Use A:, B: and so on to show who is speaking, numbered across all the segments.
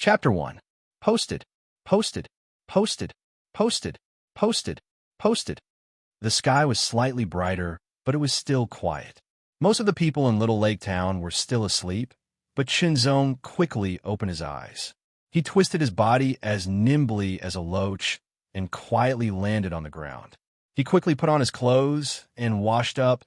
A: Chapter 1. Posted, posted, posted, posted, posted, posted. The sky was slightly brighter, but it was still quiet. Most of the people in Little Lake Town were still asleep, but Shinzong quickly opened his eyes. He twisted his body as nimbly as a loach and quietly landed on the ground. He quickly put on his clothes and washed up,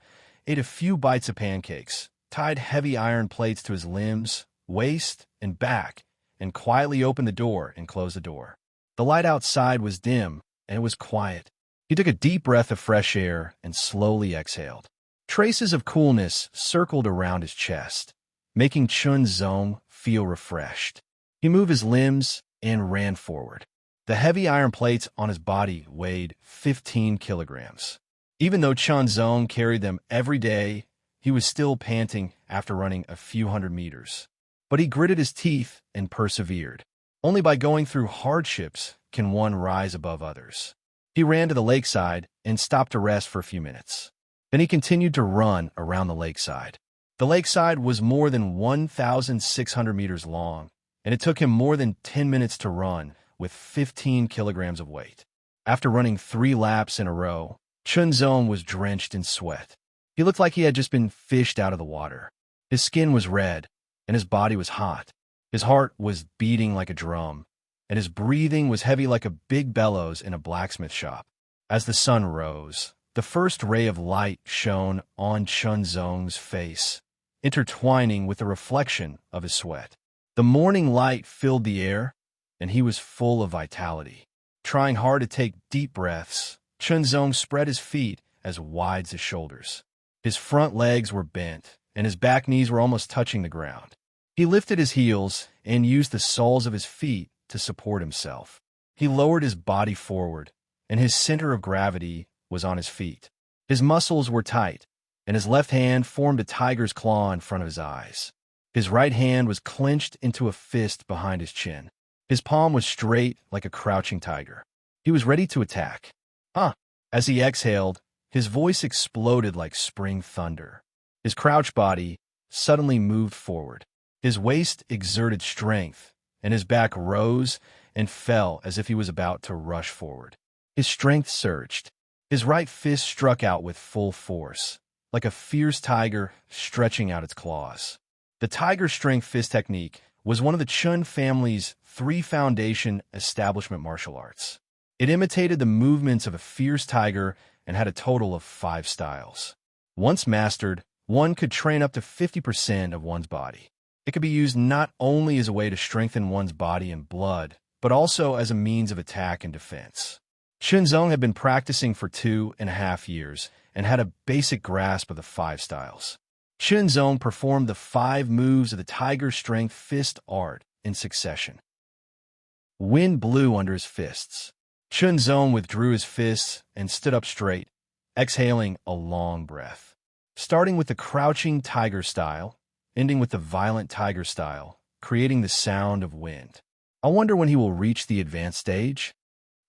A: ate a few bites of pancakes, tied heavy iron plates to his limbs, waist, and back, and quietly opened the door and closed the door. The light outside was dim, and it was quiet. He took a deep breath of fresh air and slowly exhaled. Traces of coolness circled around his chest, making Chunzong feel refreshed. He moved his limbs and ran forward. The heavy iron plates on his body weighed 15 kilograms. Even though Chunzong carried them every day, he was still panting after running a few hundred meters. But he gritted his teeth and persevered. Only by going through hardships can one rise above others. He ran to the lakeside and stopped to rest for a few minutes. Then he continued to run around the lakeside. The lakeside was more than 1,600 meters long, and it took him more than 10 minutes to run with 15 kilograms of weight. After running 3 laps in a row, Chunzong was drenched in sweat. He looked like he had just been fished out of the water. His skin was red, and his body was hot. His heart was beating like a drum, and his breathing was heavy like a big bellows in a blacksmith shop. As the sun rose, the first ray of light shone on Chunzong's face, intertwining with the reflection of his sweat. The morning light filled the air, and he was full of vitality. Trying hard to take deep breaths, Chunzong spread his feet as wide as his shoulders. His front legs were bent, and his back knees were almost touching the ground. He lifted his heels and used the soles of his feet to support himself. He lowered his body forward, and his center of gravity was on his feet. His muscles were tight, and his left hand formed a tiger's claw in front of his eyes. His right hand was clenched into a fist behind his chin. His palm was straight like a crouching tiger. He was ready to attack. As he exhaled, his voice exploded like spring thunder. His crouched body suddenly moved forward. His waist exerted strength, and his back rose and fell as if he was about to rush forward. His strength surged. His right fist struck out with full force, like a fierce tiger stretching out its claws. The tiger strength fist technique was one of the Chun family's 3 foundation establishment martial arts. It imitated the movements of a fierce tiger and had a total of 5 styles. Once mastered, one could train up to 50% of one's body. It could be used not only as a way to strengthen one's body and blood, but also as a means of attack and defense. Chunzong had been practicing for 2.5 years and had a basic grasp of the 5 styles. Chunzong performed the 5 moves of the tiger strength fist art in succession. Wind blew under his fists. Chunzong withdrew his fists and stood up straight, exhaling a long breath. Starting with the crouching tiger style, ending with the violent tiger style, creating the sound of wind. I wonder when he will reach the advanced stage?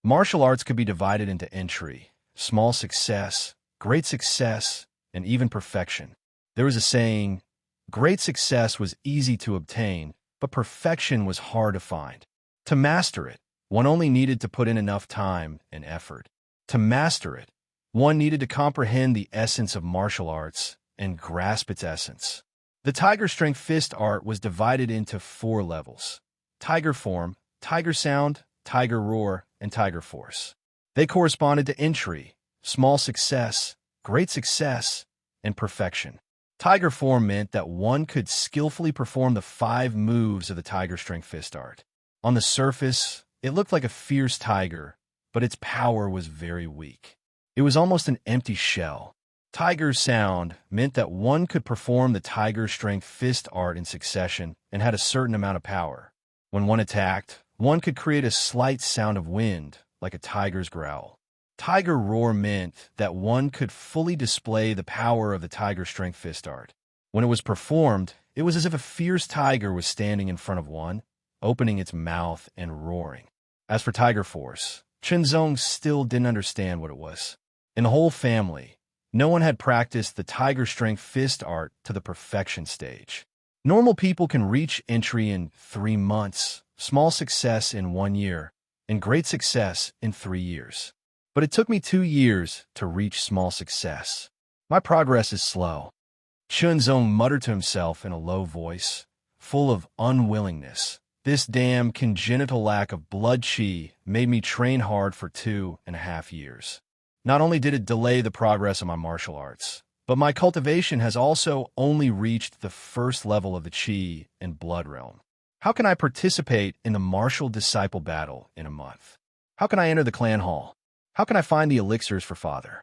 A: Martial arts could be divided into entry, small success, great success, and even perfection. There was a saying, great success was easy to obtain, but perfection was hard to find. To master it, one only needed to put in enough time and effort. To master it, one needed to comprehend the essence of martial arts and grasp its essence. The tiger strength fist art was divided into 4 levels: tiger form, tiger sound, tiger roar, and tiger force. They corresponded to entry, small success, great success, and perfection. Tiger form meant that one could skillfully perform the 5 moves of the tiger strength fist art. On the surface, it looked like a fierce tiger, but its power was very weak. It was almost an empty shell. Tiger sound meant that one could perform the tiger strength fist art in succession and had a certain amount of power. When one attacked, one could create a slight sound of wind, like a tiger's growl. Tiger roar meant that one could fully display the power of the tiger strength fist art. When it was performed, it was as if a fierce tiger was standing in front of one, opening its mouth and roaring. As for tiger force, Chunzong still didn't understand what it was. In the whole family, no one had practiced the tiger strength fist art to the perfection stage. Normal people can reach entry in 3 months, small success in 1 year, and great success in 3 years. But it took me 2 years to reach small success. My progress is slow. Chunzong muttered to himself in a low voice, full of unwillingness. This damn congenital lack of blood qi made me train hard for 2.5 years. Not only did it delay the progress of my martial arts, but my cultivation has also only reached the first level of the qi and blood realm. How can I participate in the martial disciple battle in a month? How can I enter the clan hall? How can I find the elixirs for father?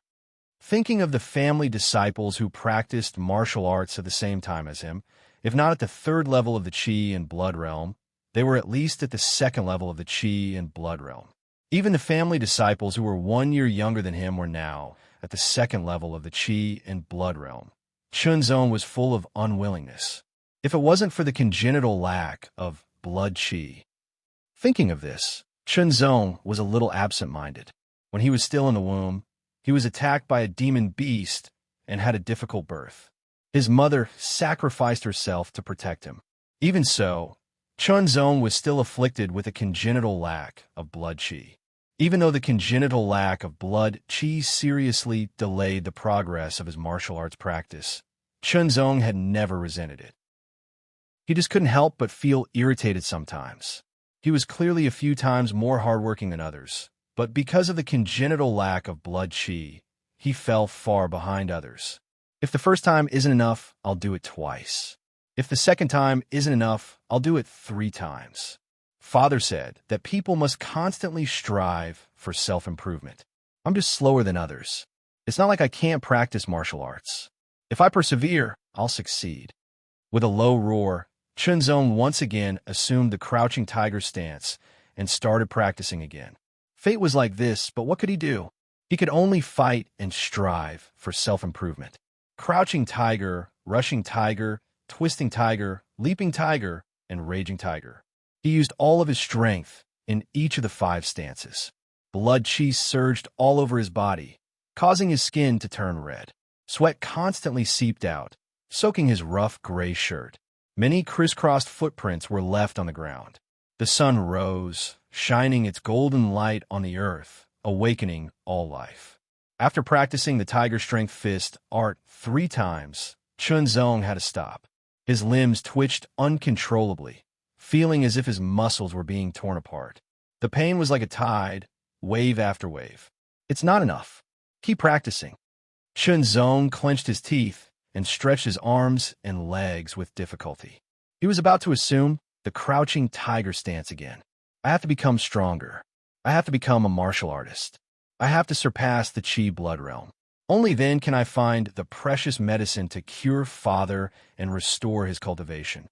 A: Thinking of the family disciples who practiced martial arts at the same time as him, if not at the third level of the qi and blood realm, they were at least at the second level of the qi and blood realm. Even the family disciples who were 1 year younger than him were now at the second level of the qi and blood realm. Chunzong was full of unwillingness. If it wasn't for the congenital lack of blood qi. Thinking of this, Chunzong was a little absent-minded. When he was still in the womb, he was attacked by a demon beast and had a difficult birth. His mother sacrificed herself to protect him. Even so, Chunzong was still afflicted with a congenital lack of blood qi. Even though the congenital lack of blood qi seriously delayed the progress of his martial arts practice, Chunzong had never resented it. He just couldn't help but feel irritated sometimes. He was clearly a few times more hardworking than others, but because of the congenital lack of blood qi, he fell far behind others. If the first time isn't enough, I'll do it twice. If the second time isn't enough, I'll do it 3 times. Father said that people must constantly strive for self-improvement. I'm just slower than others. It's not like I can't practice martial arts. If I persevere, I'll succeed. With a low roar, Chunzong once again assumed the crouching tiger stance and started practicing again. Fate was like this, but what could he do? He could only fight and strive for self-improvement. Crouching tiger, rushing tiger, twisting tiger, leaping tiger, and raging tiger. He used all of his strength in each of the 5 stances. Blood qi surged all over his body, causing his skin to turn red. Sweat constantly seeped out, soaking his rough gray shirt. Many crisscrossed footprints were left on the ground. The sun rose, shining its golden light on the earth, awakening all life. After practicing the tiger strength fist art 3 times, Chunzong had to stop. His limbs twitched uncontrollably, feeling as if his muscles were being torn apart. The pain was like a tide, wave after wave. It's not enough. Keep practicing. Chunzong clenched his teeth and stretched his arms and legs with difficulty. He was about to assume the crouching tiger stance again. I have to become stronger. I have to become a martial artist. I have to surpass the qi blood realm. Only then can I find the precious medicine to cure father and restore his cultivation.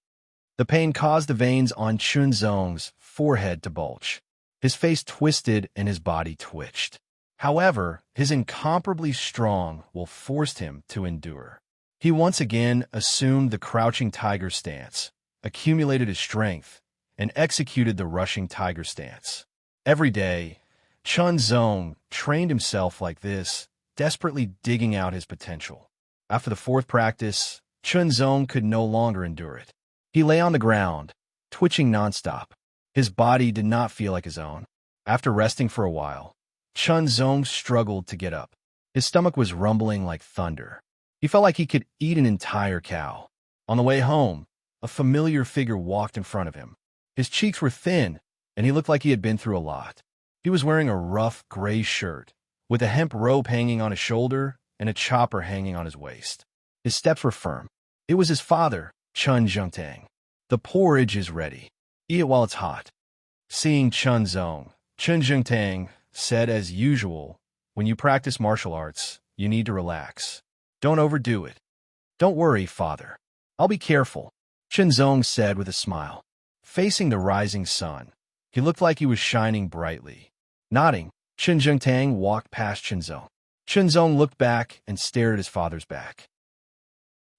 A: The pain caused the veins on Chunzong's forehead to bulge. His face twisted and his body twitched. However, his incomparably strong will forced him to endure. He once again assumed the crouching tiger stance, accumulated his strength, and executed the rushing tiger stance. Every day, Chunzong trained himself like this, desperately digging out his potential. After the 4th practice, Chunzong could no longer endure it. He lay on the ground, twitching nonstop. His body did not feel like his own. After resting for a while, Chunzong struggled to get up. His stomach was rumbling like thunder. He felt like he could eat an entire cow. On the way home, a familiar figure walked in front of him. His cheeks were thin, and he looked like he had been through a lot. He was wearing a rough gray shirt, with a hemp rope hanging on his shoulder and a chopper hanging on his waist. His steps were firm. It was his father, Chunzong. The porridge is ready. Eat it while it's hot. Seeing Chunzong, Chunzong said as usual, when you practice martial arts, you need to relax. Don't overdo it. Don't worry, father. I'll be careful, Chunzong said with a smile. Facing the rising sun, he looked like he was shining brightly. Nodding, Chunzong walked past Chunzong. Chunzong looked back and stared at his father's back.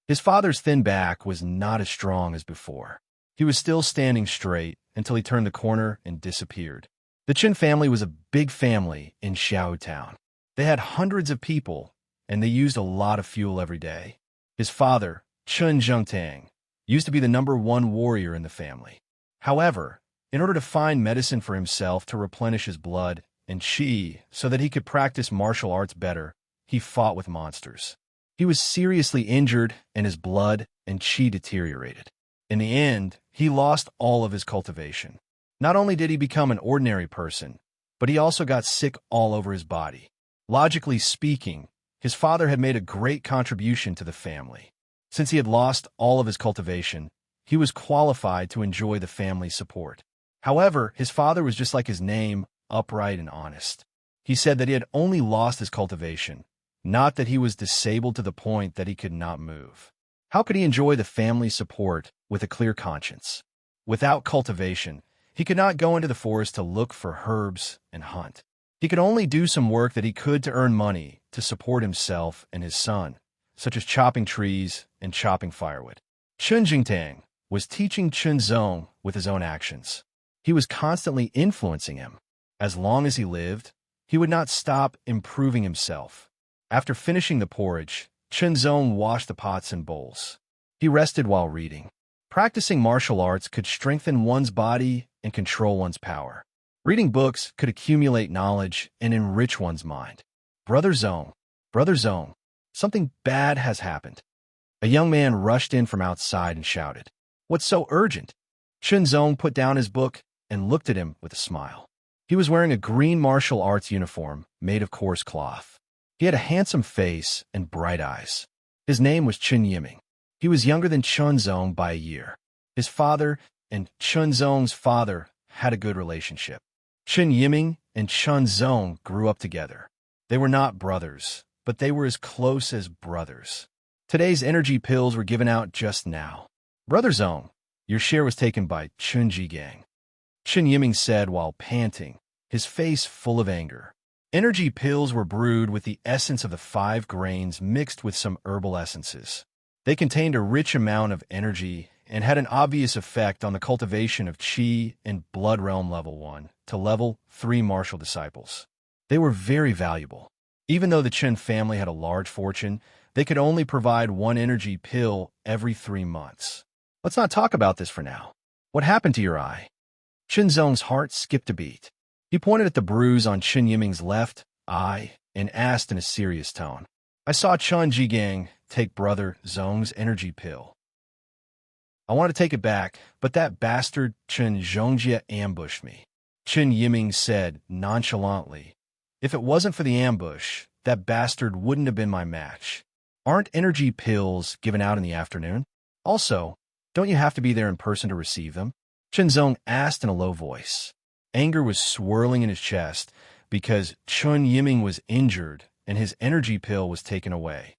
A: His father's thin back was not as strong as before. He was still standing straight until he turned the corner and disappeared. The Chen family was a big family in Xiao Town. They had hundreds of people, and they used a lot of fuel every day. His father, Chunzong, used to be the #1 warrior in the family. However, in order to find medicine for himself to replenish his blood and chi so that he could practice martial arts better, he fought with monsters. He was seriously injured and his blood and chi deteriorated. In the end, he lost all of his cultivation. Not only did he become an ordinary person, but he also got sick all over his body. Logically speaking, his father had made a great contribution to the family. Since he had lost all of his cultivation, he was qualified to enjoy the family's support. However, his father was just like his name, upright and honest. He said that he had only lost his cultivation, not that he was disabled to the point that he could not move. How could he enjoy the family's support with a clear conscience? Without cultivation, he could not go into the forest to look for herbs and hunt. He could only do some work that he could to earn money to support himself and his son, such as chopping trees and chopping firewood. Chen Jingtang was teaching Chen Zong with his own actions. He was constantly influencing him. As long as he lived, he would not stop improving himself. After finishing the porridge, Chen Zong washed the pots and bowls. He rested while reading. Practicing martial arts could strengthen one's body and control one's power. Reading books could accumulate knowledge and enrich one's mind. Brother Zong, something bad has happened. A young man rushed in from outside and shouted, "What's so urgent?" Chen Zong put down his book and looked at him with a smile. He was wearing a green martial arts uniform made of coarse cloth. He had a handsome face and bright eyes. His name was Chen Yiming. He was younger than Chen Zong by a year. His father and Chen Zong's father had a good relationship. Chen Yiming and Chen Zong grew up together. They were not brothers, but they were as close as brothers. Today's energy pills were given out just now. "Brother Zong, your share was taken by Chen Jigang," Chen Yiming said while panting, his face full of anger. Energy pills were brewed with the essence of the 5 grains mixed with some herbal essences. They contained a rich amount of energy and had an obvious effect on the cultivation of Qi and Blood Realm Level 1 to Level 3 martial disciples. They were very valuable. Even though the Chen family had a large fortune, they could only provide 1 energy pill every 3 months. Let's not talk about this for now. What happened to your eye? Chen Zong's heart skipped a beat. He pointed at the bruise on Chen Yiming's left eye and asked in a serious tone, "I saw Chen Jigang take Brother Zong's energy pill. I want to take it back, but that bastard Chen Zhongjie ambushed me," Chen Yiming said nonchalantly. "If it wasn't for the ambush, that bastard wouldn't have been my match. Aren't energy pills given out in the afternoon? Also, don't you have to be there in person to receive them?" Chen Zong asked in a low voice. Anger was swirling in his chest because Chen Yiming was injured and his energy pill was taken away.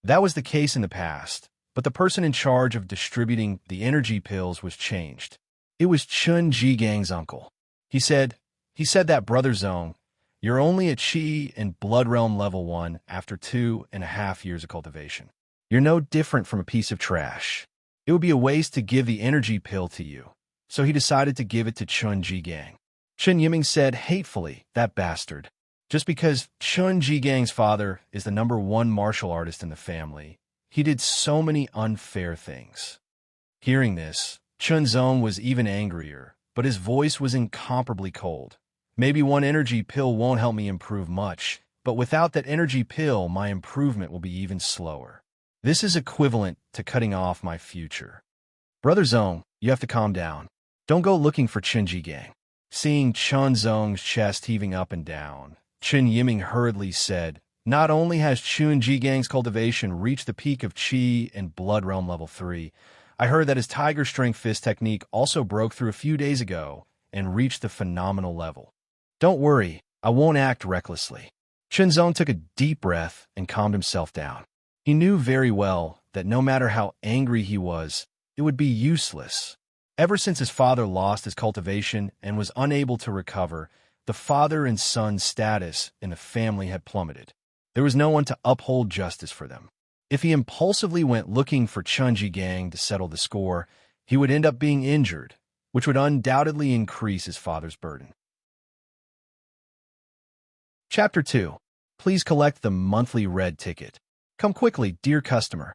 A: That was the case in the past, but the person in charge of distributing the energy pills was changed. It was Chen Jigang's uncle. He said that, "Brother Zong, you're only at Qi and Blood Realm Level 1 after 2.5 years of cultivation. You're no different from a piece of trash. It would be a waste to give the energy pill to you." So he decided to give it to Chen Jigang. Chen Yiming said hatefully, "That bastard." Just because Chen Jigang's father is the #1 martial artist in the family, he did so many unfair things. Hearing this, Chen Zong was even angrier, but his voice was incomparably cold. "Maybe 1 energy pill won't help me improve much, but without that energy pill, my improvement will be even slower. This is equivalent to cutting off my future. Brother Zong, you have to calm down. Don't go looking for Chen Jigang." Seeing Chen Zong's chest heaving up and down, Chen Yiming hurriedly said, "Not only has Chen Jigang's cultivation reached the peak of Qi and Blood Realm Level 3, I heard that his Tiger Strength Fist technique also broke through a few days ago and reached the phenomenal level. Don't worry, I won't act recklessly." Chen Zong took a deep breath and calmed himself down. He knew very well that no matter how angry he was, it would be useless. Ever since his father lost his cultivation and was unable to recover, the father and son status in the family had plummeted. There was no one to uphold justice for them. If he impulsively went looking for Chen Jigang to settle the score, he would end up being injured, which would undoubtedly increase his father's burden. Chapter 2. Please collect the monthly red ticket. Come quickly, dear customer.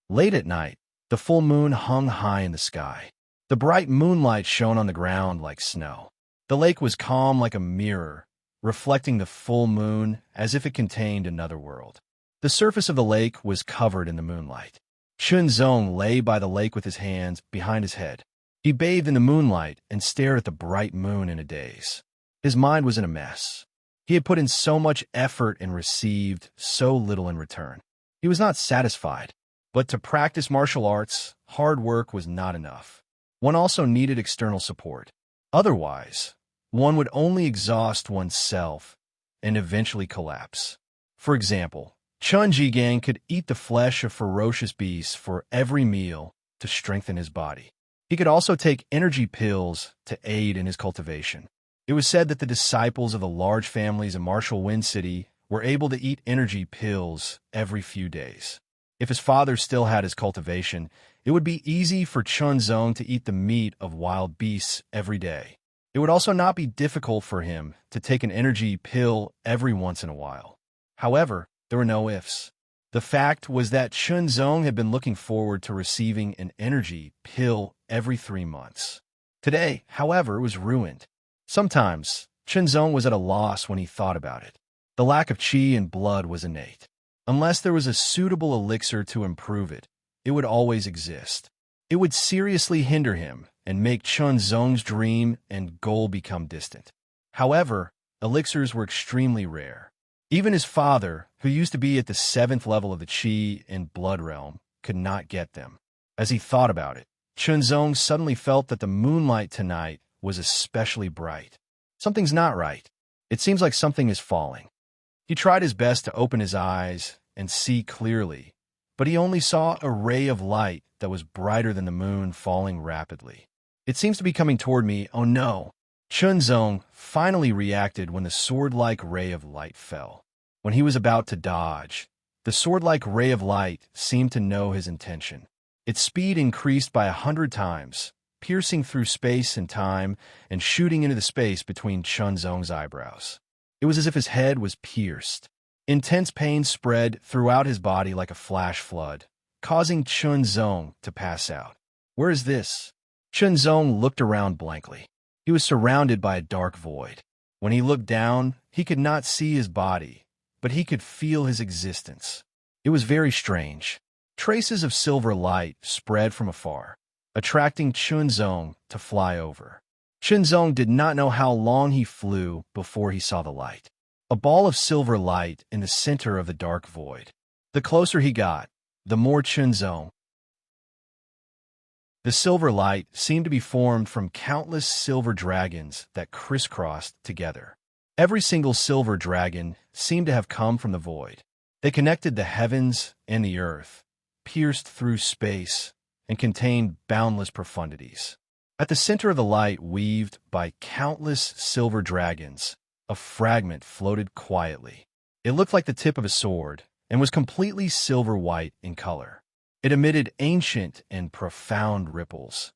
A: Late at night, the full moon hung high in the sky. The bright moonlight shone on the ground like snow. The lake was calm like a mirror, reflecting the full moon as if it contained another world. The surface of the lake was covered in the moonlight. Chunzong lay by the lake with his hands behind his head. He bathed in the moonlight and stared at the bright moon in a daze. His mind was in a mess. He had put in so much effort and received so little in return. He was not satisfied. But to practice martial arts, hard work was not enough. One also needed external support. Otherwise, one would only exhaust oneself and eventually collapse. For example, Chun Jigang could eat the flesh of ferocious beasts for every meal to strengthen his body. He could also take energy pills to aid in his cultivation. It was said that the disciples of the large families in Martial Wind City were able to eat energy pills every few days. If his father still had his cultivation, it would be easy for Chunzong to eat the meat of wild beasts every day. It would also not be difficult for him to take an energy pill every once in a while. However, there were no ifs. The fact was that Chunzong had been looking forward to receiving an energy pill every 3 months. Today, however, was ruined. Sometimes, Chunzong was at a loss when he thought about it. The lack of qi and blood was innate. Unless there was a suitable elixir to improve it, it would always exist. It would seriously hinder him and make Chunzong's dream and goal become distant. However, elixirs were extremely rare. Even his father, who used to be at the 7th level of the qi and blood realm, could not get them. As he thought about it, Chunzong suddenly felt that the moonlight tonight was especially bright. Something's not right. It seems like something is falling. He tried his best to open his eyes and see clearly, but he only saw a ray of light that was brighter than the moon falling rapidly. It seems to be coming toward me, oh no. Chunzong finally reacted when the sword-like ray of light fell. When he was about to dodge, the sword-like ray of light seemed to know his intention. Its speed increased by 100 times, piercing through space and time and shooting into the space between Chunzong's eyebrows. It was as if his head was pierced. Intense pain spread throughout his body like a flash flood, causing Chunzong to pass out. Where is this? Chunzong looked around blankly. He was surrounded by a dark void. When he looked down, he could not see his body, but he could feel his existence. It was very strange. Traces of silver light spread from afar, attracting Chunzong to fly over. Chunzong did not know how long he flew before he saw the light. A ball of silver light in the center of the dark void. The closer he got, the more Chunzong. The silver light seemed to be formed from countless silver dragons that crisscrossed together. Every single silver dragon seemed to have come from the void. They connected the heavens and the earth, pierced through space, and contained boundless profundities. At the center of the light, weaved by countless silver dragons, a fragment floated quietly. It looked like the tip of a sword and was completely silver-white in color. It emitted ancient and profound ripples.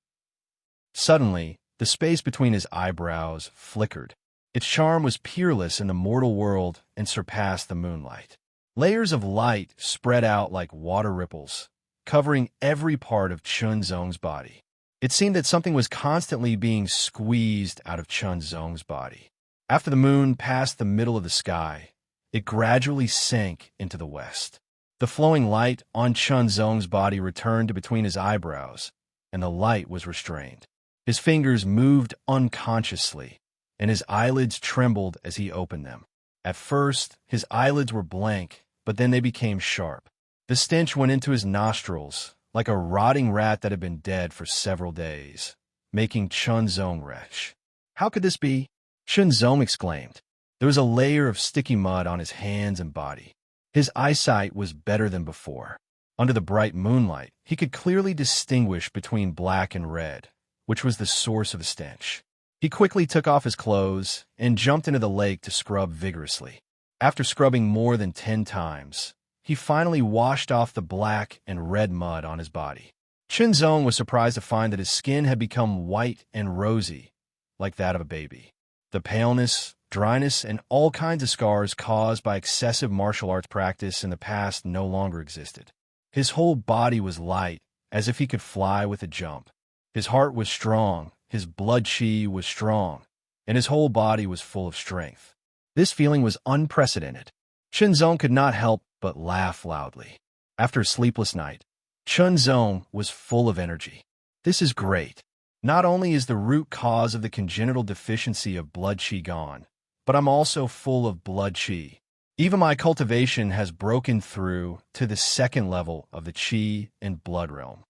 A: Suddenly, the space between his eyebrows flickered. Its charm was peerless in the mortal world and surpassed the moonlight. Layers of light spread out like water ripples, covering every part of Chunzong's body. It seemed that something was constantly being squeezed out of Chunzong's body. After the moon passed the middle of the sky, it gradually sank into the west. The flowing light on Chunzong's body returned to between his eyebrows, and the light was restrained. His fingers moved unconsciously, and his eyelids trembled as he opened them. At first, his eyelids were blank, but then they became sharp. The stench went into his nostrils, like a rotting rat that had been dead for several days, making Chunzong retch. How could this be? Chunzong exclaimed. There was a layer of sticky mud on his hands and body. His eyesight was better than before. Under the bright moonlight, he could clearly distinguish between black and red, which was the source of the stench. He quickly took off his clothes and jumped into the lake to scrub vigorously. After scrubbing more than 10 times, he finally washed off the black and red mud on his body. Chunzong was surprised to find that his skin had become white and rosy, like that of a baby. The paleness, dryness, and all kinds of scars caused by excessive martial arts practice in the past no longer existed. His whole body was light, as if he could fly with a jump. His heart was strong, his blood chi was strong, and his whole body was full of strength. This feeling was unprecedented. Chunzong could not help but laugh loudly. After a sleepless night, Chunzong was full of energy. This is great. Not only is the root cause of the congenital deficiency of blood qi gone, but I'm also full of blood qi. Even my cultivation has broken through to the second level of the qi and blood realm.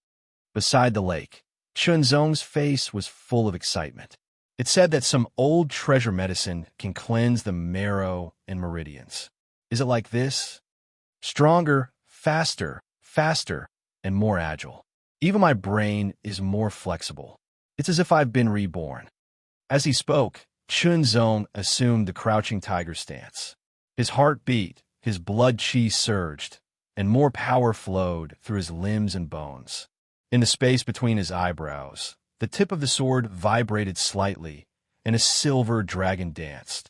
A: Beside the lake, Chunzong's face was full of excitement. It said that some old treasure medicine can cleanse the marrow and meridians. Is it like this? Stronger, faster, and more agile. Even my brain is more flexible. It's as if I've been reborn. As he spoke, Chunzong assumed the crouching tiger stance. His heart beat, his blood qi surged, and more power flowed through his limbs and bones. In the space between his eyebrows, the tip of the sword vibrated slightly, and a silver dragon danced.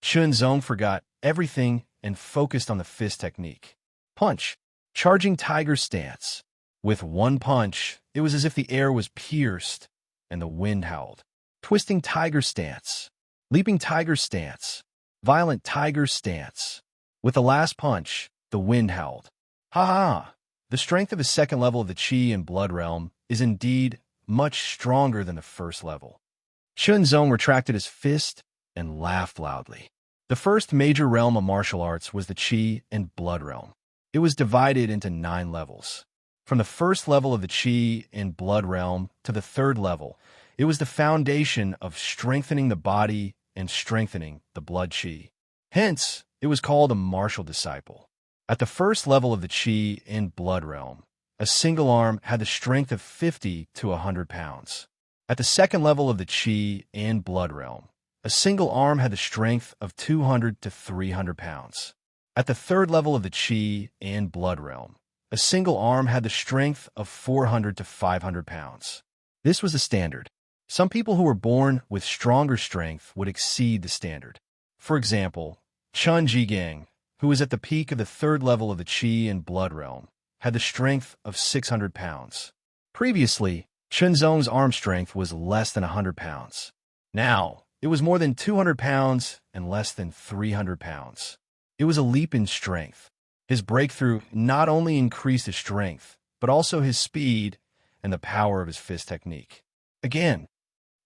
A: Chunzong forgot everything and focused on the fist technique. Punch, charging tiger stance. With one punch, it was as if the air was pierced and the wind howled. Twisting tiger stance, leaping tiger stance, violent tiger stance. With the last punch, the wind howled. Ha ha! The strength of the second level of the qi and blood realm is indeed much stronger than the first level. Chunzong retracted his fist and laughed loudly. The first major realm of martial arts was the qi and blood realm. It was divided into 9 levels. From the first level of the qi and blood realm to the third level, it was the foundation of strengthening the body and strengthening the blood qi. Hence, it was called a martial disciple. At the first level of the qi and blood realm, a single arm had the strength of 50 to 100 pounds. At the second level of the qi and blood realm, a single arm had the strength of 200 to 300 pounds. At the third level of the qi and blood realm, a single arm had the strength of 400 to 500 pounds. This was the standard. Some people who were born with stronger strength would exceed the standard. For example, Chun Jigang, who was at the peak of the third level of the qi and blood realm, had the strength of 600 pounds. Previously, Chunzong's arm strength was less than 100 pounds. Now, it was more than 200 pounds and less than 300 pounds. It was a leap in strength. His breakthrough not only increased his strength, but also his speed and the power of his fist technique. Again,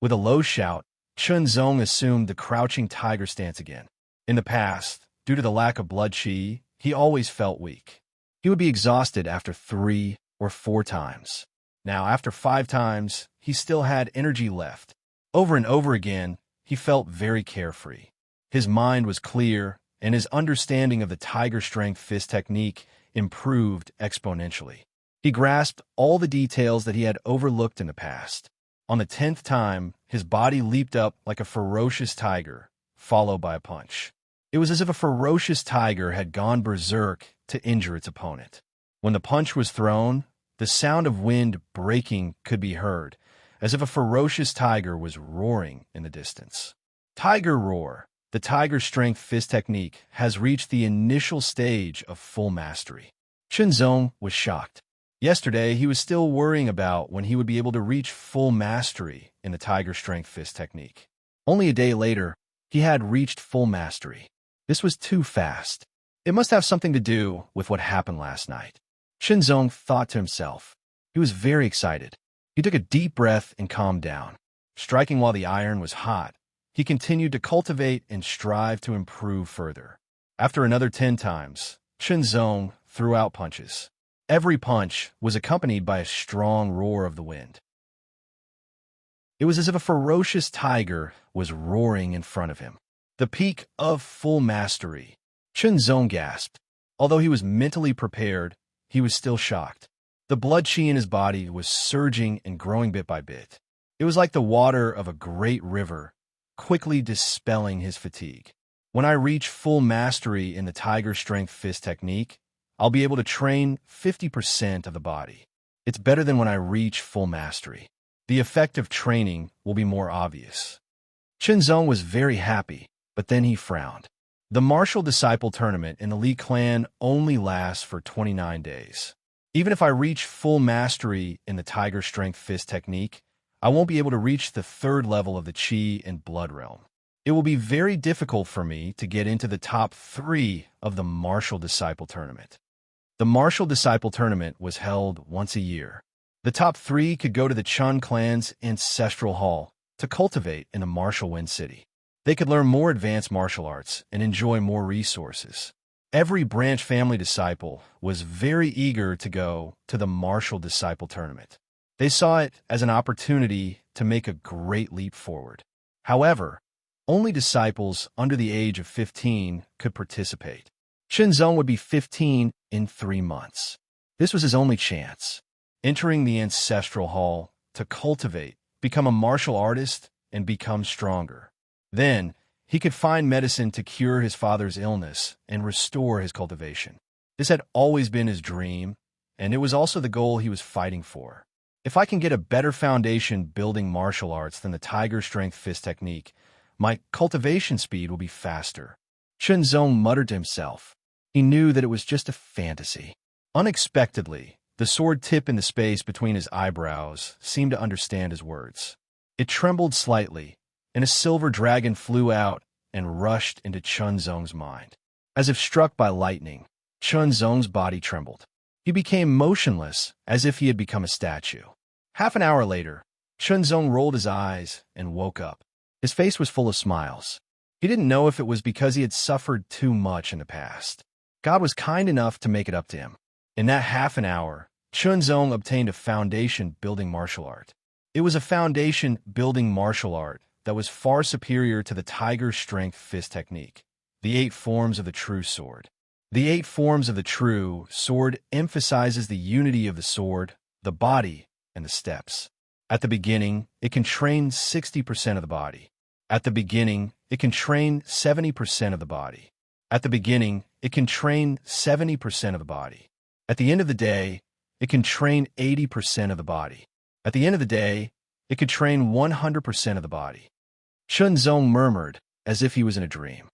A: with a low shout, Chunzong assumed the crouching tiger stance again. In the past, due to the lack of blood qi, he always felt weak. He would be exhausted after 3 or 4 times. Now, after 5 times, he still had energy left. Over and over again, he felt very carefree. His mind was clear, and his understanding of the tiger strength fist technique improved exponentially. He grasped all the details that he had overlooked in the past. On the 10th time, his body leaped up like a ferocious tiger, followed by a punch. It was as if a ferocious tiger had gone berserk to injure its opponent. When the punch was thrown, the sound of wind breaking could be heard, as if a ferocious tiger was roaring in the distance. Tiger Roar, the tiger strength fist technique, has reached the initial stage of full mastery. Chunzong was shocked. Yesterday, he was still worrying about when he would be able to reach full mastery in the tiger strength fist technique. Only a day later, he had reached full mastery. This was too fast. It must have something to do with what happened last night. Chunzong thought to himself. He was very excited. He took a deep breath and calmed down. Striking while the iron was hot, he continued to cultivate and strive to improve further. After another 10 times, Chunzong threw out punches. Every punch was accompanied by a strong roar of the wind. It was as if a ferocious tiger was roaring in front of him. The peak of full mastery. Chunzong gasped. Although he was mentally prepared, he was still shocked. The blood qi in his body was surging and growing bit by bit. It was like the water of a great river, quickly dispelling his fatigue. When I reach full mastery in the tiger strength fist technique, I'll be able to train 50% of the body. It's better than when I reach full mastery. The effect of training will be more obvious. Chunzong was very happy, but then he frowned. The martial disciple tournament in the Li clan only lasts for 29 days. Even if I reach full mastery in the Tiger Strength Fist technique, I won't be able to reach the third level of the Chi and Blood realm. It will be very difficult for me to get into the top 3 of the Martial Disciple Tournament. The Martial Disciple Tournament was held once a year. The top 3 could go to the Chun clan's ancestral hall to cultivate in the Martial Wind City. They could learn more advanced martial arts and enjoy more resources. Every branch family disciple was very eager to go to the Martial Disciple Tournament. They saw it as an opportunity to make a great leap forward. However, only disciples under the age of 15 could participate. Shenzong would be 15 in 3 months. This was his only chance, entering the ancestral hall to cultivate, become a martial artist, and become stronger. Then, he could find medicine to cure his father's illness and restore his cultivation. This had always been his dream, and it was also the goal he was fighting for. If I can get a better foundation building martial arts than the Tiger Strength Fist technique, my cultivation speed will be faster. Shenzong muttered to himself. He knew that it was just a fantasy. Unexpectedly, the sword tip in the space between his eyebrows seemed to understand his words. It trembled slightly, and a silver dragon flew out and rushed into Chunzong's mind. As if struck by lightning, Chunzong's body trembled. He became motionless, as if he had become a statue. Half an hour later, Chunzong rolled his eyes and woke up. His face was full of smiles. He didn't know if it was because he had suffered too much in the past. God was kind enough to make it up to him. In that half an hour, Chunzong obtained a foundation-building martial art. It was a foundation-building martial art that was far superior to the Tiger Strength Fist technique, the 8 forms of the true sword. The 8 forms of the true sword emphasizes the unity of the sword, the body, and the steps. At the beginning, it can train 60% of the body. At the beginning, it can train 70% of the body. At the beginning, it can train 70% of the body. At the end of the day, it can train 80% of the body. At the end of the day, it could train 100% of the body. Shenzong murmured, as if he was in a dream.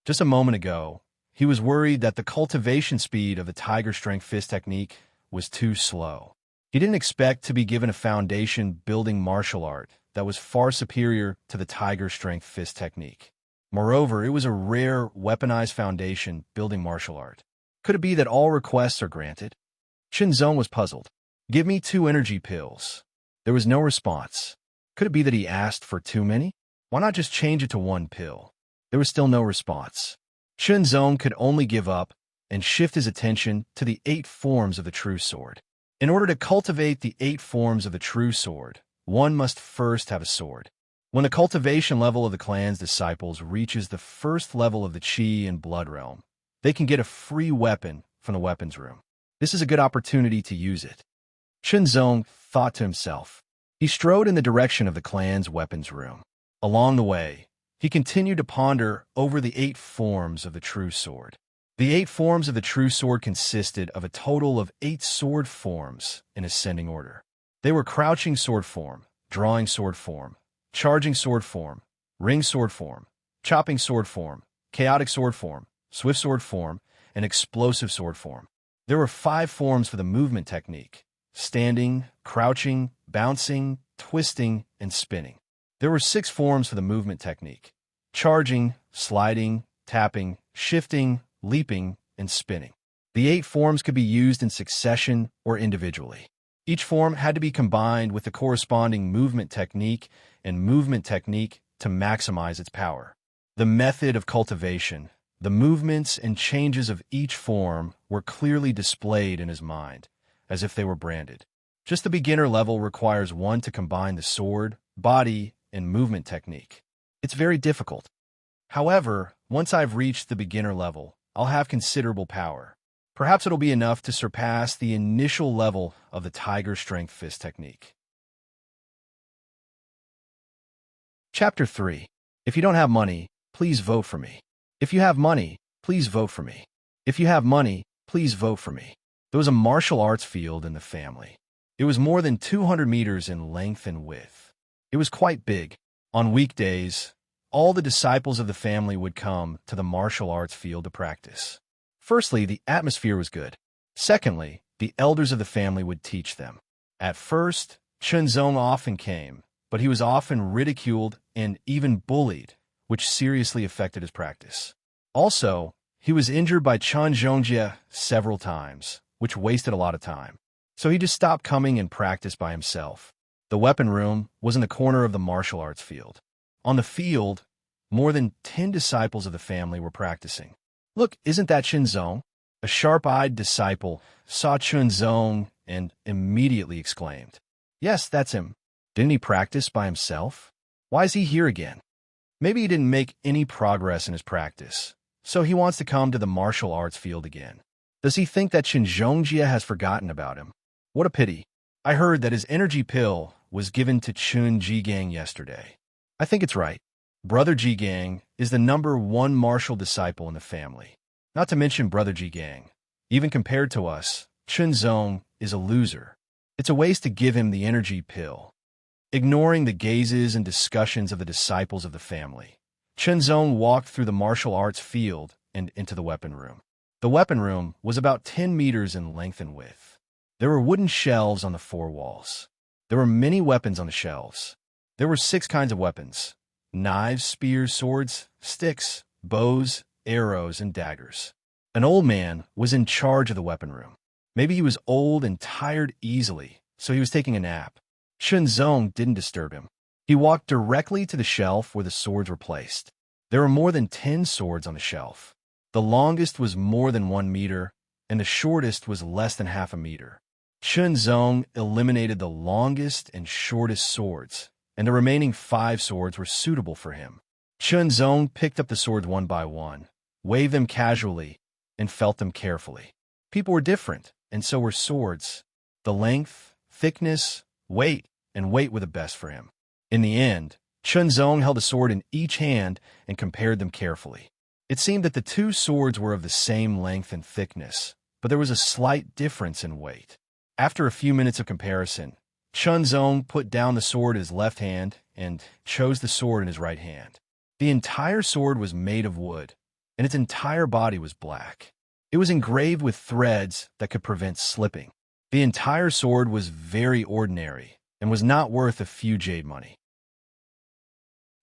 A: Just a moment ago, he was worried that the cultivation speed of the Tiger Strength Fist technique was too slow. He didn't expect to be given a foundation-building martial art that was far superior to the Tiger Strength Fist technique. Moreover, it was a rare, weaponized foundation-building martial art. Could it be that all requests are granted? Shenzong was puzzled. Give me 2 energy pills. There was no response. Could it be that he asked for too many? Why not just change it to 1 pill? There was still no response. Shenzong could only give up and shift his attention to the 8 forms of the true sword. In order to cultivate the 8 forms of the true sword, one must first have a sword. When the cultivation level of the clan's disciples reaches the first level of the Chi and Blood realm, they can get a free weapon from the weapons room. This is a good opportunity to use it. Shenzong thought to himself. He strode in the direction of the clan's weapons room. Along the way, he continued to ponder over the 8 forms of the true sword. The 8 forms of the true sword consisted of a total of 8 sword forms in ascending order. They were crouching sword form, drawing sword form, charging sword form, ring sword form, chopping sword form, chaotic sword form, swift sword form, and explosive sword form. There were 5 forms for the movement technique: standing, crouching, bouncing, twisting, and spinning. There were 6 forms for the movement technique: charging, sliding, tapping, shifting, leaping, and spinning. The 8 forms could be used in succession or individually. Each form had to be combined with the corresponding movement technique to maximize its power. The method of cultivation, the movements and changes of each form were clearly displayed in his mind, as if they were branded. Just the beginner level requires one to combine the sword, body, and movement technique. It's very difficult. However, once I've reached the beginner level, I'll have considerable power. Perhaps it'll be enough to surpass the initial level of the Tiger Strength Fist technique. Chapter 3. If you don't have money, please vote for me. If you have money, please vote for me. If you have money, please vote for me. There was a martial arts field in the family. It was more than 200 meters in length and width. It was quite big. On weekdays, all the disciples of the family would come to the martial arts field to practice. Firstly, the atmosphere was good. Secondly, the elders of the family would teach them. At first, Chunzong often came, but he was often ridiculed and even bullied, which seriously affected his practice. Also, he was injured by Chun Zhongjie several times, which wasted a lot of time. So he just stopped coming and practiced by himself. The weapon room was in the corner of the martial arts field. On the field, more than 10 disciples of the family were practicing. "Look, isn't that Chunzong?" A sharp-eyed disciple saw Chunzong and immediately exclaimed, "Yes, that's him. Didn't he practice by himself? Why is he here again?" Maybe he didn't make any progress in his practice, so he wants to come to the martial arts field again. Does he think that Chunzongjie has forgotten about him? What a pity. I heard that his energy pill was given to Chun Jigang yesterday. I think it's right. Brother Jigang is the #1 martial disciple in the family. Not to mention Brother Jigang. Even compared to us, Chunzong is a loser. It's a waste to give him the energy pill. Ignoring the gazes and discussions of the disciples of the family, Chunzong walked through the martial arts field and into the weapon room. The weapon room was about 10 meters in length and width. There were wooden shelves on the 4 walls. There were many weapons on the shelves. There were 6 kinds of weapons: knives, spears, swords, sticks, bows, arrows, and daggers. An old man was in charge of the weapon room. Maybe he was old and tired easily, so he was taking a nap. Chunzong didn't disturb him. He walked directly to the shelf where the swords were placed. There were more than 10 swords on the shelf. The longest was more than 1 meter, and the shortest was less than half a meter. Chunzong eliminated the longest and shortest swords, and the remaining 5 swords were suitable for him. Chunzong picked up the swords one by one, waved them casually, and felt them carefully. People were different, and so were swords. The length, thickness, weight, and weight were the best for him. In the end, Chunzong held a sword in each hand and compared them carefully. It seemed that the 2 swords were of the same length and thickness, but there was a slight difference in weight. After a few minutes of comparison, Chunzong put down the sword in his left hand and chose the sword in his right hand. The entire sword was made of wood, and its entire body was black. It was engraved with threads that could prevent slipping. The entire sword was very ordinary and was not worth a few jade money.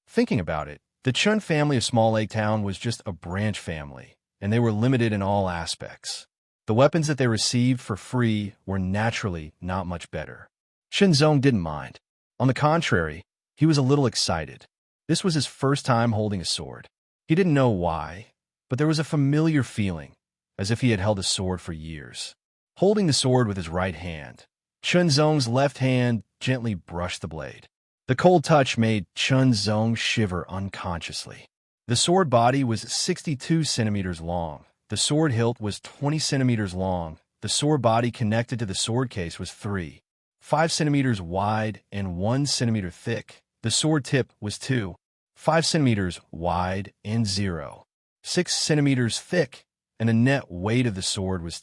A: Thinking about it, the Chun family of Small Lake Town was just a branch family, and they were limited in all aspects. The weapons that they received for free were naturally not much better. Chunzong didn't mind. On the contrary, he was a little excited. This was his first time holding a sword. He didn't know why, but there was a familiar feeling, as if he had held a sword for years. Holding the sword with his right hand, Chunzong's left hand gently brushed the blade. The cold touch made Chunzong shiver unconsciously. The sword body was 62 centimeters long. The sword hilt was 20 centimeters long. The sword body connected to the sword case was 5 centimeters wide and 1 centimeter thick. The sword tip was 5 centimeters wide and 6 centimeters thick, and the net weight of the sword was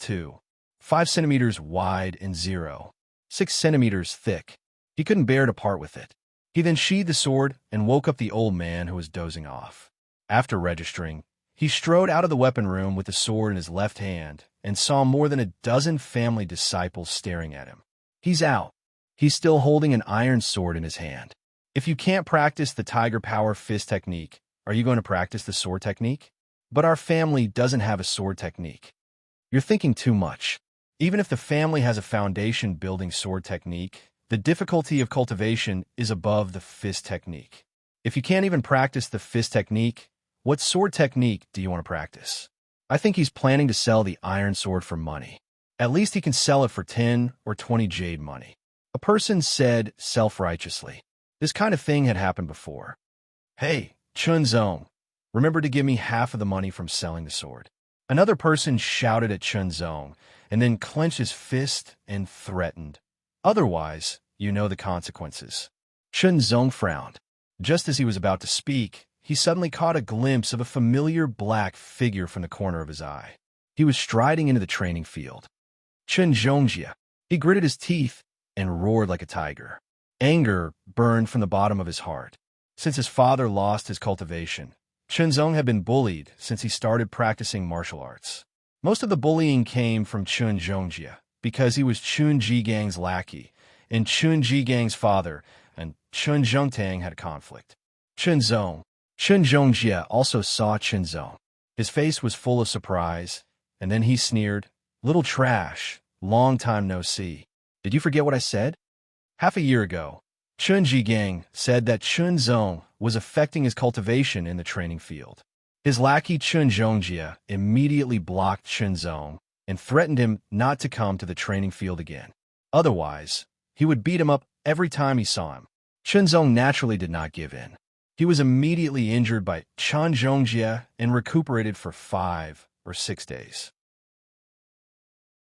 A: 5 centimeters wide and 6 centimeters thick. He couldn't bear to part with it. He then sheathed the sword and woke up the old man who was dozing off. After registering, he strode out of the weapon room with the sword in his left hand and saw more than a dozen family disciples staring at him. He's out. He's still holding an iron sword in his hand. If you can't practice the Tiger Power Fist technique, are you going to practice the sword technique? But our family doesn't have a sword technique. You're thinking too much. Even if the family has a foundation building sword technique, the difficulty of cultivation is above the fist technique. If you can't even practice the fist technique, what sword technique do you want to practice? I think he's planning to sell the iron sword for money. At least he can sell it for 10 or 20 jade money. A person said self-righteously. This kind of thing had happened before. "Hey, Chunzong, remember to give me half of the money from selling the sword." Another person shouted at Chunzong and then clenched his fist and threatened. "Otherwise, you know the consequences." Chunzong frowned. Just as he was about to speak, he suddenly caught a glimpse of a familiar black figure from the corner of his eye. He was striding into the training field. Chunzongjie. He gritted his teeth and roared like a tiger. Anger burned from the bottom of his heart. Since his father lost his cultivation, Chunzong had been bullied since he started practicing martial arts. Most of the bullying came from Chun Zhongjie, because he was Chun Jigang's lackey, and Chun Jigang's father and Chun Zhongtang had a conflict. Chun Zhongjie also saw Chun Zong. His face was full of surprise, and then he sneered, "Little trash, long time no see. Did you forget what I said?" Half a year ago, Chun Jigang said that Chun Zong was affecting his cultivation in the training field. His lackey Chun Zhongjie immediately blocked Chun Zong and threatened him not to come to the training field again. Otherwise, he would beat him up every time he saw him. Chun Zong naturally did not give in. He was immediately injured by Chun Zhongjie and recuperated for 5 or 6 days.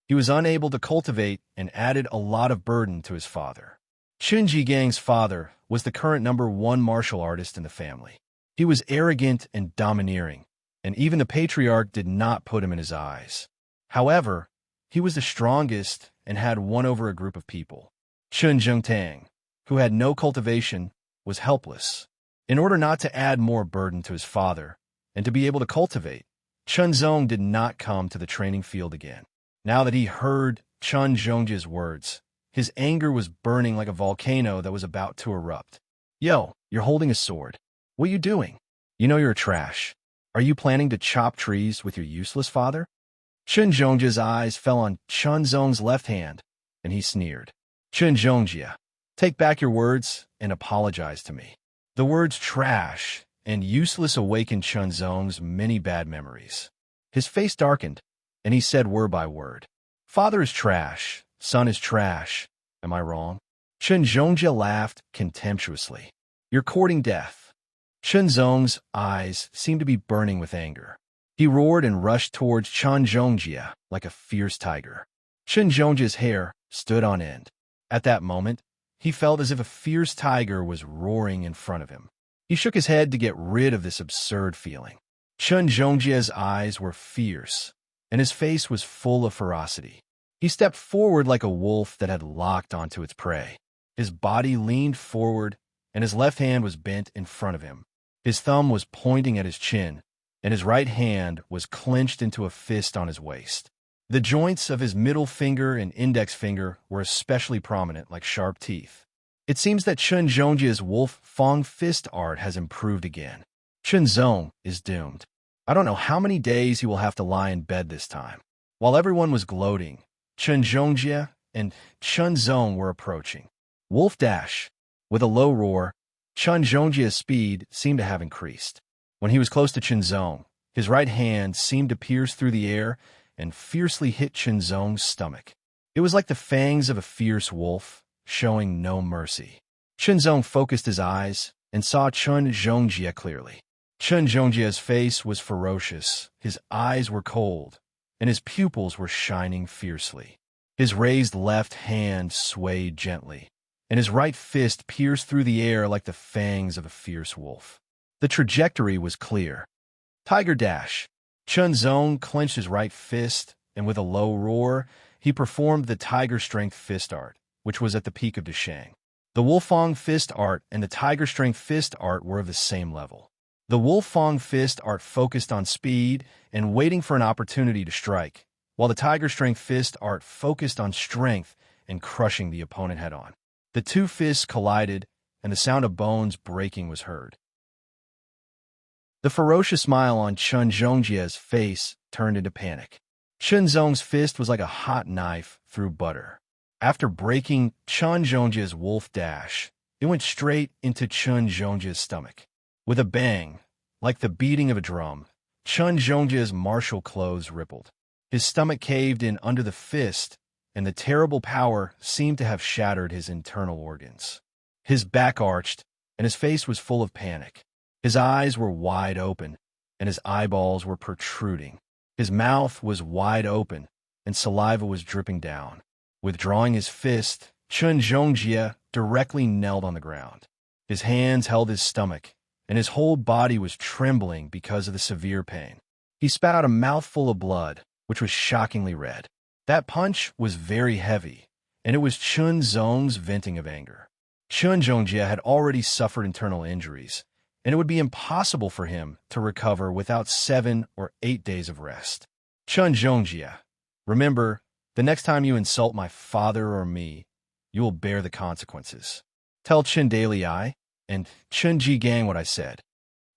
A: He was unable to cultivate and added a lot of burden to his father. Chun Jigang's father was the current #1 martial artist in the family. He was arrogant and domineering, and even the patriarch did not put him in his eyes. However, he was the strongest and had won over a group of people. Chun Zhongtang, who had no cultivation, was helpless. In order not to add more burden to his father and to be able to cultivate, Chun Zong did not come to the training field again. Now that he heard Chun Zhongjie's words, his anger was burning like a volcano that was about to erupt. "Yo, you're holding a sword. What are you doing? You know you're trash. Are you planning to chop trees with your useless father?" Chun Zhongjie's eyes fell on Chun Zong's left hand, and he sneered. "Chun Zhongjie, take back your words and apologize to me." The words trash and useless awakened Chun Zong's many bad memories. His face darkened, and he said word by word, "Father is trash. Son is trash. Am I wrong?" Chun Zhongjie laughed contemptuously. "You're courting death." Chun Zong's eyes seemed to be burning with anger. He roared and rushed towards Chun Zhongjie like a fierce tiger. Chun Zhongjie's hair stood on end. At that moment, he felt as if a fierce tiger was roaring in front of him. He shook his head to get rid of this absurd feeling. Chun Zhongjie's eyes were fierce, and his face was full of ferocity. He stepped forward like a wolf that had locked onto its prey. His body leaned forward, and his left hand was bent in front of him. His thumb was pointing at his chin, and his right hand was clenched into a fist on his waist. The joints of his middle finger and index finger were especially prominent, like sharp teeth. It seems that Chun Zhongjie's wolf Fong fist art has improved again. Chun Zong is doomed. I don't know how many days he will have to lie in bed this time. While everyone was gloating, Chun Zhongjie and Chun Zong were approaching. Wolf dash. With a low roar, Chun Zhongjie's speed seemed to have increased. When he was close to Chun Zong, his right hand seemed to pierce through the air and fiercely hit Chun Zong's stomach. It was like the fangs of a fierce wolf, showing no mercy. Chun Zong focused his eyes and saw Chun Zhongjie clearly. Chun Zhongjie's face was ferocious, his eyes were cold, and his pupils were shining fiercely. His raised left hand swayed gently, and his right fist pierced through the air like the fangs of a fierce wolf. The trajectory was clear. Tiger dash. Chun Zong clenched his right fist, and with a low roar, he performed the tiger strength fist art, which was at the peak of Deshang. The Wolfong fist art and the tiger strength fist art were of the same level. The Wolfong fist art focused on speed and waiting for an opportunity to strike, while the tiger strength fist art focused on strength and crushing the opponent head-on. The two fists collided, and the sound of bones breaking was heard. The ferocious smile on Chun Zhongjie's face turned into panic. Chun Zong's fist was like a hot knife through butter. After breaking Chun Zhongjie's wolf dash, it went straight into Chun Zhongjie's stomach. With a bang, like the beating of a drum, Chun Zhongjie's martial clothes rippled. His stomach caved in under the fist, and the terrible power seemed to have shattered his internal organs. His back arched, and his face was full of panic. His eyes were wide open, and his eyeballs were protruding. His mouth was wide open, and saliva was dripping down. Withdrawing his fist, Chun Zhongjie directly knelt on the ground. His hands held his stomach, and his whole body was trembling because of the severe pain. He spat out a mouthful of blood, which was shockingly red. That punch was very heavy, and it was Chun Zong's venting of anger. Chun Zhongjie had already suffered internal injuries, and it would be impossible for him to recover without 7 or 8 days of rest. Chun Zhongjia, remember, the next time you insult my father or me, you will bear the consequences. Tell Chen Dailai and Chen Jigang what I said.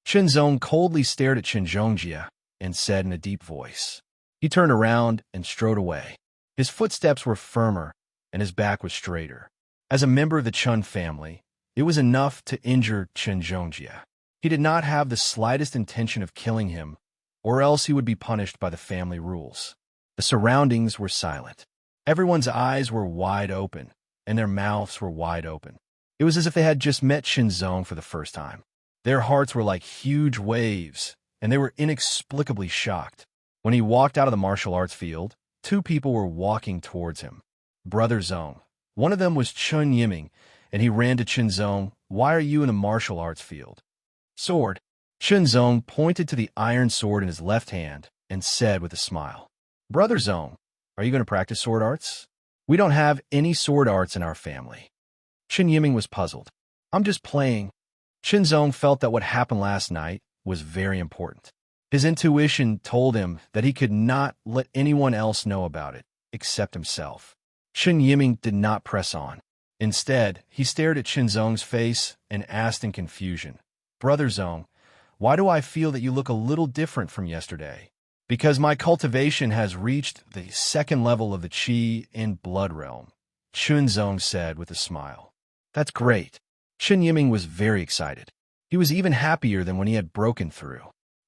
A: Chen Zong coldly stared at Chen Zhongjia and said in a deep voice. He turned around and strode away. His footsteps were firmer and his back was straighter. As a member of the Chun family, it was enough to injure Chen Zhongjia. He did not have the slightest intention of killing him, or else he would be punished by the family rules. The surroundings were silent. Everyone's eyes were wide open, and their mouths were wide open. It was as if they had just met Chen Zong for the first time. Their hearts were like huge waves, and they were inexplicably shocked. When he walked out of the martial arts field, two people were walking towards him. Brother Zong. One of them was Chun Yiming, and he ran to Chen Zong. Why are you in the martial arts field? Sword. Chen Zong pointed to the iron sword in his left hand and said with a smile, Brother Zong, are you going to practice sword arts? We don't have any sword arts in our family. Chen Yiming was puzzled. I'm just playing. Chen Zong felt that what happened last night was very important. His intuition told him that he could not let anyone else know about it, except himself. Chen Yiming did not press on. Instead, he stared at Chen Zong's face and asked in confusion, Brother Zong, why do I feel that you look a little different from yesterday? Because my cultivation has reached the second level of the Qi in Blood Realm, Chen Zong said with a smile. That's great. Chen Yiming was very excited. He was even happier than when he had broken through.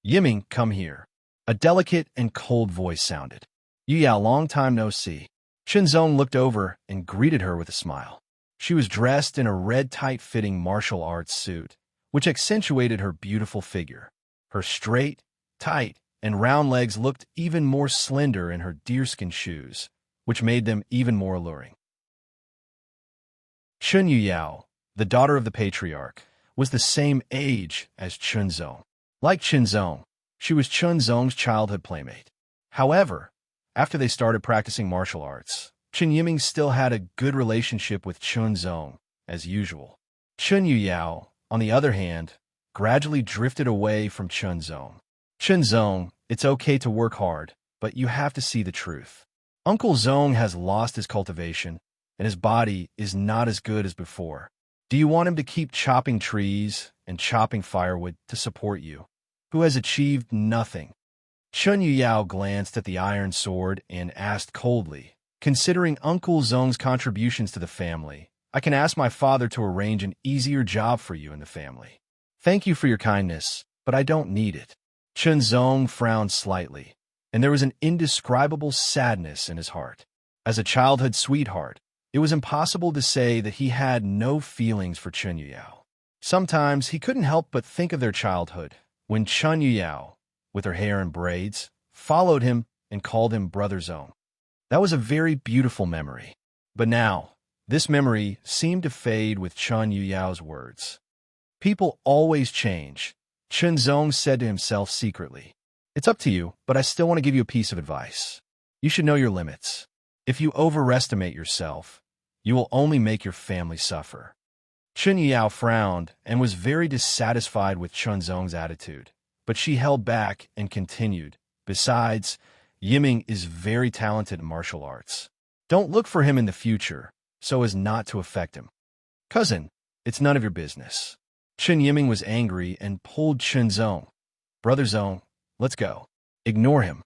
A: Yiming, come here. A delicate and cold voice sounded. Yu Yao, long time no see. Chen Zong looked over and greeted her with a smile. She was dressed in a red tight-fitting martial arts suit, which accentuated her beautiful figure. Her straight, tight, and round legs looked even more slender in her deerskin shoes, which made them even more alluring. Chun Yu Yao, the daughter of the patriarch, was the same age as Chen Zong. Like Chen Zong, she was Chen Zong's childhood playmate. However, after they started practicing martial arts, Chen Yiming still had a good relationship with Chen Zong, as usual. Chun Yu Yao, on the other hand, gradually drifted away from Chen Zong. Chen Zong, it's okay to work hard, but you have to see the truth. Uncle Zong has lost his cultivation, and his body is not as good as before. Do you want him to keep chopping trees and chopping firewood to support you, who has achieved nothing? Chun Yu Yao glanced at the iron sword and asked coldly, considering Uncle Zong's contributions to the family, I can ask my father to arrange an easier job for you in the family. Thank you for your kindness, but I don't need it. Chen Zong frowned slightly, and there was an indescribable sadness in his heart. As a childhood sweetheart, it was impossible to say that he had no feelings for Chun Yu Yao. Sometimes he couldn't help but think of their childhood, when Chun Yu Yao, with her hair in braids, followed him and called him Brother Zong. That was a very beautiful memory. But now, this memory seemed to fade with Chun Yu Yao's words. People always change, Chen Zong said to himself secretly. It's up to you, but I still want to give you a piece of advice. You should know your limits. If you overestimate yourself, you will only make your family suffer. Chun Yu Yao frowned and was very dissatisfied with Chen Zong's attitude, but she held back and continued. Besides, Yiming is very talented in martial arts. Don't look for him in the future, so as not to affect him. Cousin, it's none of your business. Chen Yiming was angry and pulled Chen Zong. Brother Zong, let's go. Ignore him.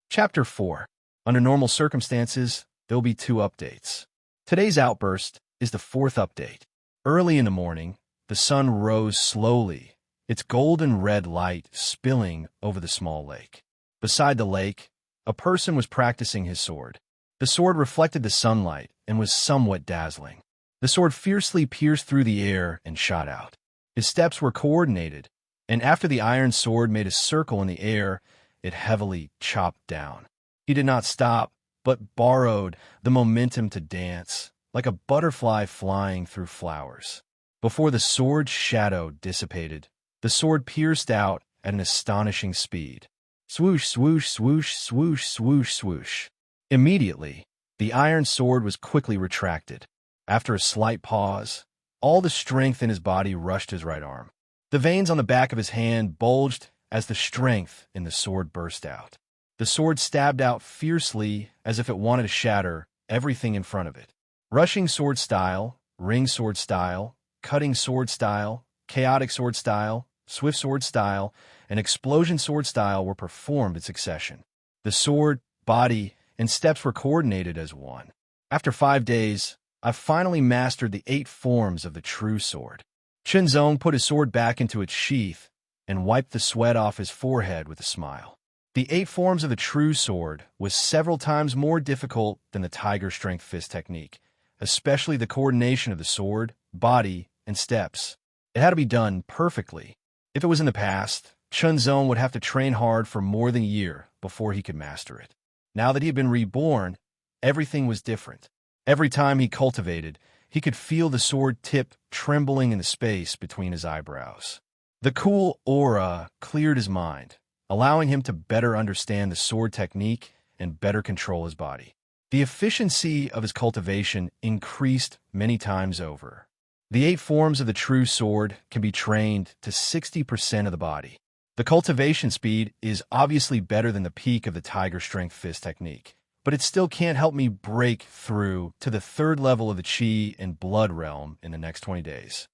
A: Chapter 4. Under normal circumstances, there'll be 2 updates. Today's outburst is the 4th update. Early in the morning, the sun rose slowly, its golden red light spilling over the small lake. Beside the lake, a person was practicing his sword. The sword reflected the sunlight and was somewhat dazzling. The sword fiercely pierced through the air and shot out. His steps were coordinated, and after the iron sword made a circle in the air, it heavily chopped down. He did not stop, but borrowed the momentum to dance, like a butterfly flying through flowers. Before the sword's shadow dissipated, the sword pierced out at an astonishing speed. Swoosh, swoosh, swoosh, swoosh, swoosh, swoosh. Immediately, the iron sword was quickly retracted. After a slight pause, all the strength in his body rushed his right arm. The veins on the back of his hand bulged as the strength in the sword burst out. The sword stabbed out fiercely as if it wanted to shatter everything in front of it. Rushing sword style, ring sword style, cutting sword style, chaotic sword style, swift sword style, and explosion sword style were performed in succession. The sword, body, and steps were coordinated as one. After 5 days, I finally mastered the 8 forms of the true sword. Shenzong put his sword back into its sheath and wiped the sweat off his forehead with a smile. The 8 forms of the true sword was several times more difficult than the tiger strength fist technique, especially the coordination of the sword, body, and steps. It had to be done perfectly. If it was in the past, Shenzong would have to train hard for more than a year before he could master it. Now that he had been reborn, everything was different. Every time he cultivated, he could feel the sword tip trembling in the space between his eyebrows. The cool aura cleared his mind, allowing him to better understand the sword technique and better control his body. The efficiency of his cultivation increased many times over. The 8 forms of the true sword can be trained to 60% of the body. The cultivation speed is obviously better than the peak of the tiger strength fist technique, but it still can't help me break through to the 3rd level of the Qi and Blood realm in the next 20 days.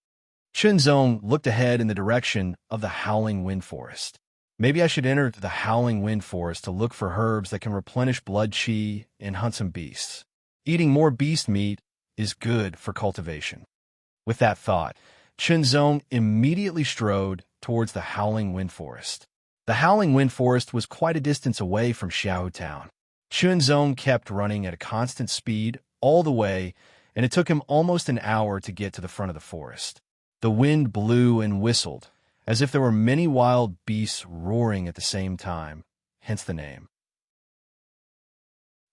A: Shenzong looked ahead in the direction of the Howling Wind Forest. Maybe I should enter the Howling Wind Forest to look for herbs that can replenish blood Qi and hunt some beasts. Eating more beast meat is good for cultivation. With that thought, Shenzong immediately strode towards the Howling Wind Forest. The Howling Wind Forest was quite a distance away from Xiao Town. Shenzong kept running at a constant speed all the way, and it took him almost an hour to get to the front of the forest. The wind blew and whistled, as if there were many wild beasts roaring at the same time, hence the name.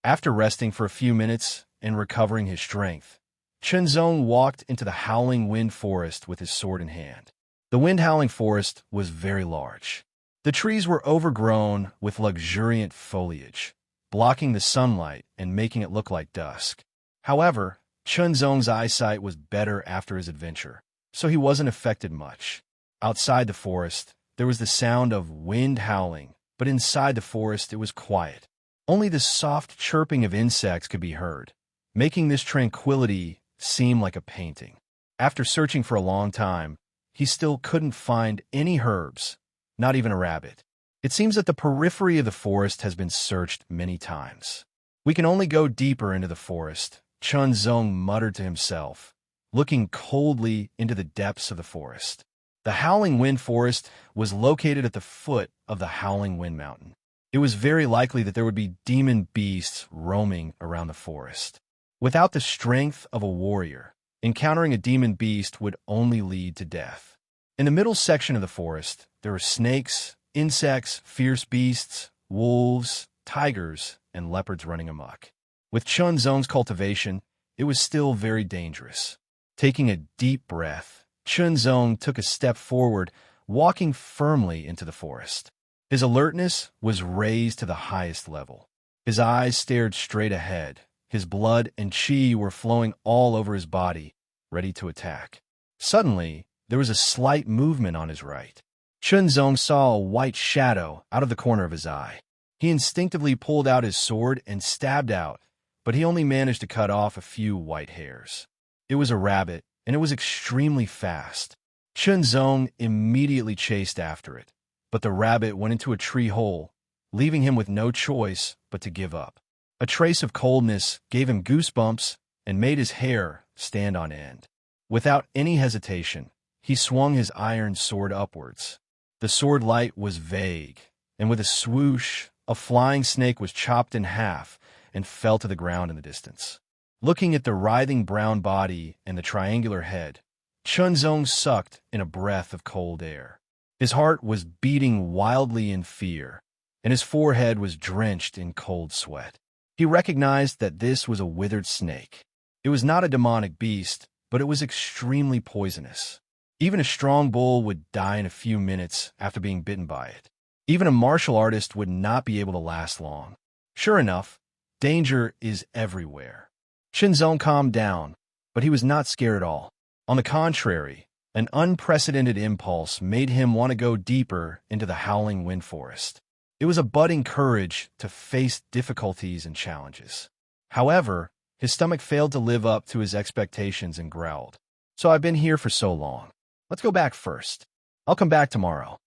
A: After resting for a few minutes and recovering his strength, Shenzong walked into the Howling Wind Forest with his sword in hand. The wind-howling forest was very large. The trees were overgrown with luxuriant foliage, blocking the sunlight and making it look like dusk. However, Shenzong's eyesight was better after his adventure, so he wasn't affected much. Outside the forest, there was the sound of wind howling, but inside the forest it was quiet. Only the soft chirping of insects could be heard, making this tranquility seem like a painting. After searching for a long time, he still couldn't find any herbs, not even a rabbit. It seems that the periphery of the forest has been searched many times. We can only go deeper into the forest, Shenzong muttered to himself, looking coldly into the depths of the forest. The Howling Wind Forest was located at the foot of the Howling Wind Mountain. It was very likely that there would be demon beasts roaming around the forest. Without the strength of a warrior, encountering a demon beast would only lead to death. In the middle section of the forest, there were snakes, insects, fierce beasts, wolves, tigers, and leopards running amok. With Shenzong's cultivation, it was still very dangerous. Taking a deep breath, Shenzong took a step forward, walking firmly into the forest. His alertness was raised to the highest level. His eyes stared straight ahead. His blood and Qi were flowing all over his body, ready to attack. Suddenly, there was a slight movement on his right. Shenzong saw a white shadow out of the corner of his eye. He instinctively pulled out his sword and stabbed out, but he only managed to cut off a few white hairs. It was a rabbit, and it was extremely fast. Shenzong immediately chased after it, but the rabbit went into a tree hole, leaving him with no choice but to give up. A trace of coldness gave him goosebumps and made his hair stand on end. Without any hesitation, he swung his iron sword upwards. The sword light was vague, and with a swoosh, a flying snake was chopped in half and fell to the ground in the distance. Looking at the writhing brown body and the triangular head, Shenzong sucked in a breath of cold air. His heart was beating wildly in fear, and his forehead was drenched in cold sweat. He recognized that this was a withered snake. It was not a demonic beast, but it was extremely poisonous. Even a strong bull would die in a few minutes after being bitten by it. Even a martial artist would not be able to last long. Sure enough, danger is everywhere. Shenzong calmed down, but he was not scared at all. On the contrary, An unprecedented impulse made him want to go deeper into the howling wind forest. It was a budding courage to face difficulties and challenges. However, his stomach failed to live up to his expectations and growled. So I've been here for so long. Let's go back first. I'll come back tomorrow.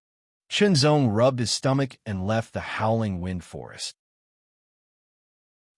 A: Shenzong rubbed his stomach and left the howling wind forest.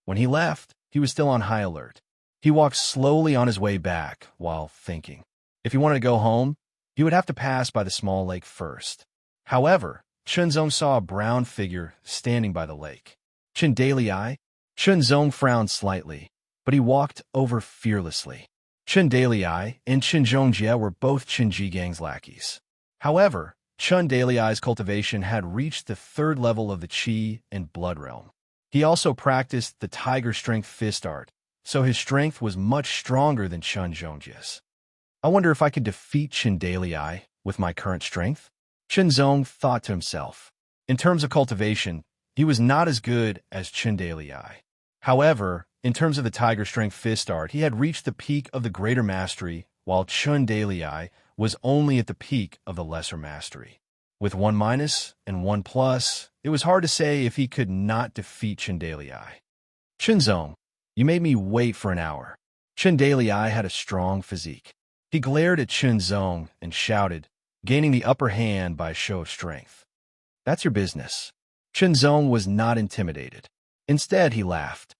A: When he left, he was still on high alert. He walked slowly on his way back while thinking. If he wanted to go home, he would have to pass by the small lake first. However, Shenzong saw a brown figure standing by the lake. Chen Dalei? Shenzong frowned slightly, but he walked over fearlessly. Chen Dalei and Chen Zhongjie were both Chen Jigang's lackeys. However, Chen Dalei's cultivation had reached the 3rd level of the Qi and Blood realm. He also practiced the Tiger Strength Fist art, so his strength was much stronger than Chen Zhongjie's. I wonder if I could defeat Chen Dalei with my current strength? Shenzong thought to himself. In terms of cultivation, he was not as good as Chen Dalei. However, in terms of the Tiger Strength Fist art, he had reached the peak of the greater mastery, while Chen Dalei was only at the peak of the lesser mastery. With 1 minus and 1 plus, it was hard to say if he could not defeat Chen Dalei. Shenzong, you made me wait for an hour. Chen Dalei had a strong physique. He glared at Shenzong and shouted, gaining the upper hand by a show of strength. That's your business. Shenzong was not intimidated. Instead, he laughed.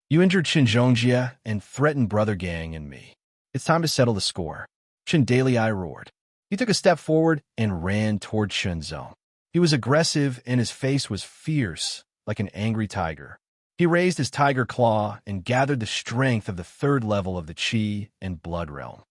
A: You injured Chen Zhongjie and threatened Brother Gang and me. It's time to settle the score. Chen Dalei roared. He took a step forward and ran toward Shenzong. He was aggressive and his face was fierce, like an angry tiger. He raised his tiger claw and gathered the strength of the 3rd level of the Qi and Blood realm.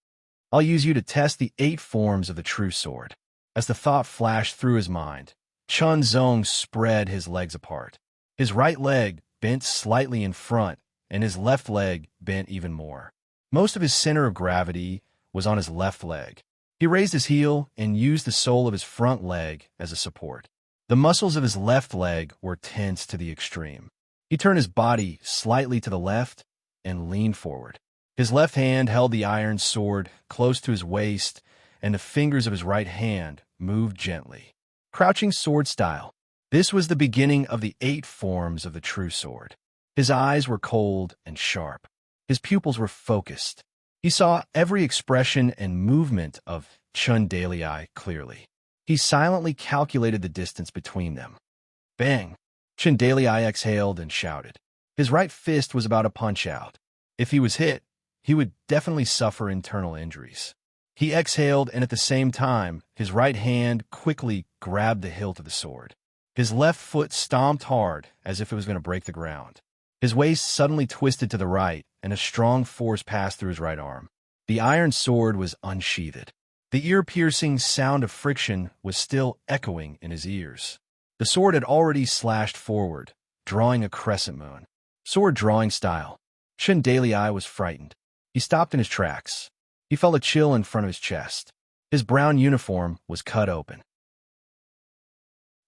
A: I'll use you to test the 8 forms of the true sword. As the thought flashed through his mind, Shenzong spread his legs apart. His right leg bent slightly in front, and his left leg bent even more. Most of his center of gravity was on his left leg. He raised his heel and used the sole of his front leg as a support. The muscles of his left leg were tense to the extreme. He turned his body slightly to the left and leaned forward. His left hand held the iron sword close to his waist, and the fingers of his right hand moved gently. Crouching sword style. This was the beginning of the 8 forms of the true sword. His eyes were cold and sharp. His pupils were focused. He saw every expression and movement of Chen Dalei clearly. He silently calculated the distance between them. Bang! Chen Dalei exhaled and shouted. His right fist was about to punch out. If he was hit, he would definitely suffer internal injuries. He exhaled, and at the same time, his right hand quickly grabbed the hilt of the sword. His left foot stomped hard, as if it was going to break the ground. His waist suddenly twisted to the right, and a strong force passed through his right arm. The iron sword was unsheathed. The ear-piercing sound of friction was still echoing in his ears. The sword had already slashed forward, drawing a crescent moon. Sword drawing style. Chen Dalei was frightened. He stopped in his tracks. He felt a chill in front of his chest. His brown uniform was cut open.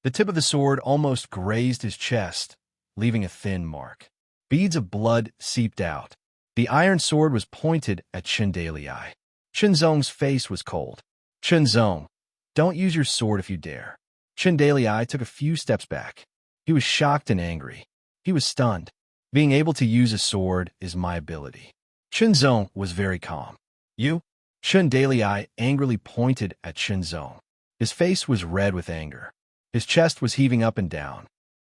A: The tip of the sword almost grazed his chest, leaving a thin mark. Beads of blood seeped out. The iron sword was pointed at Chen Dalei. Shenzong's face was cold. Shenzong, don't use your sword if you dare. Chen Dalei took a few steps back. He was shocked and angry. He was stunned. Being able to use a sword is my ability. Shenzong was very calm. You? Chen Dalei angrily pointed at Shenzong. His face was red with anger. His chest was heaving up and down.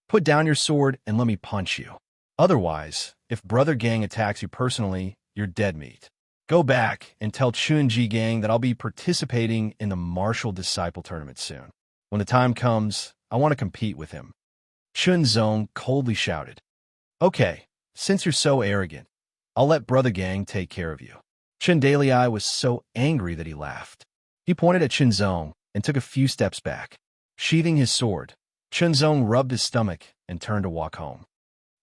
A: Put down your sword and let me punch you. Otherwise, if Brother Gang attacks you personally, you're dead meat. Go back and tell Chun Ji Gang that I'll be participating in the Martial Disciple Tournament soon. When the time comes, I want to compete with him. Shenzong coldly shouted. Okay, since you're so arrogant, I'll let Brother Gang take care of you. Chen Dalei was so angry that he laughed. He pointed at Shenzong and took a few steps back. Sheathing his sword, Shenzong rubbed his stomach and turned to walk home.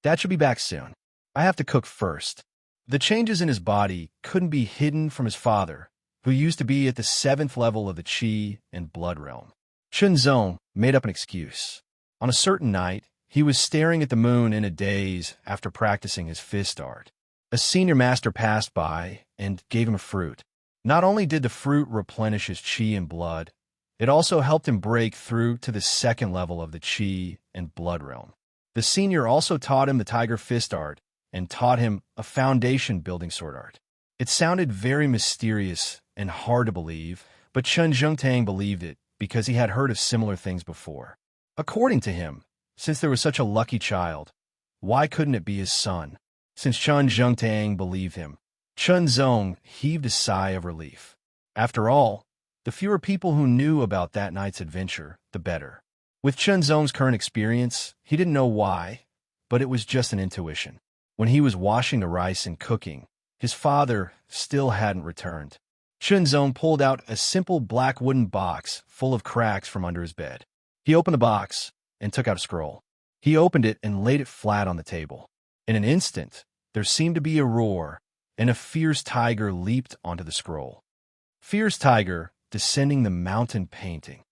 A: Dad should be back soon. I have to cook first. The changes in his body couldn't be hidden from his father, who used to be at the 7th level of the Qi and Blood realm. Shenzong made up an excuse. On a certain night, he was staring at the moon in a daze after practicing his fist art. A senior master passed by and gave him a fruit. Not only did the fruit replenish his chi and blood, it also helped him break through to the second level of the chi and blood realm. The senior also taught him the tiger fist art and taught him a foundation-building sword art. It sounded very mysterious and hard to believe, but Chen Zhengtang believed it because he had heard of similar things before. According to him, since there was such a lucky child, why couldn't it be his son? Since Chen Zhengtang believed him, Chen Zong heaved a sigh of relief. After all, the fewer people who knew about that night's adventure, the better. With Chen Zong's current experience, he didn't know why, but it was just an intuition. When he was washing the rice and cooking, his father still hadn't returned. Chen Zong pulled out a simple black wooden box full of cracks from under his bed. He opened the box and took out a scroll. He opened it and laid it flat on the table. In an instant, there seemed to be a roar, and a fierce tiger leaped onto the scroll. Fierce tiger descending the mountain painting.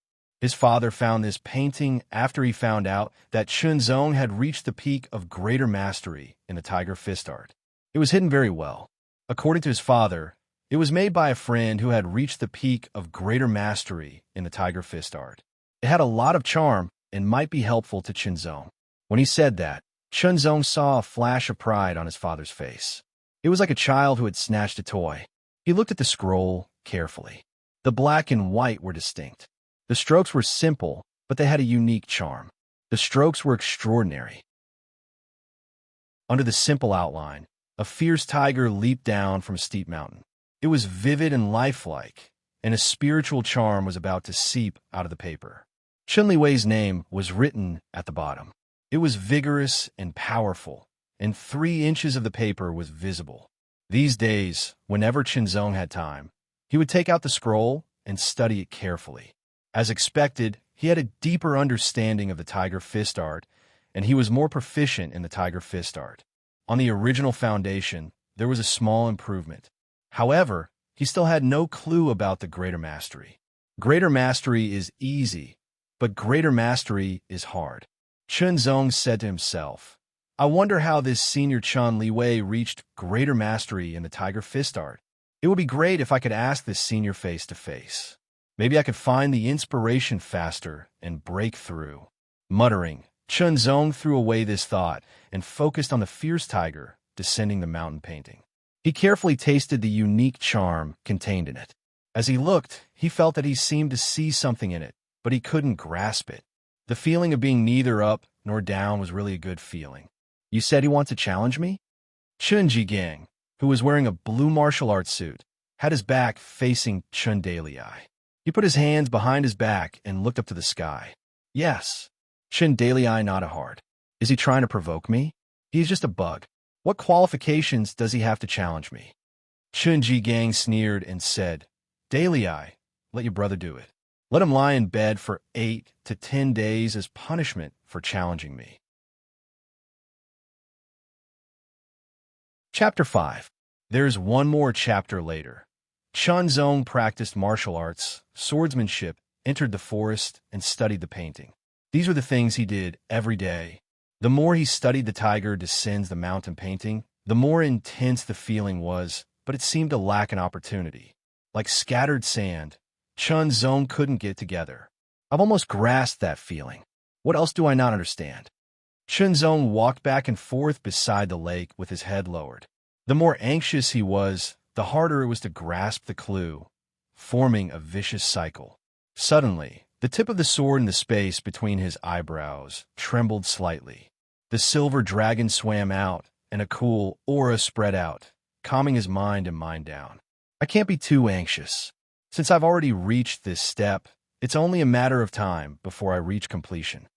A: His father found this painting after he found out that Chen Zong had reached the peak of greater mastery in the tiger fist art. It was hidden very well. According to his father, it was made by a friend who had reached the peak of greater mastery in the tiger fist art. It had a lot of charm and might be helpful to Chen Zong. When he said that, Chen Zong saw a flash of pride on his father's face. It was like a child who had snatched a toy. He looked at the scroll carefully. The black and white were distinct. The strokes were simple, but they had a unique charm. The strokes were extraordinary. Under the simple outline, a fierce tiger leaped down from a steep mountain. It was vivid and lifelike, and a spiritual charm was about to seep out of the paper. Chen Liwei's name was written at the bottom. It was vigorous and powerful, and 3 inches of the paper was visible. These days, whenever Chen Zong had time, he would take out the scroll and study it carefully. As expected, he had a deeper understanding of the tiger fist art, and he was more proficient in the tiger fist art. On the original foundation, there was a small improvement. However, he still had no clue about the greater mastery. Greater mastery is easy, but greater mastery is hard. Chen Zong said to himself, I wonder how this senior Chen Liwei reached greater mastery in the tiger fist art. It would be great if I could ask this senior face to face. Maybe I could find the inspiration faster and break through. Muttering, Chen Zong threw away this thought and focused on the fierce tiger descending the mountain painting. He carefully tasted the unique charm contained in it. As he looked, he felt that he seemed to see something in it, but he couldn't grasp it. The feeling of being neither up nor down was really a good feeling. You said you want to challenge me? Chen Jigang, who was wearing a blue martial arts suit, had his back facing Chen Dalei. He put his hands behind his back and looked up to the sky. Yes. Chen Dalei nodded hard. Is he trying to provoke me? He's just a bug. What qualifications does he have to challenge me? Chen Jigang sneered and said, Dalei, let your brother do it. Let him lie in bed for 8 to 10 days as punishment for challenging me. Chapter 5. There's one more chapter later. Chen Zong practiced martial arts, swordsmanship, entered the forest, and studied the painting. These were the things he did every day. The more he studied the tiger descends the mountain painting, the more intense the feeling was, but it seemed to lack an opportunity. Like scattered sand, Chen Zong couldn't get together. I've almost grasped that feeling. What else do I not understand? Chen Zong walked back and forth beside the lake with his head lowered. The more anxious he was, the harder it was to grasp the clue, forming a vicious cycle. Suddenly, the tip of the sword in the space between his eyebrows trembled slightly. The silver dragon swam out, and a cool aura spread out, calming his mind and mind down. I can't be too anxious. Since I've already reached this step, it's only a matter of time before I reach completion.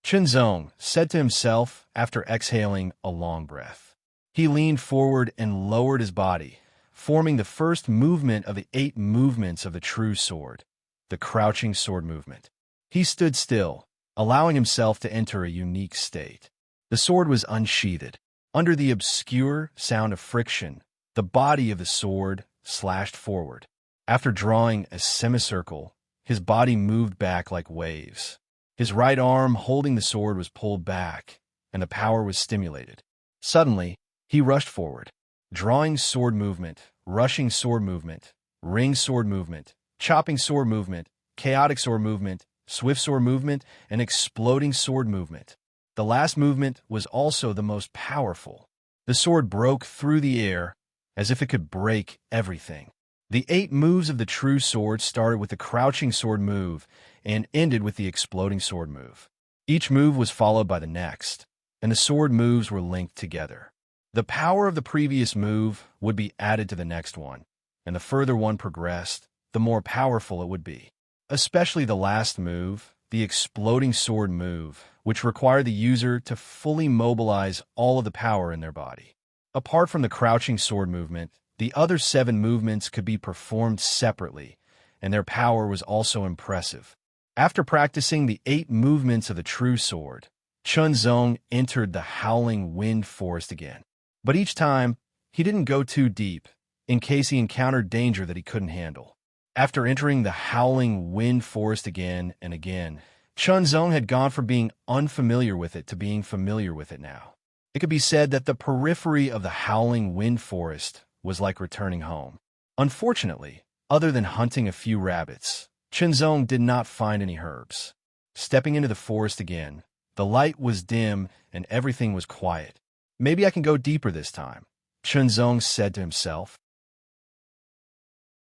A: Chen Zong said to himself after exhaling a long breath. He leaned forward and lowered his body, forming the first movement of the 8 movements of the true sword, the crouching sword movement. He stood still, allowing himself to enter a unique state. The sword was unsheathed. Under the obscure sound of friction, the body of the sword slashed forward. After drawing a semicircle, his body moved back like waves. His right arm holding the sword was pulled back, and the power was stimulated. Suddenly, he rushed forward. Drawing sword movement, rushing sword movement, ring sword movement, chopping sword movement, chaotic sword movement, swift sword movement, and exploding sword movement. The last movement was also the most powerful. The sword broke through the air as if it could break everything. The 8 moves of the true sword started with the crouching sword move and ended with the exploding sword move. Each move was followed by the next, and the sword moves were linked together. The power of the previous move would be added to the next one, and the further one progressed, the more powerful it would be. Especially the last move, the exploding sword move, which required the user to fully mobilize all of the power in their body. Apart from the crouching sword movement, the other 7 movements could be performed separately, and their power was also impressive. After practicing the 8 movements of the true sword, Chunzong entered the howling wind forest again. But each time, he didn't go too deep, in case he encountered danger that he couldn't handle. After entering the howling wind forest again and again, Chunzong had gone from being unfamiliar with it to being familiar with it now. It could be said that the periphery of the howling wind forest was like returning home. Unfortunately, other than hunting a few rabbits, Chunzong did not find any herbs. Stepping into the forest again, the light was dim and everything was quiet. Maybe I can go deeper this time, Chunzong said to himself.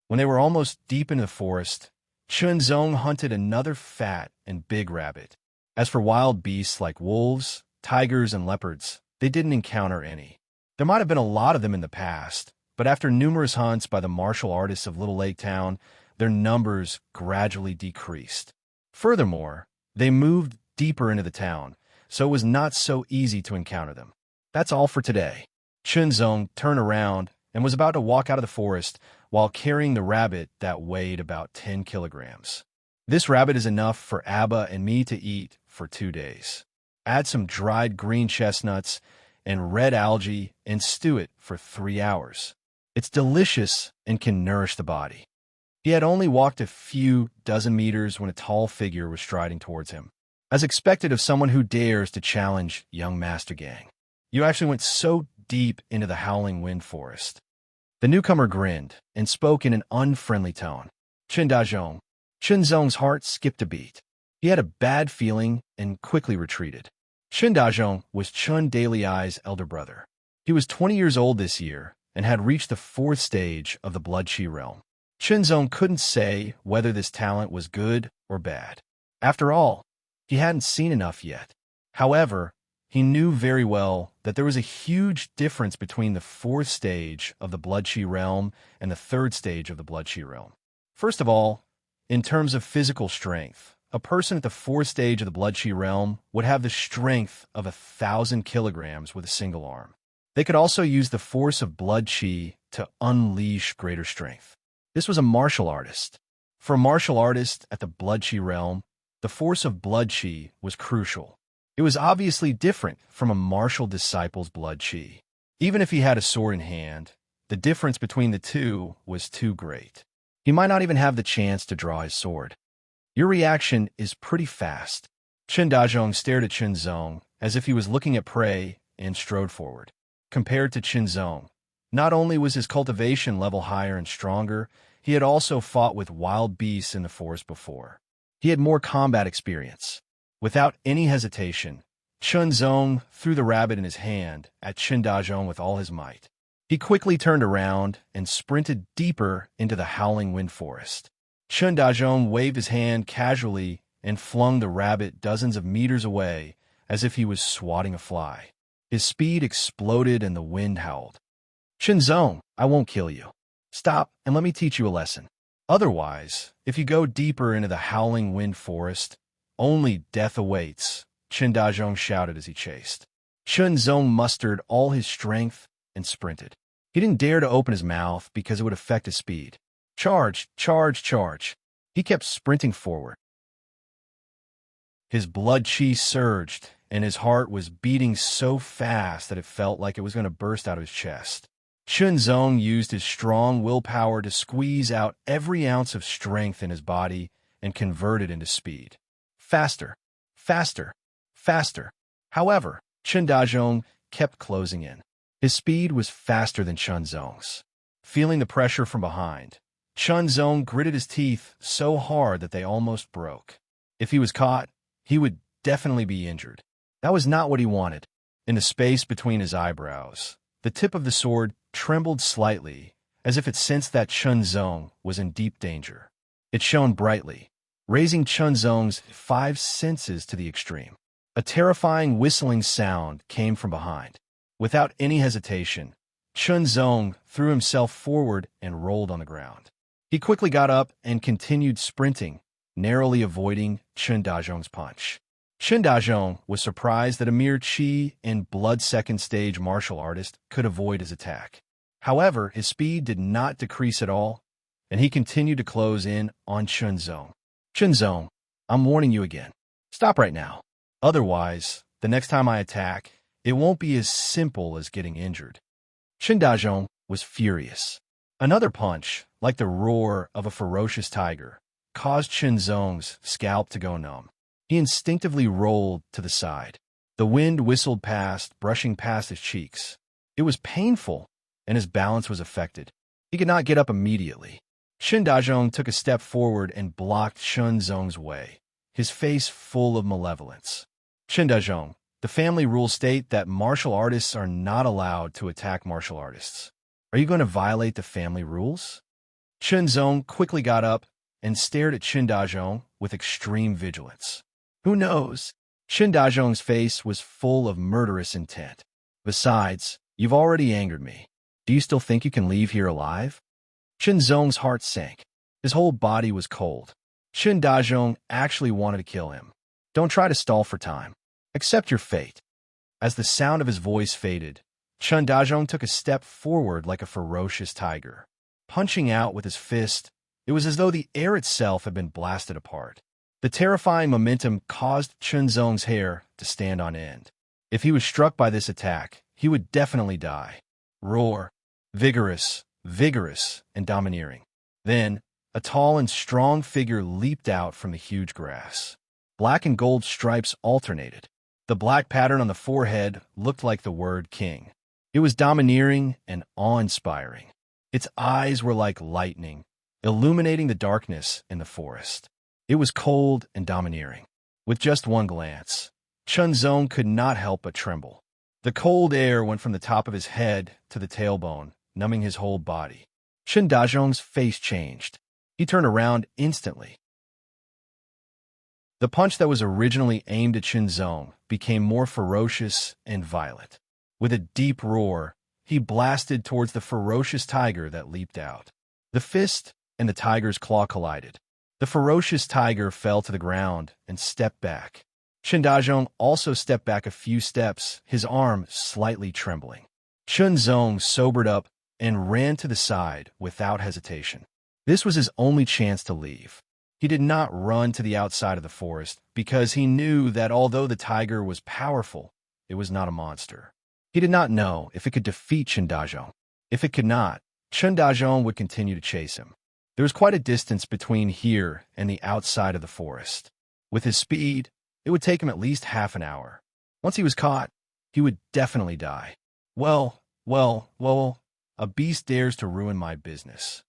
A: When they were almost deep into the forest, Chunzong hunted another fat and big rabbit. As for wild beasts like wolves, tigers, and leopards, they didn't encounter any. There might have been a lot of them in the past, but after numerous hunts by the martial artists of Little Lake Town, their numbers gradually decreased. Furthermore, they moved deeper into the town, so it was not so easy to encounter them. That's all for today. Chunzong turned around and was about to walk out of the forest while carrying the rabbit that weighed about 10 kilograms. This rabbit is enough for Abba and me to eat for 2 days. Add some dried green chestnuts and red algae and stew it for 3 hours. It's delicious and can nourish the body. He had only walked a few dozen meters when a tall figure was striding towards him, as expected of someone who dares to challenge young Master Gang. You actually went so deep into the howling wind forest. The newcomer grinned and spoke in an unfriendly tone. Chundazhong. Chunzong's heart skipped a beat. He had a bad feeling and quickly retreated. Chundazhong was Chun Dailyi's elder brother. He was 20 years old this year and had reached the 4th stage of the Blood Chi realm. Chunzong couldn't say whether this talent was good or bad. After all, he hadn't seen enough yet. However, he knew very well that there was a huge difference between the 4th stage of the Blood Chi realm and the 3rd stage of the Blood Chi realm. First of all, in terms of physical strength, a person at the 4th stage of the Blood Chi realm would have the strength of 1,000 kilograms with a single arm. They could also use the force of Blood Chi to unleash greater strength. This was a martial artist. For a martial artist at the Blood Chi realm, the force of Blood Chi was crucial. It was obviously different from a martial disciple's Blood Chi. Even if he had a sword in hand, the difference between the two was too great. He might not even have the chance to draw his sword. Your reaction is pretty fast. Chundazhong stared at Chunzong as if he was looking at prey and strode forward. Compared to Chunzong, not only was his cultivation level higher and stronger, he had also fought with wild beasts in the forest before. He had more combat experience. Without any hesitation, Chunzong threw the rabbit in his hand at Chundazhong with all his might. He quickly turned around and sprinted deeper into the howling wind forest. Chundazhong waved his hand casually and flung the rabbit dozens of meters away as if he was swatting a fly. His speed exploded and the wind howled. Chunzong, I won't kill you. Stop and let me teach you a lesson. Otherwise, if you go deeper into the howling wind forest, only death awaits, Chundazhong shouted as he chased. Chunzong mustered all his strength and sprinted. He didn't dare to open his mouth because it would affect his speed. Charge, charge, charge. He kept sprinting forward. His blood chi surged, and his heart was beating so fast that it felt like it was going to burst out of his chest. Chunzong used his strong willpower to squeeze out every ounce of strength in his body and convert it into speed. Faster, faster, faster. However, Chundazhong kept closing in. His speed was faster than Chunzong's. Feeling the pressure from behind, Chun Zong gritted his teeth so hard that they almost broke. If he was caught, he would definitely be injured. That was not what he wanted. In the space between his eyebrows, the tip of the sword trembled slightly, as if it sensed that Chun Zong was in deep danger. It shone brightly, raising Chun Zong's 5 senses to the extreme. A terrifying whistling sound came from behind. Without any hesitation, Chun Zong threw himself forward and rolled on the ground. He quickly got up and continued sprinting, narrowly avoiding Chun Dazhong's punch. Chun Dazhong was surprised that a mere Qi and blood second stage martial artist could avoid his attack. However, his speed did not decrease at all, and he continued to close in on Chun Zong. Chun Zong, I'm warning you again. Stop right now. Otherwise, the next time I attack, it won't be as simple as getting injured. Chun Dazhong was furious. Another punch, like the roar of a ferocious tiger, caused Chun Zong's scalp to go numb. He instinctively rolled to the side. The wind whistled past, brushing past his cheeks. It was painful, and his balance was affected. He could not get up immediately. Chun Dazhong took a step forward and blocked Chun Zong's way, his face full of malevolence. Chun Dazhong, the family rules state that martial artists are not allowed to attack martial artists. Are you going to violate the family rules? Chun Zong quickly got up and stared at Chun Dazhong with extreme vigilance. Who knows? Chun Dazhong's face was full of murderous intent. Besides, you've already angered me. Do you still think you can leave here alive? Chun Zong's heart sank. His whole body was cold. Chun Dazhong actually wanted to kill him. Don't try to stall for time. Accept your fate. As the sound of his voice faded, Chun Dazhong took a step forward like a ferocious tiger. Punching out with his fist, it was as though the air itself had been blasted apart. The terrifying momentum caused Chun Zong's hair to stand on end. If he was struck by this attack, he would definitely die. Roar. Vigorous, and domineering. Then, a tall and strong figure leaped out from the huge grass. Black and gold stripes alternated. The black pattern on the forehead looked like the word king. It was domineering and awe-inspiring. Its eyes were like lightning, illuminating the darkness in the forest. It was cold and domineering. With just one glance, Chun Zong could not help but tremble. The cold air went from the top of his head to the tailbone, numbing his whole body. Chun Dazhong's face changed. He turned around instantly. The punch that was originally aimed at Chun Zong became more ferocious and violent. With a deep roar, he blasted towards the ferocious tiger that leaped out. The fist and the tiger's claw collided. The ferocious tiger fell to the ground and stepped back. Chun Dazhong also stepped back a few steps, his arm slightly trembling. Chun Zong sobered up and ran to the side without hesitation. This was his only chance to leave. He did not run to the outside of the forest because he knew that although the tiger was powerful, it was not a monster. He did not know if it could defeat Chun Dazhong. If it could not, Chun Dazhong would continue to chase him. There was quite a distance between here and the outside of the forest. With his speed, it would take him at least half an hour. Once he was caught, he would definitely die. Well, a beast dares to ruin my business.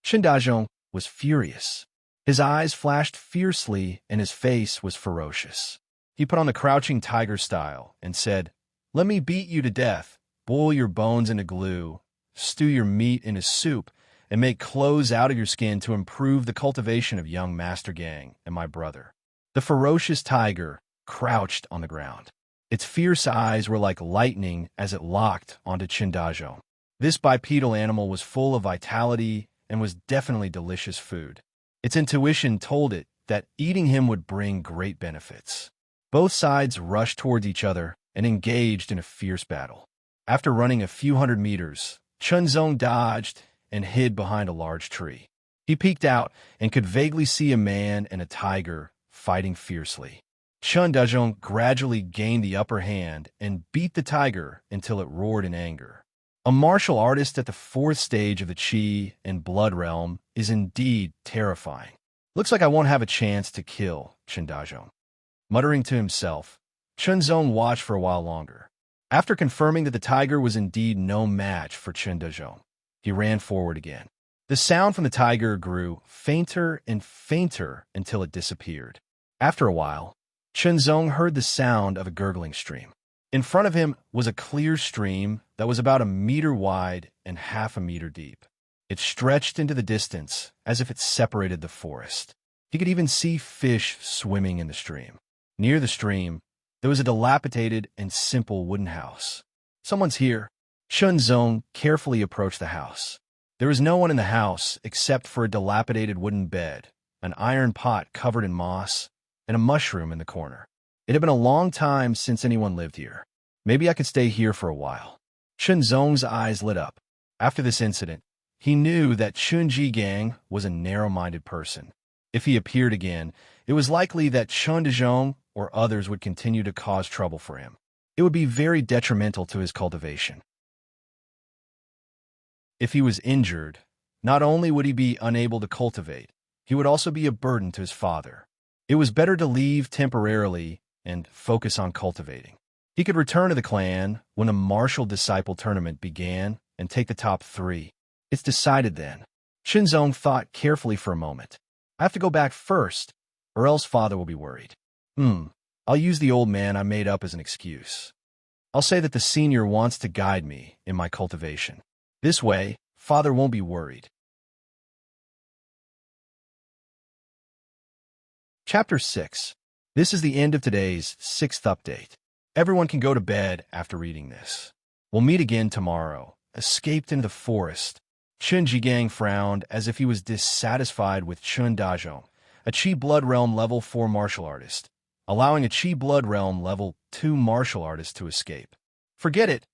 A: Chun Dazhong was furious. His eyes flashed fiercely and his face was ferocious. He put on the crouching tiger style and said, "Let me beat you to death, boil your bones into glue, stew your meat into soup, and make clothes out of your skin to improve the cultivation of young Master Gang and my brother." The ferocious tiger crouched on the ground. Its fierce eyes were like lightning as it locked onto Chun Dazhong. This bipedal animal was full of vitality and was definitely delicious food. Its intuition told it that eating him would bring great benefits. Both sides rushed towards each other and engaged in a fierce battle. After running a few hundred meters, Chun Zong dodged and hid behind a large tree. He peeked out and could vaguely see a man and a tiger fighting fiercely. Chun Dazhong gradually gained the upper hand and beat the tiger until it roared in anger. A martial artist at the 4th stage of the Qi and Blood realm is indeed terrifying. Looks like I won't have a chance to kill Chun Dazhong. Muttering to himself, Chun Zong watched for a while longer. After confirming that the tiger was indeed no match for Chun Dazhong, he ran forward again. The sound from the tiger grew fainter and fainter until it disappeared. After a while, Chunzong heard the sound of a gurgling stream. In front of him was a clear stream that was about 1 meter wide and half a meter deep. It stretched into the distance as if it separated the forest. He could even see fish swimming in the stream. Near the stream, there was a dilapidated and simple wooden house. "Someone's here." Chunzong carefully approached the house. There was no one in the house except for a dilapidated wooden bed, an iron pot covered in moss, and a mushroom in the corner. It had been a long time since anyone lived here. Maybe I could stay here for a while. Chunzong's eyes lit up. After this incident, he knew that Chun Jigang was a narrow-minded person. If he appeared again, it was likely that Chun Dezhong or others would continue to cause trouble for him. It would be very detrimental to his cultivation. If he was injured, not only would he be unable to cultivate, he would also be a burden to his father. It was better to leave temporarily and focus on cultivating. He could return to the clan when a martial disciple tournament began and take the top 3. It's decided then. Chunzong thought carefully for a moment. I have to go back first, or else father will be worried. I'll use the old man I made up as an excuse. I'll say that the senior wants to guide me in my cultivation. This way, father won't be worried. Chapter 6. This is the end of today's 6th update. Everyone can go to bed after reading this. We'll meet again tomorrow. Escaped into the forest. Chun Jigang frowned as if he was dissatisfied with Chun Dazhong, a Qi Blood Realm level 4 martial artist, allowing a Qi Blood Realm level 2 martial artist to escape. Forget it.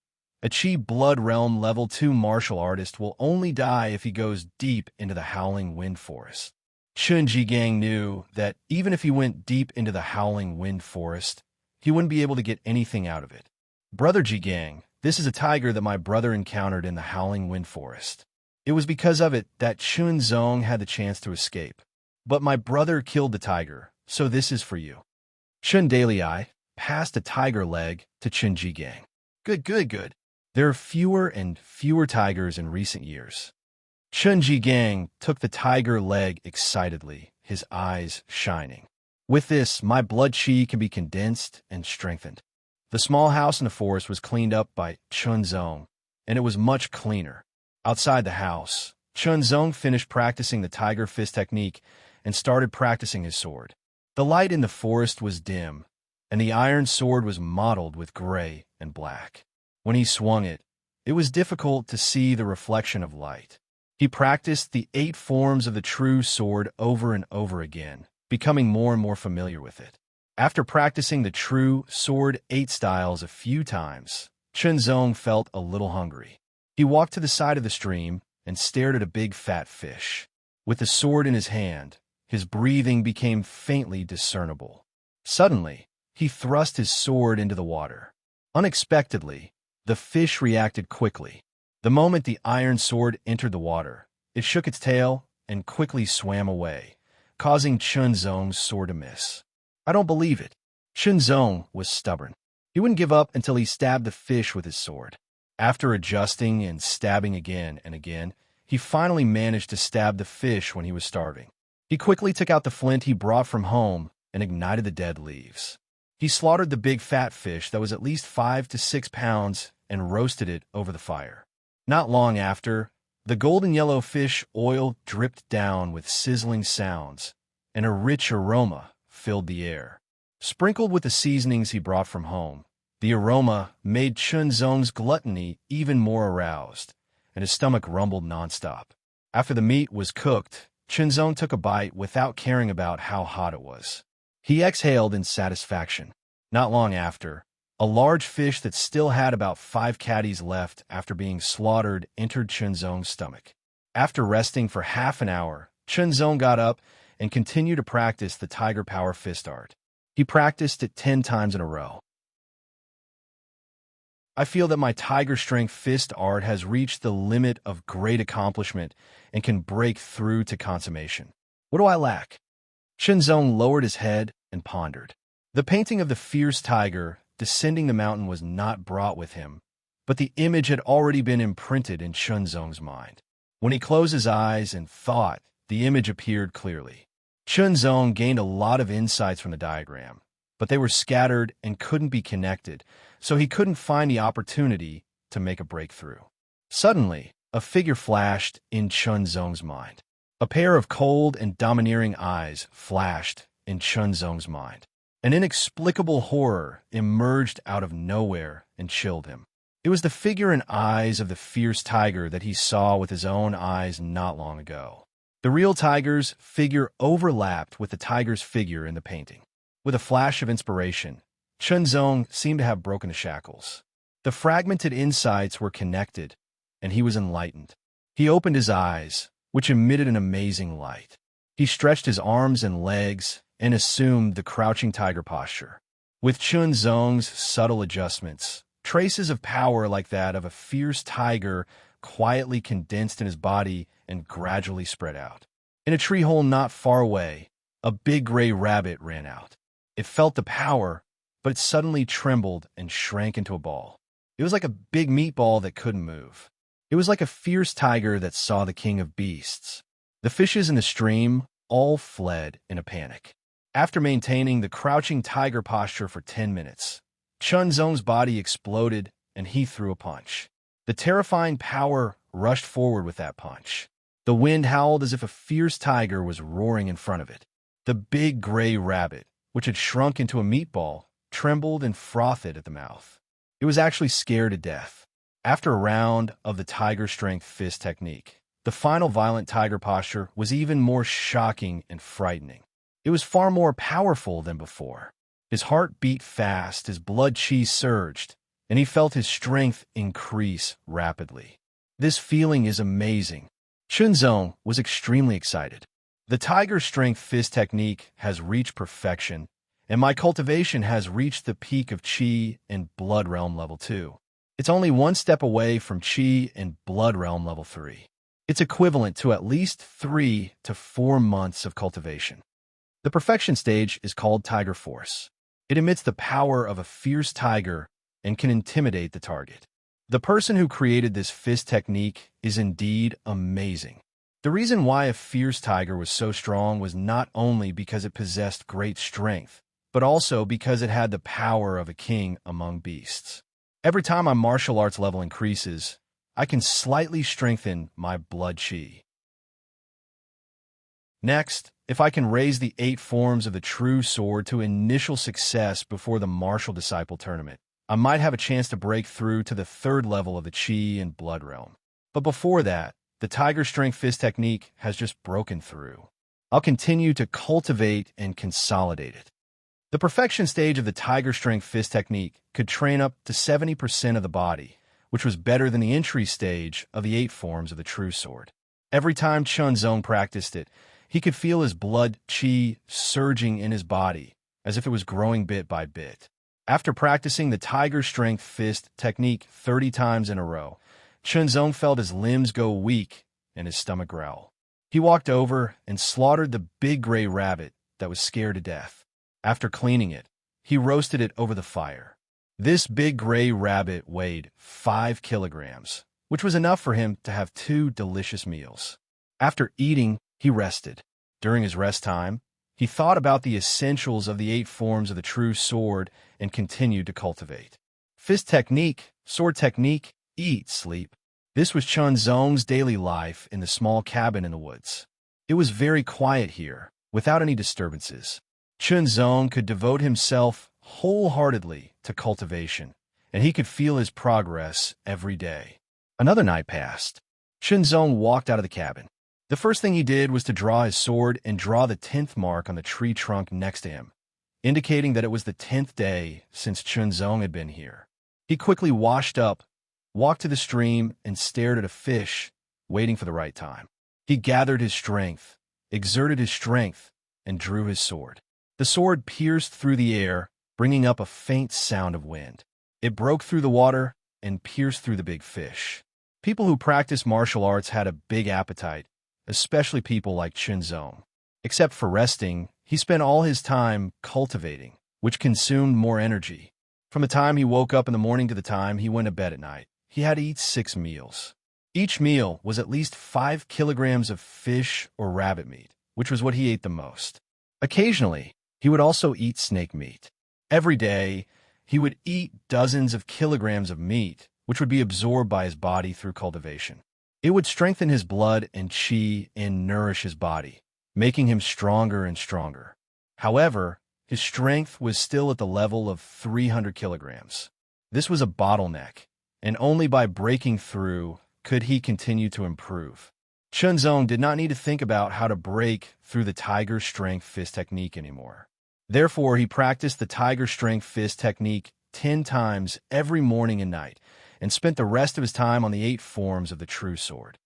A: A Qi Blood Realm level 2 martial artist will only die if he goes deep into the Howling Wind Forest. Chun Jigang knew that even if he went deep into the Howling Wind Forest, he wouldn't be able to get anything out of it. Brother Jigang, this is a tiger that my brother encountered in the Howling Wind Forest. It was because of it that Chunzong had the chance to escape. But my brother killed the tiger, so this is for you. Chun Dalei passed a tiger leg to Chun Jigang. Good. There are fewer and fewer tigers in recent years. Chun Jigang took the tiger leg excitedly, his eyes shining. With this, my blood qi can be condensed and strengthened. The small house in the forest was cleaned up by Chunzong, and it was much cleaner. Outside the house, Chunzong finished practicing the tiger fist technique and started practicing his sword. The light in the forest was dim, and the iron sword was mottled with gray and black. When he swung it, it was difficult to see the reflection of light. He practiced the 8 forms of the true sword over and over again, becoming more and more familiar with it. After practicing the true sword 8 styles a few times, Chunzong felt a little hungry. He walked to the side of the stream and stared at a big fat fish. With the sword in his hand, his breathing became faintly discernible. Suddenly, he thrust his sword into the water. Unexpectedly, the fish reacted quickly. The moment the iron sword entered the water, it shook its tail and quickly swam away, causing Chunzong's sword to miss. I don't believe it. Chunzong was stubborn. He wouldn't give up until he stabbed the fish with his sword. After adjusting and stabbing again and again, he finally managed to stab the fish when he was starving. He quickly took out the flint he brought from home and ignited the dead leaves. He slaughtered the big fat fish that was at least 5 to 6 pounds and roasted it over the fire. Not long after, the golden yellow fish oil dripped down with sizzling sounds, and a rich aroma filled the air. Sprinkled with the seasonings he brought from home, the aroma made Chunzong's gluttony even more aroused, and his stomach rumbled nonstop. After the meat was cooked, Chunzong took a bite without caring about how hot it was. He exhaled in satisfaction. Not long after, a large fish that still had about 5 caddies left after being slaughtered entered Chunzong's stomach. After resting for half an hour, Chunzong got up and continued to practice the Tiger Power Fist art. He practiced it 10 times in a row. I feel that my Tiger Strength Fist art has reached the limit of great accomplishment and can break through to consummation. What do I lack? Chunzong lowered his head and pondered. The painting of the fierce tiger descending the mountain was not brought with him, but the image had already been imprinted in Chunzong's mind. When he closed his eyes and thought, the image appeared clearly. Chunzong gained a lot of insights from the diagram, but they were scattered and couldn't be connected, so he couldn't find the opportunity to make a breakthrough. Suddenly, a figure flashed in Chunzong's mind. A pair of cold and domineering eyes flashed in Chunzong's mind. An inexplicable horror emerged out of nowhere and chilled him. It was the figure and eyes of the fierce tiger that he saw with his own eyes not long ago. The real tiger's figure overlapped with the tiger's figure in the painting. With a flash of inspiration, Chunzong seemed to have broken the shackles. The fragmented insights were connected, and he was enlightened. He opened his eyes, which emitted an amazing light. He stretched his arms and legs and assumed the crouching tiger posture. With Chunzong's subtle adjustments, traces of power like that of a fierce tiger quietly condensed in his body and gradually spread out. In a tree hole not far away, a big gray rabbit ran out. It felt the power, but it suddenly trembled and shrank into a ball. It was like a big meatball that couldn't move. It was like a fierce tiger that saw the king of beasts. The fishes in the stream all fled in a panic. After maintaining the crouching tiger posture for 10 minutes, Chunzong's body exploded and he threw a punch. The terrifying power rushed forward with that punch. The wind howled as if a fierce tiger was roaring in front of it. The big gray rabbit, which had shrunk into a meatball, trembled and frothed at the mouth. It was actually scared to death. After a round of the tiger strength fist technique, the final violent tiger posture was even more shocking and frightening. It was far more powerful than before. His heart beat fast, his blood chi surged, and he felt his strength increase rapidly. This feeling is amazing. Chunzong was extremely excited. The tiger strength fist technique has reached perfection, and my cultivation has reached the peak of chi and blood realm level 2. It's only one step away from chi and blood realm level 3. It's equivalent to at least 3 to 4 months of cultivation. The perfection stage is called Tiger Force. It emits the power of a fierce tiger and can intimidate the target. The person who created this fist technique is indeed amazing. The reason why a fierce tiger was so strong was not only because it possessed great strength, but also because it had the power of a king among beasts. Every time my martial arts level increases, I can slightly strengthen my blood chi. Next, if I can raise the 8 forms of the true sword to initial success before the martial disciple tournament, I might have a chance to break through to the 3rd level of the chi and blood realm. But before that, the tiger strength fist technique has just broken through. I'll continue to cultivate and consolidate it. The perfection stage of the tiger strength fist technique could train up to 70% of the body, which was better than the entry stage of the 8 forms of the true sword. Every time Chunzong practiced it, he could feel his blood chi surging in his body, as if it was growing bit by bit. After practicing the tiger strength fist technique 30 times in a row, Chunzong felt his limbs go weak and his stomach growl. He walked over and slaughtered the big gray rabbit that was scared to death. After cleaning it, he roasted it over the fire. This big gray rabbit weighed 5 kilograms, which was enough for him to have 2 delicious meals. After eating, he rested. During his rest time, he thought about the essentials of the 8 forms of the true sword and continued to cultivate. Fist technique, sword technique, eat, sleep. This was Chunzong's daily life in the small cabin in the woods. It was very quiet here, without any disturbances. Chunzong could devote himself wholeheartedly to cultivation, and he could feel his progress every day. Another night passed. Chunzong walked out of the cabin. The first thing he did was to draw his sword and draw the 10th mark on the tree trunk next to him, indicating that it was the 10th day since Chunzong had been here. He quickly washed up, walked to the stream, and stared at a fish, waiting for the right time. He gathered his strength, exerted his strength, and drew his sword. The sword pierced through the air, bringing up a faint sound of wind. It broke through the water and pierced through the big fish. People who practice martial arts had a big appetite, especially people like Chunzong. Except for resting, he spent all his time cultivating, which consumed more energy. From the time he woke up in the morning to the time he went to bed at night, he had to eat 6 meals. Each meal was at least 5 kilograms of fish or rabbit meat, which was what he ate the most. Occasionally, he would also eat snake meat. Every day, he would eat dozens of kilograms of meat, which would be absorbed by his body through cultivation. It would strengthen his blood and qi and nourish his body, making him stronger and stronger. However, his strength was still at the level of 300 kilograms. This was a bottleneck, and only by breaking through could he continue to improve. Chunzong did not need to think about how to break through the tiger strength fist technique anymore. Therefore, he practiced the tiger strength fist technique 10 times every morning and night, and spent the rest of his time on the 8 forms of the true sword.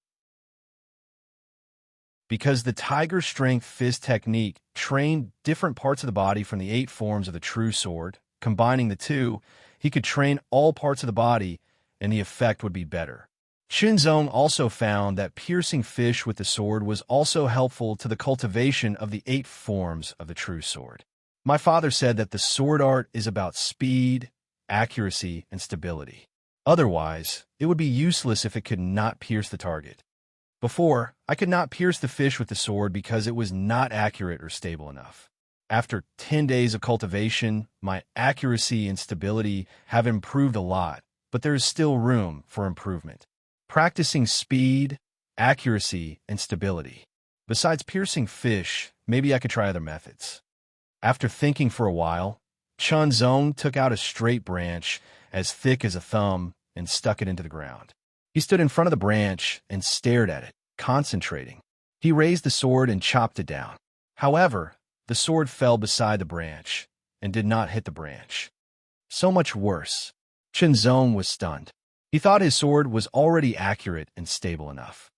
A: Because the tiger strength fist technique trained different parts of the body from the 8 forms of the true sword, combining the two, he could train all parts of the body, and the effect would be better. Chunzong also found that piercing fish with the sword was also helpful to the cultivation of the 8 forms of the true sword. My father said that the sword art is about speed, accuracy, and stability. Otherwise, it would be useless if it could not pierce the target. Before, I could not pierce the fish with the sword because it was not accurate or stable enough. After 10 days of cultivation, my accuracy and stability have improved a lot, but there is still room for improvement. Practicing speed, accuracy, and stability. Besides piercing fish, maybe I could try other methods. After thinking for a while, Chunzong took out a straight branch as thick as a thumb and stuck it into the ground. He stood in front of the branch and stared at it, concentrating. He raised the sword and chopped it down. However, the sword fell beside the branch and did not hit the branch. So much worse. Chunzong was stunned. He thought his sword was already accurate and stable enough.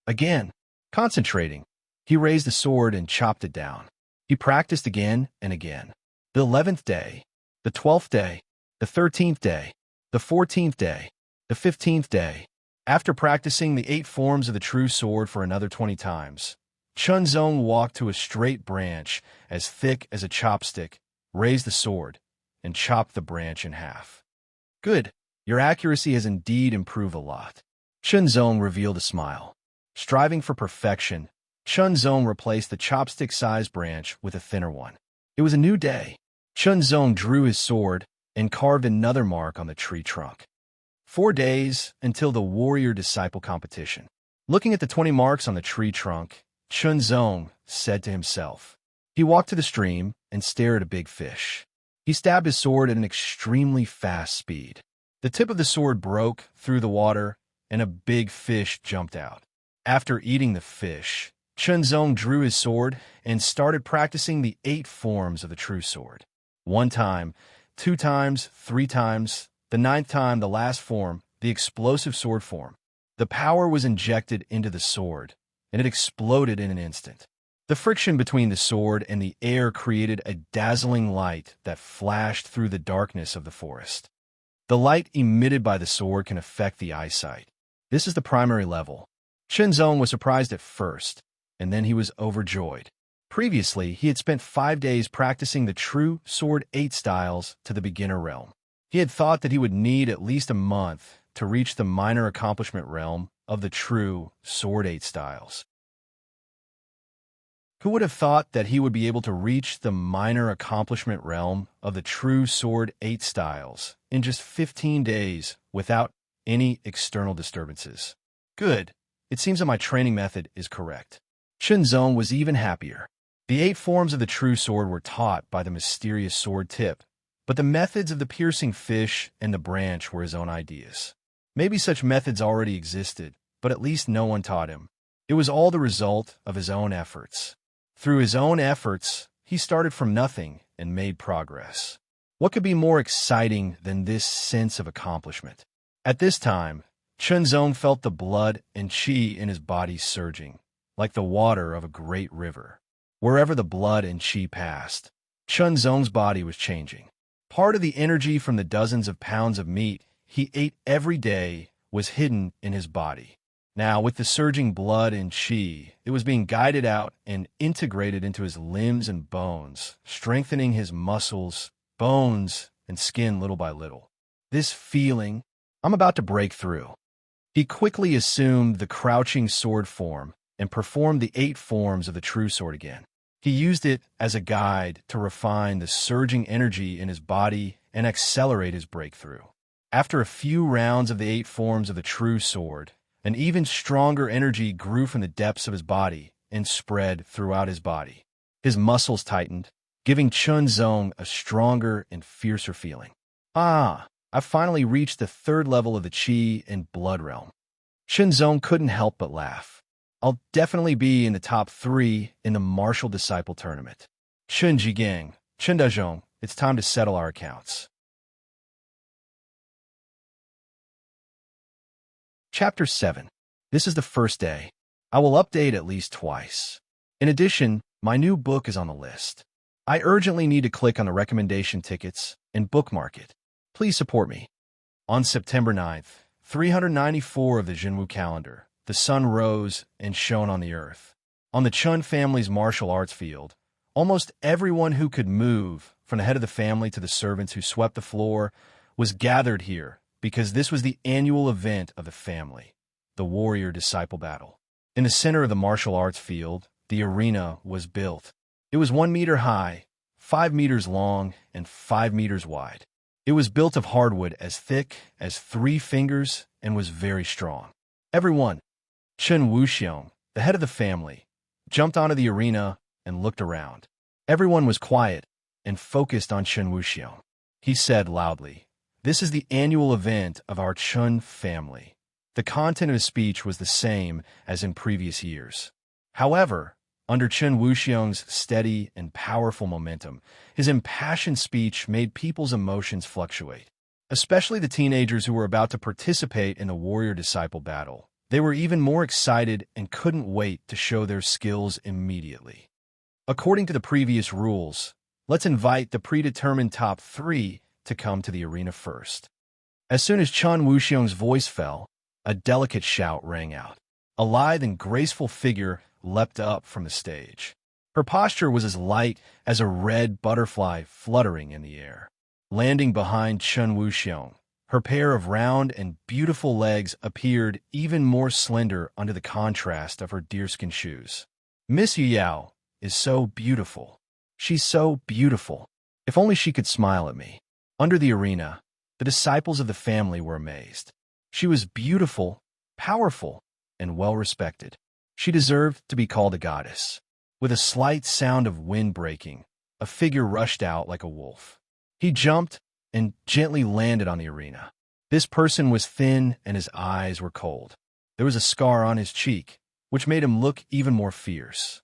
A: Again, concentrating, he raised the sword and chopped it down. He practiced again and again. The 11th day, the 12th day, the 13th day, the 14th day, the 15th day. After practicing the 8 forms of the true sword for another 20 times, Chunzong walked to a straight branch as thick as a chopstick, raised the sword, and chopped the branch in half. Good. Your accuracy has indeed improved a lot. Chunzong revealed a smile. Striving for perfection, Chunzong replaced the chopstick-sized branch with a thinner one. It was a new day. Chunzong drew his sword and carved another mark on the tree trunk. 4 days until the warrior disciple competition. Looking at the 20 marks on the tree trunk, Chunzong said to himself. He walked to the stream and stared at a big fish. He stabbed his sword at an extremely fast speed. The tip of the sword broke through the water, and a big fish jumped out. After eating the fish, Chunzong drew his sword and started practicing the 8 forms of the true sword. 1 time, 2 times, 3 times, the 9th time, the last form, the explosive sword form. The power was injected into the sword, and it exploded in an instant. The friction between the sword and the air created a dazzling light that flashed through the darkness of the forest. The light emitted by the sword can affect the eyesight. This is the primary level. Chunzong was surprised at first, and then he was overjoyed. Previously, he had spent 5 days practicing the true sword 8 styles to the beginner realm. He had thought that he would need at least a month to reach the minor accomplishment realm of the true sword 8 styles. Who would have thought that he would be able to reach the minor accomplishment realm of the true sword 8 styles in just 15 days without any external disturbances? Good. It seems that my training method is correct. Chunzong was even happier. The 8 forms of the true sword were taught by the mysterious sword tip, but the methods of the piercing fish and the branch were his own ideas. Maybe such methods already existed, but at least no one taught him. It was all the result of his own efforts. Through his own efforts, he started from nothing and made progress. What could be more exciting than this sense of accomplishment? At this time, Chunzong felt the blood and qi in his body surging, like the water of a great river. Wherever the blood and qi passed, Chunzong's body was changing. Part of the energy from the dozens of pounds of meat he ate every day was hidden in his body. Now, with the surging blood and qi, it was being guided out and integrated into his limbs and bones, strengthening his muscles, bones, and skin little by little. This feeling, I'm about to break through. He quickly assumed the crouching sword form and performed the 8 forms of the true sword again. He used it as a guide to refine the surging energy in his body and accelerate his breakthrough. After a few rounds of the 8 forms of the true sword, an even stronger energy grew from the depths of his body and spread throughout his body. His muscles tightened, giving Chun Zong a stronger and fiercer feeling. I've finally reached the 3rd level of the Qi and Blood realm. Chun Zong couldn't help but laugh. I'll definitely be in the top 3 in the Martial Disciple Tournament. Chun Jigang, Chun Dazhong, it's time to settle our accounts. Chapter 7. This is the first day. I will update at least twice. In addition, my new book is on the list. I urgently need to click on the recommendation tickets and bookmark it. Please support me. On September 9th, 394 of the Jinwu calendar, the sun rose and shone on the earth. On the Chun family's martial arts field, almost everyone who could move, from the head of the family to the servants who swept the floor, was gathered here because this was the annual event of the family, the warrior-disciple battle. In the center of the martial arts field, the arena was built. It was 1 meter high, 5 meters long, and 5 meters wide. It was built of hardwood as thick as 3 fingers and was very strong. Everyone, Chen Wuxiong, the head of the family, jumped onto the arena and looked around. Everyone was quiet and focused on Chen Wuxiong. He said loudly, "This is the annual event of our Chun family." The content of his speech was the same as in previous years. However, under Chen Wuxiong's steady and powerful momentum, his impassioned speech made people's emotions fluctuate, especially the teenagers who were about to participate in the warrior-disciple battle. They were even more excited and couldn't wait to show their skills immediately. According to the previous rules, let's invite the predetermined top 3 to come to the arena first. As soon as Chen Wuxiong's voice fell, a delicate shout rang out. A lithe and graceful figure leapt up from the stage. Her posture was as light as a red butterfly fluttering in the air. Landing behind Chen Wuxiong, her pair of round and beautiful legs appeared even more slender under the contrast of her deerskin shoes. Miss Yao is so beautiful. She's so beautiful. If only she could smile at me. Under the arena, the disciples of the family were amazed. She was beautiful, powerful, and well-respected. She deserved to be called a goddess. With a slight sound of wind breaking, a figure rushed out like a wolf. He jumped and gently landed on the arena. This person was thin and his eyes were cold. There was a scar on his cheek, which made him look even more fierce.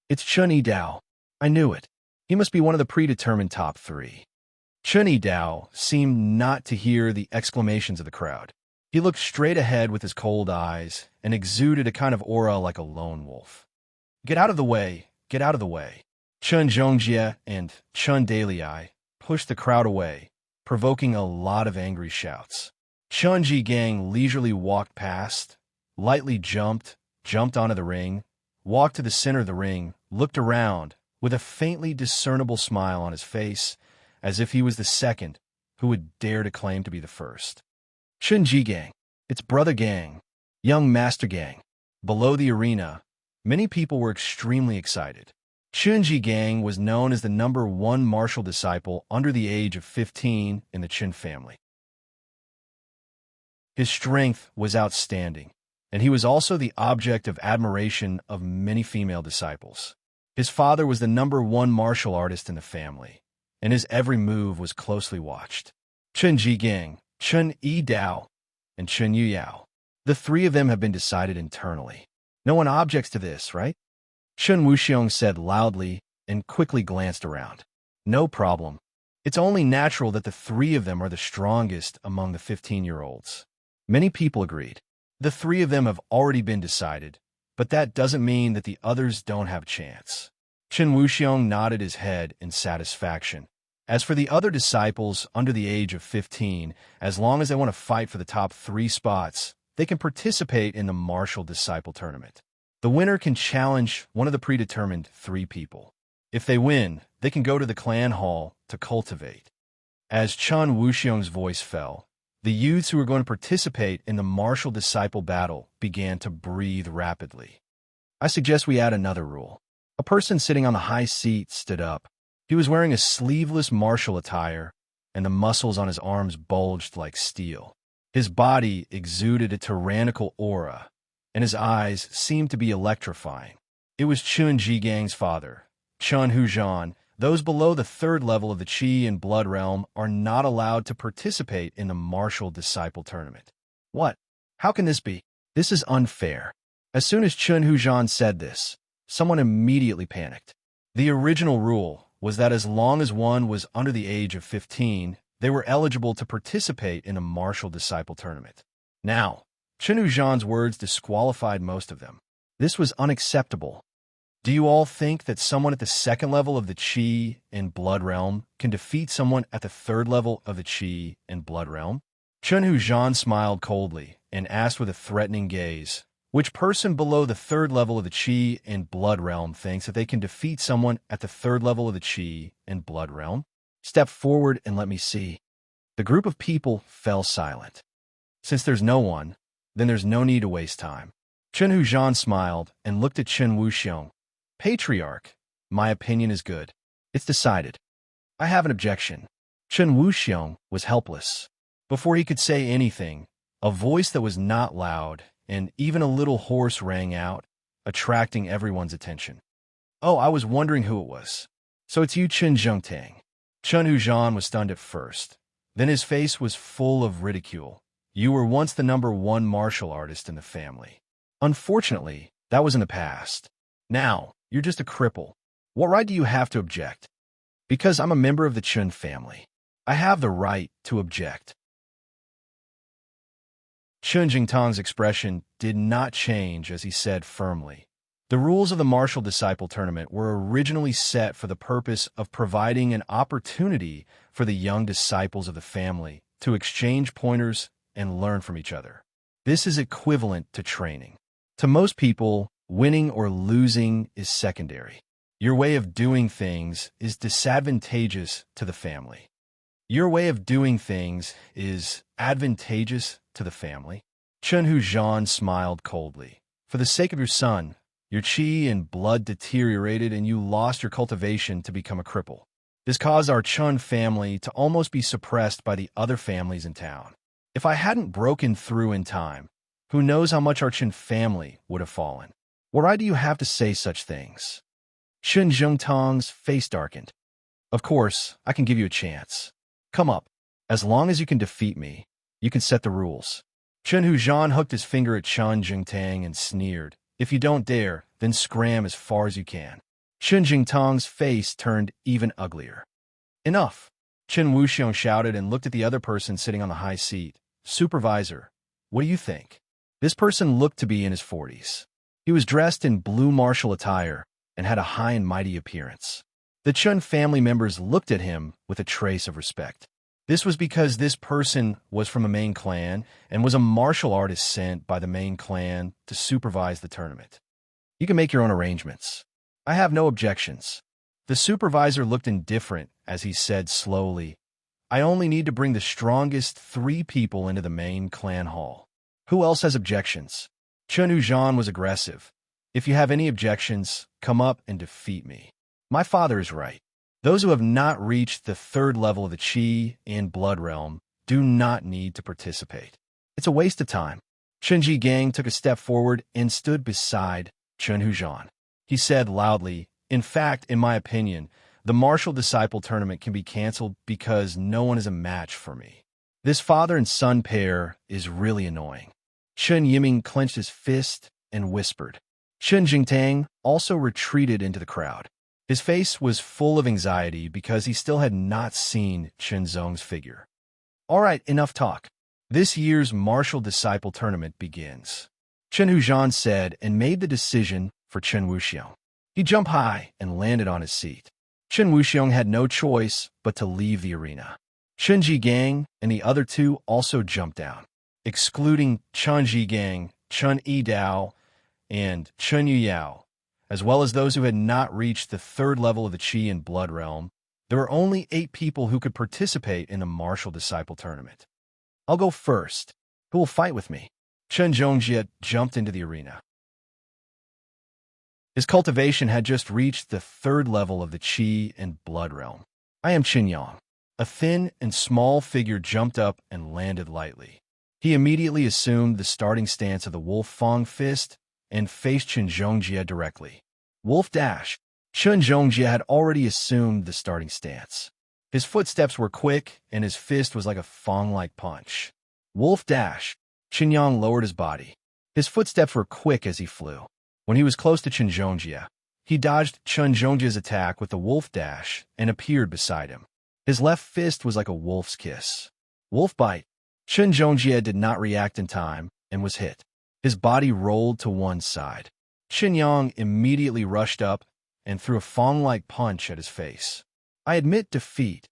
A: It's Chun Yidao. I knew it. He must be one of the predetermined top 3. Chun Yidao seemed not to hear the exclamations of the crowd. He looked straight ahead with his cold eyes and exuded a kind of aura like a lone wolf. Get out of the way, get out of the way. Chun Zhongjie and Chun Dalei pushed the crowd away, provoking a lot of angry shouts. Chun Jigang leisurely walked past, lightly jumped onto the ring, walked to the center of the ring, looked around with a faintly discernible smile on his face, as if he was the second who would dare to claim to be the first. Chun Jigang, it's Brother Gang, Young Master Gang. Below the arena, many people were extremely excited. Chun Jigang was known as the #1 martial disciple under the age of 15 in the Qin family. His strength was outstanding, and he was also the object of admiration of many female disciples. His father was the #1 martial artist in the family, and his every move was closely watched. Chun Jigang, Chun Yidao, and Chun Yuyao. The 3 of them have been decided internally. No one objects to this, right? Chun Wuxiong said loudly and quickly glanced around. No problem. It's only natural that the 3 of them are the strongest among the 15-year-olds. Many people agreed. The 3 of them have already been decided, but that doesn't mean that the others don't have a chance. Chun Wuxiong nodded his head in satisfaction. As for the other disciples under the age of 15, as long as they want to fight for the top 3 spots, they can participate in the Martial Disciple Tournament. The winner can challenge one of the predetermined 3 people. If they win, they can go to the clan hall to cultivate. As Chun Wuxiong's voice fell, The youths who were going to participate in the martial disciple battle began to breathe rapidly. I suggest we add another rule. A person sitting on the high seat stood up. He was wearing a sleeveless martial attire, and the muscles on his arms bulged like steel. His body exuded a tyrannical aura, and his eyes seemed to be electrifying. It was Chun Jigang's father, Chun Hujan. Those below the third level of the Qi and Blood realm are not allowed to participate in the martial disciple tournament. What? How can this be? This is unfair. As soon as Chun Hujan said this, someone immediately panicked. The original rule was that as long as one was under the age of 15, they were eligible to participate in a martial disciple tournament. Now, Chun Hujan's words disqualified most of them. This was unacceptable. Do you all think that someone at the second level of the Qi and Blood realm can defeat someone at the third level of the Qi and Blood realm? Chun Hujan smiled coldly and asked with a threatening gaze, which person below the third level of the Qi and Blood realm thinks that they can defeat someone at the third level of the Qi and Blood realm? Step forward and let me see. The group of people fell silent. Since there's no one, then there's no need to waste time. Chun Hujan smiled and looked at Chen Wuxiong. Patriarch, my opinion is good. It's decided. I have an objection. Chen Wuxiong was helpless. Before he could say anything, a voice that was not loud and even a little hoarse rang out, attracting everyone's attention. Oh, I was wondering who it was. So it's you, Chen Zhongtang. Chun Hujan was stunned at first. Then his face was full of ridicule. You were once the #1 martial artist in the family. Unfortunately, that was in the past. Now, you're just a cripple. What right do you have to object? Because I'm a member of the Chun family. I have the right to object. Chun Jingtang's expression did not change as he said firmly, the rules of the martial disciple tournament were originally set for the purpose of providing an opportunity for the young disciples of the family to exchange pointers and learn from each other. This is equivalent to training. To most people, winning or losing is secondary. Your way of doing things is disadvantageous to the family. Your way of doing things is advantageous to the family. Chun Hujan smiled coldly. For the sake of your son, your qi and blood deteriorated and you lost your cultivation to become a cripple. This caused our Chun family to almost be suppressed by the other families in town. If I hadn't broken through in time, who knows how much our Chun family would have fallen. What right do you have to say such things? Chun Zhongtang's face darkened. Of course, I can give you a chance. Come up. As long as you can defeat me, you can set the rules. Chun Hujan hooked his finger at Chun Jingtang and sneered. If you don't dare, then scram as far as you can. Chun Jingtang's face turned even uglier. Enough! Chen Wuxiong shouted and looked at the other person sitting on the high seat. Supervisor, what do you think? This person looked to be in his 40s. He was dressed in blue martial attire and had a high and mighty appearance. The Chun family members looked at him with a trace of respect. This was because this person was from a main clan and was a martial artist sent by the main clan to supervise the tournament. You can make your own arrangements. I have no objections. The supervisor looked indifferent as he said slowly, I only need to bring the strongest 3 people into the main clan hall. Who else has objections? Chun Hujan was aggressive. If you have any objections, come up and defeat me. My father is right. Those who have not reached the third level of the Qi and Blood realm do not need to participate. It's a waste of time. Chen Jigang took a step forward and stood beside Chun Hujan. He said loudly, in fact, in my opinion, the martial disciple tournament can be canceled because no one is a match for me. This father and son pair is really annoying. Chen Yiming clenched his fist and whispered. Chen Jingtang also retreated into the crowd. His face was full of anxiety because he still had not seen Chen Zong's figure. All right, enough talk. This year's martial disciple tournament begins. Chen Hujan said and made the decision for Chen Wuxiong. He jumped high and landed on his seat. Chen Wuxiong had no choice but to leave the arena. Chen Jigang and the other 2 also jumped down. Excluding Chen Jigang, Chen Yidao, and Chen Yuyao, as well as those who had not reached the third level of the Qi and Blood realm, there were only 8 people who could participate in the martial disciple tournament. I'll go first. Who will fight with me? Chen Zhongjie jumped into the arena. His cultivation had just reached the third level of the Qi and Blood realm. I am Qin Yang. A thin and small figure jumped up and landed lightly. He immediately assumed the starting stance of the Wolf Fang Fist and faced Chen Zhongjie directly. Wolf Dash. Chen Zhongjie had already assumed the starting stance. His footsteps were quick, and his fist was like a Fang-like punch. Wolf Dash. Qin Yang lowered his body. His footsteps were quick as he flew. When he was close to Chen Zhongjie, he dodged Chen Zhongjie's attack with the Wolf Dash and appeared beside him. His left fist was like a wolf's kiss. Wolf Bite. Chen Zhongjie did not react in time and was hit. His body rolled to one side. Qin Yang immediately rushed up and threw a Fang-like punch at his face. I admit defeat.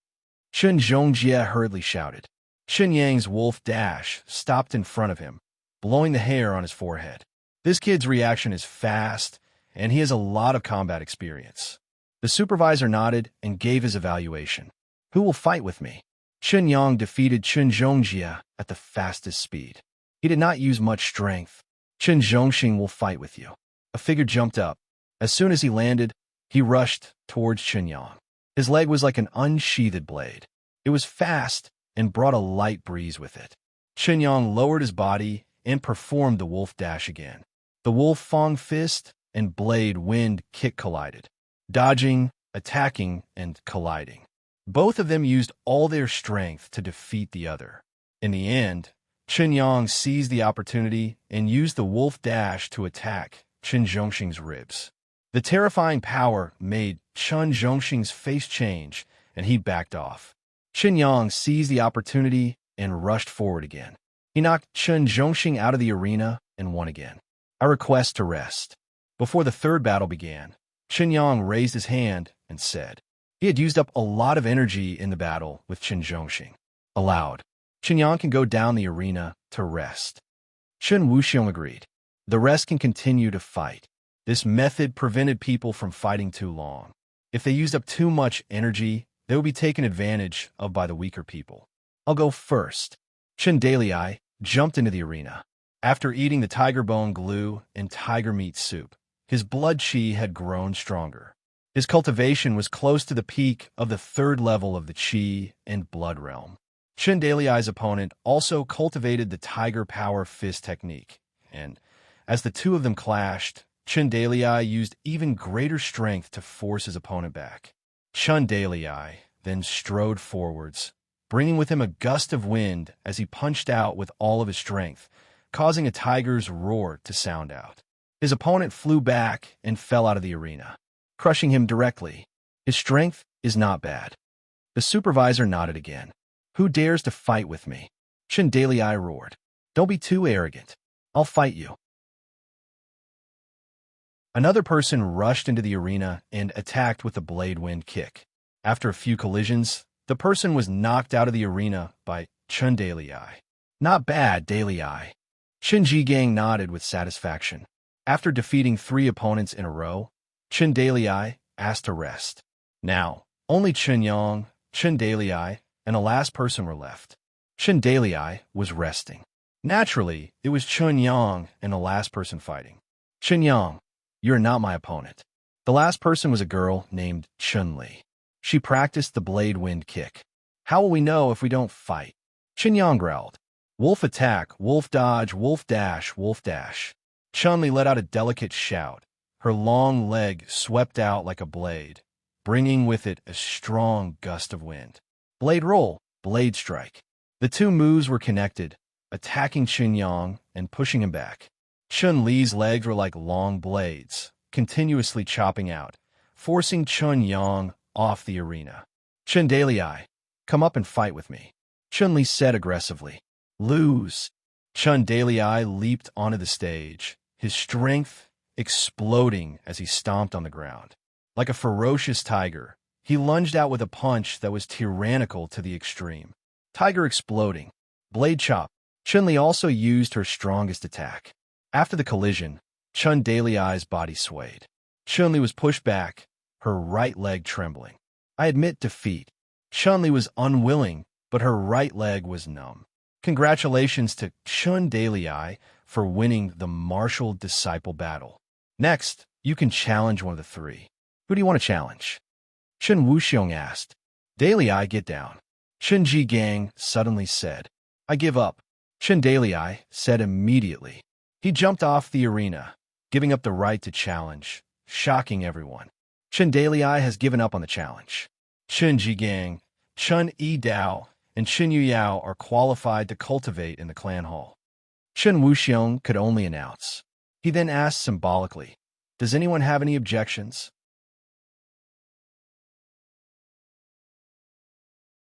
A: Chen Zhongjie hurriedly shouted. Qin Yang's Wolf Dash stopped in front of him, blowing the hair on his forehead. This kid's reaction is fast, and he has a lot of combat experience. The supervisor nodded and gave his evaluation. Who will fight with me? Qin Yang defeated Chen Zhongjie at the fastest speed. He did not use much strength. Chen Zhongxing will fight with you. A figure jumped up. As soon as he landed, he rushed towards Qin Yang. His leg was like an unsheathed blade. It was fast and brought a light breeze with it. Qin Yang lowered his body and performed the Wolf Dash again. The Wolf Fang Fist and Blade Wind Kick collided, dodging, attacking, and colliding. Both of them used all their strength to defeat the other. In the end, Qin Yang seized the opportunity and used the Wolf Dash to attack Chen Zhongxing's ribs. The terrifying power made Chen Zhongxing's face change, and he backed off. Qin Yang seized the opportunity and rushed forward again. He knocked Chen Zhongxing out of the arena and won again. I request to rest. Before the third battle began, Qin Yang raised his hand and said he had used up a lot of energy in the battle with Chen Zhongxing. Aloud, Qin Yang can go down the arena to rest. Chen Wuxiong agreed. The rest can continue to fight. This method prevented people from fighting too long. If they used up too much energy, they would be taken advantage of by the weaker people. I'll go first. Chen Dalei jumped into the arena. After eating the tiger bone glue and tiger meat soup, his blood qi had grown stronger. His cultivation was close to the peak of the third level of the qi and blood realm. Chen Dalei's opponent also cultivated the tiger power fist technique, and as the two of them clashed, Chen Dalei used even greater strength to force his opponent back. Chen Dalei then strode forwards, bringing with him a gust of wind as he punched out with all of his strength, causing a tiger's roar to sound out. His opponent flew back and fell out of the arena, crushing him directly. His strength is not bad. The supervisor nodded again. Who dares to fight with me? Chen Dalei roared. Don't be too arrogant. I'll fight you. Another person rushed into the arena and attacked with a blade wind kick. After a few collisions, the person was knocked out of the arena by Chen Dalei. Not bad, Dalei. Chen Zhigang nodded with satisfaction. After defeating 3 opponents in a row, Chen Dalei asked to rest. Now, only Qin Yang, Chen Dalei, and the last person were left. Chen Dalei was resting. Naturally, it was Chen Yang and the last person fighting. Chen Yang, you're not my opponent. The last person was a girl named Chun Li. She practiced the blade wind kick. How will we know if we don't fight? Qin Yang growled. Wolf attack, wolf dodge, wolf dash, wolf dash. Chun-Li let out a delicate shout. Her long leg swept out like a blade, bringing with it a strong gust of wind. Blade roll, blade strike. The two moves were connected, attacking Qin Yang and pushing him back. Chun-Li's legs were like long blades, continuously chopping out, forcing Qin Yang off the arena. Chen Dalei, come up and fight with me. Chun-Li said aggressively. Lose. Chen Dalei leaped onto the stage, his strength exploding as he stomped on the ground. Like a ferocious tiger, he lunged out with a punch that was tyrannical to the extreme. Tiger exploding. Blade chop. Chun-Li also used her strongest attack. After the collision, Chen Dalei's body swayed. Chun-Li was pushed back, her right leg trembling. I admit defeat. Chun-Li was unwilling, but her right leg was numb. Congratulations to Chun Dalei for winning the martial disciple battle. Next, you can challenge one of the three. Who do you want to challenge? Chun Wuxiong asked. Dalei, get down. Chun Jigang suddenly said. I give up. Chun Dalei said immediately. He jumped off the arena, giving up the right to challenge, shocking everyone. Chun Dalei has given up on the challenge. Chun Jigang, Chun Yi Dao, and Chun Yuyao are qualified to cultivate in the clan hall. Chun Wuxiong could only announce. He then asked symbolically, does anyone have any objections?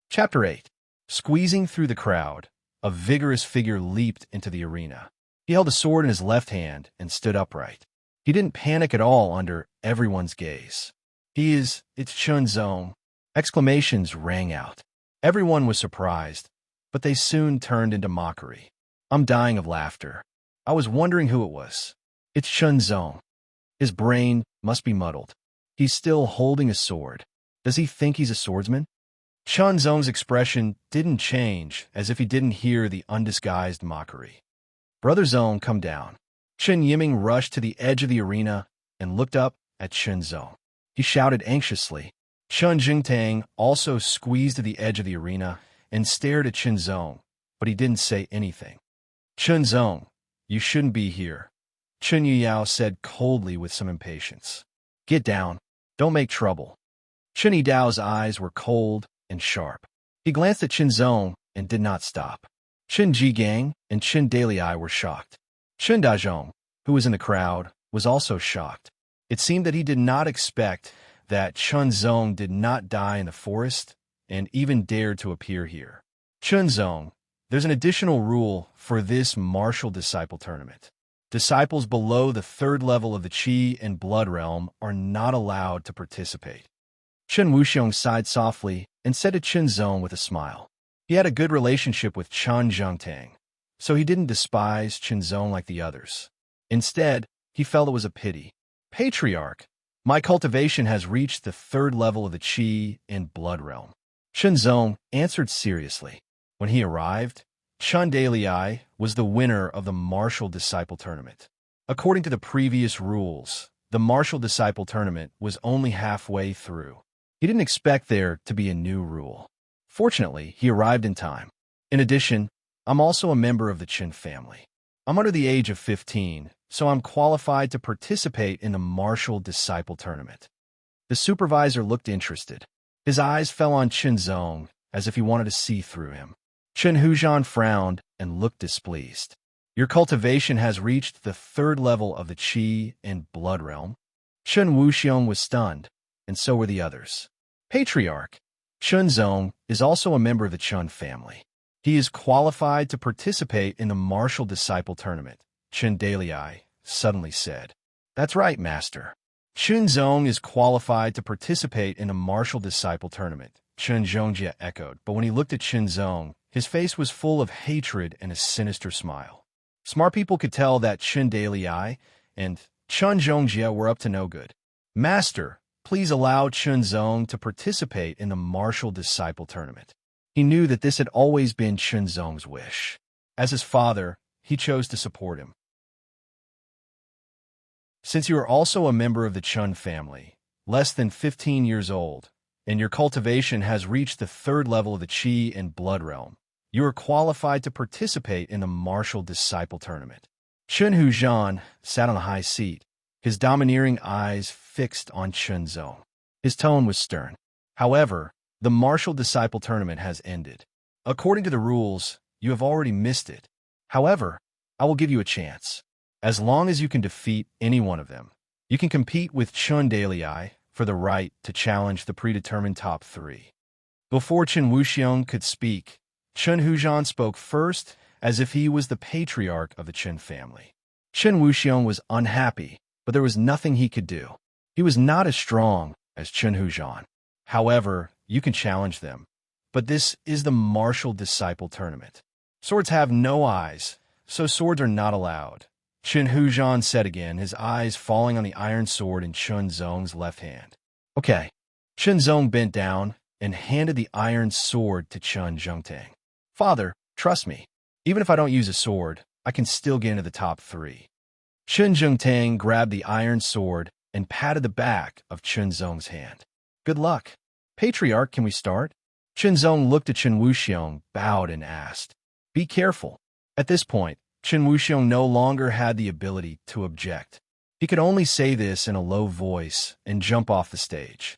A: Chapter 8. Squeezing through the crowd, a vigorous figure leaped into the arena. He held a sword in his left hand and stood upright. He didn't panic at all under everyone's gaze. It's Chun Zong. Exclamations rang out. Everyone was surprised, but they soon turned into mockery. I'm dying of laughter. I was wondering who it was. It's Chun Zong. His brain must be muddled. He's still holding a sword. Does he think he's a swordsman? Chun Zong's expression didn't change, as if he didn't hear the undisguised mockery. Brother Zong, come down. Chen Yiming rushed to the edge of the arena and looked up at Chun Zong. He shouted anxiously. Chun Jingtang also squeezed to the edge of the arena and stared at Chun Zong, but he didn't say anything. Chun Zong, you shouldn't be here, Chun Yuyao said coldly with some impatience. Get down. Don't make trouble. Chun Yidao's eyes were cold and sharp. He glanced at Chun Zong and did not stop. Chun Jigang and Chun Dalei were shocked. Chun Dazhong, who was in the crowd, was also shocked. It seemed that he did not expect that Chun Zong did not die in the forest and even dared to appear here. Chun Zong, there's an additional rule for this martial disciple tournament. Disciples below the 3rd level of the Qi and Blood Realm are not allowed to participate. Chun Wuxiong sighed softly and said to Chun Zong with a smile. He had a good relationship with Chun Zhongtang, so he didn't despise Chun Zong like the others. Instead, he felt it was a pity. Patriarch, my cultivation has reached the 3rd level of the Qi and Blood Realm. Chun Zong answered seriously. When he arrived, Chun Dalei was the winner of the martial disciple tournament. According to the previous rules, the martial disciple tournament was only halfway through. He didn't expect there to be a new rule. Fortunately, he arrived in time. In addition, I'm also a member of the Qin family. I'm under the age of 15, so I'm qualified to participate in the martial disciple tournament. The supervisor looked interested. His eyes fell on Chun Zong as if he wanted to see through him. Chun Huzhan frowned and looked displeased. Your cultivation has reached the 3rd level of the Qi and Blood Realm. Chun Wuxiong was stunned, and so were the others. Patriarch, Chun Zong is also a member of the Chun family. He is qualified to participate in the martial disciple tournament, Chun Dalei suddenly said. That's right, Master. Chun Zong is qualified to participate in the martial disciple tournament, Chun Zhongjie echoed, but when he looked at Chun Zong, his face was full of hatred and a sinister smile. Smart people could tell that Chun Dalei and Chun Zhongjie were up to no good. Master, please allow Chun Zong to participate in the martial disciple tournament. He knew that this had always been Chun Zong's wish. As his father, he chose to support him. Since you are also a member of the Chun family, less than 15 years old, and your cultivation has reached the 3rd level of the Qi and Blood Realm, you are qualified to participate in the martial disciple tournament. Chun Huzhan sat on a high seat, his domineering eyes fixed on Chun Zong. His tone was stern. However, the martial disciple tournament has ended. According to the rules, you have already missed it. However, I will give you a chance. As long as you can defeat any one of them, you can compete with Chun Dalei for the right to challenge the predetermined top 3. Before Chun Wuxiong could speak, Chun Huzhan spoke first as if he was the patriarch of the Qin family. Chun Wuxiong was unhappy, but there was nothing he could do. He was not as strong as Chun Huzhan. However, you can challenge them. But this is the martial disciple tournament. Swords have no eyes, so swords are not allowed. Chun Huzhan said again, his eyes falling on the iron sword in Chun Zong's left hand. Okay. Chun Zong bent down and handed the iron sword to Chun Zhongtang. Father, trust me. Even if I don't use a sword, I can still get into the top 3. Chen Zhongtang grabbed the iron sword and patted the back of Chen Zong's hand. Good luck. Patriarch, can we start? Chen Zong looked at Chen Wuxiong, bowed, and asked. Be careful. At this point, Chen Wuxiong no longer had the ability to object. He could only say this in a low voice and jump off the stage.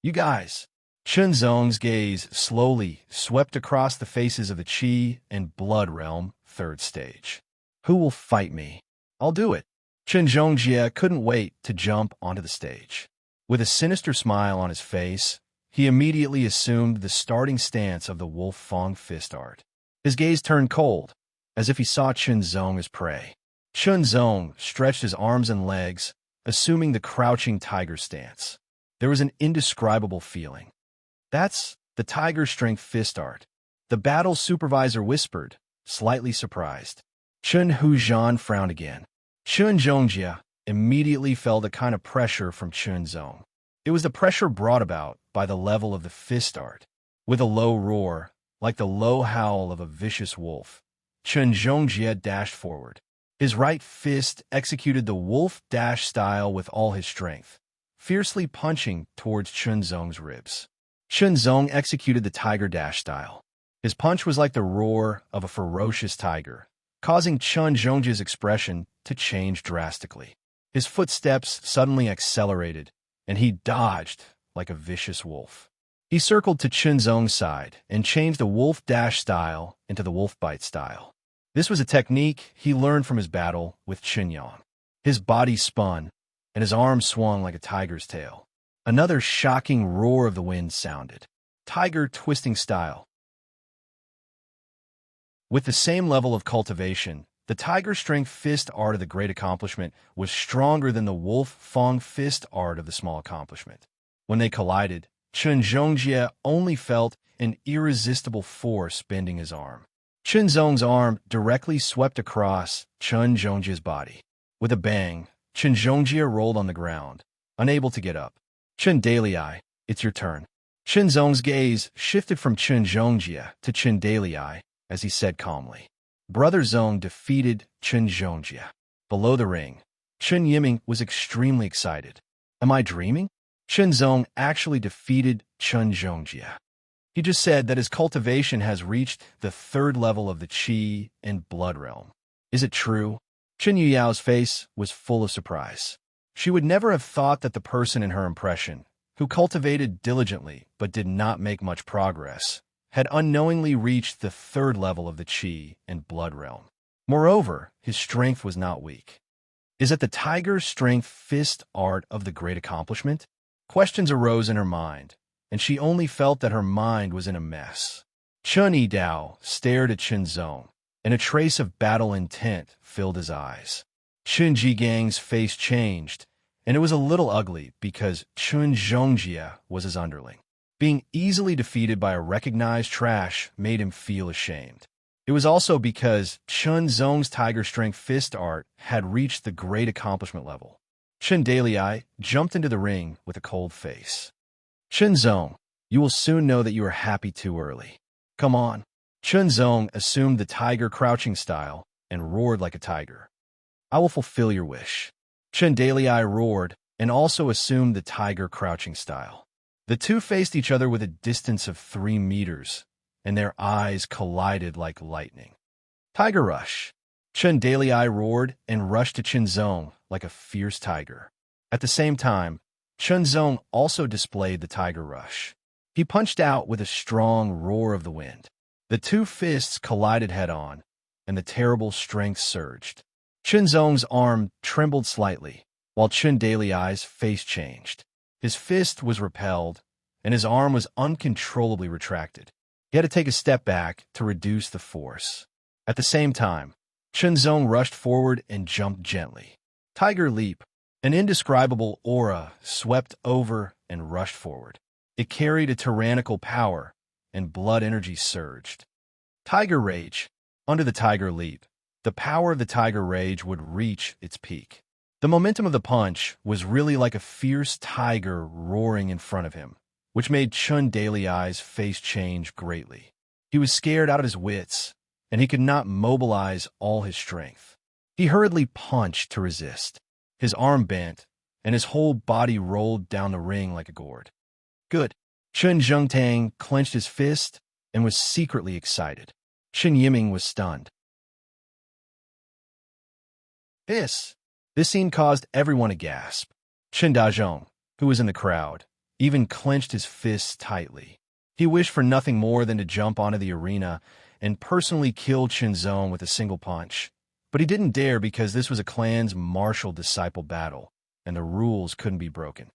A: You guys. Chen Zong's gaze slowly swept across the faces of the Qi and Blood Realm 3rd stage. Who will fight me? I'll do it. Chen Zhongjie couldn't wait to jump onto the stage. With a sinister smile on his face, he immediately assumed the starting stance of the Wolf Fang fist art. His gaze turned cold, as if he saw Chen Zong as prey. Chen Zong stretched his arms and legs, assuming the crouching tiger stance. There was an indescribable feeling. That's the tiger strength fist art. The battle supervisor whispered, slightly surprised. Chen Huzhan frowned again. Chen Zhongjie immediately felt a kind of pressure from Chen Zong. It was the pressure brought about by the level of the fist art. With a low roar, like the low howl of a vicious wolf, Chen Zhongjie dashed forward. His right fist executed the wolf dash style with all his strength, fiercely punching towards Chen Zong's ribs. Chen Zong executed the tiger dash style. His punch was like the roar of a ferocious tiger, causing Chen Zhongjie's expression to change drastically. His footsteps suddenly accelerated, and he dodged like a vicious wolf. He circled to Chen Zong's side and changed the wolf dash style into the wolf bite style. This was a technique he learned from his battle with Chen Yang. His body spun, and his arms swung like a tiger's tail. Another shocking roar of the wind sounded. Tiger twisting style. With the same level of cultivation, the tiger strength fist art of the great accomplishment was stronger than the wolf fang fist art of the small accomplishment. When they collided, Chen Zhongjie only felt an irresistible force bending his arm. Chen Zong's arm directly swept across Chen Zhongjie's body. With a bang, Chen Zhongjie rolled on the ground, unable to get up. Chen Dalai, it's your turn. Chen Zong's gaze shifted from Chen Zhongjie to Chen Dalai as he said calmly. Brother Zong defeated Chen Zhongjie. Below the ring, Chen Yiming was extremely excited. Am I dreaming? Chen Zong actually defeated Chen Zhongjie. He just said that his cultivation has reached the 3rd level of the Qi and Blood Realm. Is it true? Chen Yuyao's face was full of surprise. She would never have thought that the person in her impression, who cultivated diligently but did not make much progress, had unknowingly reached the 3rd level of the Qi and Blood Realm. Moreover, his strength was not weak. Is it the tiger strength fist art of the great accomplishment? Questions arose in her mind, and she only felt that her mind was in a mess. Chen Yidao stared at Chen Zong, and a trace of battle intent filled his eyes. Chen Jigang's face changed, and it was a little ugly because Chen Zhongjie was his underling. Being easily defeated by a recognized trash made him feel ashamed. It was also because Chen Zong's tiger strength fist art had reached the great accomplishment level. Chen Dalai jumped into the ring with a cold face. Chen Zong, you will soon know that you are happy too early. Come on. Chen Zong assumed the tiger crouching style and roared like a tiger. I will fulfill your wish. Chen Dalai roared and also assumed the tiger crouching style. The two faced each other with a distance of 3 meters, and their eyes collided like lightning. Tiger rush. Chen Dalai roared and rushed to Chen Zong like a fierce tiger. At the same time, Chen Zong also displayed the tiger rush. He punched out with a strong roar of the wind. The two fists collided head-on, and the terrible strength surged. Chen Zong's arm trembled slightly, while Chen Dalai's face changed. His fist was repelled, and his arm was uncontrollably retracted. He had to take a step back to reduce the force. At the same time, Chen Zong rushed forward and jumped gently. Tiger leap. An indescribable aura swept over and rushed forward. It carried a tyrannical power, and blood energy surged. Tiger rage. Under the tiger leap, the power of the tiger rage would reach its peak. The momentum of the punch was really like a fierce tiger roaring in front of him, which made Chen Dalai's face change greatly. He was scared out of his wits, and he could not mobilize all his strength. He hurriedly punched to resist. His arm bent, and his whole body rolled down the ring like a gourd. Good. Chen Zhengtang clenched his fist and was secretly excited. Chen Yiming was stunned. This scene caused everyone to gasp. Chen Dazhong, who was in the crowd, even clenched his fists tightly. He wished for nothing more than to jump onto the arena and personally kill Chen Zong with a single punch. But he didn't dare because this was a clan's martial disciple battle, and the rules couldn't be broken.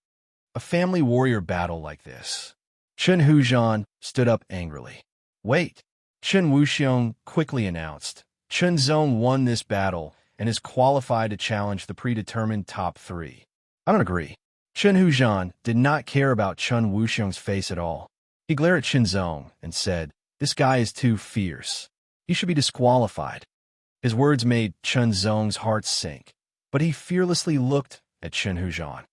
A: A family warrior battle like this. Chen Huzhan stood up angrily. Wait! Chen Wuxiong quickly announced. Chen Zong won this battle and is qualified to challenge the predetermined top 3. I don't agree. Chen Huzhan did not care about Chen Wuxiong's face at all. He glared at Chen Zong and said, "This guy is too fierce. He should be disqualified." His words made Chen Zong's heart sink, but he fearlessly looked at Chen Huzhan.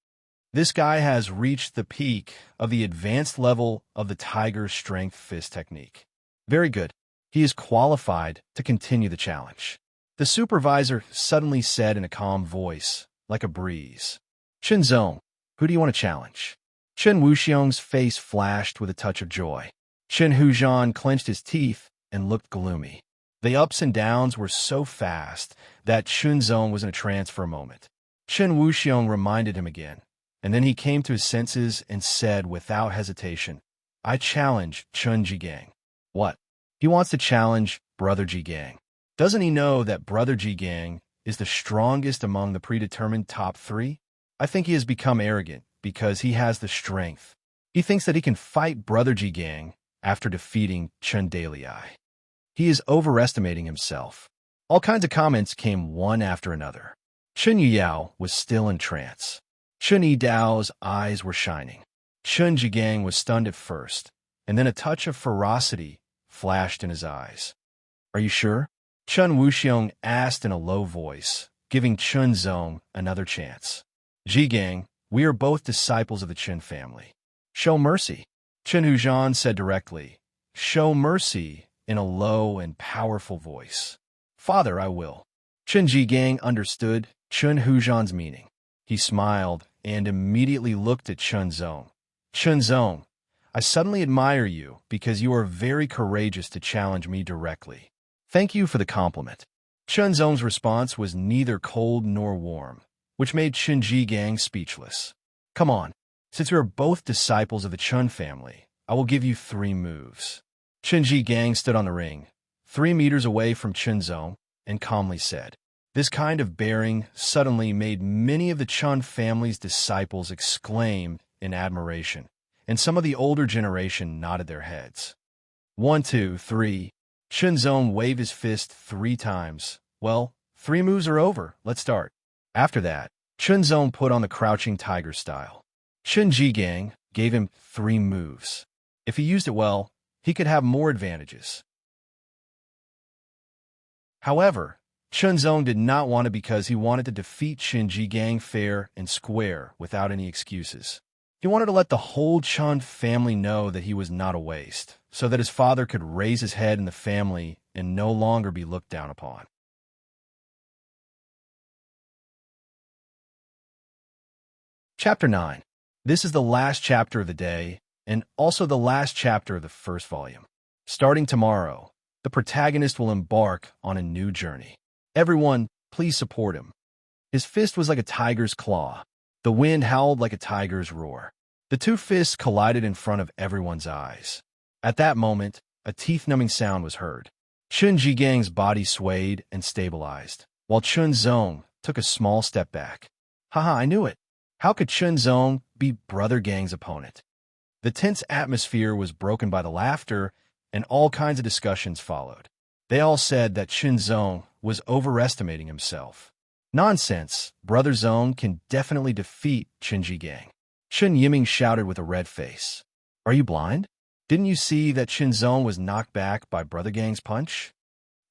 A: This guy has reached the peak of the advanced level of the tiger strength fist technique. Very good. He is qualified to continue the challenge. The supervisor suddenly said in a calm voice, like a breeze, "Chen Zong, who do you want to challenge?" Chen Wuxiong's face flashed with a touch of joy. Chen Huzhan clenched his teeth and looked gloomy. The ups and downs were so fast that Chen Zong was in a trance for a moment. Chen Wuxiong reminded him again, and then he came to his senses and said without hesitation, "I challenge Chen Jigang." What? He wants to challenge Brother Jigang. Doesn't he know that Brother Jigang is the strongest among the predetermined top 3? I think he has become arrogant because he has the strength. He thinks that he can fight Brother Jigang after defeating Chen Dalai. He is overestimating himself. All kinds of comments came one after another. Chen Yuyao was still in trance. Chen Yidao's eyes were shining. Chen Jigang was stunned at first, and then a touch of ferocity flashed in his eyes. "Are you sure?" Chen Wuxiong asked in a low voice, giving Chen Zong another chance. "Jigang, we are both disciples of the Chen family. Show mercy." Chen Huzhan said directly, "Show mercy," in a low and powerful voice. "Father, I will." Chen Jigang understood Chen Huzhan's meaning. He smiled and immediately looked at Chen Zong. "Chen Zong, I suddenly admire you because you are very courageous to challenge me directly. Thank you for the compliment." Chen Zong's response was neither cold nor warm, which made Chen Jigang speechless. "Come on, since we are both disciples of the Chen family, I will give you 3 moves." Chen Jigang stood on the ring, 3 meters away from Chen Zong, and calmly said. This kind of bearing suddenly made many of the Chen family's disciples exclaim in admiration, and some of the older generation nodded their heads. 1, 2, 3. Chen Zong waved his fist 3 times. "Well, 3 moves are over. Let's start." After that, Chen Zong put on the crouching tiger style. Chen Jigang gave him 3 moves. If he used it well, he could have more advantages. However, Chen Zong did not want it because he wanted to defeat Chen Jigang fair and square without any excuses. He wanted to let the whole Chen family know that he was not a waste, so that his father could raise his head in the family and no longer be looked down upon. Chapter 9. This is the last chapter of the day, and also the last chapter of the first volume. Starting tomorrow, the protagonist will embark on a new journey. Everyone, please support him. His fist was like a tiger's claw. The wind howled like a tiger's roar. The 2 fists collided in front of everyone's eyes. At that moment, a teeth-numbing sound was heard. Chen Jigang's body swayed and stabilized, while Chen Zong took a small step back. Haha, I knew it. How could Chen Zong be Brother Gang's opponent? The tense atmosphere was broken by the laughter, and all kinds of discussions followed. They all said that Chen Zong was overestimating himself. Nonsense, Brother Zong can definitely defeat Chen Jigang. Chen Yiming shouted with a red face. Are you blind? Didn't you see that Chen Zong was knocked back by Brother Gang's punch?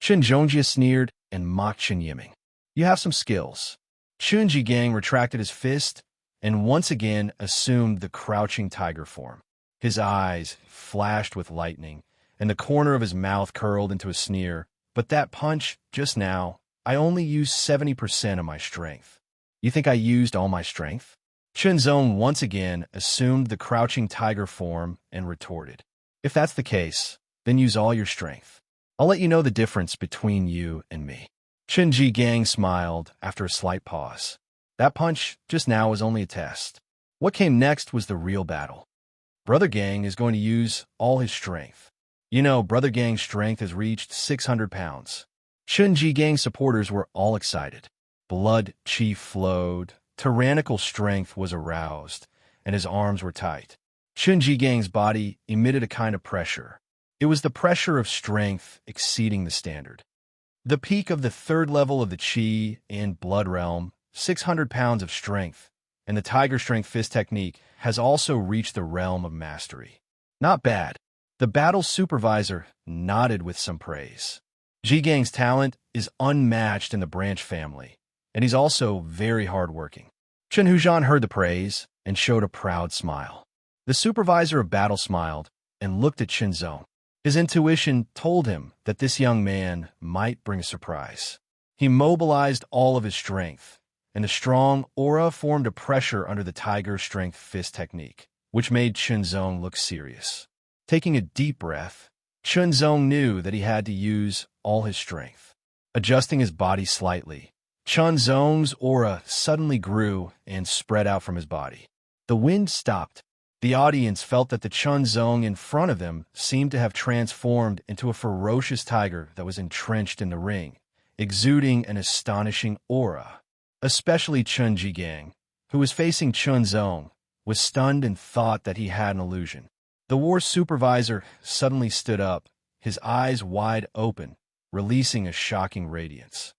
A: Chen Zhongjia sneered and mocked Chen Yiming. You have some skills. Chen Jigang retracted his fist and once again assumed the crouching tiger form. His eyes flashed with lightning, and the corner of his mouth curled into a sneer. But that punch, just now, I only used 70% of my strength. You think I used all my strength? Chunzong once again assumed the crouching tiger form and retorted. If that's the case, then use all your strength. I'll let you know the difference between you and me. Chen Gang smiled after a slight pause. That punch just now was only a test. What came next was the real battle. Brother Gang is going to use all his strength. You know, Brother Gang's strength has reached 600 pounds. Chen Gang supporters were all excited. Blood chi flowed, tyrannical strength was aroused, and his arms were tight. Chen Gang's body emitted a kind of pressure. It was the pressure of strength exceeding the standard. The peak of the third level of the Qi and Blood realm, 600 pounds of strength, and the Tiger Strength Fist technique has also reached the realm of mastery. Not bad. The battle supervisor nodded with some praise. Gang's talent is unmatched in the branch family, and he's also very hardworking. Chen Huzhan heard the praise and showed a proud smile. The supervisor of battle smiled and looked at Chenzong. His intuition told him that this young man might bring a surprise. He mobilized all of his strength, and a strong aura formed a pressure under the Tiger Strength Fist technique, which made Chenzong look serious. Taking a deep breath, Chenzong knew that he had to use all his strength. Adjusting his body slightly, Chenzong's aura suddenly grew and spread out from his body. The wind stopped. The audience felt that the Chenzong in front of them seemed to have transformed into a ferocious tiger that was entrenched in the ring, exuding an astonishing aura. Especially Chen Jigang, who was facing Chenzong, was stunned and thought that he had an illusion. The war supervisor suddenly stood up, his eyes wide open, releasing a shocking radiance.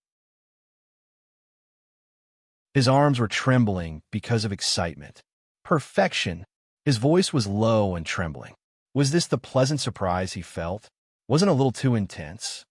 A: His arms were trembling because of excitement. Perfection! His voice was low and trembling. Was this the pleasant surprise he felt? Wasn't it a little too intense?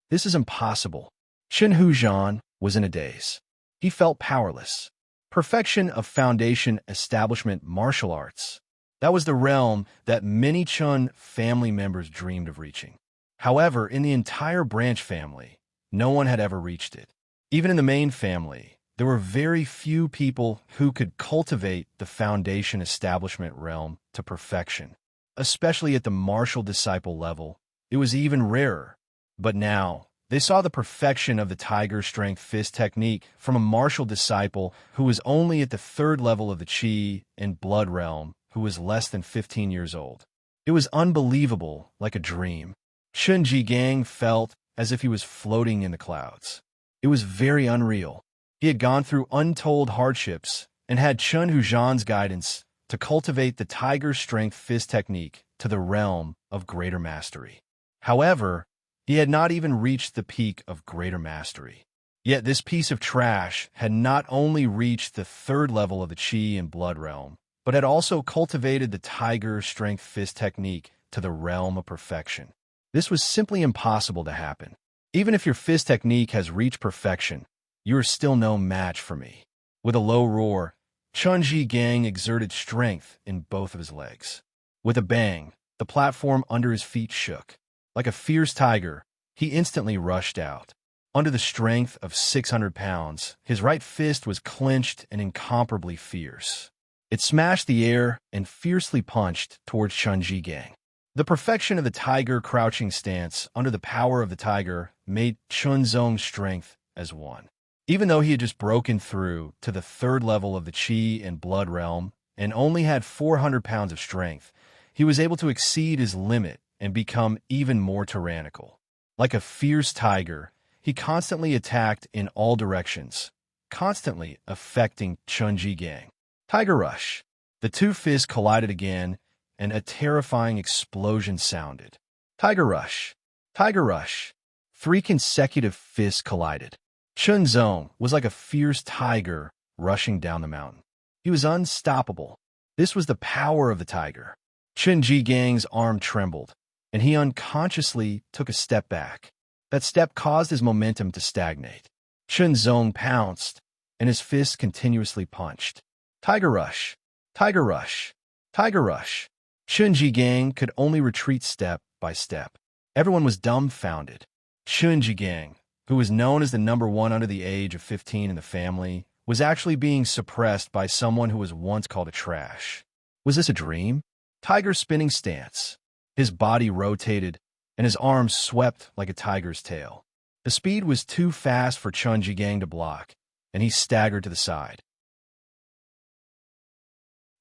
A: This is impossible. Chen Huzhan was in a daze. He felt powerless. Perfection of foundation establishment martial arts. That was the realm that many Chun family members dreamed of reaching. However, in the entire branch family, no one had ever reached it. Even in the main family, there were very few people who could cultivate the foundation establishment realm to perfection. Especially at the martial disciple level, it was even rarer. But now, they saw the perfection of the Tiger Strength Fist technique from a martial disciple who was only at the third level of the Qi and Blood realm, who was less than 15 years old. It was unbelievable, like a dream. Chen Jigang felt as if he was floating in the clouds. It was very unreal. He had gone through untold hardships and had Chen Huzhan's guidance to cultivate the Tiger Strength Fist technique to the realm of greater mastery. However, he had not even reached the peak of greater mastery. Yet this piece of trash had not only reached the third level of the Qi and Blood realm, but had also cultivated the Tiger Strength Fist technique to the realm of perfection. This was simply impossible to happen. Even if your fist technique has reached perfection, you are still no match for me. With a low roar, Chen Jigang exerted strength in both of his legs. With a bang, the platform under his feet shook. Like a fierce tiger, he instantly rushed out. Under the strength of 600 pounds, his right fist was clenched and incomparably fierce. It smashed the air and fiercely punched towards Chen Jigang. The perfection of the tiger crouching stance under the power of the tiger made Chunzong's strength as one. Even though he had just broken through to the third level of the Qi and Blood realm and only had 400 pounds of strength, he was able to exceed his limit and become even more tyrannical. Like a fierce tiger, he constantly attacked in all directions, constantly affecting Chen Jigang. Tiger Rush. The two fists collided again, and a terrifying explosion sounded. Tiger Rush. Tiger Rush. 3 consecutive fists collided. Chunzong was like a fierce tiger rushing down the mountain. He was unstoppable. This was the power of the tiger. Chen Jigang's arm trembled, and he unconsciously took a step back. That step caused his momentum to stagnate. Chunzong pounced, and his fists continuously punched. Tiger Rush. Tiger Rush. Tiger Rush. Chen Jigang could only retreat step by step. Everyone was dumbfounded. Chun Jigang, who was known as the #1 under the age of 15 in the family, was actually being suppressed by someone who was once called a trash. Was this a dream? Tiger spinning stance. His body rotated, and his arms swept like a tiger's tail. The speed was too fast for Chun Jigang to block, and he staggered to the side.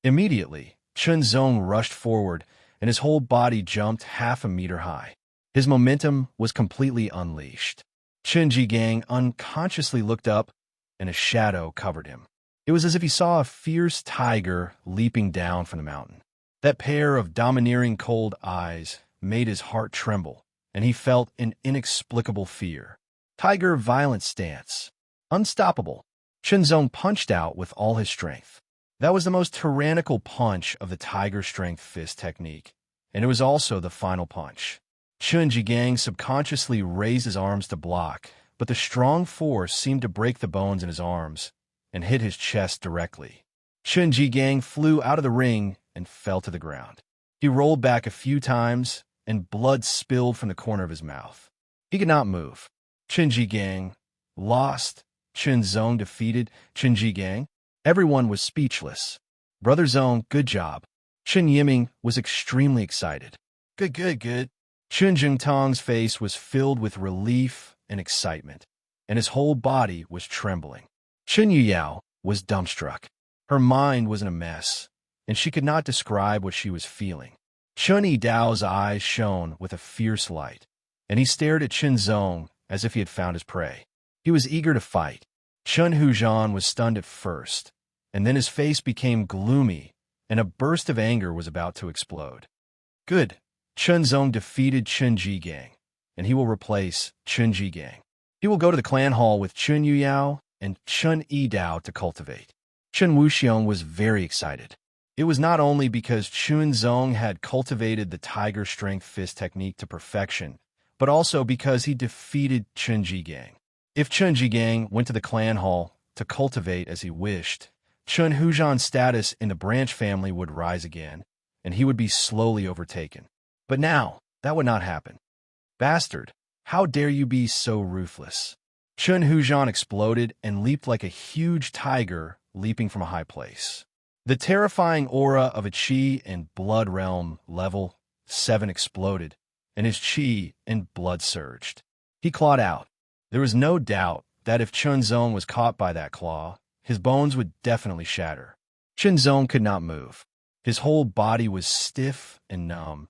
A: Immediately, Chun Zong rushed forward, and his whole body jumped half a meter high. His momentum was completely unleashed. Chun Jigang unconsciously looked up, and a shadow covered him. It was as if he saw a fierce tiger leaping down from the mountain. That pair of domineering cold eyes made his heart tremble, and he felt an inexplicable fear. Tiger violent stance. Unstoppable. Chun Zong punched out with all his strength. That was the most tyrannical punch of the tiger strength fist technique, and it was also the final punch. Chun Jigang subconsciously raised his arms to block, but the strong force seemed to break the bones in his arms and hit his chest directly. Chun Jigang flew out of the ring and fell to the ground. He rolled back a few times, and blood spilled from the corner of his mouth. He could not move. Chun Jigang lost. Chun Zong defeated Chun Jigang. Everyone was speechless. Brother Zong, good job. Chun Yiming was extremely excited. Good. Chun Jingtong's face was filled with relief and excitement, and his whole body was trembling. Chun Yuyao was dumbstruck. Her mind was in a mess, and she could not describe what she was feeling. Chun Yidao's eyes shone with a fierce light, and he stared at Chun Zong as if he had found his prey. He was eager to fight. Chun Hujan was stunned at first, and then his face became gloomy, and a burst of anger was about to explode. Good. Chun Zong defeated Chun Jigang, and he will replace Chun Jigang. He will go to the clan hall with Chun Yuyao and Chun Yidao to cultivate. Chun Wuxiong was very excited. It was not only because Chun Zong had cultivated the tiger strength fist technique to perfection, but also because he defeated Chun Jigang. If Chun Jigang went to the clan hall to cultivate as he wished, Chun Hujan's status in the branch family would rise again, and he would be slowly overtaken. But now, that would not happen. Bastard, how dare you be so ruthless? Chun Hujan exploded and leaped like a huge tiger leaping from a high place. The terrifying aura of a Qi and Blood Realm level 7 exploded, and his Qi and blood surged. He clawed out. There was no doubt that if Chun Zong was caught by that claw, his bones would definitely shatter. Chun Zong could not move. His whole body was stiff and numb,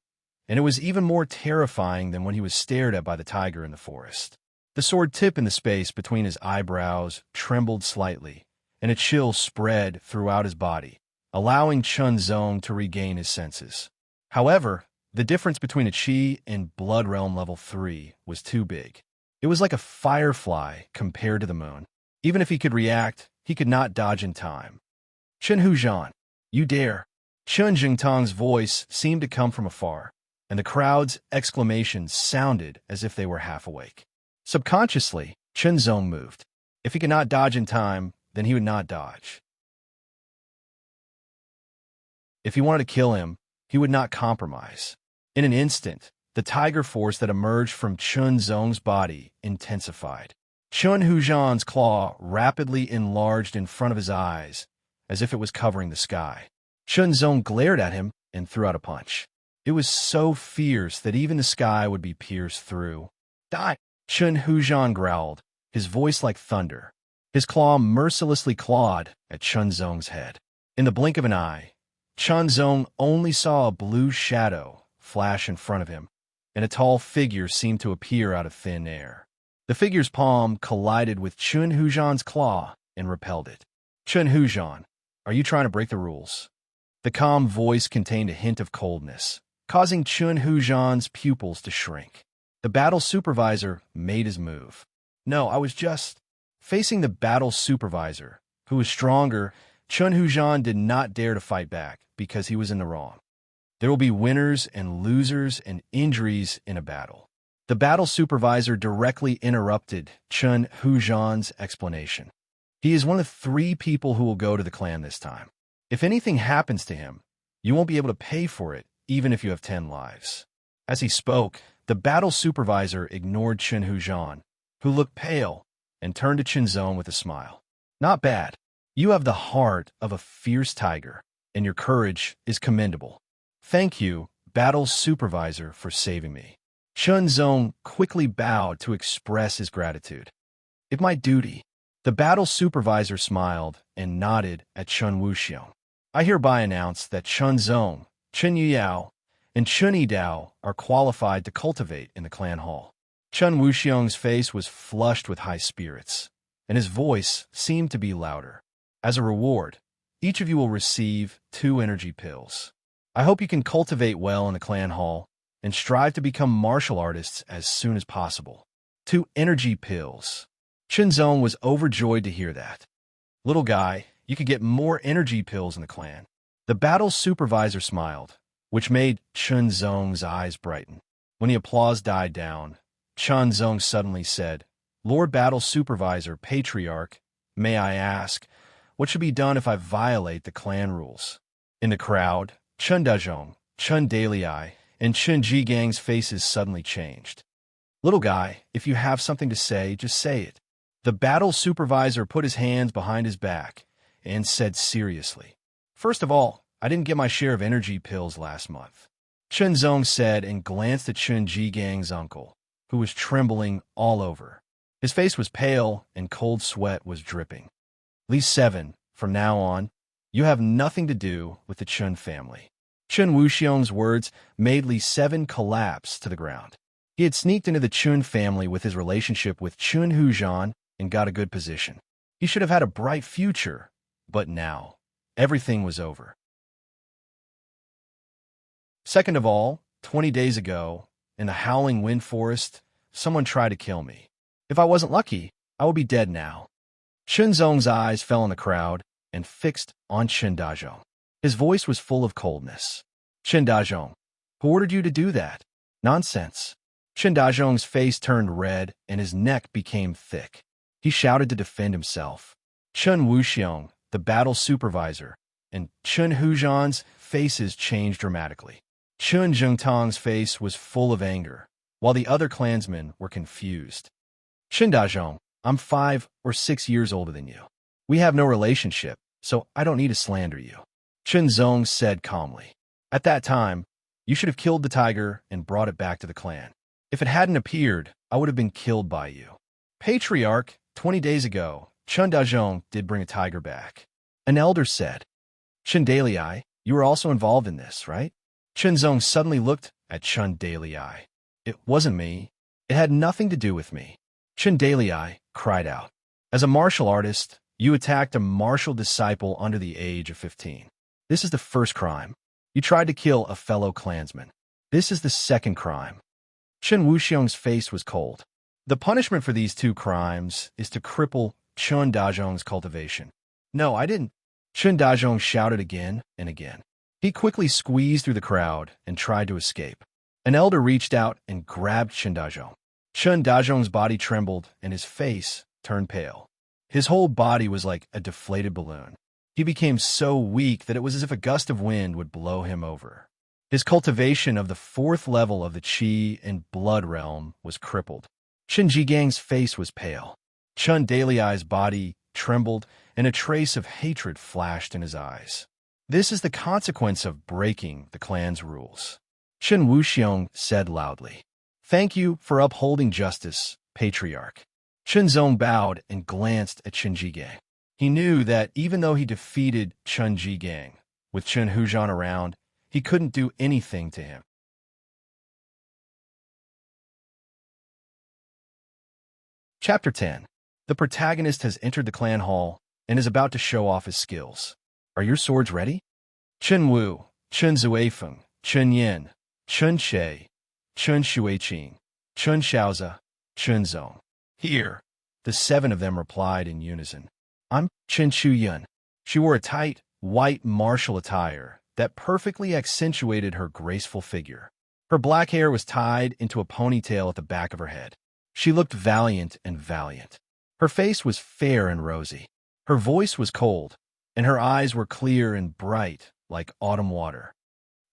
A: and it was even more terrifying than when he was stared at by the tiger in the forest. The sword tip in the space between his eyebrows trembled slightly, and a chill spread throughout his body, allowing Chun Zong to regain his senses. However, the difference between a Qi and Blood Realm level 3 was too big. It was like a firefly compared to the moon. Even if he could react, he could not dodge in time. Chun Hujan, you dare. Chun Jingtong's voice seemed to come from afar, and the crowd's exclamations sounded as if they were half awake. Subconsciously, Chun Zong moved. If he could not dodge in time, then he would not dodge. If he wanted to kill him, he would not compromise. In an instant, the tiger force that emerged from Chun Zong's body intensified. Chun Hujan's claw rapidly enlarged in front of his eyes, as if it was covering the sky. Chun Zong glared at him and threw out a punch. It was so fierce that even the sky would be pierced through. Die! Chun Hujan growled, his voice like thunder. His claw mercilessly clawed at Chun Zong's head. In the blink of an eye, Chun Zong only saw a blue shadow flash in front of him, and a tall figure seemed to appear out of thin air. The figure's palm collided with Chun Hujan's claw and repelled it. Chun Hujan, are you trying to break the rules? The calm voice contained a hint of coldness, causing Chun Hujan's pupils to shrink. The battle supervisor made his move. No, I was just... Facing the battle supervisor, who was stronger, Chun Hujan did not dare to fight back because he was in the wrong. There will be winners and losers and injuries in a battle. The battle supervisor directly interrupted Chun Hujan's explanation. He is one of 3 people who will go to the clan this time. If anything happens to him, you won't be able to pay for it, even if you have 10 lives. As he spoke, the battle supervisor ignored Chen Huzhan, who looked pale, and turned to Chen Zong with a smile. Not bad. You have the heart of a fierce tiger, and your courage is commendable. Thank you, battle supervisor, for saving me. Chen Zong quickly bowed to express his gratitude. It's my duty. The battle supervisor smiled and nodded at Chen Wuxiong. I hereby announce that Chen Zong, Chen Yuyao, and Chen Yidao are qualified to cultivate in the clan hall. Chen Wuxiong's face was flushed with high spirits, and his voice seemed to be louder. As a reward, each of you will receive 2 energy pills. I hope you can cultivate well in the clan hall and strive to become martial artists as soon as possible. 2 energy pills. Chen Zong was overjoyed to hear that. Little guy, you could get more energy pills in the clan. The battle supervisor smiled, which made Chen Zong's eyes brighten. When the applause died down, Chen Zong suddenly said, Lord Battle Supervisor, Patriarch, may I ask, what should be done if I violate the clan rules? In the crowd, Chen Dazhong, Chen Dalei, and Chen Jigang's faces suddenly changed. Little guy, if you have something to say, just say it. The battle supervisor put his hands behind his back and said seriously, First of all, I didn't get my share of energy pills last month. Chen Zong said and glanced at Chen Jigang's uncle, who was trembling all over. His face was pale and cold sweat was dripping. Li 7, from now on, you have nothing to do with the Chen family. Chen Wuxiong's words made Li 7 collapse to the ground. He had sneaked into the Chen family with his relationship with Chen Huzhan and got a good position. He should have had a bright future, but now, everything was over. Second of all, 20 days ago, in the howling wind forest, someone tried to kill me. If I wasn't lucky, I would be dead now. Chen Zong's eyes fell on the crowd and fixed on Chen Dazhong. His voice was full of coldness. Chen Dazhong, who ordered you to do that? Nonsense. Chen Dazhong's face turned red and his neck became thick. He shouted to defend himself. Chen Wuxiong, the battle supervisor, and Chen Huzhan's faces changed dramatically. Chen Zhengtang's face was full of anger, while the other clansmen were confused. Chen Dazhong, I'm 5 or 6 years older than you. We have no relationship, so I don't need to slander you. Chen Zong said calmly. At that time, you should have killed the tiger and brought it back to the clan. If it hadn't appeared, I would have been killed by you. Patriarch, 20 days ago, Chen Dazhong did bring a tiger back. An elder said. Chen Dalei, you were also involved in this, right? Chen Zong suddenly looked at Chen Dalei. It wasn't me. It had nothing to do with me. Chen Dalei cried out. As a martial artist, you attacked a martial disciple under the age of 15. This is the first crime. You tried to kill a fellow clansman. This is the second crime. Chen Wuxiong's face was cold. The punishment for these 2 crimes is to cripple Chen Dazhong's cultivation. No, I didn't. Chen Dazhong shouted again and again. He quickly squeezed through the crowd and tried to escape. An elder reached out and grabbed Chen Dazhong. Chen Dazhong's body trembled and his face turned pale. His whole body was like a deflated balloon. He became so weak that it was as if a gust of wind would blow him over. His cultivation of the 4th level of the Qi and Blood realm was crippled. Chen Jigang's face was pale. Chen Dalei's body trembled, and a trace of hatred flashed in his eyes. This is the consequence of breaking the clan's rules. Chen Wuxiong said loudly. Thank you for upholding justice, Patriarch. Chen Zong bowed and glanced at Chen Jigang. He knew that even though he defeated Chen Jigang, with Chen Huzhan around, he couldn't do anything to him. Chapter 10. The protagonist has entered the clan hall and is about to show off his skills. Are your swords ready? Chen Wu, Chen Zuifeng, Chen Yin, Chen Che, Chen Shuiqing, Chen Xiaoza, Chen Zong. Here, the 7 of them replied in unison. I'm Chen Chuyun. She wore a tight, white martial attire that perfectly accentuated her graceful figure. Her black hair was tied into a ponytail at the back of her head. She looked valiant and valiant. Her face was fair and rosy. Her voice was cold, and her eyes were clear and bright like autumn water.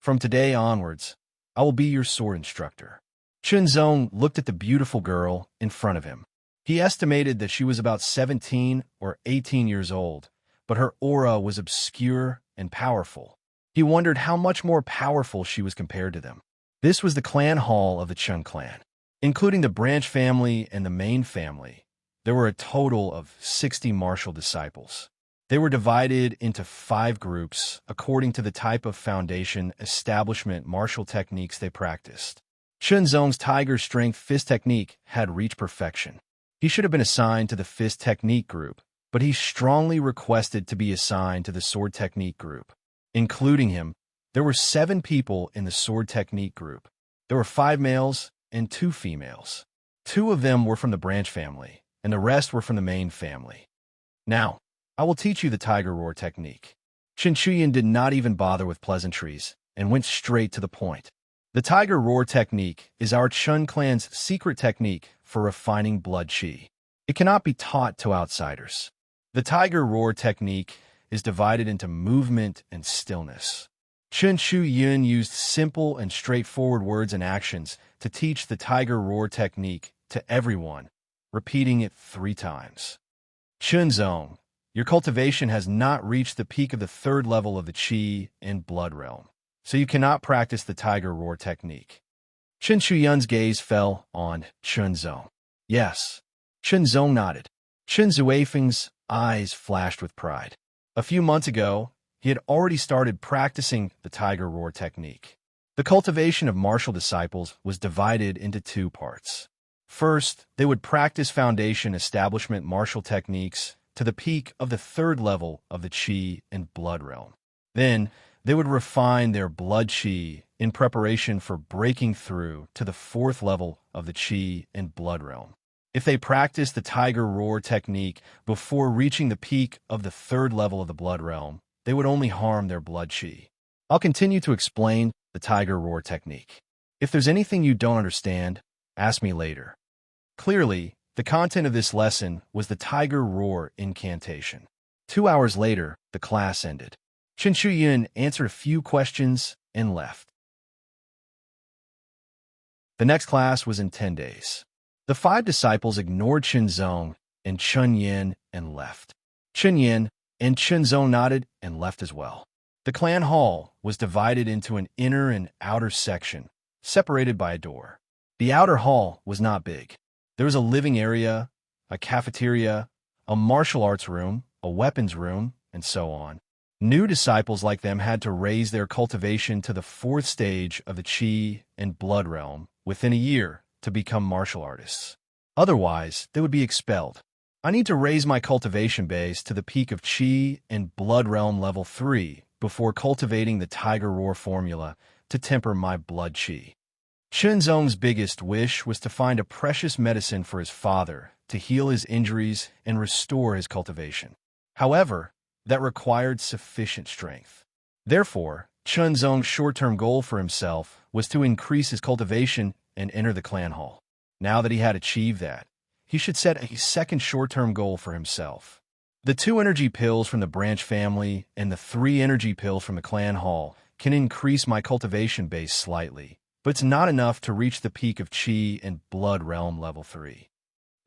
A: From today onwards, I will be your sword instructor. Chunzong looked at the beautiful girl in front of him. He estimated that she was about 17 or 18 years old, but her aura was obscure and powerful. He wondered how much more powerful she was compared to them. This was the clan hall of the Chun clan. Including the branch family and the main family, there were a total of 60 martial disciples. They were divided into 5 groups according to the type of foundation establishment martial techniques they practiced. Chunzong's tiger strength fist technique had reached perfection. He should have been assigned to the fist technique group, but he strongly requested to be assigned to the sword technique group. Including him, there were 7 people in the sword technique group. There were 5 males and 2 females. 2 of them were from the branch family, and the rest were from the main family. Now, I will teach you the tiger roar technique. Chen Chuyin did not even bother with pleasantries and went straight to the point. The tiger roar technique is our Chun clan's secret technique for refining blood qi. It cannot be taught to outsiders. The tiger roar technique is divided into movement and stillness. Chen Chuyin used simple and straightforward words and actions to teach the tiger roar technique to everyone, repeating it 3 times. Chunzong, your cultivation has not reached the peak of the 3rd level of the qi and blood realm, so you cannot practice the tiger roar technique. Chen Chuyun's gaze fell on Chunzong. Yes. Chunzong nodded. Chen Zuifeng's eyes flashed with pride. A few months ago, he had already started practicing the tiger roar technique. The cultivation of martial disciples was divided into 2 parts. First, they would practice foundation establishment martial techniques to the peak of the 3rd level of the qi and blood realm. Then, they would refine their blood qi in preparation for breaking through to the 4th level of the qi and blood realm. If they practiced the tiger roar technique before reaching the peak of the 3rd level of the blood realm, they would only harm their blood qi. I'll continue to explain the tiger roar technique. If there's anything you don't understand, ask me later. Clearly, the content of this lesson was the tiger roar incantation. 2 hours later, the class ended. Chen Chuyin answered a few questions and left. The next class was in 10 days. The 5 disciples ignored Chunzong and Chun Yin and left. Chun Yin and Chunzong nodded and left as well. The clan hall was divided into an inner and outer section, separated by a door. The outer hall was not big. There was a living area, a cafeteria, a martial arts room, a weapons room, and so on. New disciples like them had to raise their cultivation to the 4th stage of the qi and blood realm within a year to become martial artists. Otherwise, they would be expelled. I need to raise my cultivation base to the peak of qi and blood realm level 3 before cultivating the tiger roar formula to temper my blood qi. Chunzong's biggest wish was to find a precious medicine for his father to heal his injuries and restore his cultivation. However, that required sufficient strength. Therefore, Chunzong's short-term goal for himself was to increase his cultivation and enter the clan hall. Now that he had achieved that, he should set a second short-term goal for himself. The 2 energy pills from the branch family and the 3 energy pills from the clan hall can increase my cultivation base slightly, but it's not enough to reach the peak of qi and blood realm level 3.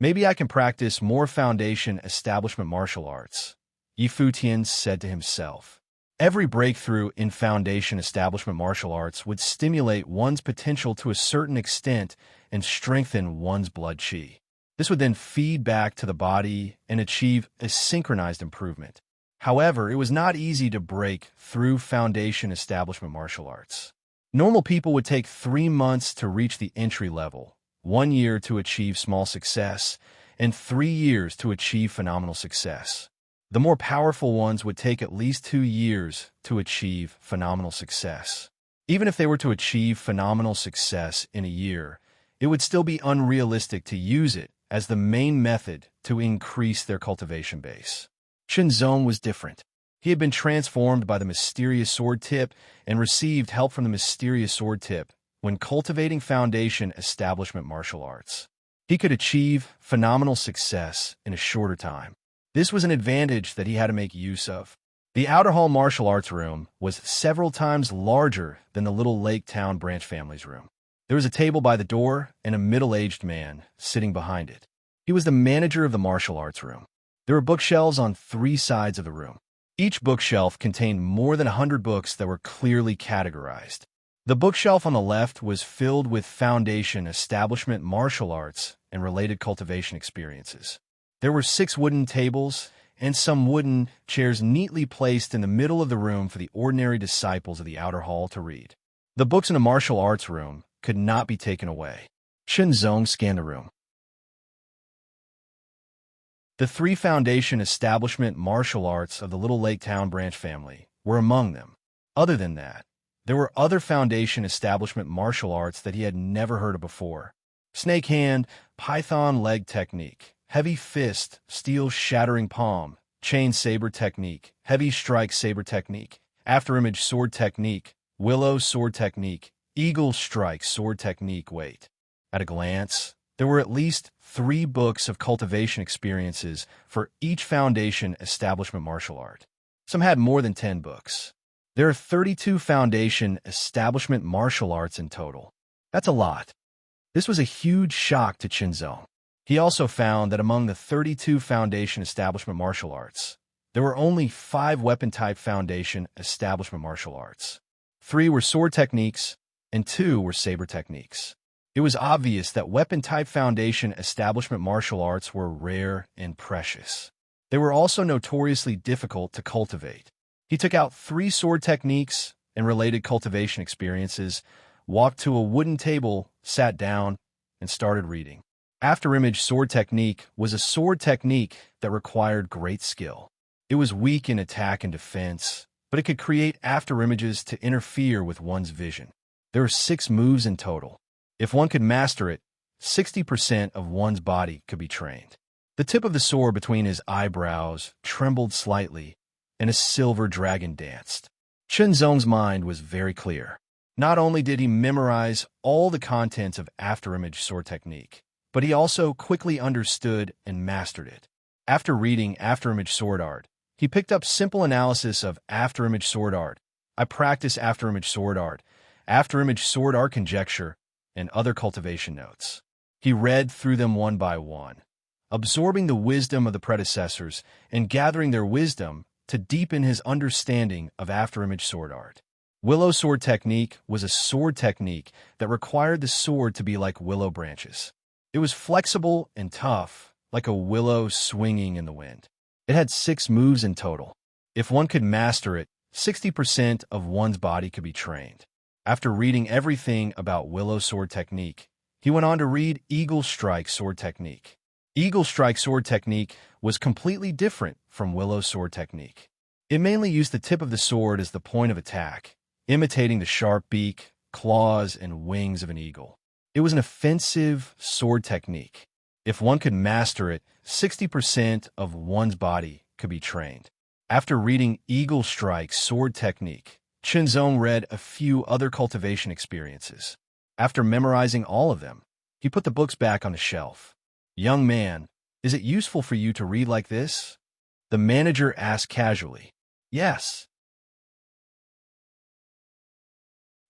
A: Maybe I can practice more foundation establishment martial arts, Yi Futian said to himself. Every breakthrough in foundation establishment martial arts would stimulate one's potential to a certain extent and strengthen one's blood qi. This would then feed back to the body and achieve a synchronized improvement. However, it was not easy to break through foundation establishment martial arts. Normal people would take 3 months to reach the entry level, 1 year to achieve small success, and 3 years to achieve phenomenal success. The more powerful ones would take at least 2 years to achieve phenomenal success. Even if they were to achieve phenomenal success in a year, it would still be unrealistic to use it as the main method to increase their cultivation base. Chunzong was different. He had been transformed by the mysterious sword tip and received help from the mysterious sword tip when cultivating foundation establishment martial arts. He could achieve phenomenal success in a shorter time. This was an advantage that he had to make use of. The outer hall martial arts room was several times larger than the little Lake Town branch family's room. There was a table by the door and a middle-aged man sitting behind it. He was the manager of the martial arts room. There were bookshelves on 3 sides of the room. Each bookshelf contained more than 100 books that were clearly categorized. The bookshelf on the left was filled with foundation establishment martial arts and related cultivation experiences. There were 6 wooden tables and some wooden chairs neatly placed in the middle of the room for the ordinary disciples of the outer hall to read. The books in the martial arts room could not be taken away. Shenzong scanned the room. The 3 foundation establishment martial arts of the Little Lake Town branch family were among them. Other than that, there were other foundation establishment martial arts that he had never heard of before. Snake hand, python leg technique, heavy fist, steel shattering palm, chain saber technique, heavy strike saber technique, afterimage sword technique, willow sword technique, eagle strike sword technique. Wait. At a glance, there were at least 3 books of cultivation experiences for each foundation establishment martial art. Some had more than 10 books. There are 32 foundation establishment martial arts in total. That's a lot. This was a huge shock to Qinzhong. He also found that among the 32 foundation establishment martial arts, there were only 5 weapon-type foundation establishment martial arts. 3 were sword techniques, and 2 were saber techniques. It was obvious that weapon-type foundation establishment martial arts were rare and precious. They were also notoriously difficult to cultivate. He took out 3 sword techniques and related cultivation experiences, walked to a wooden table, sat down, and started reading. Afterimage sword technique was a sword technique that required great skill. It was weak in attack and defense, but it could create afterimages to interfere with one's vision. There are 6 moves in total. If one could master it, 60% of one's body could be trained. The tip of the sword between his eyebrows trembled slightly, and a silver dragon danced. Qinzong's mind was very clear. Not only did he memorize all the contents of afterimage sword technique, but he also quickly understood and mastered it. After reading afterimage sword art, he picked up simple analysis of afterimage sword art. I practice afterimage sword art conjecture, and other cultivation notes. He read through them one by one, absorbing the wisdom of the predecessors and gathering their wisdom to deepen his understanding of afterimage sword art. Willow sword technique was a sword technique that required the sword to be like willow branches. It was flexible and tough, like a willow swinging in the wind. It had 6 moves in total. If one could master it, 60% of one's body could be trained. After reading everything about willow sword technique, he went on to read eagle strike sword technique. Eagle strike sword technique was completely different from willow sword technique. It mainly used the tip of the sword as the point of attack, imitating the sharp beak, claws, and wings of an eagle. It was an offensive sword technique. If one could master it, 60% of one's body could be trained. After reading eagle strike sword technique, Qinzong read a few other cultivation experiences. After memorizing all of them, he put the books back on the shelf. "Young man, is it useful for you to read like this?" The manager asked casually. "Yes."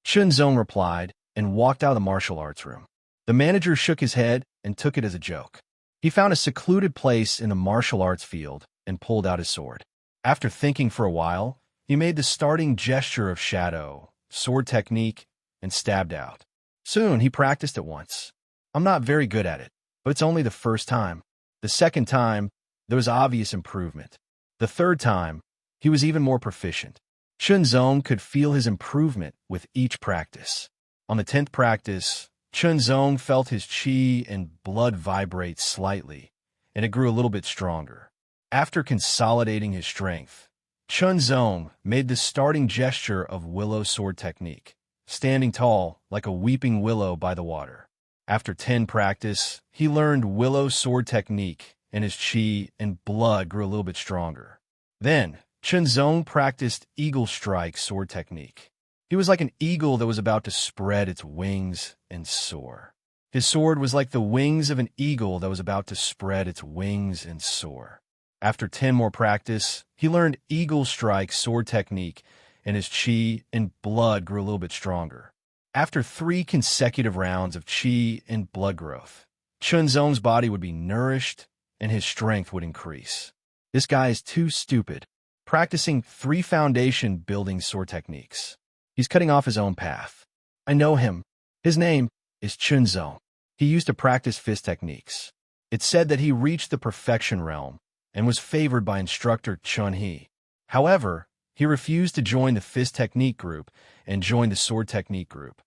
A: Qinzong replied and walked out of the martial arts room. The manager shook his head and took it as a joke. He found a secluded place in the martial arts field and pulled out his sword. After thinking for a while, he made the starting gesture of shadow, sword technique, and stabbed out. Soon he practiced it once. "I'm not very good at it, but it's only the first time." The second time, there was obvious improvement. The third time, he was even more proficient. Qinzong could feel his improvement with each practice. On the 10th practice, Qinzong felt his qi and blood vibrate slightly, and it grew a little bit stronger. After consolidating his strength, Qinzong made the starting gesture of willow sword technique, standing tall like a weeping willow by the water. After 10 practice, he learned willow sword technique, and his qi and blood grew a little bit stronger. Then, Qinzong practiced eagle strike sword technique. He was like an eagle that was about to spread its wings and soar. His sword was like the wings of an eagle that was about to spread its wings and soar. After 10 more practice, he learned Eagle Strike sword technique, and his chi and blood grew a little bit stronger. After 3 consecutive rounds of chi and blood growth, Chunzong's body would be nourished and his strength would increase. This guy is too stupid, practicing 3 foundation building sword techniques. He's cutting off his own path. I know him. His name is Chunzong. He used to practice fist techniques. It's said that he reached the perfection realm and was favored by instructor Chun-He. However, he refused to join the fist technique group and joined the sword technique group.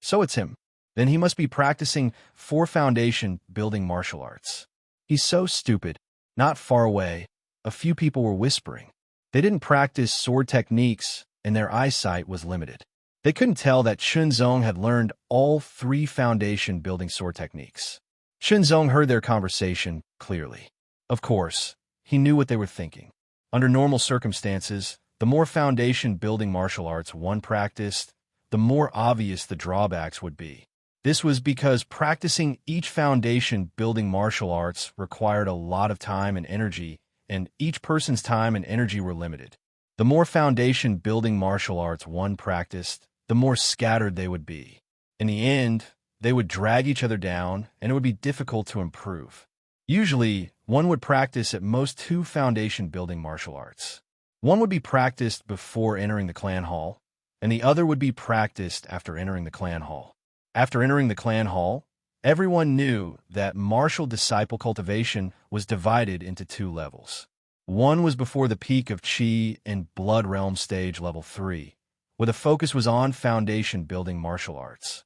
A: So it's him. Then he must be practicing 4 foundation building martial arts. He's so stupid. Not far away, a few people were whispering. They didn't practice sword techniques and their eyesight was limited. They couldn't tell that Chunzong had learned all 3 foundation building sword techniques. Chunzong heard their conversation clearly. Of course, he knew what they were thinking. Under normal circumstances, the more foundation building martial arts one practiced, the more obvious the drawbacks would be. This was because practicing each foundation building martial arts required a lot of time and energy, and each person's time and energy were limited. The more foundation building martial arts one practiced, the more scattered they would be. In the end, they would drag each other down, and it would be difficult to improve. Usually, one would practice at most 2 foundation building martial arts. One would be practiced before entering the clan hall, and the other would be practiced after entering the clan hall. After entering the clan hall, everyone knew that martial disciple cultivation was divided into 2 levels. One was before the peak of Qi and Blood Realm stage level 3, where the focus was on foundation building martial arts.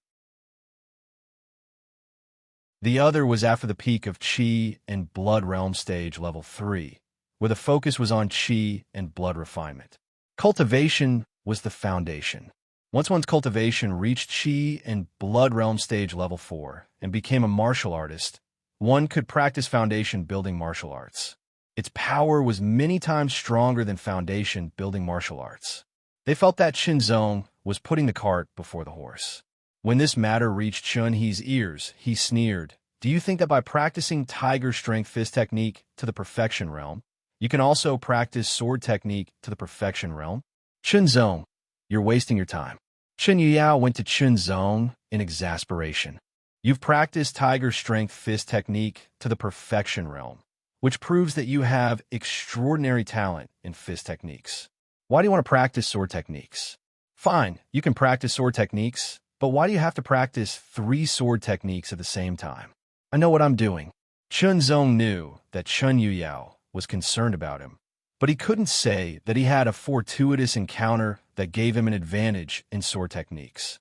A: The other was after the peak of Qi and Blood Realm stage level 3, where the focus was on Qi and blood refinement. Cultivation was the foundation. Once one's cultivation reached Qi and Blood Realm stage level 4 and became a martial artist, one could practice foundation building martial arts. Its power was many times stronger than foundation building martial arts. They felt that Chunzong was putting the cart before the horse. When this matter reached Chun-He's ears, he sneered, "Do you think that by practicing tiger strength fist technique to the perfection realm, you can also practice sword technique to the perfection realm? Chunzong, you're wasting your time." Chen Yuyao went to Chunzong in exasperation. "You've practiced tiger strength fist technique to the perfection realm, which proves that you have extraordinary talent in fist techniques. Why do you want to practice sword techniques? Fine, you can practice sword techniques, but why do you have to practice 3 sword techniques at the same time? I know what I'm doing." Chunzong knew that Chen Yuyao was concerned about him, but he couldn't say that he had a fortuitous encounter that gave him an advantage in sword techniques.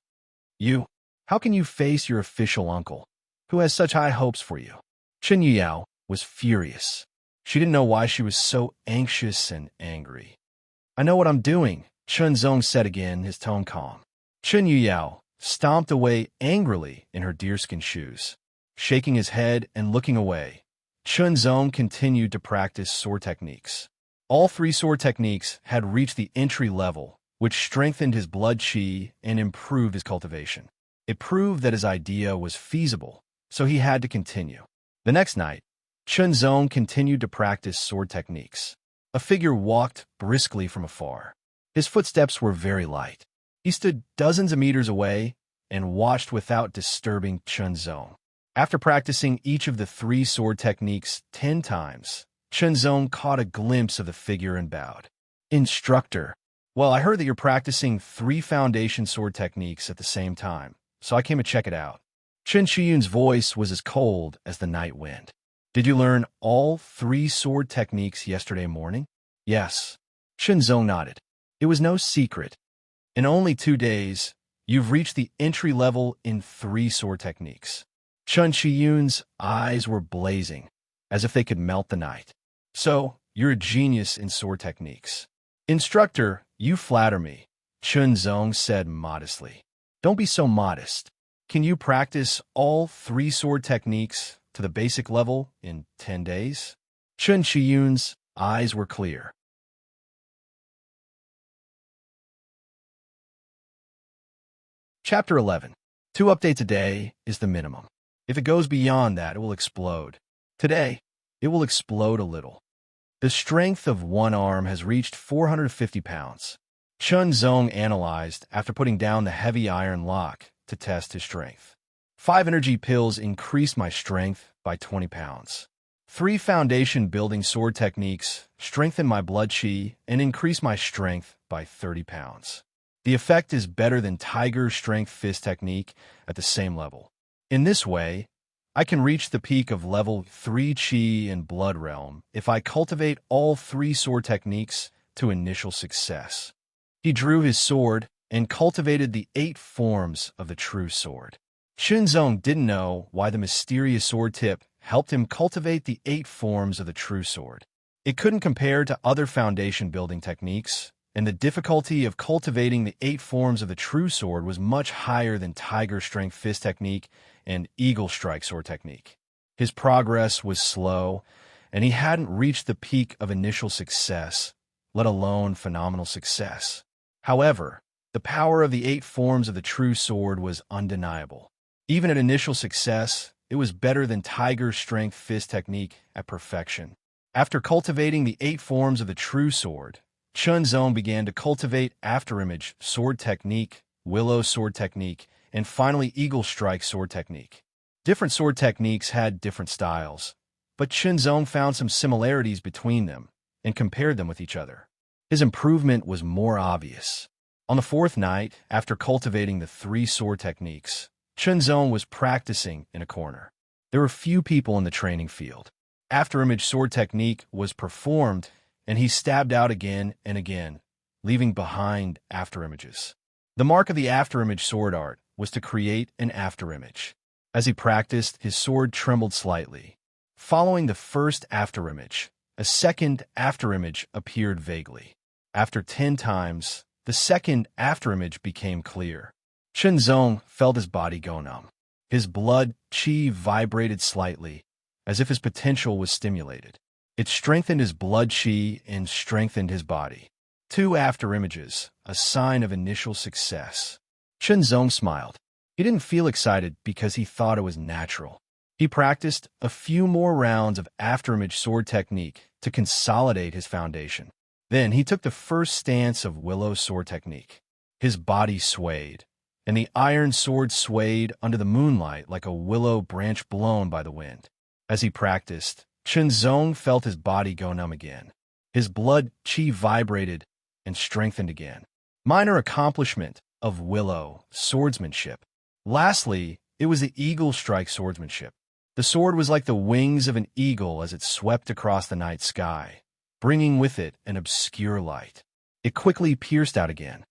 A: How can you face your official uncle, who has such high hopes for you?" Chen Yuyao was furious. She didn't know why she was so anxious and angry. "I know what I'm doing," Chunzong said again, his tone calm. Chen Yuyao stomped away angrily in her deerskin shoes. Shaking his head and looking away, Chunzong continued to practice sword techniques. All 3 sword techniques had reached the entry level, which strengthened his blood qi and improved his cultivation. It proved that his idea was feasible, so he had to continue. The next night, Chunzong continued to practice sword techniques. A figure walked briskly from afar. His footsteps were very light. He stood dozens of meters away and watched without disturbing Chunzong. After practicing each of the 3 sword techniques 10 times, Chunzong caught a glimpse of the figure and bowed. "Instructor, well, I heard that you're practicing 3 foundation sword techniques at the same time, so I came to check it out." Chen Shiyun's voice was as cold as the night wind. "Did you learn all 3 sword techniques yesterday morning?" "Yes." Chunzong nodded. "It was no secret. In only 2 days, you've reached the entry level in 3 sword techniques." Chen Shiyun's eyes were blazing, as if they could melt the night. "So, you're a genius in sword techniques." "Instructor, you flatter me," Chunzong said modestly. "Don't be so modest. Can you practice all 3 sword techniques to the basic level in 10 days? Chen Shiyun's eyes were clear. Chapter 11. 2 updates a day is the minimum. If it goes beyond that, it will explode. Today, it will explode a little. The strength of one arm has reached 450 pounds. Chun Zong analyzed after putting down the heavy iron lock to test his strength. 5 energy pills increased my strength by 20 pounds. 3 foundation building sword techniques strengthened my blood chi and increased my strength by 30 pounds. The effect is better than Tiger Strength Fist technique at the same level. In this way, I can reach the peak of level 3 Chi and Blood Realm if I cultivate all 3 sword techniques to initial success. He drew his sword and cultivated the 8 forms of the true sword. Chunzong didn't know why the mysterious sword tip helped him cultivate the 8 forms of the true sword. It couldn't compare to other foundation building techniques, and the difficulty of cultivating the 8 forms of the true sword was much higher than Tiger Strength Fist technique and Eagle Strike sword technique. His progress was slow, and he hadn't reached the peak of initial success, let alone phenomenal success. However, the power of the 8 forms of the true sword was undeniable. Even at initial success, it was better than Tiger Strength Fist technique at perfection. After cultivating the 8 forms of the true sword, Chun Zong began to cultivate Afterimage sword technique, Willow sword technique, and finally Eagle Strike sword technique. Different sword techniques had different styles, but Chun Zong found some similarities between them and compared them with each other. His improvement was more obvious. On the 4th night, after cultivating the 3 sword techniques, Chun Zong was practicing in a corner. There were few people in the training field. Afterimage sword technique was performed, and he stabbed out again and again, leaving behind afterimages. The mark of the afterimage sword art was to create an afterimage. As he practiced, his sword trembled slightly. Following the first afterimage, a second afterimage appeared vaguely. After 10 times, the second afterimage became clear. Chun Zong felt his body go numb. His blood chi vibrated slightly, as if his potential was stimulated. It strengthened his blood chi and strengthened his body. 2 afterimages, a sign of initial success. Chun Zong smiled. He didn't feel excited because he thought it was natural. He practiced a few more rounds of afterimage sword technique to consolidate his foundation. Then he took the first stance of Willow sword technique. His body swayed, and the iron sword swayed under the moonlight like a willow branch blown by the wind. As he practiced, Chun Zong felt his body go numb again. His blood chi vibrated and strengthened again. Minor accomplishment of Willow swordsmanship. Lastly, it was the Eagle Strike swordsmanship. The sword was like the wings of an eagle as it swept across the night sky, bringing with it an obscure light. It quickly pierced out again.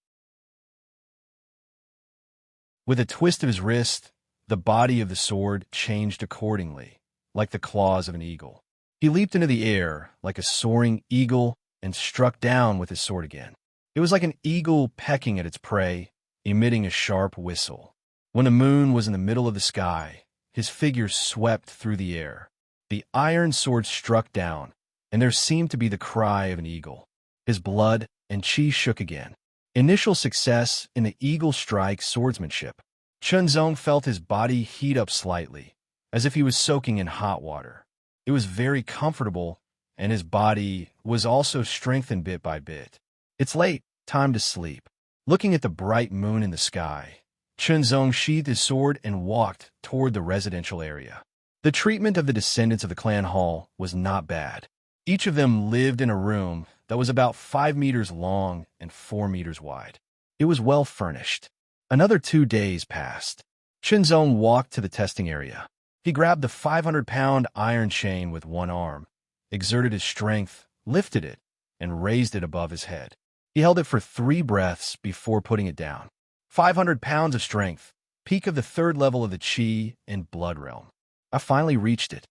A: With a twist of his wrist, the body of the sword changed accordingly, like the claws of an eagle. He leaped into the air like a soaring eagle and struck down with his sword again. It was like an eagle pecking at its prey, emitting a sharp whistle. When the moon was in the middle of the sky, his figure swept through the air. The iron sword struck down, and there seemed to be the cry of an eagle. His blood and chi shook again. Initial success in the Eagle Strike swordsmanship. Chun Zong felt his body heat up slightly, as if he was soaking in hot water. It was very comfortable, and his body was also strengthened bit by bit. It's late, time to sleep. Looking at the bright moon in the sky, Chun Zong sheathed his sword and walked toward the residential area. The treatment of the descendants of the clan hall was not bad. Each of them lived in a room that was about 5 meters long and 4 meters wide. It was well furnished. Another 2 days passed. Chun Zong walked to the testing area. He grabbed the 500-pound iron chain with one arm, exerted his strength, lifted it, and raised it above his head. He held it for 3 breaths before putting it down. 500 pounds of strength, peak of the 3rd level of the Chi and Blood Realm. I finally reached it.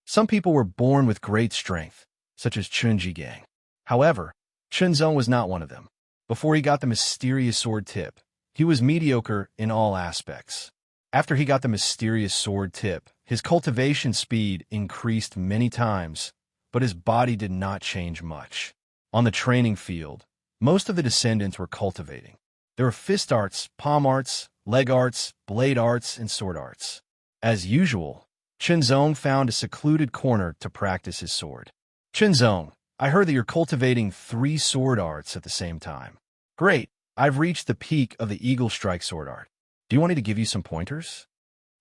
A: Some people were born with great strength, such as Chun Jigang. However, Chun Zong was not one of them. Before he got the mysterious sword tip, he was mediocre in all aspects. After he got the mysterious sword tip, his cultivation speed increased many times, but his body did not change much. On the training field, most of the descendants were cultivating. There were fist arts, palm arts, leg arts, blade arts, and sword arts. As usual, Chun Zong found a secluded corner to practice his sword. Chun Zong, I heard that you're cultivating 3 sword arts at the same time. Great, I've reached the peak of the Eagle Strike sword art. Do you want me to give you some pointers?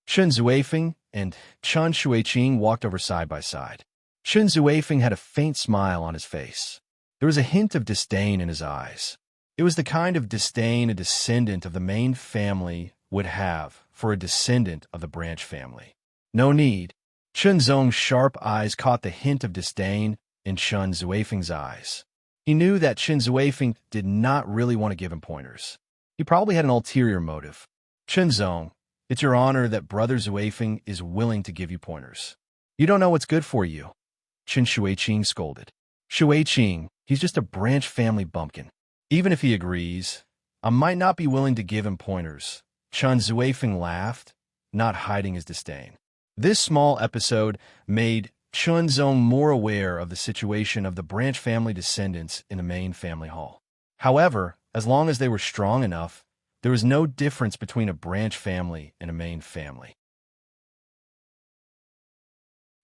A: Chen Zuifeng and Chen Shuiqing walked over side by side. Chen Zuifeng had a faint smile on his face. There was a hint of disdain in his eyes. It was the kind of disdain a descendant of the main family would have for a descendant of the branch family. No need. Chen Zong's sharp eyes caught the hint of disdain in Chen Zuifeng's eyes. He knew that Chen Zuifeng did not really want to give him pointers. He probably had an ulterior motive. Chen Zong, it's your honor that Brother Zuifeng is willing to give you pointers. You don't know what's good for you, Chen Shuiqing scolded. Shuiqing, he's just a branch family bumpkin. Even if he agrees, I might not be willing to give him pointers. Chen Zuifeng laughed, not hiding his disdain. This small episode made Chen Zong more aware of the situation of the branch family descendants in the main family hall. However, as long as they were strong enough, there was no difference between a branch family and a main family.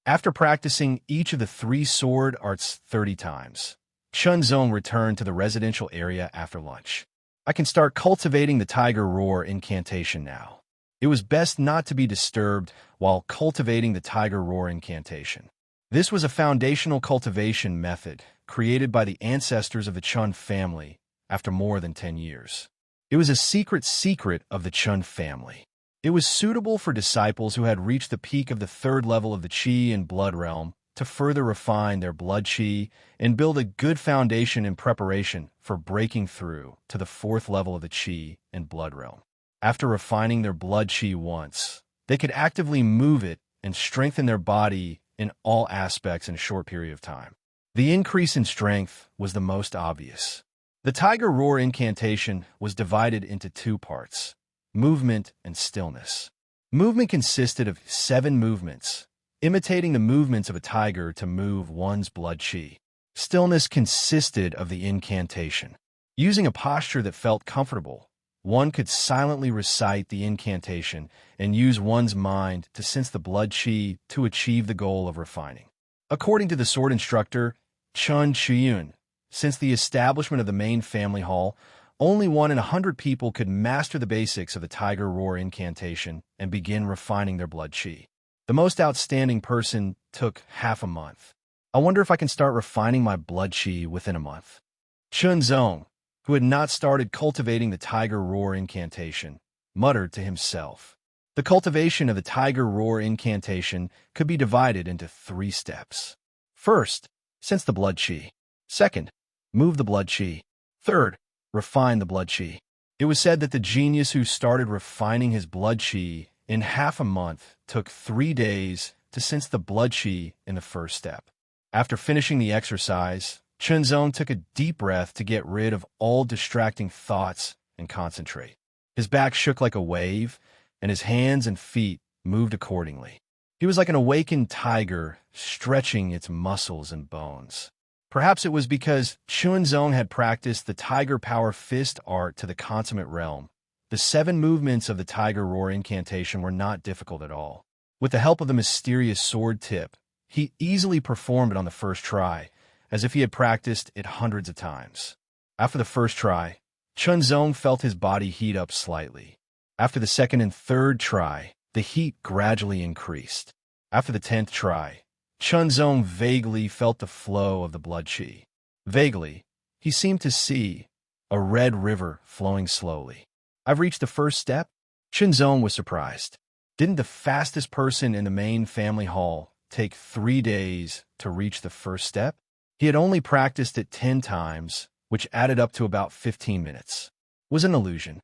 A: After practicing each of the 3 sword arts 30 times, Chen Zong returned to the residential area after lunch. I can start cultivating the Tiger Roar incantation now. It was best not to be disturbed while cultivating the Tiger Roar incantation. This was a foundational cultivation method created by the ancestors of the Chun family after more than 10 years. It was a secret of the Chun family. It was suitable for disciples who had reached the peak of the 3rd level of the Qi and Blood realm to further refine their blood Qi and build a good foundation in preparation for breaking through to the 4th level of the Qi and Blood realm. After refining their blood Qi once, they could actively move it and strengthen their body in all aspects in a short period of time. The increase in strength was the most obvious. The Tiger Roar incantation was divided into 2 parts, movement and stillness. Movement consisted of 7 movements, imitating the movements of a tiger to move one's blood Qi. Stillness consisted of the incantation. Using a posture that felt comfortable, one could silently recite the incantation and use one's mind to sense the blood Qi to achieve the goal of refining. According to the sword instructor, Chun Chiyun, since the establishment of the main family hall, only 1 in 100 people could master the basics of the Tiger Roar incantation and begin refining their blood Qi. The most outstanding person took half a month. I wonder if I can start refining my blood Qi within a month. Chen Zong, who had not started cultivating the Tiger Roar incantation, muttered to himself. The cultivation of the Tiger Roar incantation could be divided into 3 steps. First, sense the blood Qi. Second, move the blood Qi. Third, refine the blood Qi. It was said that the genius who started refining his blood Qi in half a month took 3 days to sense the blood Qi in the first step. After finishing the exercise, Chen Zong took a deep breath to get rid of all distracting thoughts and concentrate. His back shook like a wave, and his hands and feet moved accordingly. He was like an awakened tiger, stretching its muscles and bones. Perhaps it was because Chen Zong had practiced the Tiger Power Fist art to the consummate realm. The 7 movements of the Tiger Roar incantation were not difficult at all. With the help of the mysterious sword tip, he easily performed it on the first try, as if he had practiced it hundreds of times. After the first try, Chen Zong felt his body heat up slightly. After the second and third try, the heat gradually increased. After the 10th try, Chen Zong vaguely felt the flow of the blood Qi. Vaguely, he seemed to see a red river flowing slowly. I've reached the first step? Chen Zong was surprised. Didn't the fastest person in the main family hall take 3 days to reach the first step? He had only practiced it 10 times, which added up to about 15 minutes. It was an illusion.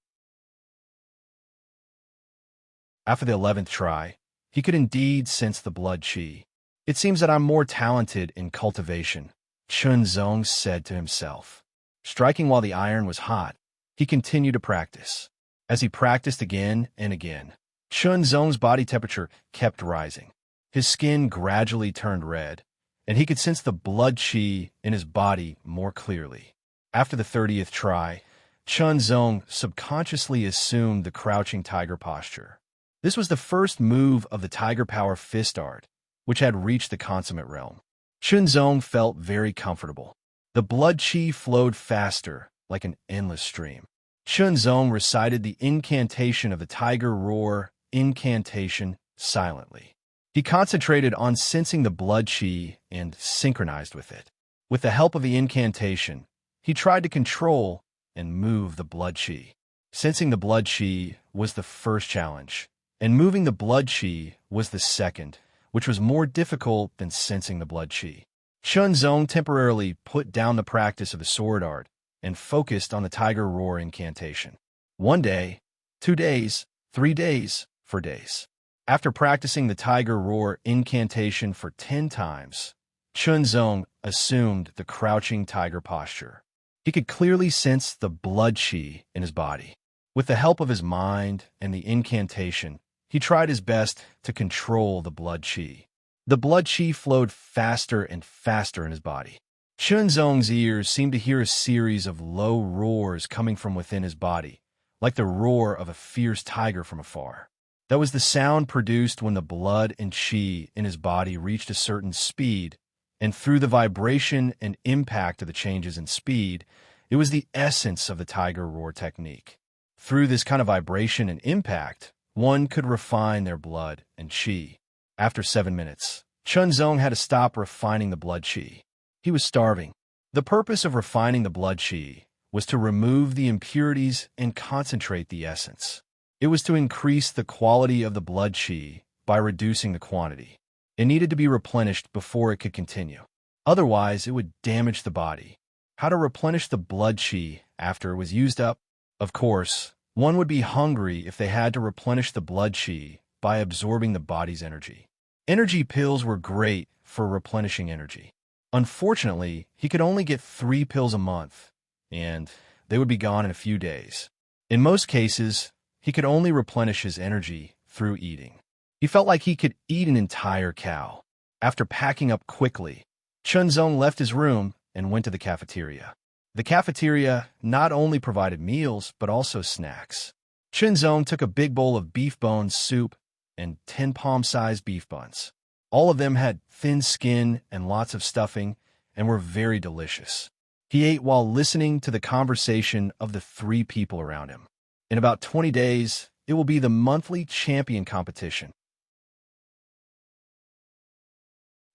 A: After the 11th try, he could indeed sense the blood Qi. It seems that I'm more talented in cultivation, Chen Zong said to himself. Striking while the iron was hot, he continued to practice. As he practiced again and again, Chen Zong's body temperature kept rising. His skin gradually turned red, and he could sense the blood Qi in his body more clearly. After the 30th try, Chen Zong subconsciously assumed the crouching tiger posture. This was the first move of the Tiger Power Fist art, which had reached the consummate realm. Chunzong felt very comfortable. The blood qi flowed faster, like an endless stream. Chunzong recited the incantation of the tiger roar incantation silently. He concentrated on sensing the blood qi and synchronized with it. With the help of the incantation, he tried to control and move the blood qi. Sensing the blood qi was the first challenge, and moving the blood qi was the second, which was more difficult than sensing the blood qi. Chunzong temporarily put down the practice of the sword art and focused on the tiger roar incantation. 1 day, 2 days, 3 days, 4 days. After practicing the tiger roar incantation for 10 times, Chunzong assumed the crouching tiger posture. He could clearly sense the blood qi in his body. With the help of his mind and the incantation, he tried his best to control the blood qi. The blood qi flowed faster and faster in his body. Chunzong's ears seemed to hear a series of low roars coming from within his body, like the roar of a fierce tiger from afar. That was the sound produced when the blood and qi in his body reached a certain speed, and through the vibration and impact of the changes in speed, it was the essence of the tiger roar technique. Through this kind of vibration and impact, one could refine their blood and qi. After 7 minutes, Chunzong had to stop refining the blood qi. He was starving. The purpose of refining the blood qi was to remove the impurities and concentrate the essence. It was to increase the quality of the blood qi by reducing the quantity. It needed to be replenished before it could continue. Otherwise, it would damage the body. How to replenish the blood qi after it was used up? Of course, one would be hungry if they had to replenish the blood qi by absorbing the body's energy. Energy pills were great for replenishing energy. Unfortunately, he could only get 3 pills a month, and they would be gone in a few days. In most cases, he could only replenish his energy through eating. He felt like he could eat an entire cow. After packing up quickly, Chunzong left his room and went to the cafeteria. The cafeteria not only provided meals, but also snacks. Chunzong took a big bowl of beef bones soup and 10 palm-sized beef buns. All of them had thin skin and lots of stuffing and were very delicious. He ate while listening to the conversation of the 3 people around him. In about 20 days, it will be the monthly champion competition.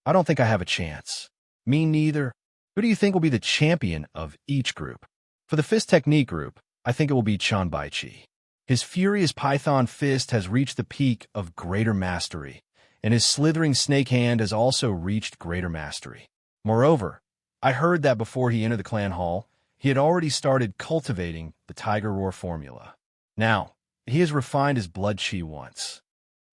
A: I don't think I have a chance. Me neither. Who do you think will be the champion of each group? For the fist technique group, I think it will be Chan Baichi. His furious python fist has reached the peak of greater mastery, and his slithering snake hand has also reached greater mastery. Moreover, I heard that before he entered the clan hall, he had already started cultivating the tiger roar formula. Now, he has refined his blood qi once.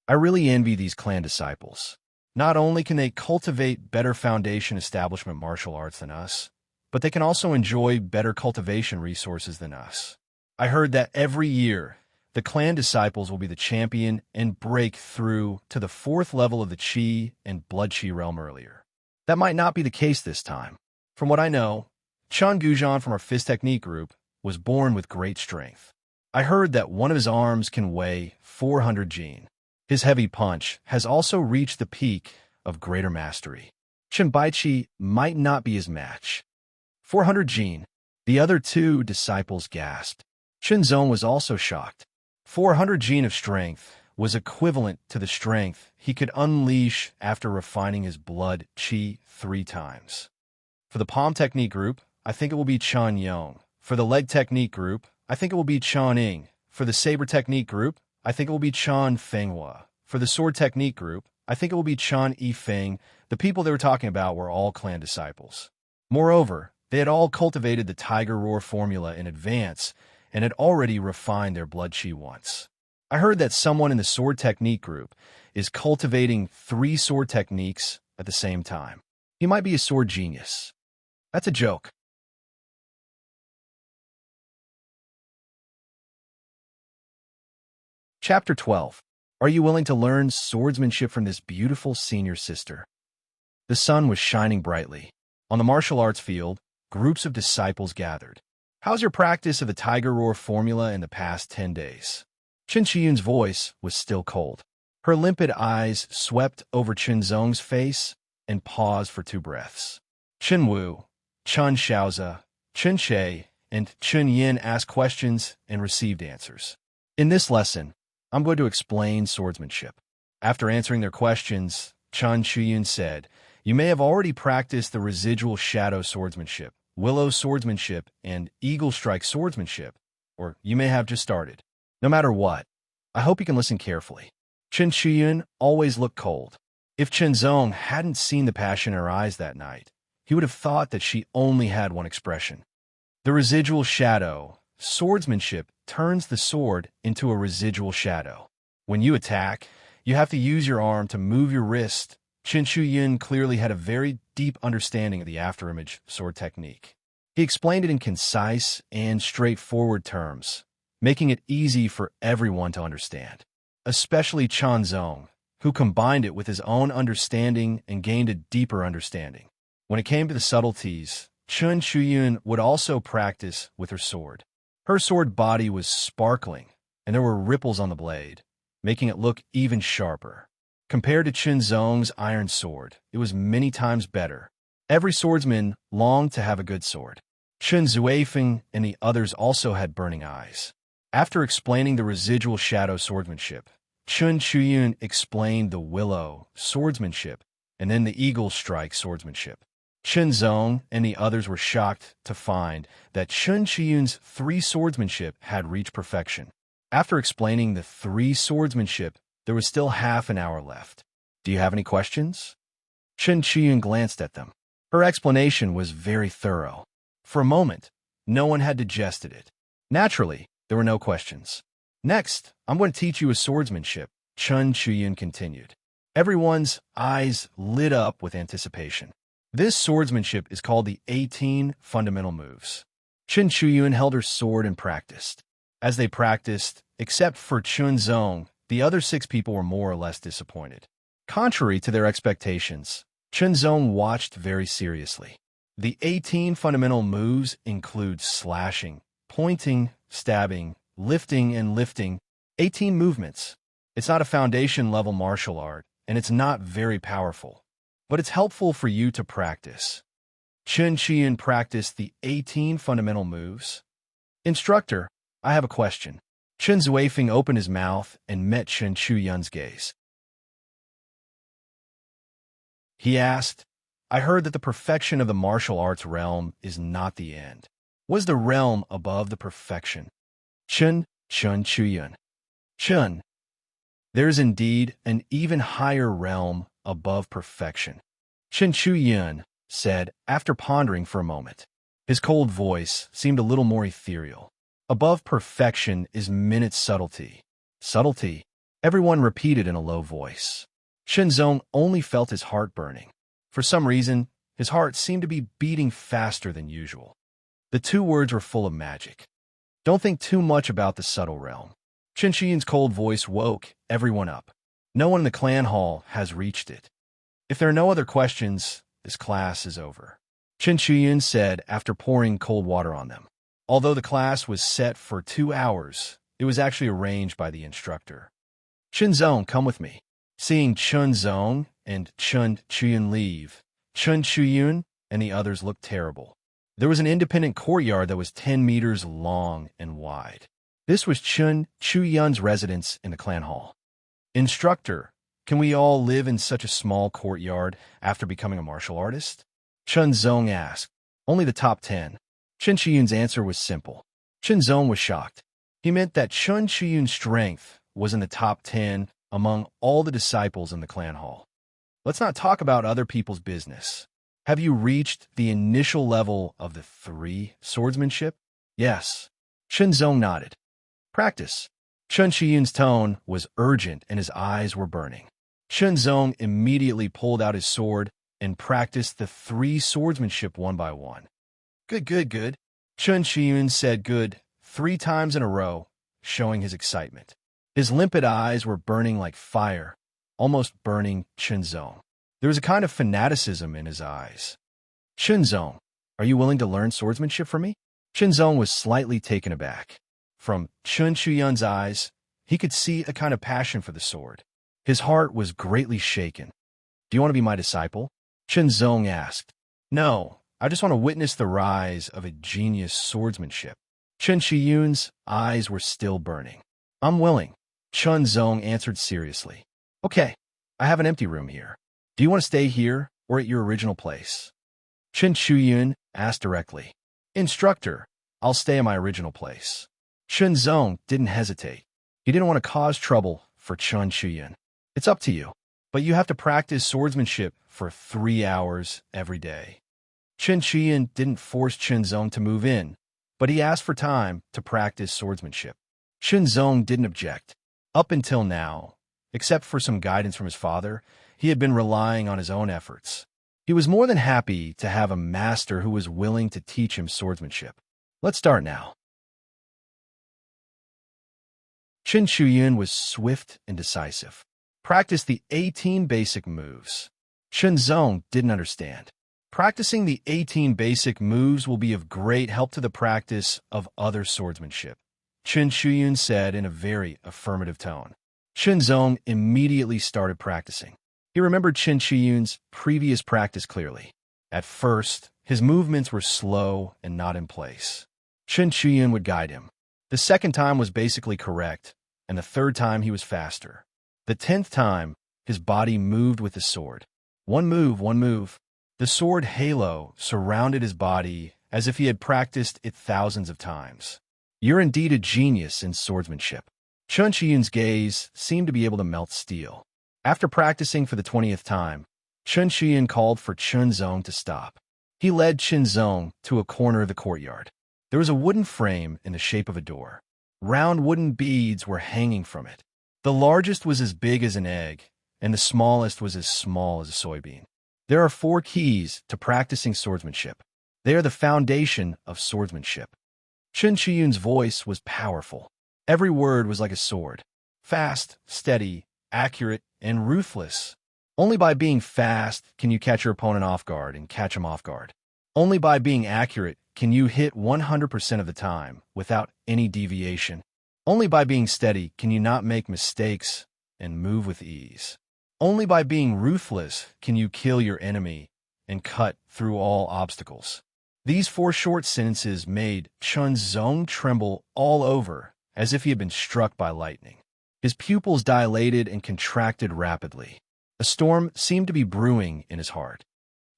A: I really envy these clan disciples. Not only can they cultivate better foundation establishment martial arts than us, but they can also enjoy better cultivation resources than us. I heard that every year, the clan disciples will be the champion and break through to the 4th level of the qi and blood qi realm earlier. That might not be the case this time. From what I know, Chan Gujan from our fist technique group was born with great strength. I heard that one of his arms can weigh 400 jin. His heavy punch has also reached the peak of greater mastery. Chan Baichi might not be his match. 400 jin. The other 2 disciples gasped. Chunzong was also shocked. 400 jin of strength was equivalent to the strength he could unleash after refining his blood qi 3 times. For the palm technique group, I think it will be Chan Yong. For the leg technique group, I think it will be Chan Ing. For the saber technique group, I think it will be Chan Fenghua. For the sword technique group, I think it will be Chan Yifeng. The people they were talking about were all clan disciples. Moreover, they had all cultivated the tiger roar formula in advance and had already refined their blood qi once. I heard that someone in the sword technique group is cultivating 3 sword techniques at the same time. He might be a sword genius. That's a joke. Chapter 12. Are you willing to learn swordsmanship from this beautiful senior sister? The sun was shining brightly. On the martial arts field, groups of disciples gathered. How's your practice of the tiger roar formula in the past 10 days? Chen Chiyun's voice was still cold. Her limpid eyes swept over Chunzong's face and paused for 2 breaths. Chen Wu, Chun Xiaozi, Chen Che, and Chen Yin asked questions and received answers. In this lesson, I'm going to explain swordsmanship. After answering their questions, Chun Chuyun said, "You may have already practiced the residual shadow swordsmanship, willow swordsmanship, and eagle strike swordsmanship, or you may have just started. No matter what, I hope you can listen carefully." Chen Chuyun always looked cold. If Chen Zong hadn't seen the passion in her eyes that night, he would have thought that she only had one expression. The residual shadow, swordsmanship, turns the sword into a residual shadow. When you attack, you have to use your arm to move your wrist. Chen Chuyun clearly had a very deep understanding of the afterimage sword technique. He explained it in concise and straightforward terms, making it easy for everyone to understand, especially Chan Zong, who combined it with his own understanding and gained a deeper understanding. When it came to the subtleties, Chen Chuyun would also practice with her sword. Her sword body was sparkling, and there were ripples on the blade, making it look even sharper. Compared to Chen Zong's iron sword, it was many times better. Every swordsman longed to have a good sword. Chen Zuifeng and the others also had burning eyes. After explaining the residual shadow swordsmanship, Chen Chuyun explained the willow swordsmanship and then the eagle strike swordsmanship. Chen Zong and the others were shocked to find that Chen Chuyun's 3 swordsmanship had reached perfection. After explaining the 3 swordsmanship, there was still half an hour left. "Do you have any questions?" Chen Chuyun glanced at them. Her explanation was very thorough. For a moment, no one had digested it. Naturally, there were no questions. "Next, I'm going to teach you a swordsmanship," Chen Chuyun continued. Everyone's eyes lit up with anticipation. This swordsmanship is called the 18 fundamental moves. Chen Chuyun held her sword and practiced. As they practiced, except for Chen Zong, the other 6 people were more or less disappointed. Contrary to their expectations, Chen Zong watched very seriously. The 18 fundamental moves include slashing, pointing, stabbing, lifting, and lifting. 18 movements. It's not a foundation-level martial art, and it's not very powerful, but it's helpful for you to practice. Chen Chuyun practiced the 18 fundamental moves. "Instructor, I have a question." Chen Zuifeng opened his mouth and met Chen Chuyun's gaze. He asked, "I heard that the perfection of the martial arts realm is not the end. Was the realm above the perfection?" Chen Chuyun. Chen. There is indeed an even higher realm above perfection, Chen Chuyun said after pondering for a moment. His cold voice seemed a little more ethereal. Above perfection is minute subtlety. Subtlety, everyone repeated in a low voice. Chen Zong only felt his heart burning. For some reason, his heart seemed to be beating faster than usual. The 2 words were full of magic. "Don't think too much about the subtle realm." Chen Chuyun's cold voice woke everyone up. No one in the clan hall has reached it. "If there are no other questions, this class is over," Chen Chuyun said after pouring cold water on them. Although the class was set for 2 hours, it was actually arranged by the instructor. "Chen Zong, come with me." Seeing Chen Zong and Chen Chuyun leave, Chen Chuyun and the others looked terrible. There was an independent courtyard that was 10 meters long and wide. This was Chen Chuyun's residence in the clan hall. "Instructor, can we all live in such a small courtyard after becoming a martial artist?" Chen Zong asked. "Only the top 10. Chen Chuyun's answer was simple. Chen Zong was shocked. He meant that Chen Chuyun's strength was in the top 10 among all the disciples in the clan hall. "Let's not talk about other people's business. Have you reached the initial level of the 3 swordsmanship?" "Yes." Chen Zong nodded. "Practice." Chen Chuyun's tone was urgent and his eyes were burning. Chen Zong immediately pulled out his sword and practiced the 3 swordsmanship one by one. Good. Chen Chuyun said good 3 times in a row, showing his excitement. His limpid eyes were burning like fire, almost burning Chen Zong. There was a kind of fanaticism in his eyes. "Chen Zong, are you willing to learn swordsmanship from me?" Chen Zong was slightly taken aback. From Chen Chuyun's eyes, he could see a kind of passion for the sword. His heart was greatly shaken. "Do you want to be my disciple?" Chen Zong asked. No, I just want to witness the rise of a genius swordsmanship. Chen Shiyun's eyes were still burning. I'm willing, Chen Zong answered seriously. Okay, I have an empty room here. Do you want to stay here or at your original place? Chen Shiyun asked directly. Instructor, I'll stay at my original place. Chen Zong didn't hesitate. He didn't want to cause trouble for Chen Shiyun. It's up to you, but you have to practice swordsmanship for 3 hours every day. Chen Shiyun didn't force Chen Zong to move in, but he asked for time to practice swordsmanship. Chen Zong didn't object. Up until now, except for some guidance from his father, he had been relying on his own efforts. He was more than happy to have a master who was willing to teach him swordsmanship. Let's start now. Chen Shiyun was swift and decisive. Practice the 18 basic moves. Chen Zong didn't understand. Practicing the 18 basic moves will be of great help to the practice of other swordsmanship, Chen Shiyun said in a very affirmative tone. Chen Zong immediately started practicing. He remembered Chen Shiyun's previous practice clearly. At first, his movements were slow and not in place. Chen Shiyun would guide him. The second time was basically correct, and the third time he was faster. The 10th time, his body moved with the sword. One move, one move. The sword halo surrounded his body as if he had practiced it thousands of times. You're indeed a genius in swordsmanship. Chen Shiyun's gaze seemed to be able to melt steel. After practicing for the 20th time, Chen Shiyun called for Chen Zong to stop. He led Chen Zong to a corner of the courtyard. There was a wooden frame in the shape of a door. Round wooden beads were hanging from it. The largest was as big as an egg, and the smallest was as small as a soybean. There are 4 keys to practicing swordsmanship. They are the foundation of swordsmanship. Chen Shiyun's voice was powerful. Every word was like a sword. Fast, steady, accurate, and ruthless. Only by being fast can you catch your opponent off guard and catch him off guard. Only by being accurate can you hit 100% of the time without any deviation. Only by being steady can you not make mistakes and move with ease. Only by being ruthless can you kill your enemy and cut through all obstacles. These 4 short sentences made Chen Zong tremble all over as if he had been struck by lightning. His pupils dilated and contracted rapidly. A storm seemed to be brewing in his heart.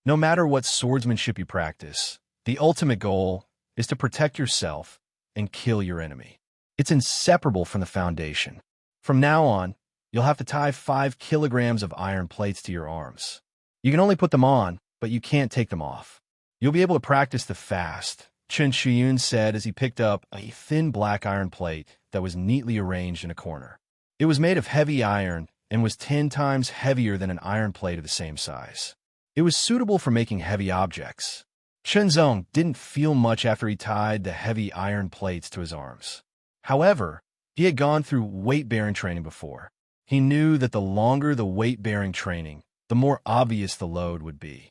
A: No matter what swordsmanship you practice, the ultimate goal is to protect yourself and kill your enemy. It's inseparable from the foundation. From now on, you'll have to tie 5 kilograms of iron plates to your arms. You can only put them on, but you can't take them off. You'll be able to practice the fast, Chen Shiyun said as he picked up a thin black iron plate that was neatly arranged in a corner. It was made of heavy iron and was 10 times heavier than an iron plate of the same size. It was suitable for making heavy objects. Chen Zong didn't feel much after he tied the heavy iron plates to his arms. However, he had gone through weight-bearing training before. He knew that the longer the weight-bearing training, the more obvious the load would be.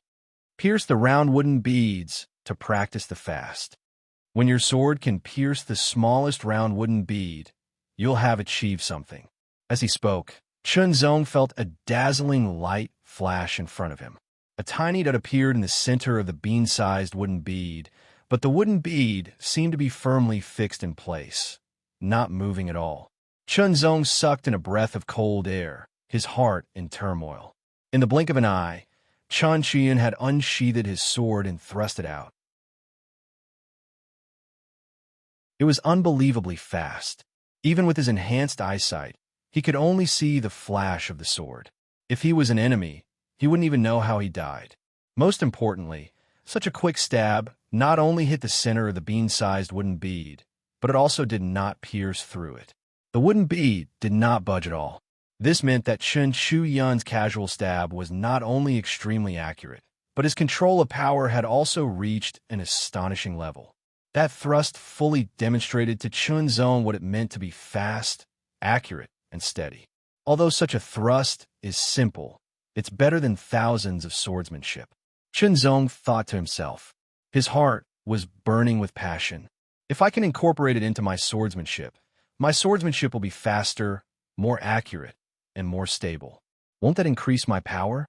A: Pierce the round wooden beads to practice the fast. When your sword can pierce the smallest round wooden bead, you'll have achieved something. As he spoke, Chen Zong felt a dazzling light flash in front of him. A tiny dot appeared in the center of the bean-sized wooden bead, but the wooden bead seemed to be firmly fixed in place, not moving at all. Chen Zong sucked in a breath of cold air, his heart in turmoil. In the blink of an eye, Chen Shiyun had unsheathed his sword and thrust it out. It was unbelievably fast. Even with his enhanced eyesight, he could only see the flash of the sword. If he was an enemy, he wouldn't even know how he died. Most importantly, such a quick stab not only hit the center of the bean-sized wooden bead, but it also did not pierce through it. The wooden bead did not budge at all. This meant that Chen Shiyun's casual stab was not only extremely accurate, but his control of power had also reached an astonishing level. That thrust fully demonstrated to Chen Zong what it meant to be fast, accurate, and steady. Although such a thrust is simple, it's better than thousands of swordsmanship. Chen Zong thought to himself. His heart was burning with passion. If I can incorporate it into my swordsmanship will be faster, more accurate, and more stable. Won't that increase my power?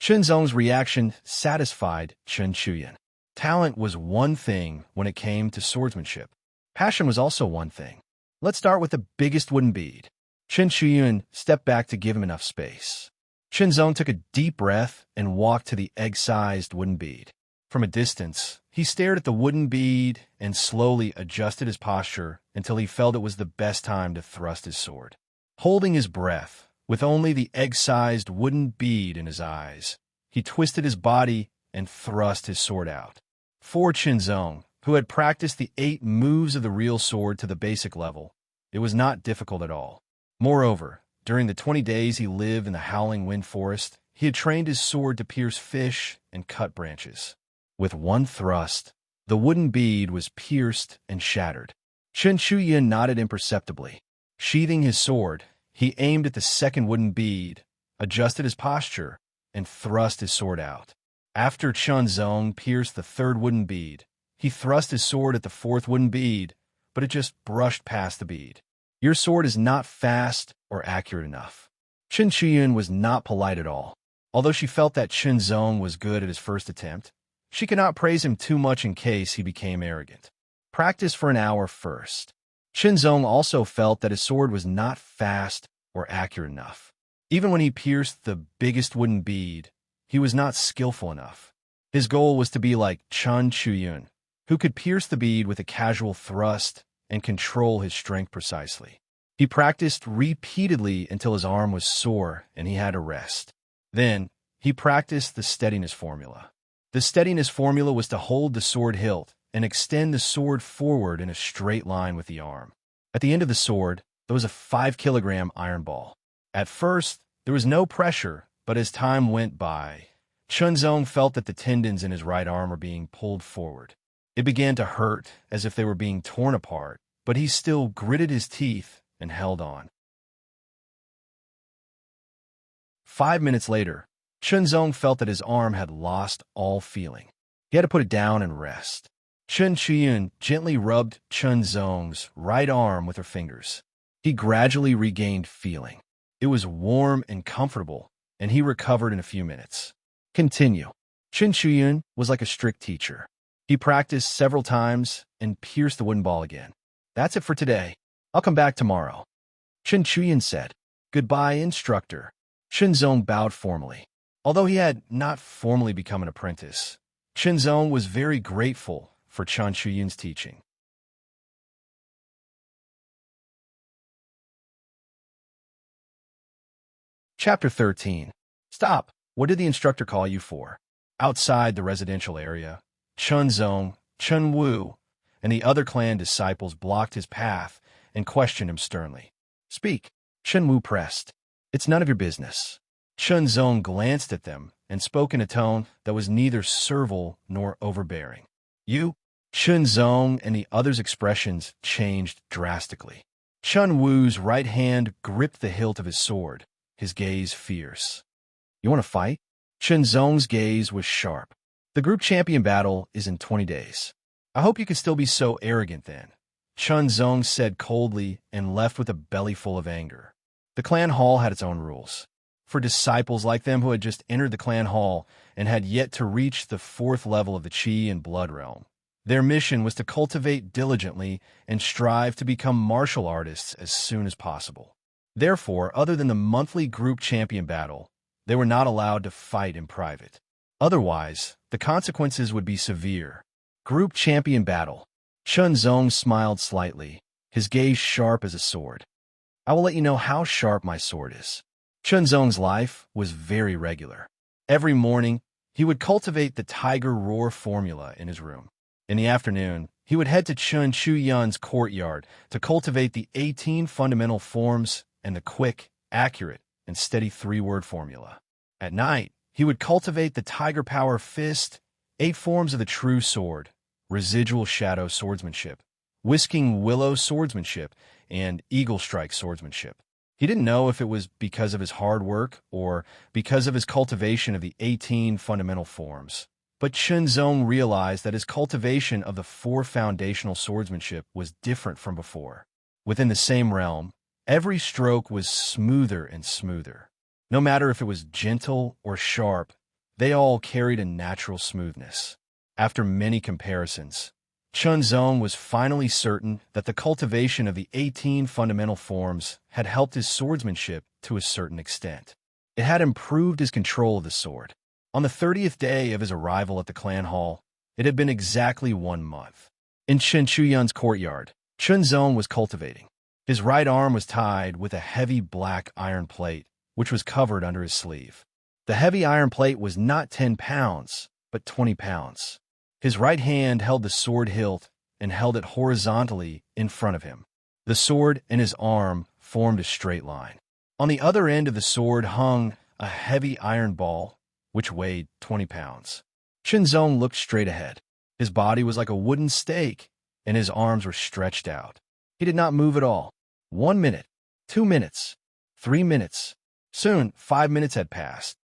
A: Chen Zong's reaction satisfied Chen Chuyan. Talent was one thing when it came to swordsmanship. Passion was also one thing. Let's start with the biggest wooden bead. Chen Chuyan stepped back to give him enough space. Chen Zong took a deep breath and walked to the egg-sized wooden bead. From a distance, he stared at the wooden bead and slowly adjusted his posture until he felt it was the best time to thrust his sword. Holding his breath, with only the egg-sized wooden bead in his eyes, he twisted his body and thrust his sword out. For Chen Zong, who had practiced the 8 moves of the real sword to the basic level, it was not difficult at all. Moreover, during the 20 days he lived in the Howling Wind Forest, he had trained his sword to pierce fish and cut branches. With one thrust, the wooden bead was pierced and shattered. Chen Chuyan nodded imperceptibly. Sheathing his sword, he aimed at the second wooden bead, adjusted his posture, and thrust his sword out. After Chen Zong pierced the 3rd wooden bead, he thrust his sword at the 4th wooden bead, but it just brushed past the bead. Your sword is not fast or accurate enough. Chen Chuyan was not polite at all. Although she felt that Chen Zong was good at his first attempt, she could not praise him too much in case he became arrogant. Practice for an hour first. Chen Zong also felt that his sword was not fast or accurate enough. Even when he pierced the biggest wooden bead, he was not skillful enough. His goal was to be like Chen Chuyan, who could pierce the bead with a casual thrust and control his strength precisely. He practiced repeatedly until his arm was sore and he had to rest. Then, he practiced the steadiness formula. The steadiness formula was to hold the sword hilt and extend the sword forward in a straight line with the arm. At the end of the sword, there was a 5-kilogram iron ball. At first, there was no pressure, but as time went by, Chen Zong felt that the tendons in his right arm were being pulled forward. It began to hurt as if they were being torn apart, but he still gritted his teeth and held on. 5 minutes later, Chen Zong felt that his arm had lost all feeling. He had to put it down and rest. Chen Chuyan gently rubbed Chen Zong's right arm with her fingers. He gradually regained feeling. It was warm and comfortable, and he recovered in a few minutes. Continue. Chen Chuyan was like a strict teacher. He practiced several times and pierced the wooden ball again. That's it for today. I'll come back tomorrow. Chen Chuyan said. Goodbye, instructor. Chen Zong bowed formally. Although he had not formally become an apprentice, Chen Zong was very grateful for Chen Chuyan's teaching. Chapter 13. Stop! What did the instructor call you for? Outside the residential area, Chen Zong, Chen Wu, and the other clan disciples blocked his path and questioned him sternly. Speak, Chen Wu pressed. It's none of your business. Chen Zong glanced at them and spoke in a tone that was neither servile nor overbearing. You? Chen Zong and the others' expressions changed drastically. Chen Wu's right hand gripped the hilt of his sword, his gaze fierce. You want to fight? Chen Zong's gaze was sharp. The group champion battle is in 20 days. I hope you can still be so arrogant then. Chen Zong said coldly and left with a belly full of anger. The clan hall had its own rules. For disciples like them who had just entered the clan hall and had yet to reach the 4th level of the Qi and Blood realm, their mission was to cultivate diligently and strive to become martial artists as soon as possible. Therefore, other than the monthly group champion battle, they were not allowed to fight in private. Otherwise, the consequences would be severe. Group champion battle. Chen Zong smiled slightly, his gaze sharp as a sword. I will let you know how sharp my sword is. Chen Zong's life was very regular. Every morning, he would cultivate the Tiger Roar formula in his room. In the afternoon, he would head to Chen Chuyan's courtyard to cultivate the 18 fundamental forms and the quick, accurate, and steady 3-word formula. At night, he would cultivate the Tiger Power Fist, 8 forms of the True Sword, Residual Shadow Swordsmanship, Whisking Willow Swordsmanship, and Eagle Strike Swordsmanship. He didn't know if it was because of his hard work or because of his cultivation of the 18 fundamental forms. But Chen Zong realized that his cultivation of the 4 foundational swordsmanship was different from before. Within the same realm, every stroke was smoother and smoother. No matter if it was gentle or sharp, They all carried a natural smoothness. After many comparisons, Chunzong was finally certain that the cultivation of the 18 fundamental forms had helped his swordsmanship to a certain extent. It had improved his control of the sword. On the 30th day of his arrival at the clan hall, it had been exactly 1 month. In Chen Chuyun's courtyard, Chunzong was cultivating. His right arm was tied with a heavy black iron plate, which was covered under his sleeve. The heavy iron plate was not 10 pounds, but 20 pounds. His right hand held the sword hilt and held it horizontally in front of him. The sword and his arm formed a straight line. On the other end of the sword hung a heavy iron ball, which weighed 20 pounds. Chunzong looked straight ahead. His body was like a wooden stake, and his arms were stretched out. He did not move at all. 1 minute, 2 minutes, 3 minutes. Soon, 5 minutes had passed.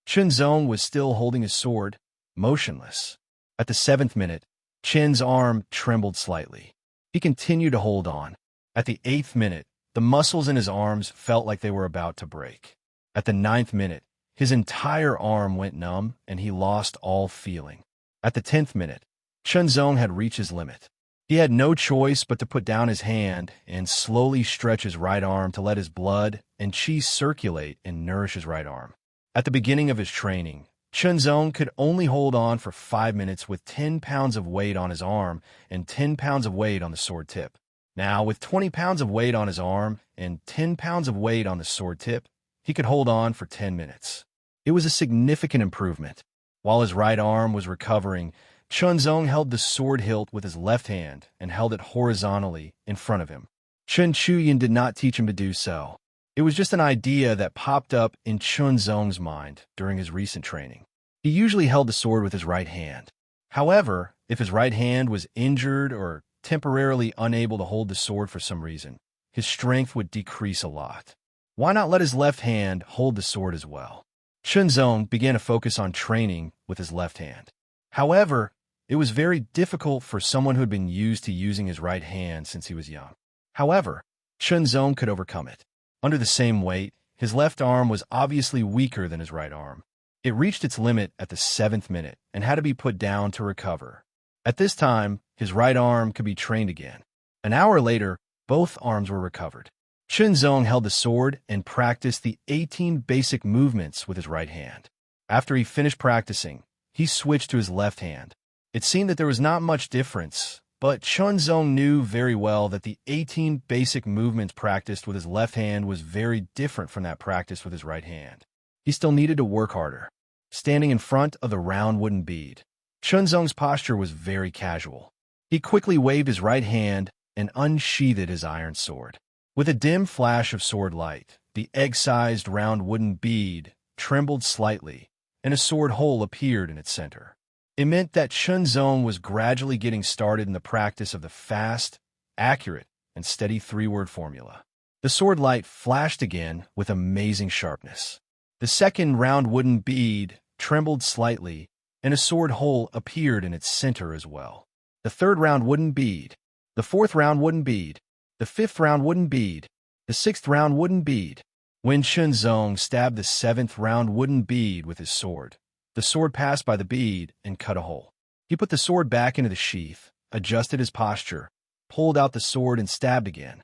A: Chunzong was still holding his sword, motionless. At the 7th minute, Chen's arm trembled slightly. He continued to hold on. At the 8th minute, the muscles in his arms felt like they were about to break. At the 9th minute, his entire arm went numb and he lost all feeling. At the 10th minute, Chunzong had reached his limit. He had no choice but to put down his hand and slowly stretch his right arm to let his blood and qi circulate and nourish his right arm. At the beginning of his training, Chunzong could only hold on for 5 minutes with 10 pounds of weight on his arm and 10 pounds of weight on the sword tip. Now, with 20 pounds of weight on his arm and 10 pounds of weight on the sword tip, he could hold on for 10 minutes. It was a significant improvement. While his right arm was recovering, Chunzong held the sword hilt with his left hand and held it horizontally in front of him. Chen Chuyun did not teach him to do so. It was just an idea that popped up in Chunzong's mind during his recent training. He usually held the sword with his right hand. However, if his right hand was injured or temporarily unable to hold the sword for some reason, his strength would decrease a lot. Why not let his left hand hold the sword as well? Chunzong began to focus on training with his left hand. However, it was very difficult for someone who had been used to using his right hand since he was young. However, Chunzong could overcome it. Under the same weight, his left arm was obviously weaker than his right arm. It reached its limit at the 7th minute and had to be put down to recover. At this time, his right arm could be trained again. An hour later, both arms were recovered. Chunzong held the sword and practiced the 18 basic movements with his right hand. After he finished practicing, he switched to his left hand. It seemed that there was not much difference, but Chunzong knew very well that the 18 basic movements practiced with his left hand was very different from that practice with his right hand. He still needed to work harder. Standing in front of the round wooden bead, Chunzong's posture was very casual. He quickly waved his right hand and unsheathed his iron sword. With a dim flash of sword light, the egg-sized round wooden bead trembled slightly, and a sword hole appeared in its center. It meant that Chunzong was gradually getting started in the practice of the fast, accurate, and steady 3-word formula. The sword light flashed again with amazing sharpness. The second round wooden bead trembled slightly, and a sword hole appeared in its center as well. The 3rd round wooden bead, the 4th round wooden bead, the 5th round wooden bead, the 6th round wooden bead. When Chunzong stabbed the 7th round wooden bead with his sword, the sword passed by the bead and cut a hole. He put the sword back into the sheath, adjusted his posture, pulled out the sword and stabbed again.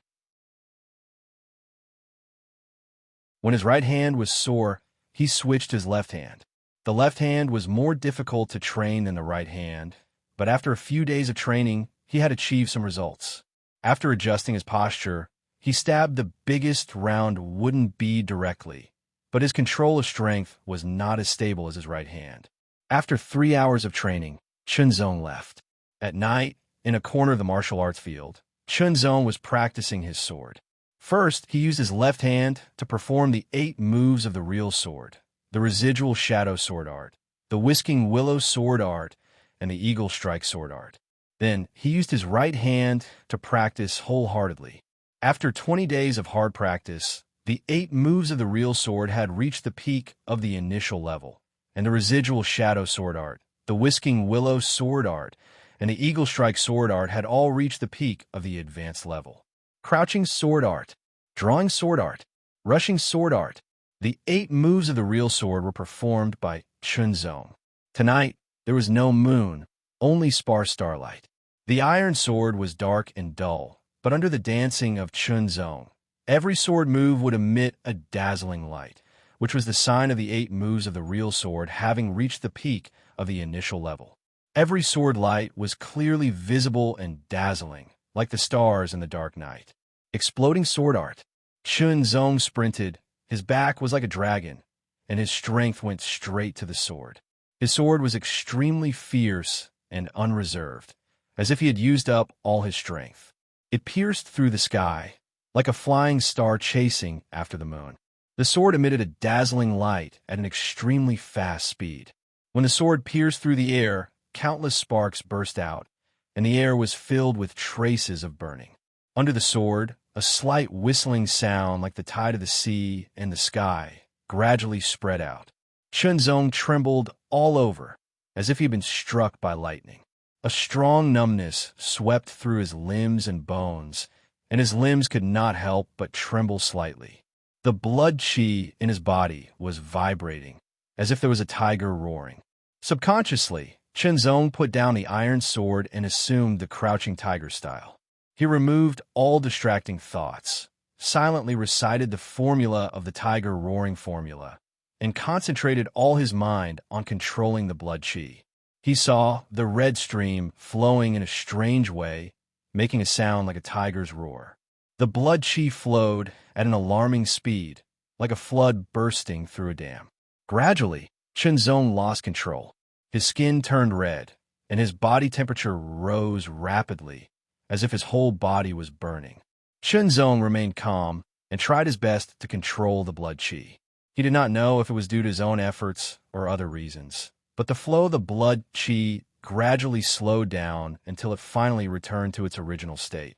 A: When his right hand was sore, he switched to his left hand. The left hand was more difficult to train than the right hand, but after a few days of training, he had achieved some results. After adjusting his posture, he stabbed the biggest round wooden bead directly, but his control of strength was not as stable as his right hand. After 3 hours of training, Chunzong left. At night, in a corner of the martial arts field, Chunzong was practicing his sword. First, he used his left hand to perform the 8 moves of the real sword, the residual shadow sword art, the whisking willow sword art, and the eagle strike sword art. Then, he used his right hand to practice wholeheartedly. After 20 days of hard practice, the 8 moves of the real sword had reached the peak of the initial level, and the residual shadow sword art, the whisking willow sword art, and the eagle strike sword art had all reached the peak of the advanced level. Crouching sword art, drawing sword art, rushing sword art, The 8 moves of the real sword were performed by Chunzong. Tonight, there was no moon, only sparse starlight. The iron sword was dark and dull, but under the dancing of Chunzong, every sword move would emit a dazzling light, which was the sign of the 8 moves of the real sword having reached the peak of the initial level. Every sword light was clearly visible and dazzling, like the stars in the dark night. Exploding sword art. Chunzong sprinted. His back was like a dragon, and his strength went straight to the sword. His sword was extremely fierce and unreserved, as if he had used up all his strength. It pierced through the sky, like a flying star chasing after the moon. The sword emitted a dazzling light at an extremely fast speed. When the sword pierced through the air, countless sparks burst out, and the air was filled with traces of burning. Under the sword, a slight whistling sound like the tide of the sea and the sky gradually spread out. Chunzong trembled all over, as if he had been struck by lightning. A strong numbness swept through his limbs and bones, and his limbs could not help but tremble slightly. The blood chi in his body was vibrating, as if there was a tiger roaring. Subconsciously, Chunzong put down the iron sword and assumed the crouching tiger style. He removed all distracting thoughts, silently recited the formula of the tiger roaring formula, and concentrated all his mind on controlling the blood chi. He saw the red stream flowing in a strange way, making a sound like a tiger's roar. The blood chi flowed at an alarming speed, like a flood bursting through a dam. Gradually, Chunzong lost control. His skin turned red, and his body temperature rose rapidly, as if his whole body was burning. Chunzong remained calm and tried his best to control the blood chi. He did not know if it was due to his own efforts or other reasons, but the flow of the blood chi gradually slowed down until it finally returned to its original state.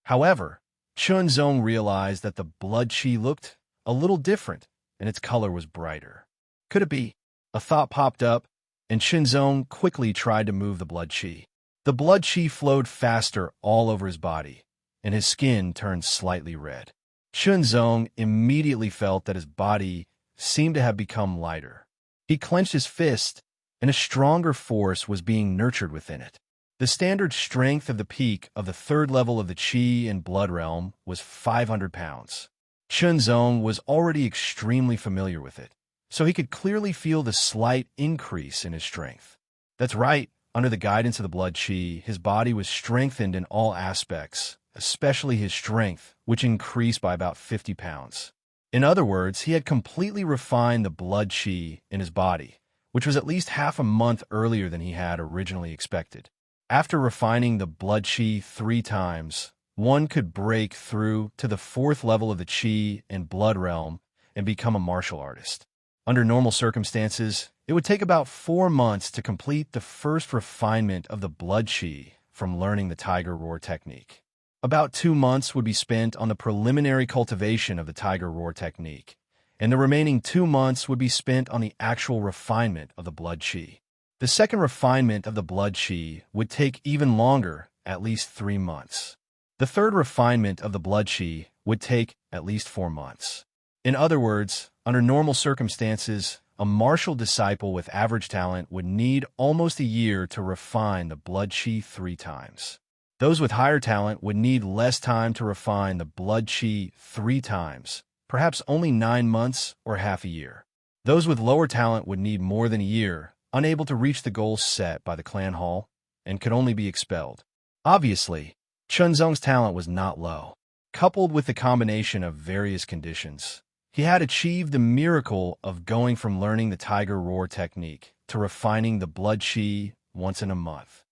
A: However, Chunzong realized that the blood chi looked a little different, and its color was brighter. Could it be? A thought popped up, and Chunzong quickly tried to move the blood chi. The blood chi flowed faster all over his body, and his skin turned slightly red. Chunzong immediately felt that his body seemed to have become lighter. He clenched his fist, and a stronger force was being nurtured within it. The standard strength of the peak of the 3rd level of the chi and blood realm was 500 pounds. Chunzong was already extremely familiar with it, so he could clearly feel the slight increase in his strength. That's right, under the guidance of the blood chi, his body was strengthened in all aspects, especially his strength, which increased by about 50 pounds. In other words, he had completely refined the blood chi in his body, which was at least half a month earlier than he had originally expected. After refining the blood chi 3 times, one could break through to the 4th level of the chi and blood realm and become a martial artist. Under normal circumstances, it would take about 4 months to complete the first refinement of the blood chi from learning the tiger roar technique. About 2 months would be spent on the preliminary cultivation of the tiger roar technique, and the remaining 2 months would be spent on the actual refinement of the blood chi. The second refinement of the blood chi would take even longer, at least 3 months. The third refinement of the blood chi would take at least 4 months. In other words, under normal circumstances, a martial disciple with average talent would need almost a year to refine the blood chi 3 times. Those with higher talent would need less time to refine the blood chi 3 times, perhaps only 9 months or half a year. Those with lower talent would need more than a year, unable to reach the goals set by the clan hall, and could only be expelled. Obviously, Chunzong's talent was not low. Coupled with the combination of various conditions, he had achieved the miracle of going from learning the tiger roar technique to refining the blood chi once in a month.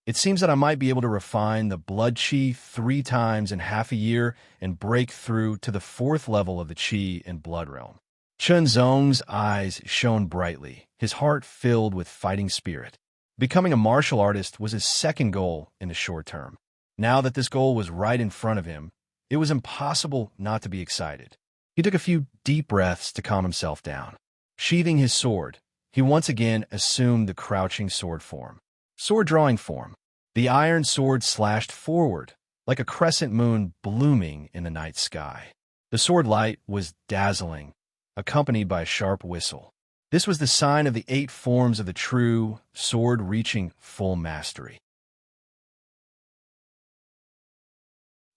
A: It seems that I might be able to refine the blood chi 3 times in half a year and break through to the 4th level of the chi and blood realm. Chunzong's eyes shone brightly, his heart filled with fighting spirit. Becoming a martial artist was his second goal in the short term. Now that this goal was right in front of him, it was impossible not to be excited. He took a few deep breaths to calm himself down. Sheathing his sword, he once again assumed the crouching sword form. Sword drawing form. The iron sword slashed forward, like a crescent moon blooming in the night sky. The sword light was dazzling, accompanied by a sharp whistle. This was the sign of the 8 forms of the true sword reaching full mastery.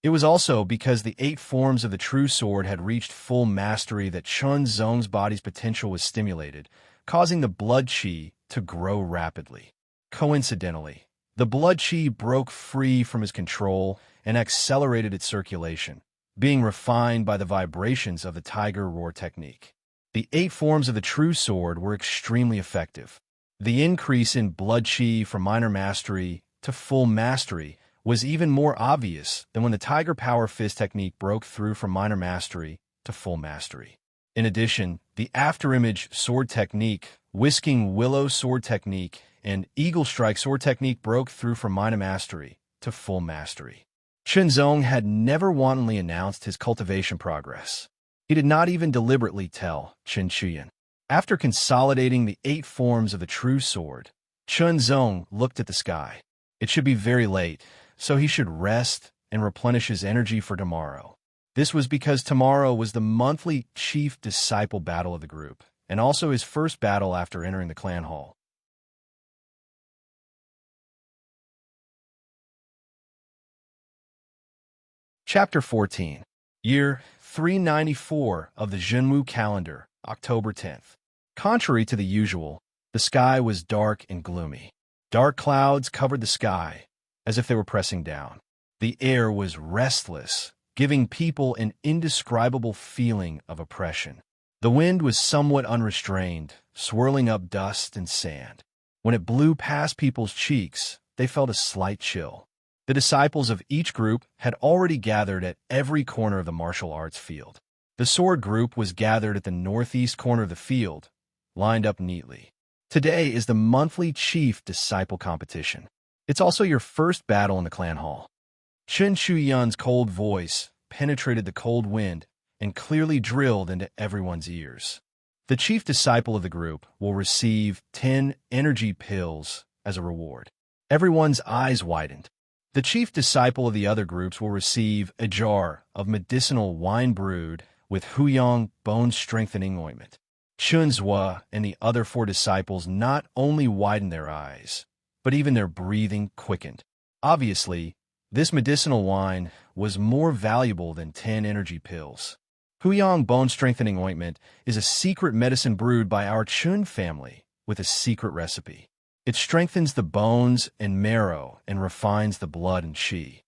A: It was also because the 8 forms of the true sword had reached full mastery that Chun Zong's body's potential was stimulated, causing the blood qi to grow rapidly. Coincidentally, the blood qi broke free from his control and accelerated its circulation, being refined by the vibrations of the tiger roar technique. The 8 forms of the true sword were extremely effective. The increase in blood qi from minor mastery to full mastery was even more obvious than when the Tiger Power Fist technique broke through from minor mastery to full mastery. In addition, the Afterimage sword technique, Whisking Willow sword technique, and Eagle Strike sword technique broke through from minor mastery to full mastery. Chun Zong had never wantonly announced his cultivation progress. He did not even deliberately tell Chen Chuyan. After consolidating the 8 forms of the true sword, Chun Zong looked at the sky. It should be very late, so he should rest and replenish his energy for tomorrow. This was because tomorrow was the monthly chief disciple battle of the group, and also his first battle after entering the clan hall. Chapter 14. Year 394 of the Zhenwu calendar, October 10th. Contrary to the usual, the sky was dark and gloomy. Dark clouds covered the sky, as if they were pressing down. The air was restless, giving people an indescribable feeling of oppression. The wind was somewhat unrestrained, swirling up dust and sand. When it blew past people's cheeks, they felt a slight chill. The disciples of each group had already gathered at every corner of the martial arts field. The sword group was gathered at the northeast corner of the field, lined up neatly. Today is the monthly chief disciple competition. It's also your first battle in the clan hall. Chen Chuyan's cold voice penetrated the cold wind and clearly drilled into everyone's ears. The chief disciple of the group will receive 10 energy pills as a reward. Everyone's eyes widened. The chief disciple of the other groups will receive a jar of medicinal wine brewed with Huyang bone-strengthening ointment. Chun Zhua and the other 4 disciples not only widened their eyes, but even their breathing quickened. Obviously, this medicinal wine was more valuable than 10 energy pills. Huyang bone-strengthening ointment is a secret medicine brewed by our Chun family with a secret recipe. It strengthens the bones and marrow and refines the blood and qi.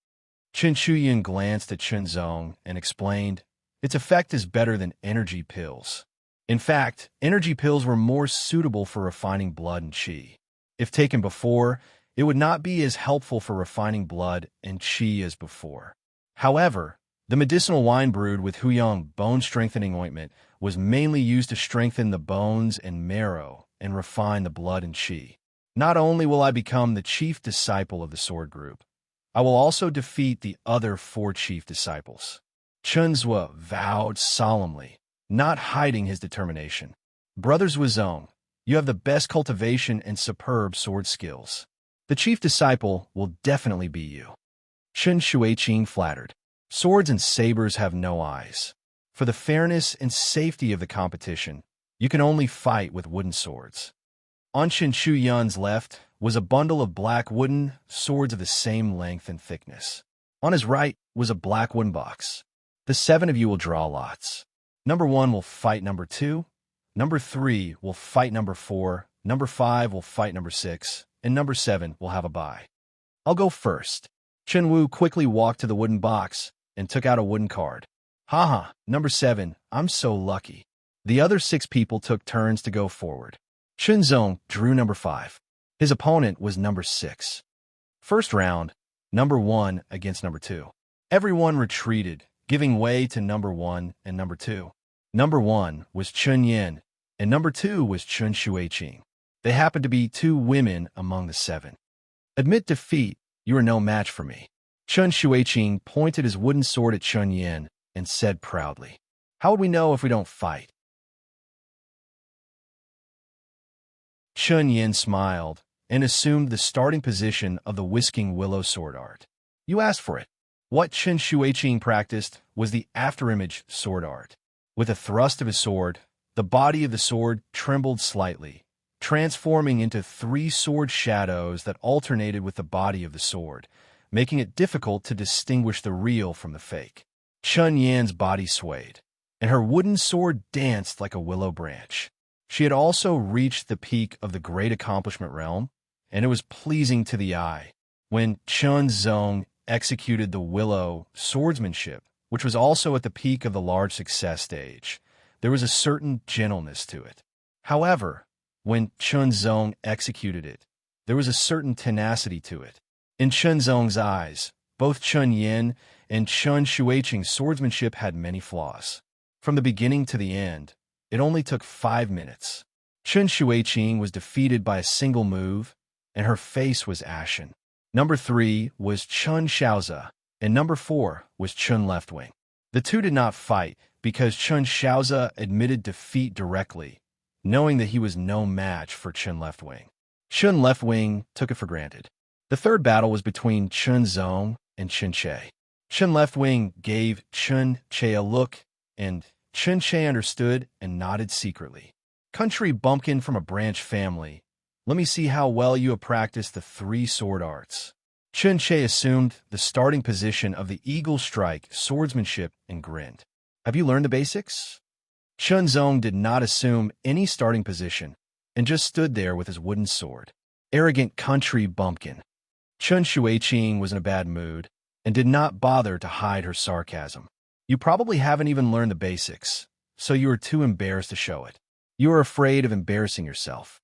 A: Chen Chuyan glanced at Chun Zong and explained, its effect is better than energy pills. In fact, energy pills were more suitable for refining blood and qi. If taken before, it would not be as helpful for refining blood and qi as before. However, the medicinal wine brewed with Huyang bone-strengthening ointment was mainly used to strengthen the bones and marrow and refine the blood and qi. Not only will I become the chief disciple of the sword group, I will also defeat the other 4 chief disciples. Chun Zhua vowed solemnly, not hiding his determination. Brothers Wuzong, you have the best cultivation and superb sword skills. The chief disciple will definitely be you. Chen Shuiqing flattered. Swords and sabers have no eyes. For the fairness and safety of the competition, you can only fight with wooden swords. On Chen Chuyan's left was a bundle of black wooden swords of the same length and thickness. On his right was a black wooden box. The 7 of you will draw lots. Number 1 will fight number 2, number 3 will fight number 4, number 5 will fight number 6, and number 7 will have a bye. I'll go first. Chen Wu quickly walked to the wooden box and took out a wooden card. Haha, number 7, I'm so lucky. The other 6 people took turns to go forward. Chun Zong drew number 5. His opponent was number 6. First round, number 1 against number 2. Everyone retreated, giving way to number 1 and number 2. Number 1 was Chun Yin, and number 2 was Chun Shuiqing. They happened to be 2 women among the 7. Admit defeat, you are no match for me. Chun Shuiqing pointed his wooden sword at Chun Yin and said proudly, how would we know if we don't fight? Chun Yin smiled and assumed the starting position of the Whisking Willow sword art. You asked for it. What Chen Shuiqing practiced was the afterimage sword art. With a thrust of his sword, the body of the sword trembled slightly, transforming into 3 sword shadows that alternated with the body of the sword, making it difficult to distinguish the real from the fake. Chun Yan's body swayed, and her wooden sword danced like a willow branch. She had also reached the peak of the great accomplishment realm, and it was pleasing to the eye. When Chun Zong executed the willow swordsmanship, which was also at the peak of the large success stage, there was a certain gentleness to it. However, when Chun Zong executed it, there was a certain tenacity to it. In Chun Zong's eyes, both Chun Yin and Chun Shuiqing's swordsmanship had many flaws. From the beginning to the end, it only took 5 minutes. Chun Shuiqing was defeated by a single move, and her face was ashen. Number 3 was Chun Xiaozi, and number 4 was Chun Leftwing. The two did not fight because Chun Xiaozi admitted defeat directly, knowing that he was no match for Chun Leftwing. Chun Leftwing took it for granted. The third battle was between Chun Zong and Chun Che. Chun Leftwing gave Chun Che a look, and Chun Che understood and nodded secretly. Country bumpkin from a branch family, let me see how well you have practiced the 3 sword arts. Chun Che assumed the starting position of the eagle strike swordsmanship and grinned. Have you learned the basics? Chun Zong did not assume any starting position and just stood there with his wooden sword. Arrogant country bumpkin. Chun Shuiqing was in a bad mood and did not bother to hide her sarcasm. You probably haven't even learned the basics, so you are too embarrassed to show it. You are afraid of embarrassing yourself.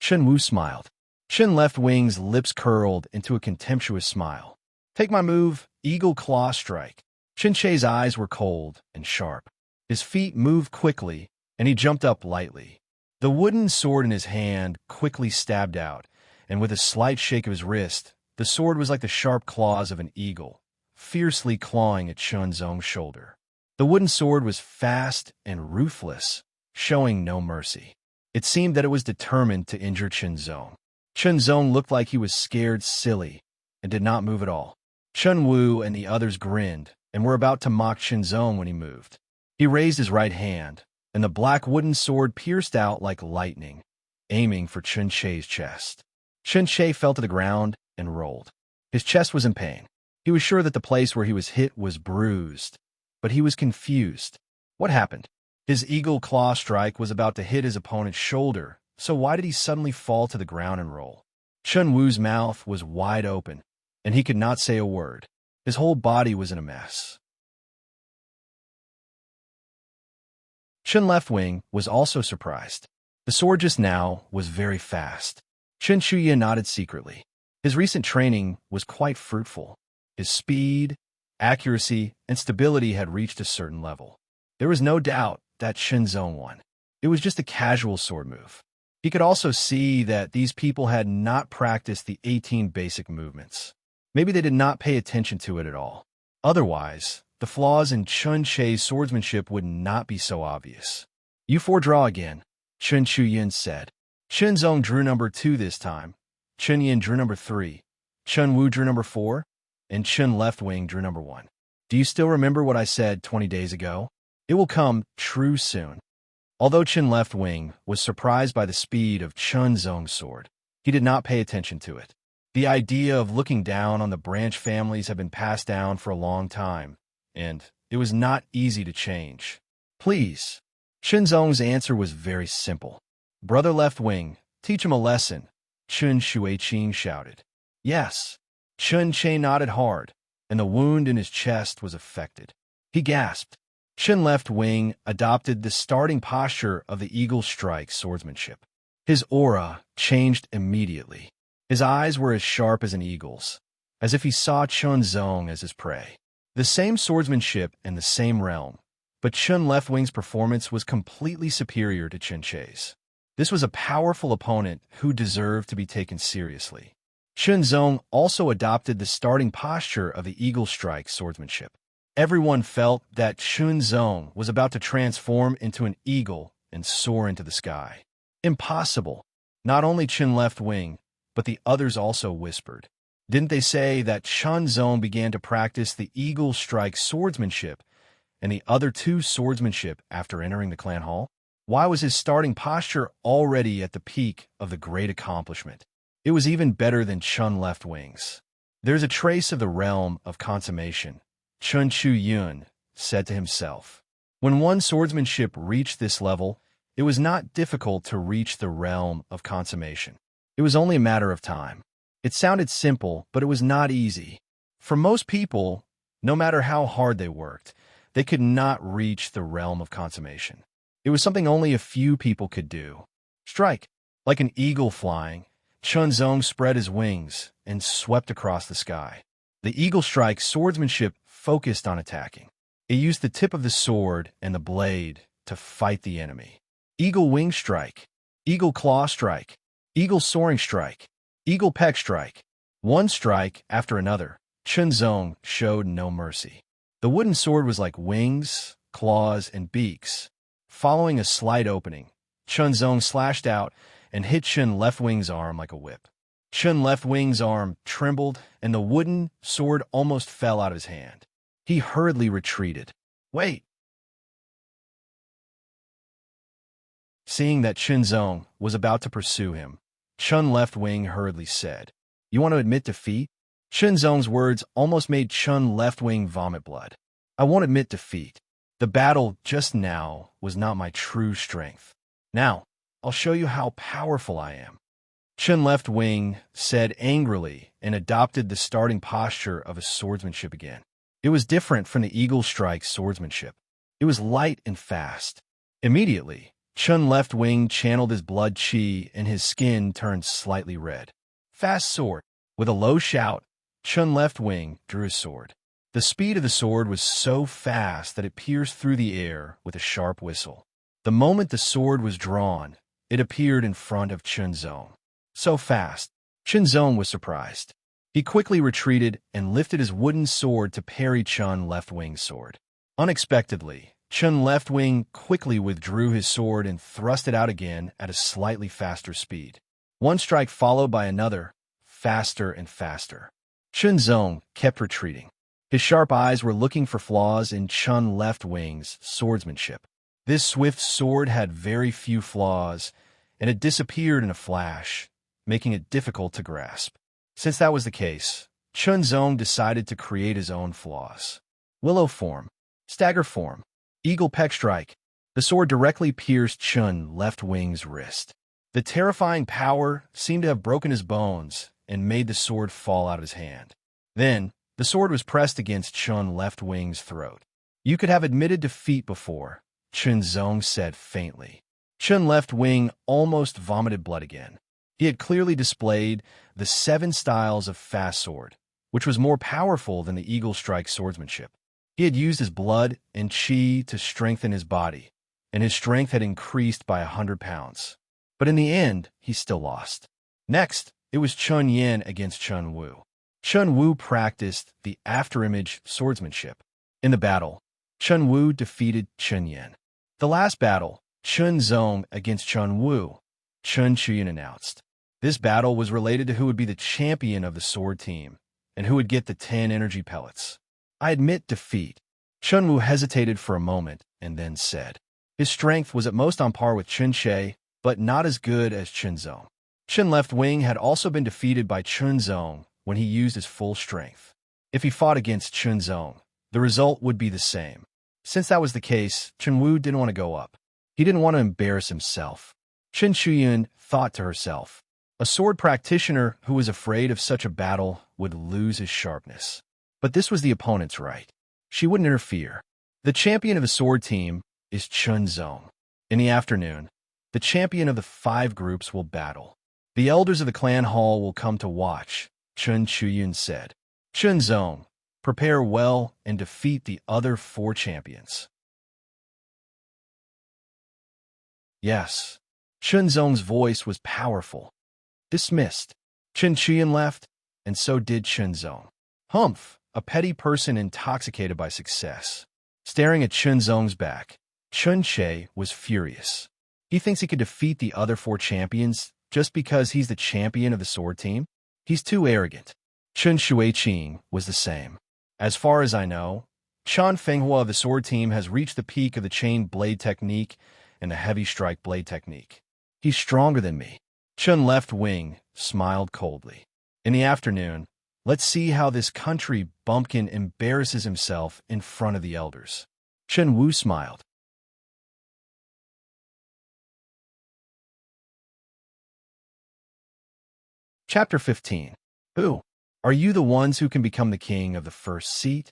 A: Chun Wu smiled. Chun Leftwing's lips curled into a contemptuous smile. Take my move, eagle claw strike. Chun Che's eyes were cold and sharp. His feet moved quickly, and he jumped up lightly. The wooden sword in his hand quickly stabbed out, and with a slight shake of his wrist, the sword was like the sharp claws of an eagle, fiercely clawing at Chun Zong's shoulder. The wooden sword was fast and ruthless, showing no mercy. It seemed that it was determined to injure Chun Zong. Chun Zong looked like he was scared silly and did not move at all. Chun Wu and the others grinned and were about to mock Chun Zong when he moved. He raised his right hand, and the black wooden sword pierced out like lightning, aiming for Chun Che's chest. Chun Che fell to the ground and rolled. His chest was in pain. He was sure that the place where he was hit was bruised, but he was confused. What happened? His eagle claw strike was about to hit his opponent's shoulder, so why did he suddenly fall to the ground and roll? Chun Wu's mouth was wide open, and he could not say a word. His whole body was in a mess. Chun Leftwing was also surprised. The sword just now was very fast. Chun Shuya nodded secretly. His recent training was quite fruitful. His speed, accuracy, and stability had reached a certain level. There was no doubt that Chun Zong won. It was just a casual sword move. He could also see that these people had not practiced the 18 basic movements. Maybe they did not pay attention to it at all. Otherwise, the flaws in Chun Che's swordsmanship would not be so obvious. You 4 draw again, Chun Chuyin said. Chun Zong drew number 2 this time. Chun Yin drew number 3. Chun Wu drew number 4. And Chun Leftwing drew number 1. Do you still remember what I said 20 days ago? It will come true soon. Although Chun Leftwing was surprised by the speed of Chun Zong's sword, he did not pay attention to it. The idea of looking down on the branch families had been passed down for a long time, and it was not easy to change. Please. Chun Zong's answer was very simple. Brother Leftwing, teach him a lesson, Chun Shuiqing shouted. Yes. Chun Che nodded hard, and the wound in his chest was affected. He gasped. Chun Leftwing adopted the starting posture of the eagle strike swordsmanship. His aura changed immediately. His eyes were as sharp as an eagle's, as if he saw Chun Zong as his prey. The same swordsmanship and the same realm, but Chun Leftwing's performance was completely superior to Chun Che's. This was a powerful opponent who deserved to be taken seriously. Chun Zong also adopted the starting posture of the eagle strike swordsmanship. Everyone felt that Chun Zong was about to transform into an eagle and soar into the sky. Impossible. Not only Chun Leftwing, but the others also whispered. Didn't they say that Chun Zong began to practice the eagle strike swordsmanship and the other two swordsmanship after entering the clan hall? Why was his starting posture already at the peak of the great accomplishment? It was even better than Chun Left Wings. There's a trace of the realm of consummation, Chun Chu Yun said to himself. When one swordsmanship reached this level, it was not difficult to reach the realm of consummation. It was only a matter of time. It sounded simple, but it was not easy. For most people, no matter how hard they worked, they could not reach the realm of consummation. It was something only a few people could do. Strike. Like an eagle flying, Chun Zong spread his wings and swept across the sky. The eagle strike swordsmanship focused on attacking. It used the tip of the sword and the blade to fight the enemy. Eagle wing strike, eagle claw strike, eagle soaring strike, eagle peck strike. One strike after another, Chun Zong showed no mercy. The wooden sword was like wings, claws, and beaks. Following a slight opening, Chun Zong slashed out and hit Chun Left Wing's arm like a whip. Chun Left Wing's arm trembled, and the wooden sword almost fell out of his hand. He hurriedly retreated. Wait! Seeing that Chun Zong was about to pursue him, Chun Left Wing hurriedly said, "You want to admit defeat?" Chun Zong's words almost made Chun Left Wing vomit blood. "I won't admit defeat. The battle just now was not my true strength. Now, I'll show you how powerful I am." Chun Left Wing said angrily and adopted the starting posture of a swordsmanship again. It was different from the eagle strike swordsmanship. It was light and fast. Immediately, Chun Left Wing channeled his blood chi and his skin turned slightly red. Fast sword. With a low shout, Chun Left Wing drew his sword. The speed of the sword was so fast that it pierced through the air with a sharp whistle. The moment the sword was drawn, it appeared in front of Chun Zong. So fast, Chun Zong was surprised. He quickly retreated and lifted his wooden sword to parry Chun Left Wing's sword. Unexpectedly, Chun Left Wing quickly withdrew his sword and thrust it out again at a slightly faster speed. One strike followed by another, faster and faster. Chun Zong kept retreating. His sharp eyes were looking for flaws in Chun Left Wing's swordsmanship. This swift sword had very few flaws, and it disappeared in a flash, making it difficult to grasp. Since that was the case, Chun Zong decided to create his own flaws. Willow form, stagger form, eagle peck strike. The sword directly pierced Chun Left Wing's wrist. The terrifying power seemed to have broken his bones and made the sword fall out of his hand. Then, the sword was pressed against Chun Left Wing's throat. "You could have admitted defeat before," Chun Zong said faintly. Chun Left Wing almost vomited blood again. He had clearly displayed the 7 styles of fast sword, which was more powerful than the eagle strike swordsmanship. He had used his blood and chi to strengthen his body, and his strength had increased by 100 pounds. But in the end, he still lost. Next, it was Chun Yin against Chun Wu. Chun Wu practiced the afterimage swordsmanship. In the battle, Chun Wu defeated Chun Yin. The last battle, Chun Zong against Chun Wu, Chun Chuyin announced. This battle was related to who would be the champion of the sword team and who would get the 10 energy pellets. "I admit defeat." Chun Wu hesitated for a moment and then said. His strength was at most on par with Chun Che, but not as good as Chun Zong. Chun Left Wing had also been defeated by Chun Zong when he used his full strength. If he fought against Chun Zong, the result would be the same. Since that was the case, Chun Wu didn't want to go up. He didn't want to embarrass himself. Chun Chuyin thought to herself, a sword practitioner who was afraid of such a battle would lose his sharpness. But this was the opponent's right. She wouldn't interfere. The champion of the sword team is Chun Zong. In the afternoon, the champion of the 5 groups will battle. The elders of the clan hall will come to watch, Chun Chuyin said. Chun Zong, prepare well and defeat the other 4 champions. Yes. Chun Zong's voice was powerful. Dismissed. Chun Chuyin left, and so did Chun Zong. Humph, a petty person intoxicated by success. Staring at Chun Zong's back, Chun Che was furious. He thinks he could defeat the other 4 champions just because he's the champion of the sword team? He's too arrogant. Chun Shuiqing was the same. As far as I know, Chan Fenghua of the sword team has reached the peak of the chain blade technique and the heavy strike blade technique. He's stronger than me. Chun Left Wing smiled coldly. In the afternoon, let's see how this country bumpkin embarrasses himself in front of the elders. Chen Wu smiled. Chapter 15. Who? Are you the ones who can become the king of the first seat?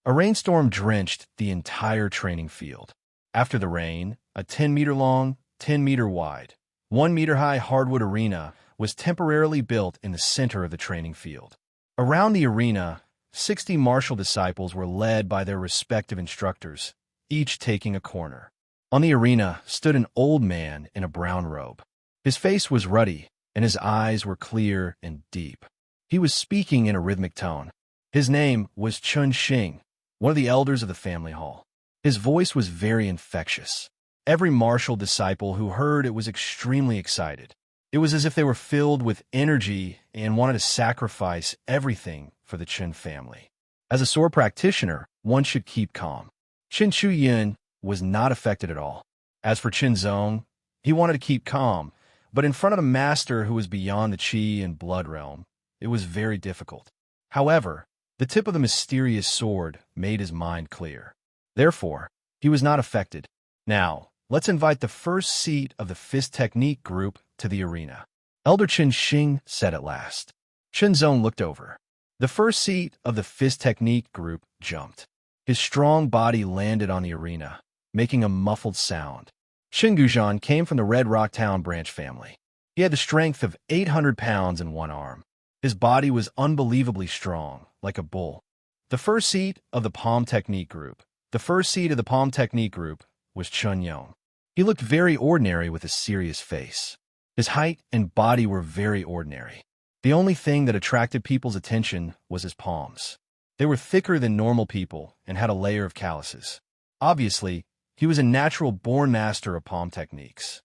A: A rainstorm drenched the entire training field. After the rain, a 10-meter-long, 10-meter-wide, 1-meter-high hardwood arena was temporarily built in the center of the training field. Around the arena, 60 martial disciples were led by their respective instructors, each taking a corner. On the arena stood an old man in a brown robe. His face was ruddy, and his eyes were clear and deep. He was speaking in a rhythmic tone. His name was Chun Xing, one of the elders of the family hall. His voice was very infectious. Every martial disciple who heard it was extremely excited. It was as if they were filled with energy and wanted to sacrifice everything for the Chun family. As a sword practitioner, one should keep calm. Qin Chuyin was not affected at all. As for Qin Zong, he wanted to keep calm, but in front of a master who was beyond the qi and blood realm, it was very difficult. However, the tip of the mysterious sword made his mind clear. Therefore, he was not affected. Now, let's invite the first seat of the fist technique group to the arena. Elder Qin Xing said at last. Qin Zong looked over. The first seat of the fist technique group jumped. His strong body landed on the arena, making a muffled sound. Qin Guzhan came from the Red Rock Town branch family. He had the strength of 800 pounds in one arm. His body was unbelievably strong, like a bull. The first seat of the palm technique group. The first seat of the palm technique group was Chun Yong. He looked very ordinary with a serious face. His height and body were very ordinary. The only thing that attracted people's attention was his palms. They were thicker than normal people and had a layer of calluses. Obviously, he was a natural-born master of palm techniques.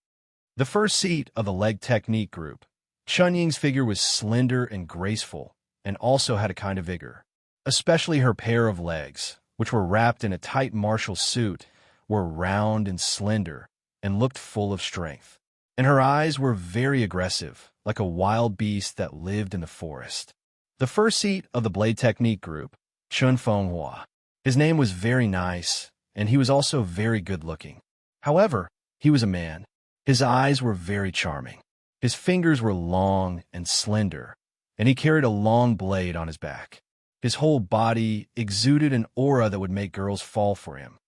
A: The first seat of the leg technique group. Chun Ying's figure was slender and graceful, and also had a kind of vigor. Especially her pair of legs, which were wrapped in a tight martial suit, were round and slender, and looked full of strength. And her eyes were very aggressive, like a wild beast that lived in the forest. The first seat of the blade technique group, Chun Fenghua. His name was very nice, and he was also very good-looking. However, he was a man. His eyes were very charming. His fingers were long and slender, and he carried a long blade on his back. His whole body exuded an aura that would make girls fall for him.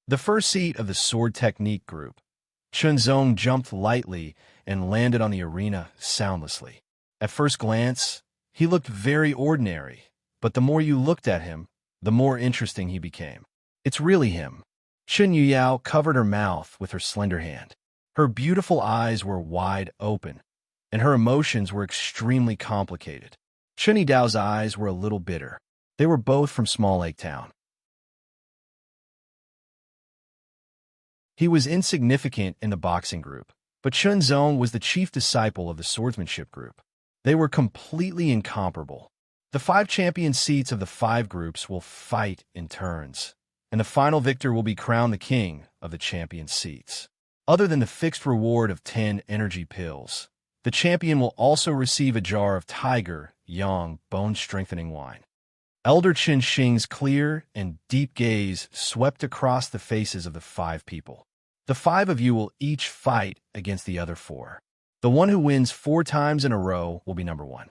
A: The first seat of the sword technique group, Chun Zong jumped lightly and landed on the arena soundlessly. At first glance, he looked very ordinary, but the more you looked at him, the more interesting he became. It's really him. Shin Yuyao covered her mouth with her slender hand. Her beautiful eyes were wide open, and her emotions were extremely complicated. Shin Yidao's eyes were a little bitter. They were both from Small Lake Town. He was insignificant in the boxing group, but Chun Zong was the chief disciple of the swordsmanship group. They were completely incomparable. The 5 champion seats of the 5 groups will fight in turns, and the final victor will be crowned the king of the champion seats. Other than the fixed reward of 10 energy pills, the champion will also receive a jar of Tiger Yang bone-strengthening wine. Elder Qin Xing's clear and deep gaze swept across the faces of the 5 people. The 5 of you will each fight against the other 4. The one who wins 4 times in a row will be number 1.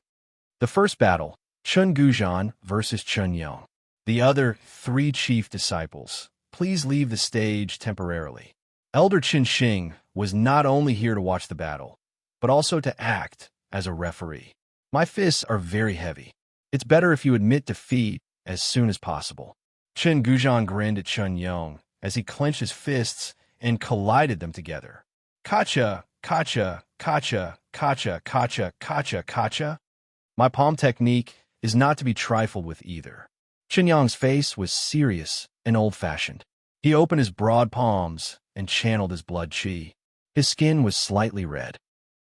A: The first battle, Chun Guzhan versus Chun Yong. The other 3 chief disciples, please leave the stage temporarily. Elder Qin Xing was not only here to watch the battle, but also to act as a referee. My fists are very heavy. It's better if you admit defeat as soon as possible. Qin Guzhan grinned at Chun Yong as he clenched his fists and collided them together. Kacha, kacha, kacha, kacha, kacha, kacha, kacha. My palm technique is not to be trifled with either. Qin Yong's face was serious and old-fashioned. He opened his broad palms and channeled his blood qi. His skin was slightly red.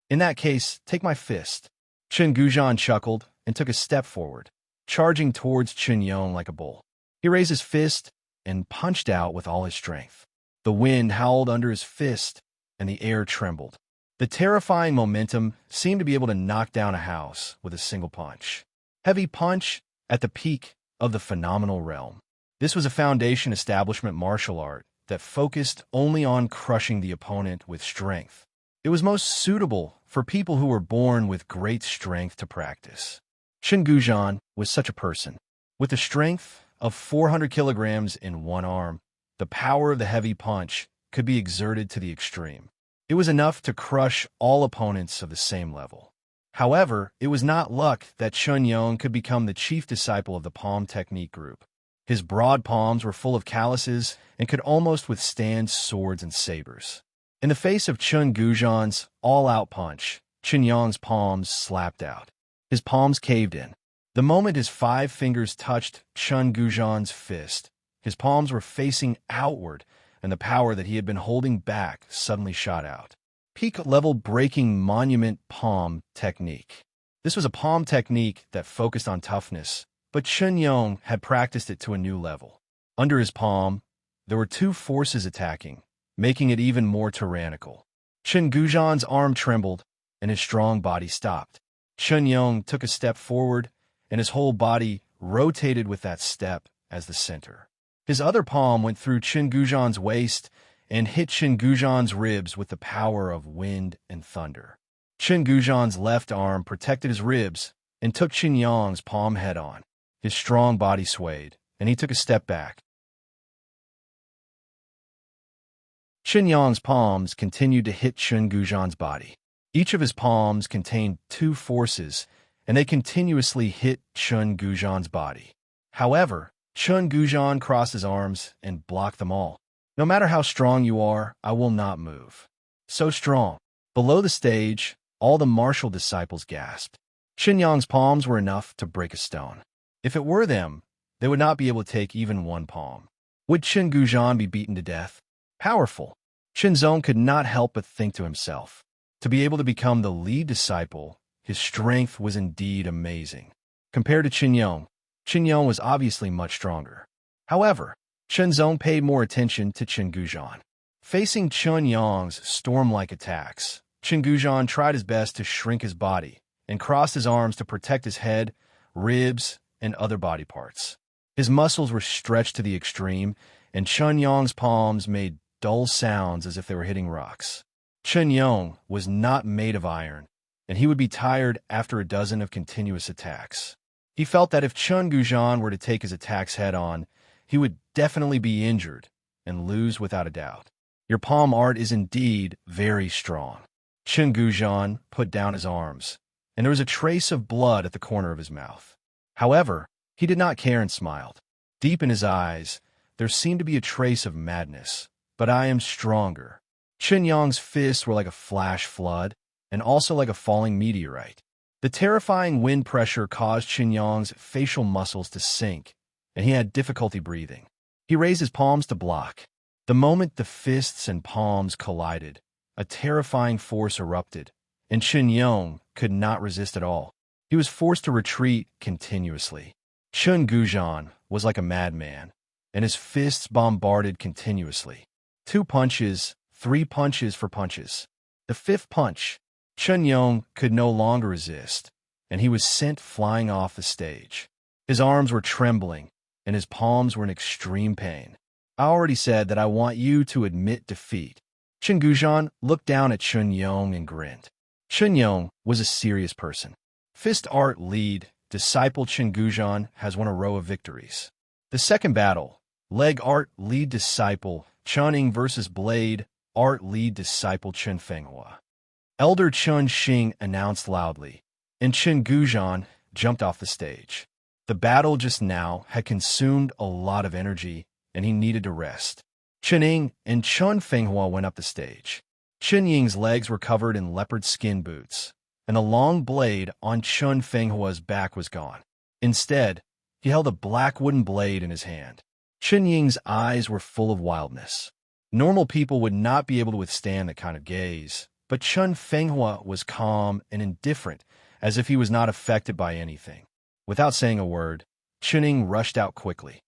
A: In that case, take my fist. Qin Guzhan chuckled and took a step forward. charging towards Chen Yong like a bull. He raised his fist and punched out with all his strength. The wind howled under his fist, and the air trembled. The terrifying momentum seemed to be able to knock down a house with a single punch. Heavy punch at the peak of the phenomenal realm. This was a foundation establishment martial art that focused only on crushing the opponent with strength. It was most suitable for people who were born with great strength to practice. Chen Guzhan was such a person. With the strength of 400 kilograms in one arm, the power of the heavy punch could be exerted to the extreme. It was enough to crush all opponents of the same level. However, it was not luck that Chen Yong could become the chief disciple of the palm technique group. His broad palms were full of calluses and could almost withstand swords and sabers. In the face of Chen Guzhan's all-out punch, Chen Yong's palms slapped out. His palms caved in. The moment his 5 fingers touched Chen Guzhan's fist, his palms were facing outward, and the power that he had been holding back suddenly shot out. Peak-level breaking monument palm technique. This was a palm technique that focused on toughness, but Chen Yong had practiced it to a new level. Under his palm, there were 2 forces attacking, making it even more tyrannical. Chen Guzhan's arm trembled, and his strong body stopped. Chen Yong took a step forward, and his whole body rotated with that step as the center. His other palm went through Chen Guzhan's waist and hit Chen Guzhan's ribs with the power of wind and thunder. Chen Guzhan's left arm protected his ribs and took Chen Yong's palm head-on. His strong body swayed, and he took a step back. Chen Yong's palms continued to hit Chen Guzhan's body. Each of his palms contained 2 forces, and they continuously hit Chen Guzhan's body. However, Chen Guzhan crossed his arms and blocked them all. No matter how strong you are, I will not move. So strong. Below the stage, all the martial disciples gasped. Chen Yong's palms were enough to break a stone. If it were them, they would not be able to take even 1 palm. Would Chen Guzhan be beaten to death? Powerful. Chen Zong could not help but think to himself. To be able to become the lead disciple, his strength was indeed amazing. Compared to Chen Yong was obviously much stronger. However, Chen Zong paid more attention to Chen Guzhan. Facing Chen Yong's storm-like attacks, Chen Guzhan tried his best to shrink his body and crossed his arms to protect his head, ribs, and other body parts. His muscles were stretched to the extreme, and Chen Yong's palms made dull sounds as if they were hitting rocks. Chen Yong was not made of iron, and he would be tired after a dozen of continuous attacks. He felt that if Chen Guzhan were to take his attacks head-on, he would definitely be injured and lose without a doubt. Your palm art is indeed very strong. Chen Guzhan put down his arms, and there was a trace of blood at the corner of his mouth. However, he did not care and smiled. Deep in his eyes, there seemed to be a trace of madness. But I am stronger. Chen Yong's fists were like a flash flood, and also like a falling meteorite. The terrifying wind pressure caused Chen Yong's facial muscles to sink, and he had difficulty breathing. He raised his palms to block. The moment the fists and palms collided, a terrifying force erupted, and Chen Yong could not resist at all. He was forced to retreat continuously. Chen Guzhan was like a madman, and his fists bombarded continuously. 2 punches, 3 punches for punches. The 5th punch, Chen Yong could no longer resist, and he was sent flying off the stage. His arms were trembling, and his palms were in extreme pain. I already said that I want you to admit defeat. Chen Guzhan looked down at Chen Yong and grinned. Chen Yong was a serious person. Fist art lead, disciple Chen Guzhan has won a row of victories. The second battle, leg art lead disciple Chen Ying versus blade art lead disciple Chen Fenghua. Elder Chen Xing announced loudly, and Chen Guzhan jumped off the stage. The battle just now had consumed a lot of energy, and he needed to rest. Chen Ying and Chen Fenghua went up the stage. Chen Ying's legs were covered in leopard skin boots, and the long blade on Chen Fenghua's back was gone. Instead, he held a black wooden blade in his hand. Chen Ying's eyes were full of wildness. Normal people would not be able to withstand that kind of gaze, but Chen Fenghua was calm and indifferent, as if he was not affected by anything. Without saying a word, Chunying rushed out quickly.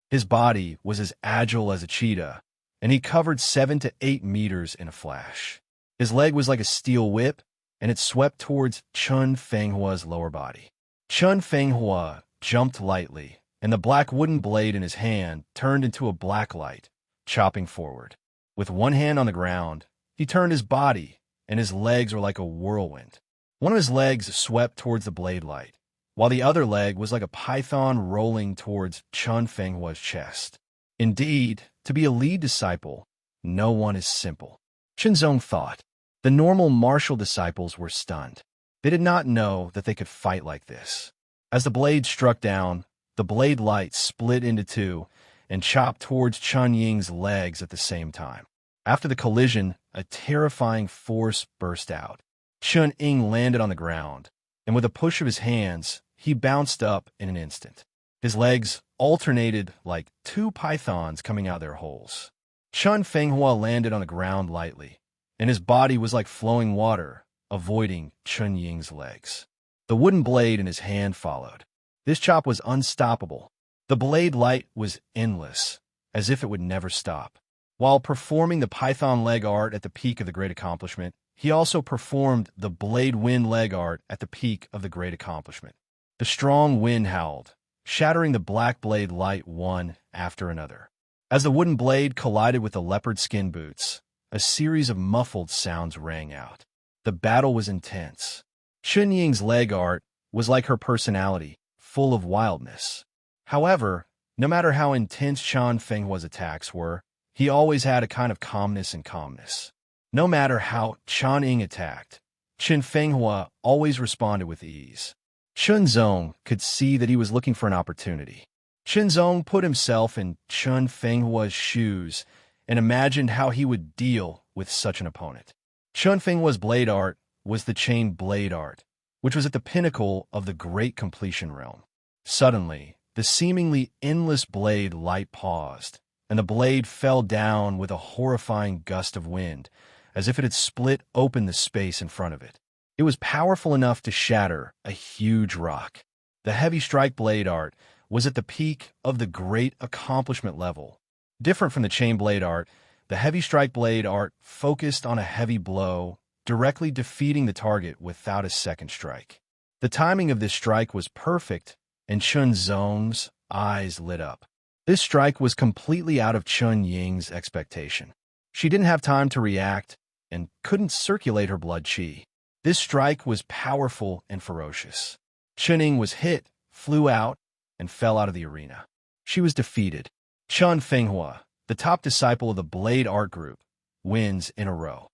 A: His body was as agile as a cheetah, and he covered 7 to 8 meters in a flash. His leg was like a steel whip, and it swept towards Chun Fenghua's lower body. Chun Fenghua jumped lightly, and the black wooden blade in his hand turned into a black light, chopping forward. With one hand on the ground, he turned his body, and his legs were like a whirlwind. One of his legs swept towards the blade light, while the other leg was like a python rolling towards Chun Fenghua's chest. Indeed, to be a lead disciple, no one is simple. Chunzong thought. The normal martial disciples were stunned. They did not know that they could fight like this. As the blade struck down, the blade light split into two and chopped towards Chunying's legs at the same time. After the collision, a terrifying force burst out. Chunying landed on the ground, and with a push of his hands, he bounced up in an instant. His legs alternated like two pythons coming out of their holes. Chun Fenghua landed on the ground lightly, and his body was like flowing water, avoiding Chunying's legs. The wooden blade in his hand followed. This chop was unstoppable. The blade light was endless, as if it would never stop. While performing the python leg art at the peak of the great accomplishment, he also performed the blade wind leg art at the peak of the great accomplishment. The strong wind howled, shattering the black blade light one after another. As the wooden blade collided with the leopard skin boots, a series of muffled sounds rang out. The battle was intense. Chunying's leg art was like her personality, full of wildness. However, no matter how intense Chun Fenghua's attacks were, he always had a kind of calmness and calmness. No matter how Chunying attacked, Chun Fenghua always responded with ease. Chunzong could see that he was looking for an opportunity. Chunzong put himself in Chun Fenghua's shoes and imagined how he would deal with such an opponent. Chun Fenghua's blade art was the chain blade art, which was at the pinnacle of the great completion realm. Suddenly, the seemingly endless blade light paused, and the blade fell down with a horrifying gust of wind, as if it had split open the space in front of it. It was powerful enough to shatter a huge rock. The heavy strike blade art was at the peak of the great accomplishment level. Different from the chain blade art, the heavy strike blade art focused on a heavy blow, directly defeating the target without a second strike. The timing of this strike was perfect, and Chunzong's eyes lit up. This strike was completely out of Chunying's expectation. She didn't have time to react and couldn't circulate her blood qi. This strike was powerful and ferocious. Chunying was hit, flew out, and fell out of the arena. She was defeated. Chun Fenghua, the top disciple of the Blade Art Group, wins in a row.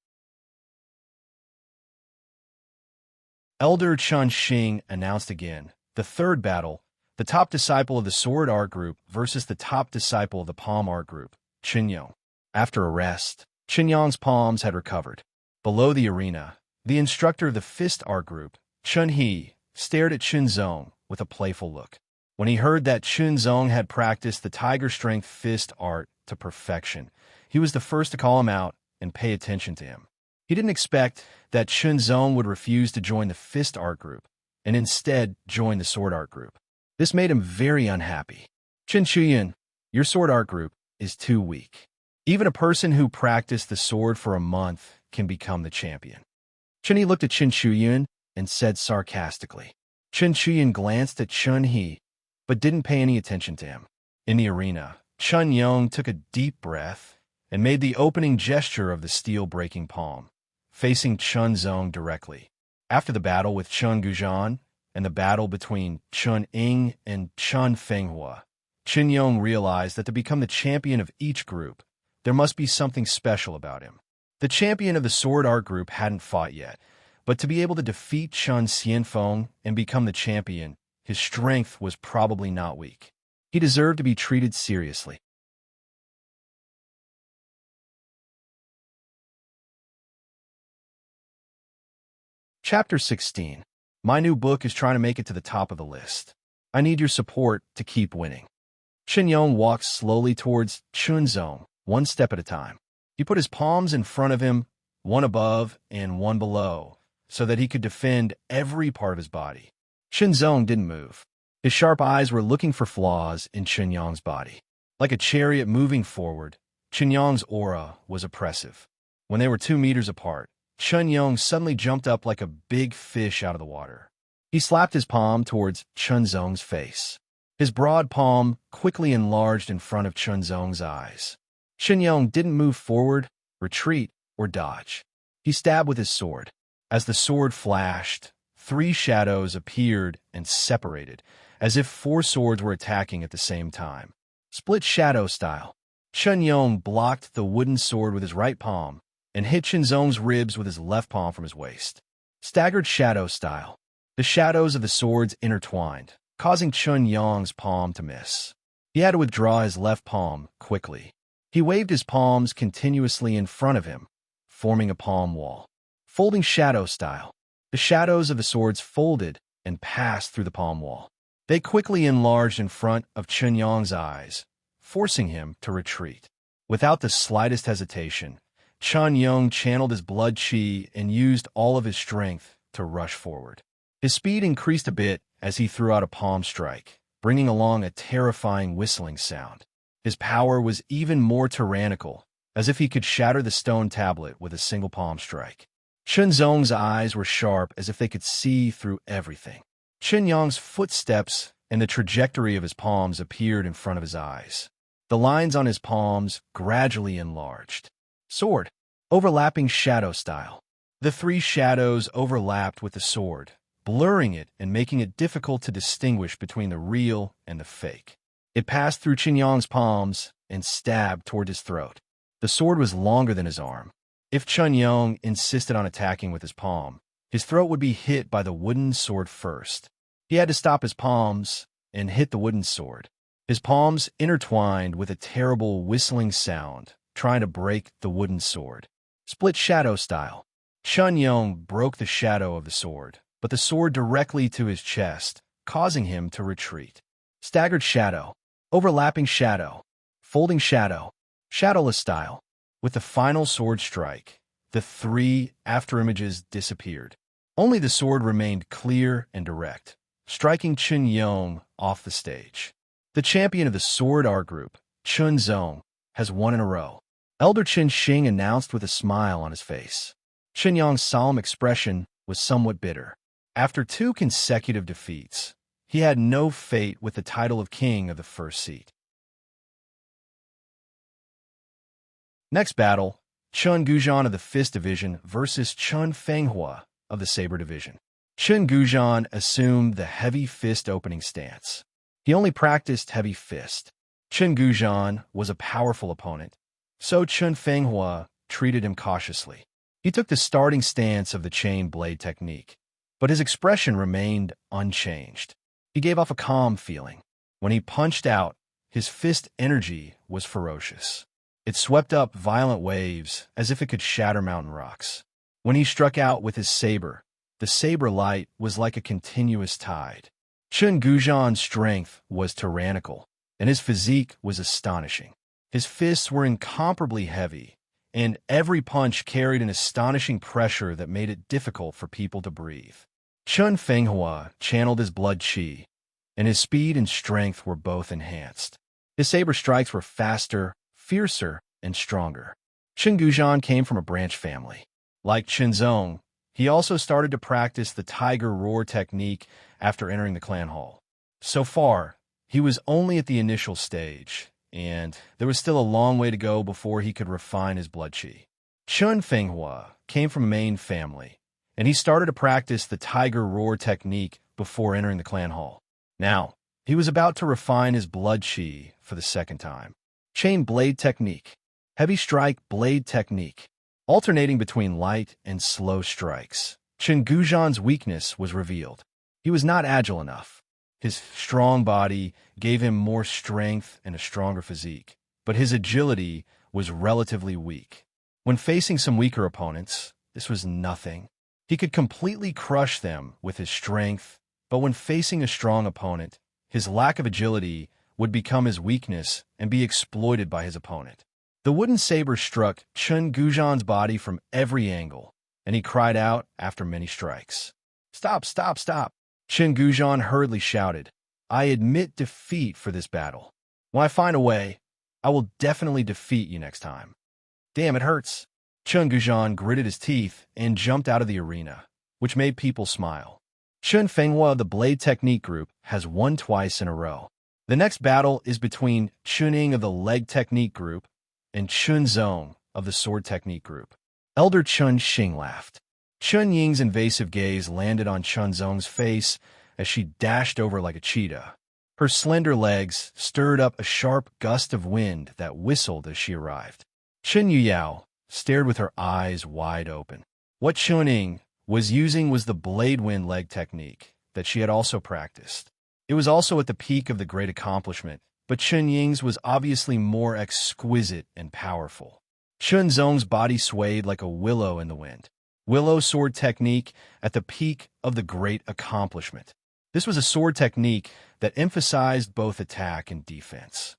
A: Elder Chun Xing announced again, the third battle, the top disciple of the Sword Art Group versus the top disciple of the Palm Art Group, Chunyong. After a rest, Chunyong's palms had recovered. Below the arena, the instructor of the Fist Art Group, Chun He, stared at Chunzong with a playful look. When he heard that Chunzong had practiced the Tiger Strength Fist Art to perfection, he was the first to call him out and pay attention to him. He didn't expect that Chunzong would refuse to join the Fist Art Group and instead join the Sword Art Group. This made him very unhappy. Chen Chuyan, your Sword Art Group is too weak. Even a person who practiced the sword for a month can become the champion. Chen He looked at Chen Chuyan and said sarcastically. Chen Chuyan glanced at Chun He, but didn't pay any attention to him. In the arena, Chun Yong took a deep breath and made the opening gesture of the steel-breaking palm, facing Chunzong directly. After the battle with Chun Gujan and the battle between Chun Ying and Chun Fenghua, Chun Yong realized that to become the champion of each group, there must be something special about him. The champion of the Sword Art Group hadn't fought yet, but to be able to defeat Chun Xianfeng and become the champion, his strength was probably not weak. He deserved to be treated seriously. Chapter 16. My new book is trying to make it to the top of the list. I need your support to keep winning. Chen Yong walked slowly towards Chunzong, one step at a time. He put his palms in front of him, one above and one below, so that he could defend every part of his body. Shenzong didn't move. His sharp eyes were looking for flaws in Qinyang's body. Like a chariot moving forward, Qinyang's aura was oppressive. When they were 2 meters apart, Qinyang suddenly jumped up like a big fish out of the water. He slapped his palm towards Shenzong's face. His broad palm quickly enlarged in front of Shenzong's eyes. Qinyang didn't move forward, retreat, or dodge. He stabbed with his sword. As the sword flashed, 3 shadows appeared and separated, as if 4 swords were attacking at the same time. Split shadow style. Qinyang blocked the wooden sword with his right palm and hit Shenzong's ribs with his left palm from his waist. Staggered shadow style. The shadows of the swords intertwined, causing Qinyang's palm to miss. He had to withdraw his left palm quickly. He waved his palms continuously in front of him, forming a palm wall. Folding shadow style. The shadows of the swords folded and passed through the palm wall. They quickly enlarged in front of Qinyang's eyes, forcing him to retreat. Without the slightest hesitation, Qinyang channeled his blood qi and used all of his strength to rush forward. His speed increased a bit as he threw out a palm strike, bringing along a terrifying whistling sound. His power was even more tyrannical, as if he could shatter the stone tablet with a single palm strike. Shenzong's eyes were sharp as if they could see through everything. Qinyang's footsteps and the trajectory of his palms appeared in front of his eyes. The lines on his palms gradually enlarged. Sword. Overlapping shadow style. The 3 shadows overlapped with the sword, blurring it and making it difficult to distinguish between the real and the fake. It passed through Qinyang's palms and stabbed toward his throat. The sword was longer than his arm. If Qinyang insisted on attacking with his palm, his throat would be hit by the wooden sword first. He had to stop his palms and hit the wooden sword. His palms intertwined with a terrible whistling sound, trying to break the wooden sword. Split shadow style. Qinyang broke the shadow of the sword, but the sword directly to his chest, causing him to retreat. Staggered shadow. Overlapping shadow. Folding shadow. Shadowless style. With the final sword strike, the 3 afterimages disappeared. Only the sword remained clear and direct, striking Qinyang off the stage. The champion of the sword art group, Shenzong, has won in a row. Elder Qin Xing announced with a smile on his face. Qinyang's solemn expression was somewhat bitter. After 2 consecutive defeats, he had no fate with the title of king of the first seat. Next battle, Chen Gujan of the Fist Division versus Chen Fenghua of the Saber Division. Chen Gujan assumed the heavy fist opening stance. He only practiced heavy fist. Chen Gujan was a powerful opponent, so Chen Fenghua treated him cautiously. He took the starting stance of the chain blade technique, but his expression remained unchanged. He gave off a calm feeling. When he punched out, his fist energy was ferocious. It swept up violent waves as if it could shatter mountain rocks. When he struck out with his saber, the saber light was like a continuous tide. Chen Gujan's strength was tyrannical, and his physique was astonishing. His fists were incomparably heavy, and every punch carried an astonishing pressure that made it difficult for people to breathe. Chen Fenghua channeled his blood qi, and his speed and strength were both enhanced. His saber strikes were faster, fiercer, and stronger. Chen Gujan came from a branch family. Like Shenzong, he also started to practice the tiger roar technique after entering the clan hall. So far, he was only at the initial stage, and there was still a long way to go before he could refine his blood qi. Chen Fenghua came from a main family, and he started to practice the tiger roar technique before entering the clan hall. Now, he was about to refine his blood qi for the second time. Chain blade technique. Heavy strike blade technique. Alternating between light and slow strikes. Chen Gujan's weakness was revealed. He was not agile enough. His strong body gave him more strength and a stronger physique, but his agility was relatively weak. When facing some weaker opponents, this was nothing. He could completely crush them with his strength, but when facing a strong opponent, his lack of agility would become his weakness and be exploited by his opponent. The wooden saber struck Chen Gujan's body from every angle, and he cried out after many strikes. "Stop, stop, stop!" Chen Gujan hurriedly shouted. "I admit defeat for this battle. When I find a way, I will definitely defeat you next time." "Damn, it hurts." Chen Gujan gritted his teeth and jumped out of the arena, which made people smile. Chen Fenghua of the Blade Technique Group has won twice in a row. The next battle is between Chun Ying of the Leg Technique Group and Chun Zong of the Sword Technique Group. Elder Chun Xing laughed. Chun Ying's invasive gaze landed on Chun Zong's face as she dashed over like a cheetah. Her slender legs stirred up a sharp gust of wind that whistled as she arrived. Chen Yuyao stared with her eyes wide open. What Chun Ying was using was the blade wind leg technique that she had also practiced. It was also at the peak of the great accomplishment, but Chun Ying's was obviously more exquisite and powerful. Chun Zong's body swayed like a willow in the wind. Willow sword technique at the peak of the great accomplishment. This was a sword technique that emphasized both attack and defense.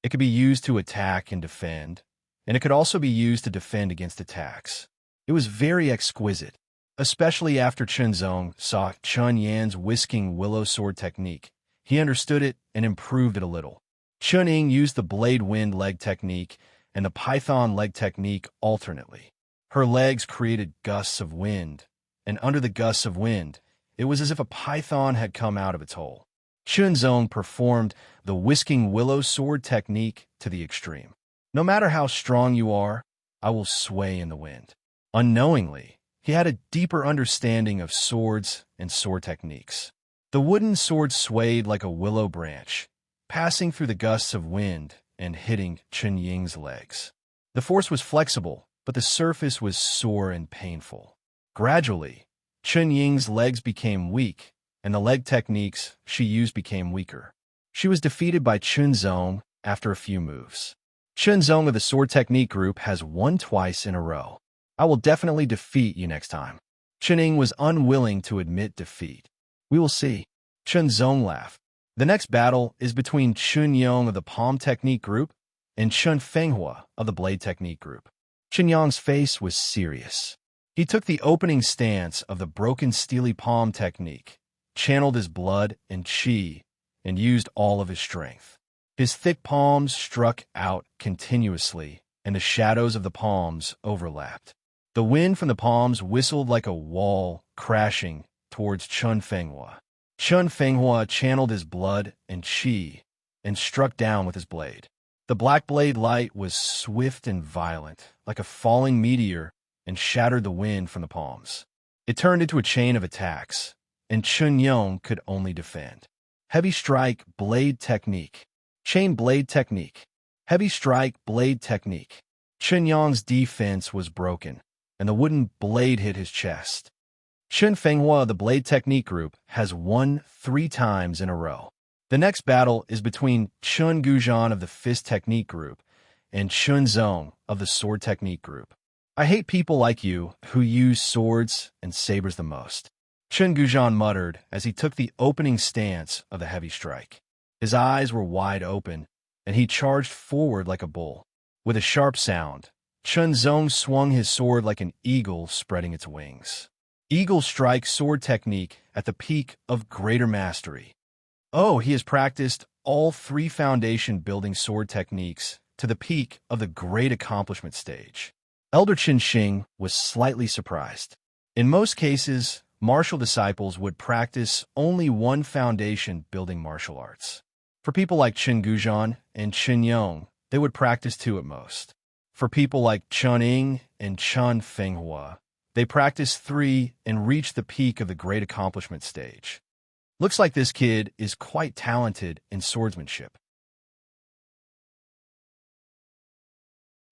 A: It could be used to attack and defend, and it could also be used to defend against attacks. It was very exquisite, especially after Chun Zong saw Chun Yan's whisking willow sword technique. He understood it and improved it a little. Chun Ying used the blade wind leg technique and the python leg technique alternately. Her legs created gusts of wind, and under the gusts of wind, it was as if a python had come out of its hole. Chun Zong performed the whisking willow sword technique to the extreme. No matter how strong you are, I will sway in the wind. Unknowingly, he had a deeper understanding of swords and sword techniques. The wooden sword swayed like a willow branch, passing through the gusts of wind and hitting Chun Ying's legs. The force was flexible, but the surface was sore and painful. Gradually, Chun Ying's legs became weak, and the leg techniques she used became weaker. She was defeated by Chun Zong after a few moves. Chun Zong of the Sword Technique Group has won twice in a row. I will definitely defeat you next time. Chun Ying was unwilling to admit defeat. We will see. Chun Zong laughed. The next battle is between Chun Yong of the Palm Technique Group and Chun Fenghua of the Blade Technique Group. Chun Yong's face was serious. He took the opening stance of the broken steely palm technique, channeled his blood and chi, and used all of his strength. His thick palms struck out continuously, and the shadows of the palms overlapped. The wind from the palms whistled like a wall, crashing towards Chun Fenghua. Chun Fenghua channeled his blood and chi, and struck down with his blade. The black blade light was swift and violent, like a falling meteor, and shattered the wind from the palms. It turned into a chain of attacks, and Chun Yong could only defend. Heavy strike, blade technique. Chain blade technique. Heavy strike, blade technique. Chun Yong's defense was broken, and the wooden blade hit his chest. Chun Fenghua of the Blade Technique Group has won 3 times in a row. The next battle is between Chun Gujan of the Fist Technique Group and Chun Zong of the Sword Technique Group. I hate people like you who use swords and sabers the most. Chun Gujan muttered as he took the opening stance of the heavy strike. His eyes were wide open, and he charged forward like a bull. With a sharp sound, Chun Zong swung his sword like an eagle spreading its wings. Eagle strike sword technique at the peak of greater mastery. Oh, he has practiced all 3 foundation building sword techniques to the peak of the great accomplishment stage. Elder Qin Xing was slightly surprised. In most cases, martial disciples would practice only one foundation building martial arts. For people like Chun Gujan and Chun Yong, they would practice 2 at most. For people like Chun Ying and Chun Fenghua, they practiced 3 and reached the peak of the great accomplishment stage. Looks like this kid is quite talented in swordsmanship.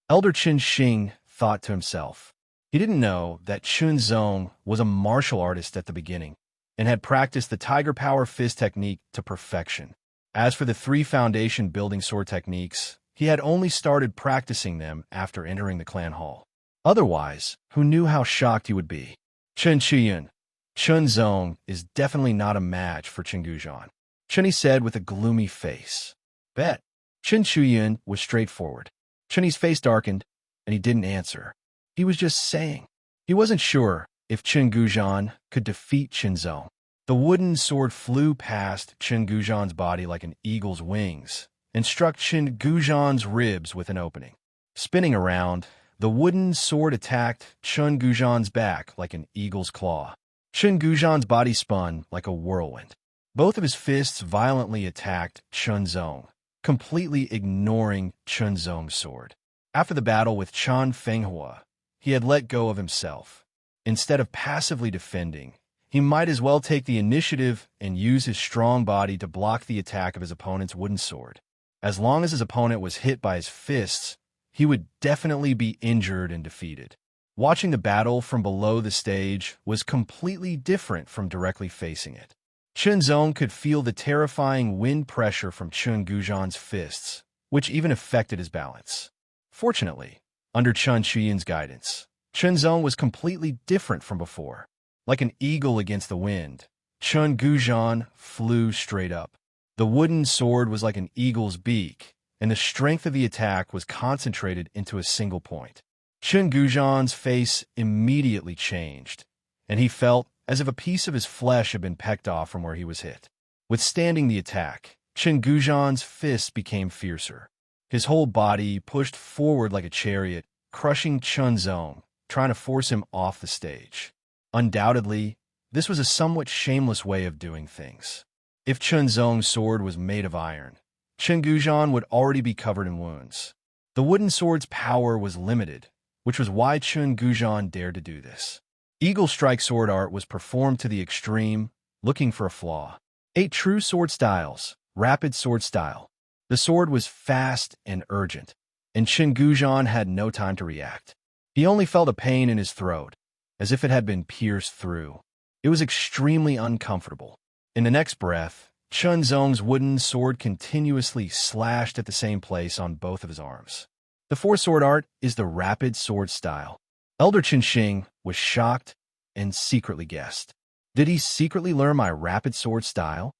A: Elder Qin Xing thought to himself. He didn't know that Chun Zong was a martial artist at the beginning and had practiced the Tiger Power Fist technique to perfection. As for the 3 foundation building sword techniques, he had only started practicing them after entering the clan hall. Otherwise, who knew how shocked he would be? Chen Chiyun. Chun Zong is definitely not a match for Chen Gujan, Chunyi said with a gloomy face. Bet. Chen Chiyun was straightforward. Chunyi's face darkened, and he didn't answer. He was just saying. He wasn't sure if Chen Guzhan could defeat Qinzong. The wooden sword flew past Chen Guzhan's body like an eagle's wings and struck Chen Guzhan's ribs with an opening. Spinning around, the wooden sword attacked Chen Guzhan's back like an eagle's claw. Chen Guzhan's body spun like a whirlwind. Both of his fists violently attacked Qinzong, completely ignoring Qinzong's sword. After the battle with Chen Fenghua, he had let go of himself. Instead of passively defending, he might as well take the initiative and use his strong body to block the attack of his opponent's wooden sword. As long as his opponent was hit by his fists, he would definitely be injured and defeated. Watching the battle from below the stage was completely different from directly facing it. Qinzong could feel the terrifying wind pressure from Chen Guzhan's fists, which even affected his balance. Fortunately, under Chen Shuyan's guidance, Qinzong was completely different from before. Like an eagle against the wind, Chen Guzhan flew straight up. The wooden sword was like an eagle's beak, and the strength of the attack was concentrated into a single point. Chen Guzhan's face immediately changed, and he felt as if a piece of his flesh had been pecked off from where he was hit. Withstanding the attack, Chen Guzhan's fists became fiercer. His whole body pushed forward like a chariot, crushing Qinzong, trying to force him off the stage. Undoubtedly, this was a somewhat shameless way of doing things. If Qinzong's sword was made of iron, Chen Guzhan would already be covered in wounds. The wooden sword's power was limited, which was why Chen Guzhan dared to do this. Eagle Strike sword art was performed to the extreme, looking for a flaw. 8 true sword styles, rapid sword style. The sword was fast and urgent, and Chen Guzhan had no time to react. He only felt a pain in his throat, as if it had been pierced through. It was extremely uncomfortable. In the next breath, Qinzong's wooden sword continuously slashed at the same place on both of his arms. The 4 sword art is the rapid sword style. Elder Qinxing was shocked and secretly guessed. Did he secretly learn my rapid sword style?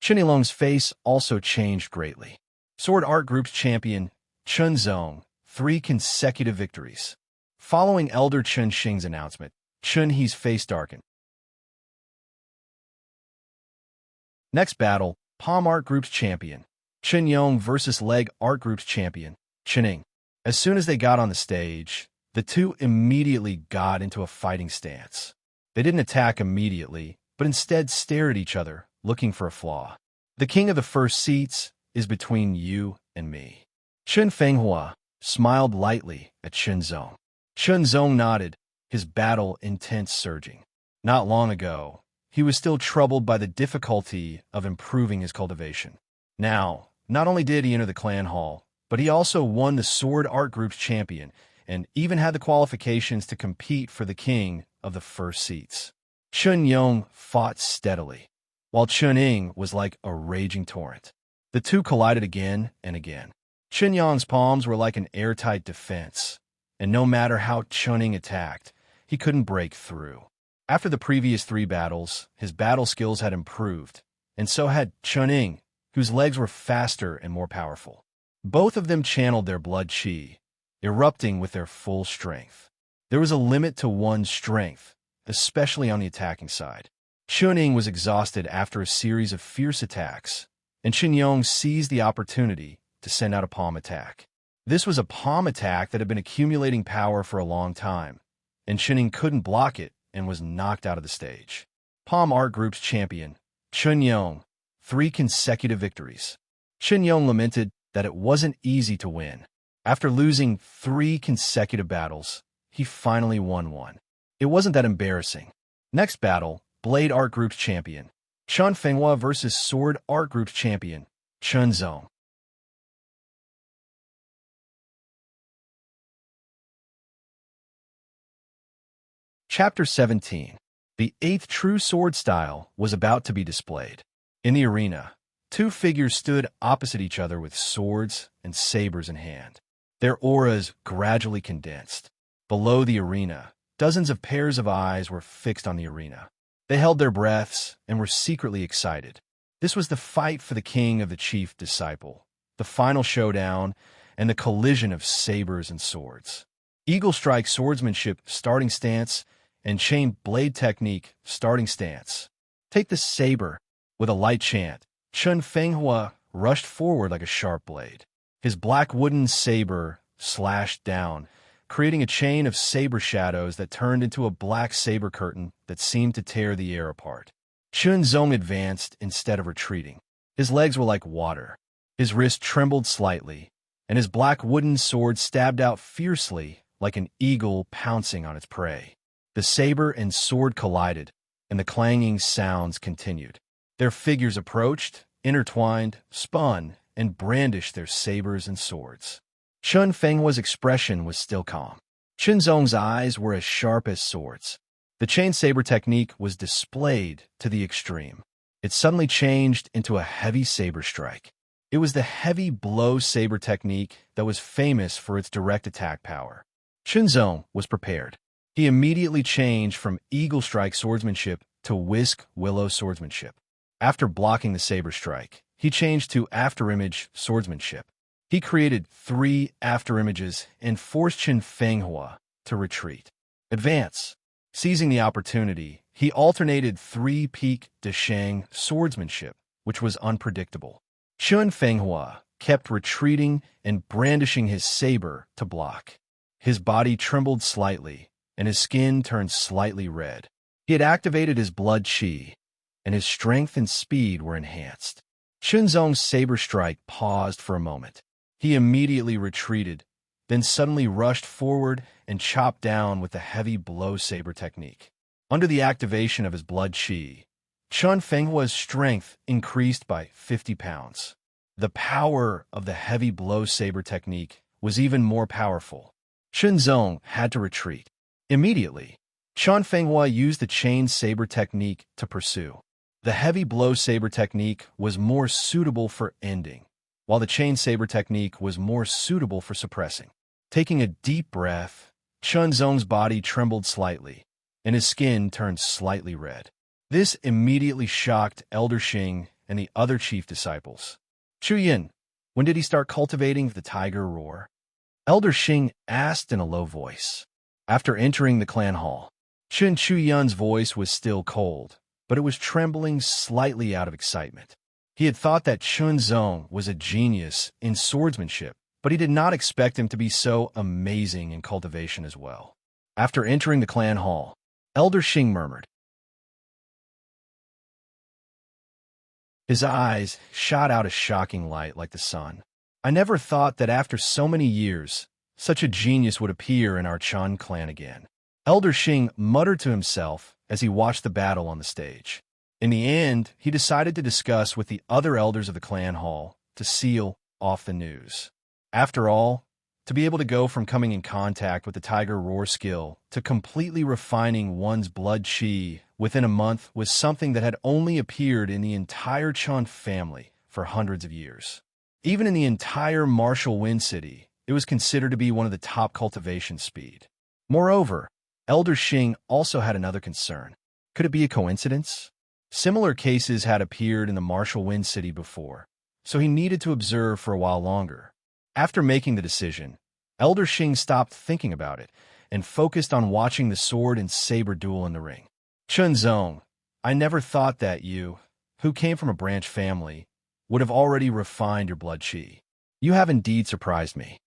A: Qinilong's face also changed greatly. Sword art group's champion, Qinzong, 3 consecutive victories. Following Elder Qinxing's announcement, Chunhe's face darkened. Next battle, Palm Art Group's champion, Qinyong versus Leg Art Group's champion, Qining. As soon as they got on the stage, the two immediately got into a fighting stance. They didn't attack immediately, but instead stared at each other, looking for a flaw. The king of the first seats is between you and me. Chen Fenghua smiled lightly at Qinzong. Qinzong nodded, his battle intent surging. Not long ago, he was still troubled by the difficulty of improving his cultivation. Now, not only did he enter the clan hall, but he also won the Sword Art Group's champion and even had the qualifications to compete for the king of the first seats. Qinyong fought steadily, while Qining was like a raging torrent. The two collided again and again. Qinyong's palms were like an airtight defense, and no matter how Qining attacked, he couldn't break through. After the previous 3 battles, his battle skills had improved, and so had Qining, whose legs were faster and more powerful. Both of them channeled their blood qi, erupting with their full strength. There was a limit to one's strength, especially on the attacking side. Qining was exhausted after a series of fierce attacks, and Qinyong seized the opportunity to send out a palm attack. This was a palm attack that had been accumulating power for a long time, and Qining couldn't block it and was knocked out of the stage. Palm Art Group's champion, Qinyong, 3 consecutive victories. Qinyong lamented that it wasn't easy to win. After losing 3 consecutive battles, he finally won one. It wasn't that embarrassing. Next battle, Blade Art Group's champion, Chen Fenghua versus Sword Art Group's champion, Qinzong. Chapter 17. The 8th true sword style was about to be displayed. In the arena, 2 figures stood opposite each other with swords and sabers in hand. Their auras gradually condensed. Below the arena, dozens of pairs of eyes were fixed on the arena. They held their breaths and were secretly excited. This was the fight for the king of the chief disciple, the final showdown, and the collision of sabers and swords. eagle strike swordsmanship starting stance, and chain blade technique starting stance. Take the saber. With a light chant, Chun Fenghua rushed forward like a sharp blade. His black wooden saber slashed down, creating a chain of saber shadows that turned into a black saber curtain that seemed to tear the air apart. Chun Zong advanced instead of retreating. His legs were like water. His wrist trembled slightly, and his black wooden sword stabbed out fiercely like an eagle pouncing on its prey. The saber and sword collided, and the clanging sounds continued. Their figures approached, intertwined, spun, and brandished their sabers and swords. Chun Fenghua's expression was still calm. Chun Zong's eyes were as sharp as swords. The chain saber technique was displayed to the extreme. It suddenly changed into a heavy saber strike. It was the heavy blow saber technique that was famous for its direct attack power. Chun Zong was prepared. He immediately changed from eagle strike swordsmanship to whisk willow swordsmanship. After blocking the saber strike, he changed to afterimage swordsmanship. He created 3 afterimages and forced Chun Fenghua to retreat. Advance. Seizing the opportunity, he alternated 3-peak Deshang swordsmanship, which was unpredictable. Chun Fenghua kept retreating and brandishing his saber to block. His body trembled slightly, and his skin turned slightly red. He had activated his blood qi, and his strength and speed were enhanced. Chun Zong's saber strike paused for a moment. He immediately retreated, then suddenly rushed forward and chopped down with the heavy blow saber technique. Under the activation of his blood qi, Chun Fenghua's strength increased by 50 pounds. The power of the heavy blow saber technique was even more powerful. Chun Zong had to retreat. Immediately, Chun Fenghua used the chain saber technique to pursue. The heavy blow saber technique was more suitable for ending, while the chain saber technique was more suitable for suppressing. Taking a deep breath, Chun Zong's body trembled slightly, and his skin turned slightly red. This immediately shocked Elder Xing and the other chief disciples. Chu Yin, when did he start cultivating the tiger roar? Elder Xing asked in a low voice. After entering the clan hall, Chun Chu Yun's voice was still cold, but it was trembling slightly out of excitement. He had thought that Chun Zong was a genius in swordsmanship, but he did not expect him to be so amazing in cultivation as well. After entering the clan hall, Elder Xing murmured. His eyes shot out a shocking light like the sun. I never thought that after so many years, such a genius would appear in our Chun clan again. Elder Xing muttered to himself as he watched the battle on the stage. In the end, he decided to discuss with the other elders of the clan hall to seal off the news. After all, to be able to go from coming in contact with the tiger roar skill to completely refining one's blood qi within a month was something that had only appeared in the entire Chun family for hundreds of years. Even in the entire Martial Wind City, it was considered to be one of the top cultivation speed. Moreover, Elder Xing also had another concern. Could it be a coincidence? Similar cases had appeared in the Martial Wind City before, so he needed to observe for a while longer. After making the decision, Elder Xing stopped thinking about it and focused on watching the sword and saber duel in the ring. Chun Zong, I never thought that you, who came from a branch family, would have already refined your blood qi. You have indeed surprised me.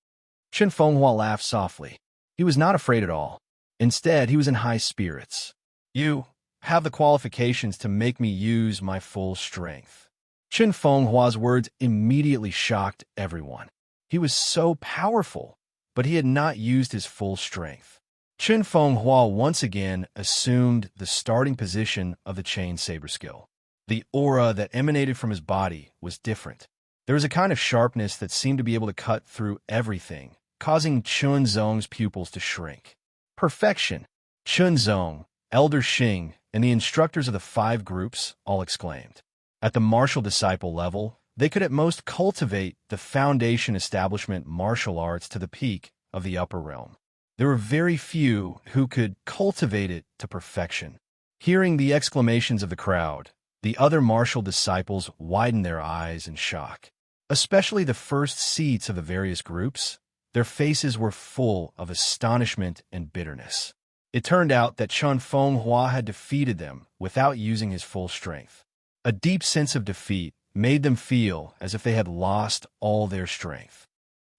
A: Chun Fenghua laughed softly. He was not afraid at all. Instead, he was in high spirits. You have the qualifications to make me use my full strength. Chun Fenghua's words immediately shocked everyone. He was so powerful, but he had not used his full strength. Chun Fenghua once again assumed the starting position of the chain saber skill. The aura that emanated from his body was different. There was a kind of sharpness that seemed to be able to cut through everything, causing Chun Zong's pupils to shrink. Perfection! Chun Zong, Elder Xing, and the instructors of the 5 groups all exclaimed. At the martial disciple level, they could at most cultivate the foundation establishment martial arts to the peak of the upper realm. There were very few who could cultivate it to perfection. Hearing the exclamations of the crowd, the other martial disciples widened their eyes in shock. Especially the first seats of the various groups, Their faces were full of astonishment and bitterness. It turned out that Chun Fenghua had defeated them without using his full strength. A deep sense of defeat made them feel as if they had lost all their strength.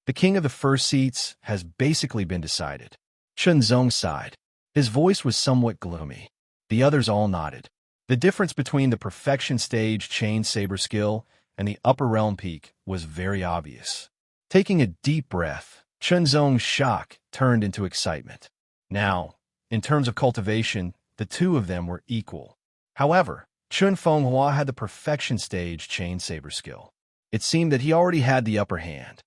A: The king of the first seats has basically been decided. Chun Zong sighed. His voice was somewhat gloomy. The others all nodded. The difference between the perfection stage chain saber skill and the upper realm peak was very obvious. Taking a deep breath, Chun Zong's shock turned into excitement. Now, in terms of cultivation, the two of them were equal. However, Chun Fenghua had the perfection stage chain saber skill. It seemed that he already had the upper hand.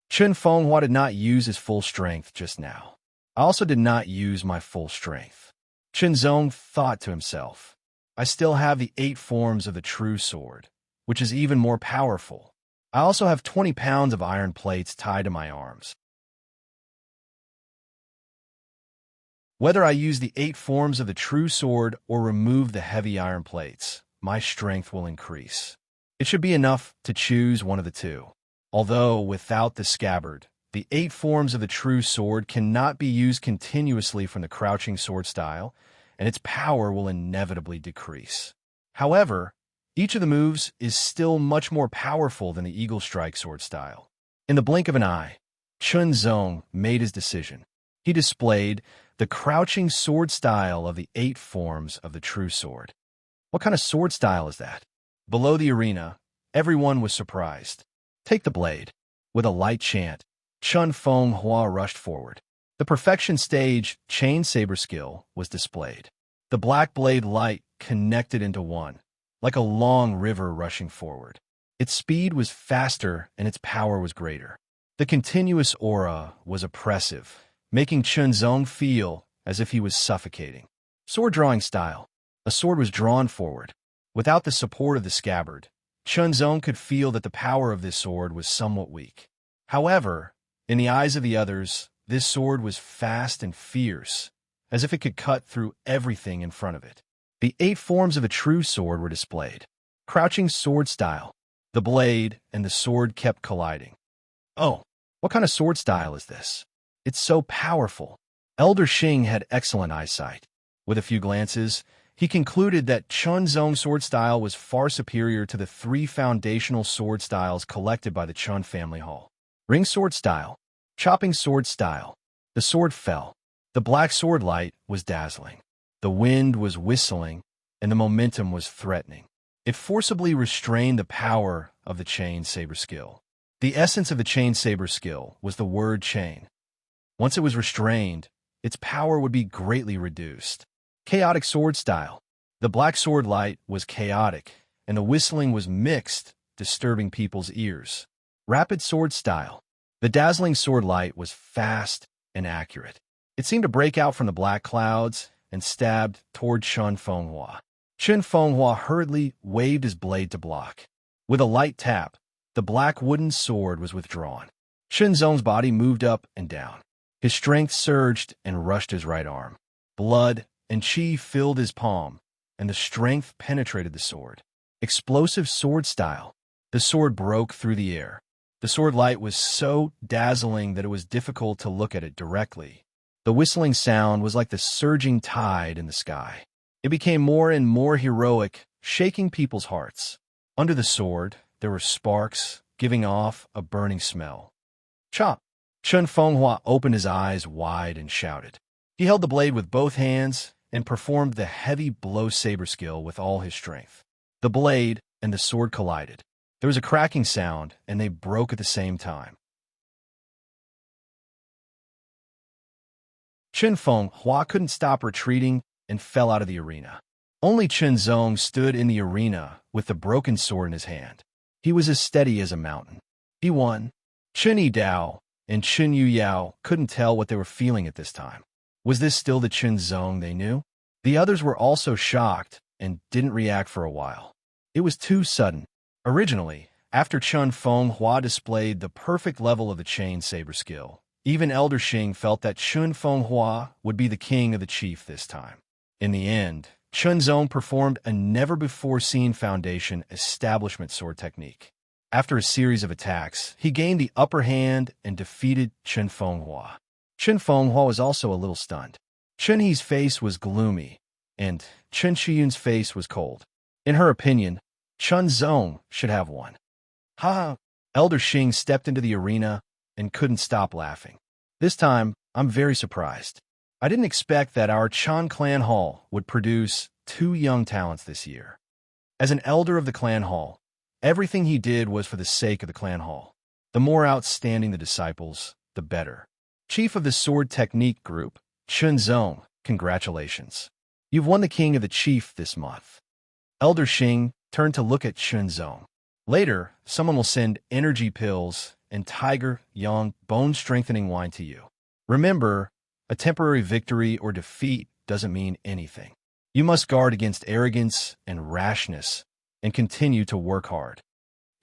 A: Chun Fenghua did not use his full strength just now. I also did not use my full strength. Chun Zong thought to himself, I still have the 8 forms of the true sword, which is even more powerful. I also have 20 pounds of iron plates tied to my arms. Whether I use the 8 forms of the true sword or remove the heavy iron plates, my strength will increase. It should be enough to choose one of the two. Although, without the scabbard, the 8 forms of the true sword cannot be used continuously from the crouching sword style, and its power will inevitably decrease. However, each of the moves is still much more powerful than the eagle strike sword style. In the blink of an eye, Chun Zong made his decision. He displayed the crouching sword style of the 8 forms of the true sword. What kind of sword style is that? Below the arena, everyone was surprised. Take the blade. With a light chant, Chun Fenghua rushed forward. The perfection stage chain saber skill was displayed. The black blade light connected into one, like a long river rushing forward. Its speed was faster and its power was greater. The continuous aura was oppressive, making Chun Zong feel as if he was suffocating. Sword drawing style. A sword was drawn forward. Without the support of the scabbard, Chun Zong could feel that the power of this sword was somewhat weak. However, in the eyes of the others, this sword was fast and fierce, as if it could cut through everything in front of it. The 8 forms of a true sword were displayed. Crouching sword style. The blade and the sword kept colliding. Oh, what kind of sword style is this? It's so powerful. Elder Xing had excellent eyesight. With a few glances, he concluded that Chun Zong's sword style was far superior to the 3 foundational sword styles collected by the Chun family hall. Ring sword style. Chopping sword style. The sword fell. The black sword light was dazzling. The wind was whistling, and the momentum was threatening. It forcibly restrained the power of the chain saber skill. The essence of the chain saber skill was the word chain. Once it was restrained, its power would be greatly reduced. Chaotic sword style. The black sword light was chaotic, and the whistling was mixed, disturbing people's ears. Rapid sword style. The dazzling sword light was fast and accurate. It seemed to break out from the black clouds and stabbed toward Chun Fenghua. Chun Fenghua hurriedly waved his blade to block. With a light tap, the black wooden sword was withdrawn. Chun Zong's body moved up and down. His strength surged and rushed his right arm. Blood and qi filled his palm, and the strength penetrated the sword. Explosive sword style. The sword broke through the air. The sword light was so dazzling that it was difficult to look at it directly. The whistling sound was like the surging tide in the sky. It became more and more heroic, shaking people's hearts. Under the sword, there were sparks, giving off a burning smell. Chop! Chun Fenghua opened his eyes wide and shouted. He held the blade with both hands and performed the heavy blow saber skill with all his strength. The blade and the sword collided. There was a cracking sound, and they broke at the same time. Chun Fenghua couldn't stop retreating and fell out of the arena. Only Chun Zong stood in the arena with the broken sword in his hand. He was as steady as a mountain. He won. Chun Yidao and Chun Yuyao couldn't tell what they were feeling at this time. Was this still the Chun Zong they knew? The others were also shocked and didn't react for a while. It was too sudden. Originally, after Chun Fenghua displayed the perfect level of the chain saber skill, even Elder Xing felt that Chun Fenghua would be the king of the chief this time. In the end, Chun Zong performed a never-before-seen foundation establishment sword technique. After a series of attacks, he gained the upper hand and defeated Chen Fenghua. Chen Fenghua was also a little stunned. Chen He's face was gloomy, and Chen Shiyun's face was cold. In her opinion, Chen Zong should have won. Ha! Elder Xing stepped into the arena and couldn't stop laughing. This time, I'm very surprised. I didn't expect that our Chan Clan Hall would produce 2 young talents this year. As an elder of the clan hall, everything he did was for the sake of the clan hall. The more outstanding the disciples, the better. Chief of the Sword Technique Group, Chen Zong, congratulations. You've won the King of the Chief this month. Elder Xing turned to look at Chen Zong. Later, someone will send energy pills and Tiger Yang bone-strengthening wine to you. Remember, a temporary victory or defeat doesn't mean anything. You must guard against arrogance and rashness and continue to work hard.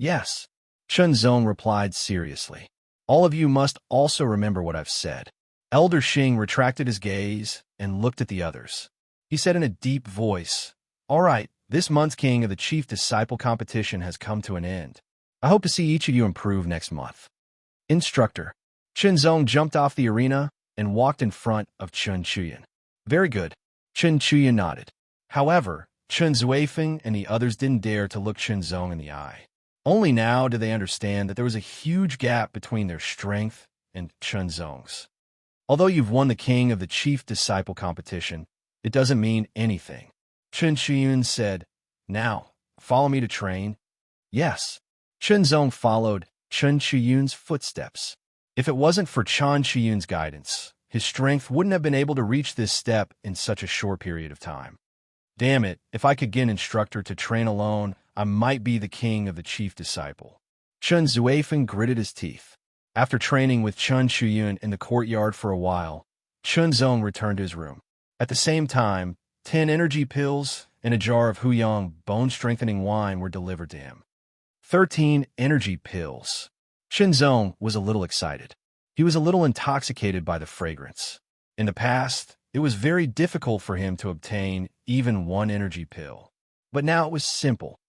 A: Yes, Chen Zong replied seriously. All of you must also remember what I've said. Elder Xing retracted his gaze and looked at the others. He said in a deep voice, "All right, this month's King of the Chief Disciple competition has come to an end. I hope to see each of you improve next month." Instructor. Chen Zong jumped off the arena and walked in front of Chen Chuyan. Very good. Chen Chuyan nodded. However, Chen Zuifeng and the others didn't dare to look Chen Zong in the eye. Only now did they understand that there was a huge gap between their strength and Chen Zong's. Although you've won the King of the Chief Disciple competition, it doesn't mean anything. Chen Chuyan said, "Now, follow me to train." Yes. Chen Zong followed Chen Chuyan's footsteps. If it wasn't for Chen Chuyan's guidance, his strength wouldn't have been able to reach this step in such a short period of time. Damn it, if I could get an instructor to train alone, I might be the King of the Chief Disciple. Chen Zuifeng gritted his teeth. After training with Chen Chuyan in the courtyard for a while, Chen Zong returned to his room. At the same time, 10 energy pills and a jar of Huyang bone-strengthening wine were delivered to him. 13 energy pills. Chen Zong was a little excited. He was a little intoxicated by the fragrance. In the past, it was very difficult for him to obtain even 1 energy pill. But now it was simple.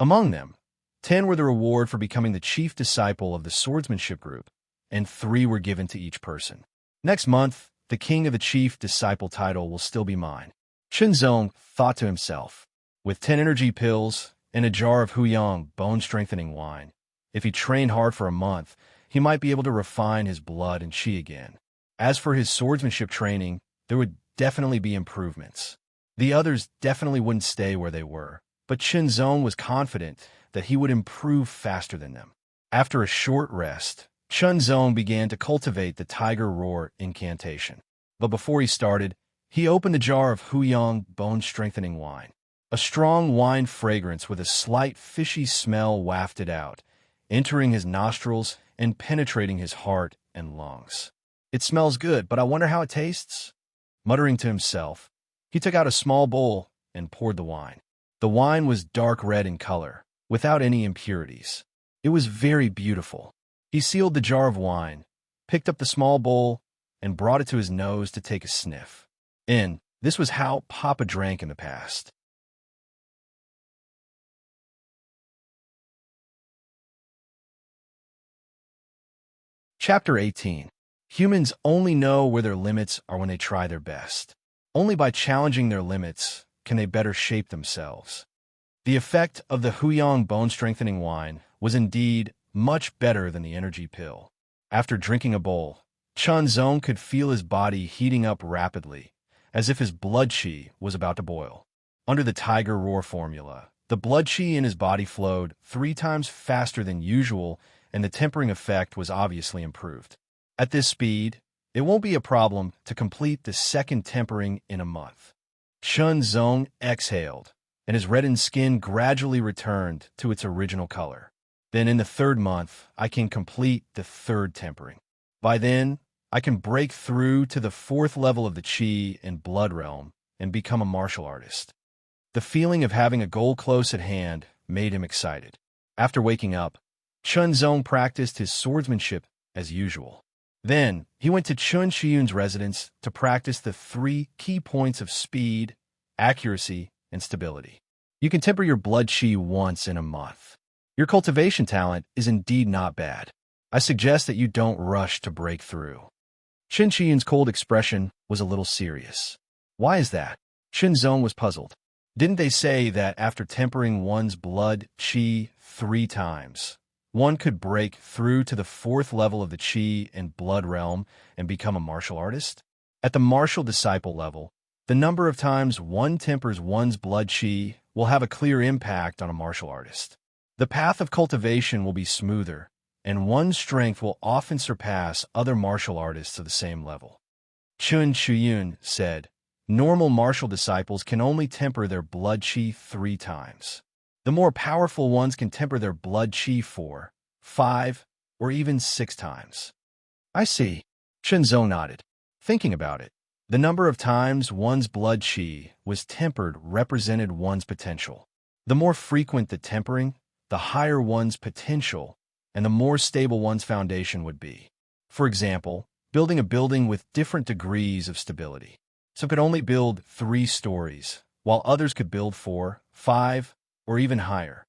A: Among them, 10 were the reward for becoming the chief disciple of the swordsmanship group, and 3 were given to each person. Next month, the King of the Chief Disciple title will still be mine. Chen Zong thought to himself, with 10 energy pills and a jar of Huyang bone-strengthening wine, if he trained hard for a month, he might be able to refine his blood and chi again. As for his swordsmanship training, there would definitely be improvements. The others definitely wouldn't stay where they were, but Chen Zong was confident that he would improve faster than them. After a short rest, Chen Zong began to cultivate the Tiger Roar incantation. But before he started, he opened a jar of Huyang bone-strengthening wine. A strong wine fragrance with a slight fishy smell wafted out, entering his nostrils and penetrating his heart and lungs. "It smells good, but I wonder how it tastes?" Muttering to himself, he took out a small bowl and poured the wine. The wine was dark red in color, without any impurities. It was very beautiful. He sealed the jar of wine, picked up the small bowl, and brought it to his nose to take a sniff. This was how Papa drank in the past. Chapter 18. Humans only know where their limits are when they try their best. Only by challenging their limits can they better shape themselves. The effect of the Huyang bone-strengthening wine was indeed much better than the energy pill. After drinking a bowl, Chen Zong could feel his body heating up rapidly, as if his blood qi was about to boil. Under the Tiger Roar formula, the blood qi in his body flowed 3 times faster than usual, and the tempering effect was obviously improved. At this speed, it won't be a problem to complete the second tempering in a month. Chen Zong exhaled, and his reddened skin gradually returned to its original color. Then in the 3rd month, I can complete the 3rd tempering. By then, I can break through to the 4th level of the Qi and Blood realm and become a martial artist. The feeling of having a goal close at hand made him excited. After waking up, Chen Zong practiced his swordsmanship as usual. Then, he went to Chen Shiyun's residence to practice the 3 key points of speed, accuracy, and stability. You can temper your blood chi once in a month. Your cultivation talent is indeed not bad. I suggest that you don't rush to break through. Chen Qian's cold expression was a little serious. Why is that? Chen Zong was puzzled. Didn't they say that after tempering one's blood chi 3 times, one could break through to the 4th level of the chi and blood realm and become a martial artist? At the martial disciple level, the number of times one tempers one's blood chi will have a clear impact on a martial artist. The path of cultivation will be smoother, and one's strength will often surpass other martial artists of the same level. Chun Chuyun said, normal martial disciples can only temper their blood chi 3 times. The more powerful ones can temper their blood chi 4, 5, or even 6 times. I see. Chen Zong nodded. Thinking about it, the number of times one's blood chi was tempered represented one's potential. The more frequent the tempering, the higher one's potential, and the more stable one's foundation would be. For example, building a building with different degrees of stability. Some could only build 3 stories, while others could build 4, 5, or even higher.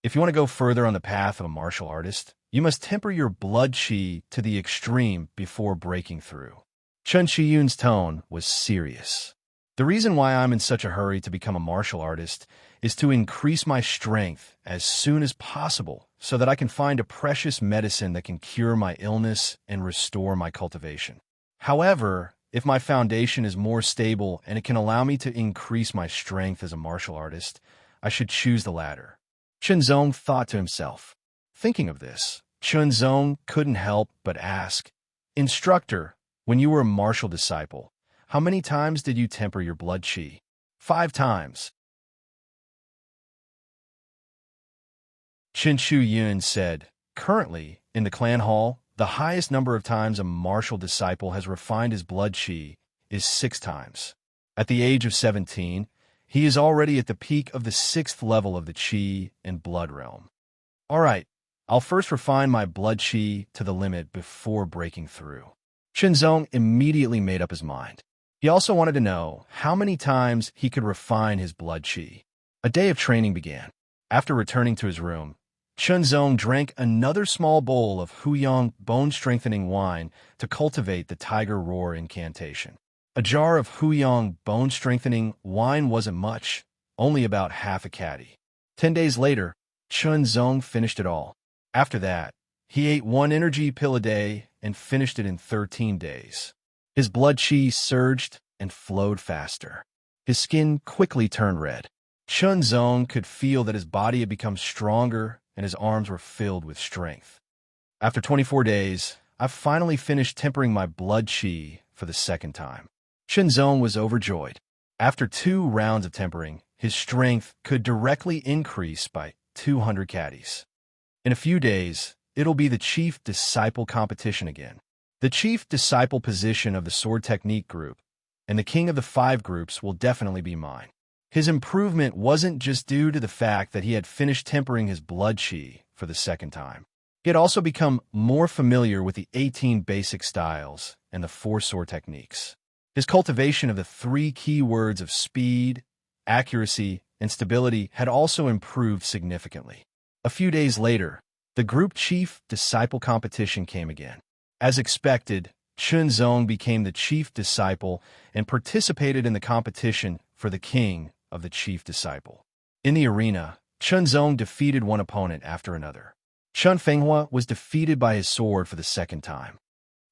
A: If you want to go further on the path of a martial artist, you must temper your blood chi to the extreme before breaking through. Chen Qiyun's tone was serious. The reason why I'm in such a hurry to become a martial artist is to increase my strength as soon as possible so that I can find a precious medicine that can cure my illness and restore my cultivation. However, if my foundation is more stable and it can allow me to increase my strength as a martial artist, I should choose the latter. Chen Zong thought to himself. Thinking of this, Chen Zong couldn't help but ask, Instructor, when you were a martial disciple, how many times did you temper your blood chi? 5 times. Chen Chuyun said, currently, in the clan hall, the highest number of times a martial disciple has refined his blood chi is 6 times. At the age of 17, he is already at the peak of the 6th level of the chi and blood realm. All right, I'll first refine my blood chi to the limit before breaking through. Chen Zong immediately made up his mind. He also wanted to know how many times he could refine his blood chi. A day of training began. After returning to his room, Chen Zong drank another small bowl of Huyang bone-strengthening wine to cultivate the Tiger Roar incantation. A jar of Huyang bone-strengthening wine wasn't much, only about half a caddy. 10 days later, Chen Zong finished it all. After that, he ate 1 energy pill a day and finished it in 13 days. His blood chi surged and flowed faster. His skin quickly turned red. Chen Zong could feel that his body had become stronger and his arms were filled with strength. After 24 days, I finally finished tempering my blood chi for the 2nd time. Chen Zong was overjoyed. After 2 rounds of tempering, his strength could directly increase by 200 caddies. In a few days, it'll be the Chief Disciple competition again. The Chief Disciple position of the Sword Technique group and the King of the 5 groups will definitely be mine. His improvement wasn't just due to the fact that he had finished tempering his blood chi for the 2nd time. He had also become more familiar with the 18 basic styles and the 4 sword techniques. His cultivation of the 3 key words of speed, accuracy, and stability had also improved significantly. A few days later, the group chief disciple competition came again. As expected, Chen Zong became the chief disciple and participated in the competition for the king of the chief disciple. In the arena, Chen Zong defeated one opponent after another. Chen Fenghua was defeated by his sword for the 2nd time.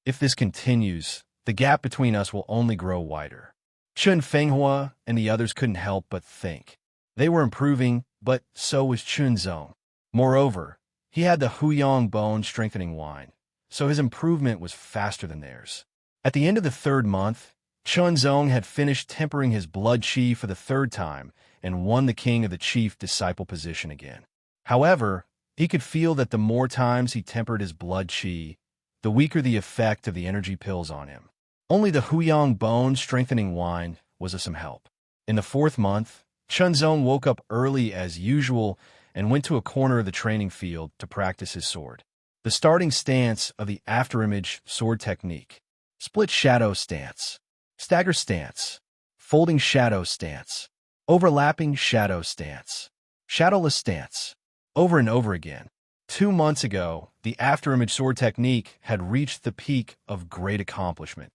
A: If this continues, the gap between us will only grow wider. Chen Fenghua and the others couldn't help but think. They were improving, but so was Chen Zong. Moreover, he had the Huyang bone-strengthening wine, so his improvement was faster than theirs. At the end of the 3rd month, Chen Zong had finished tempering his blood chi for the 3rd time and won the king of the chief disciple position again. However, he could feel that the more times he tempered his blood chi, the weaker the effect of the energy pills on him. Only the Huyang bone-strengthening wine was of some help. In the 4th month, Chen Zong woke up early as usual and went to a corner of the training field to practice his sword. The starting stance of the afterimage sword technique. Split shadow stance. Stagger stance. Folding shadow stance. Overlapping shadow stance. Shadowless stance. Over and over again. 2 months ago, the afterimage sword technique had reached the peak of great accomplishment.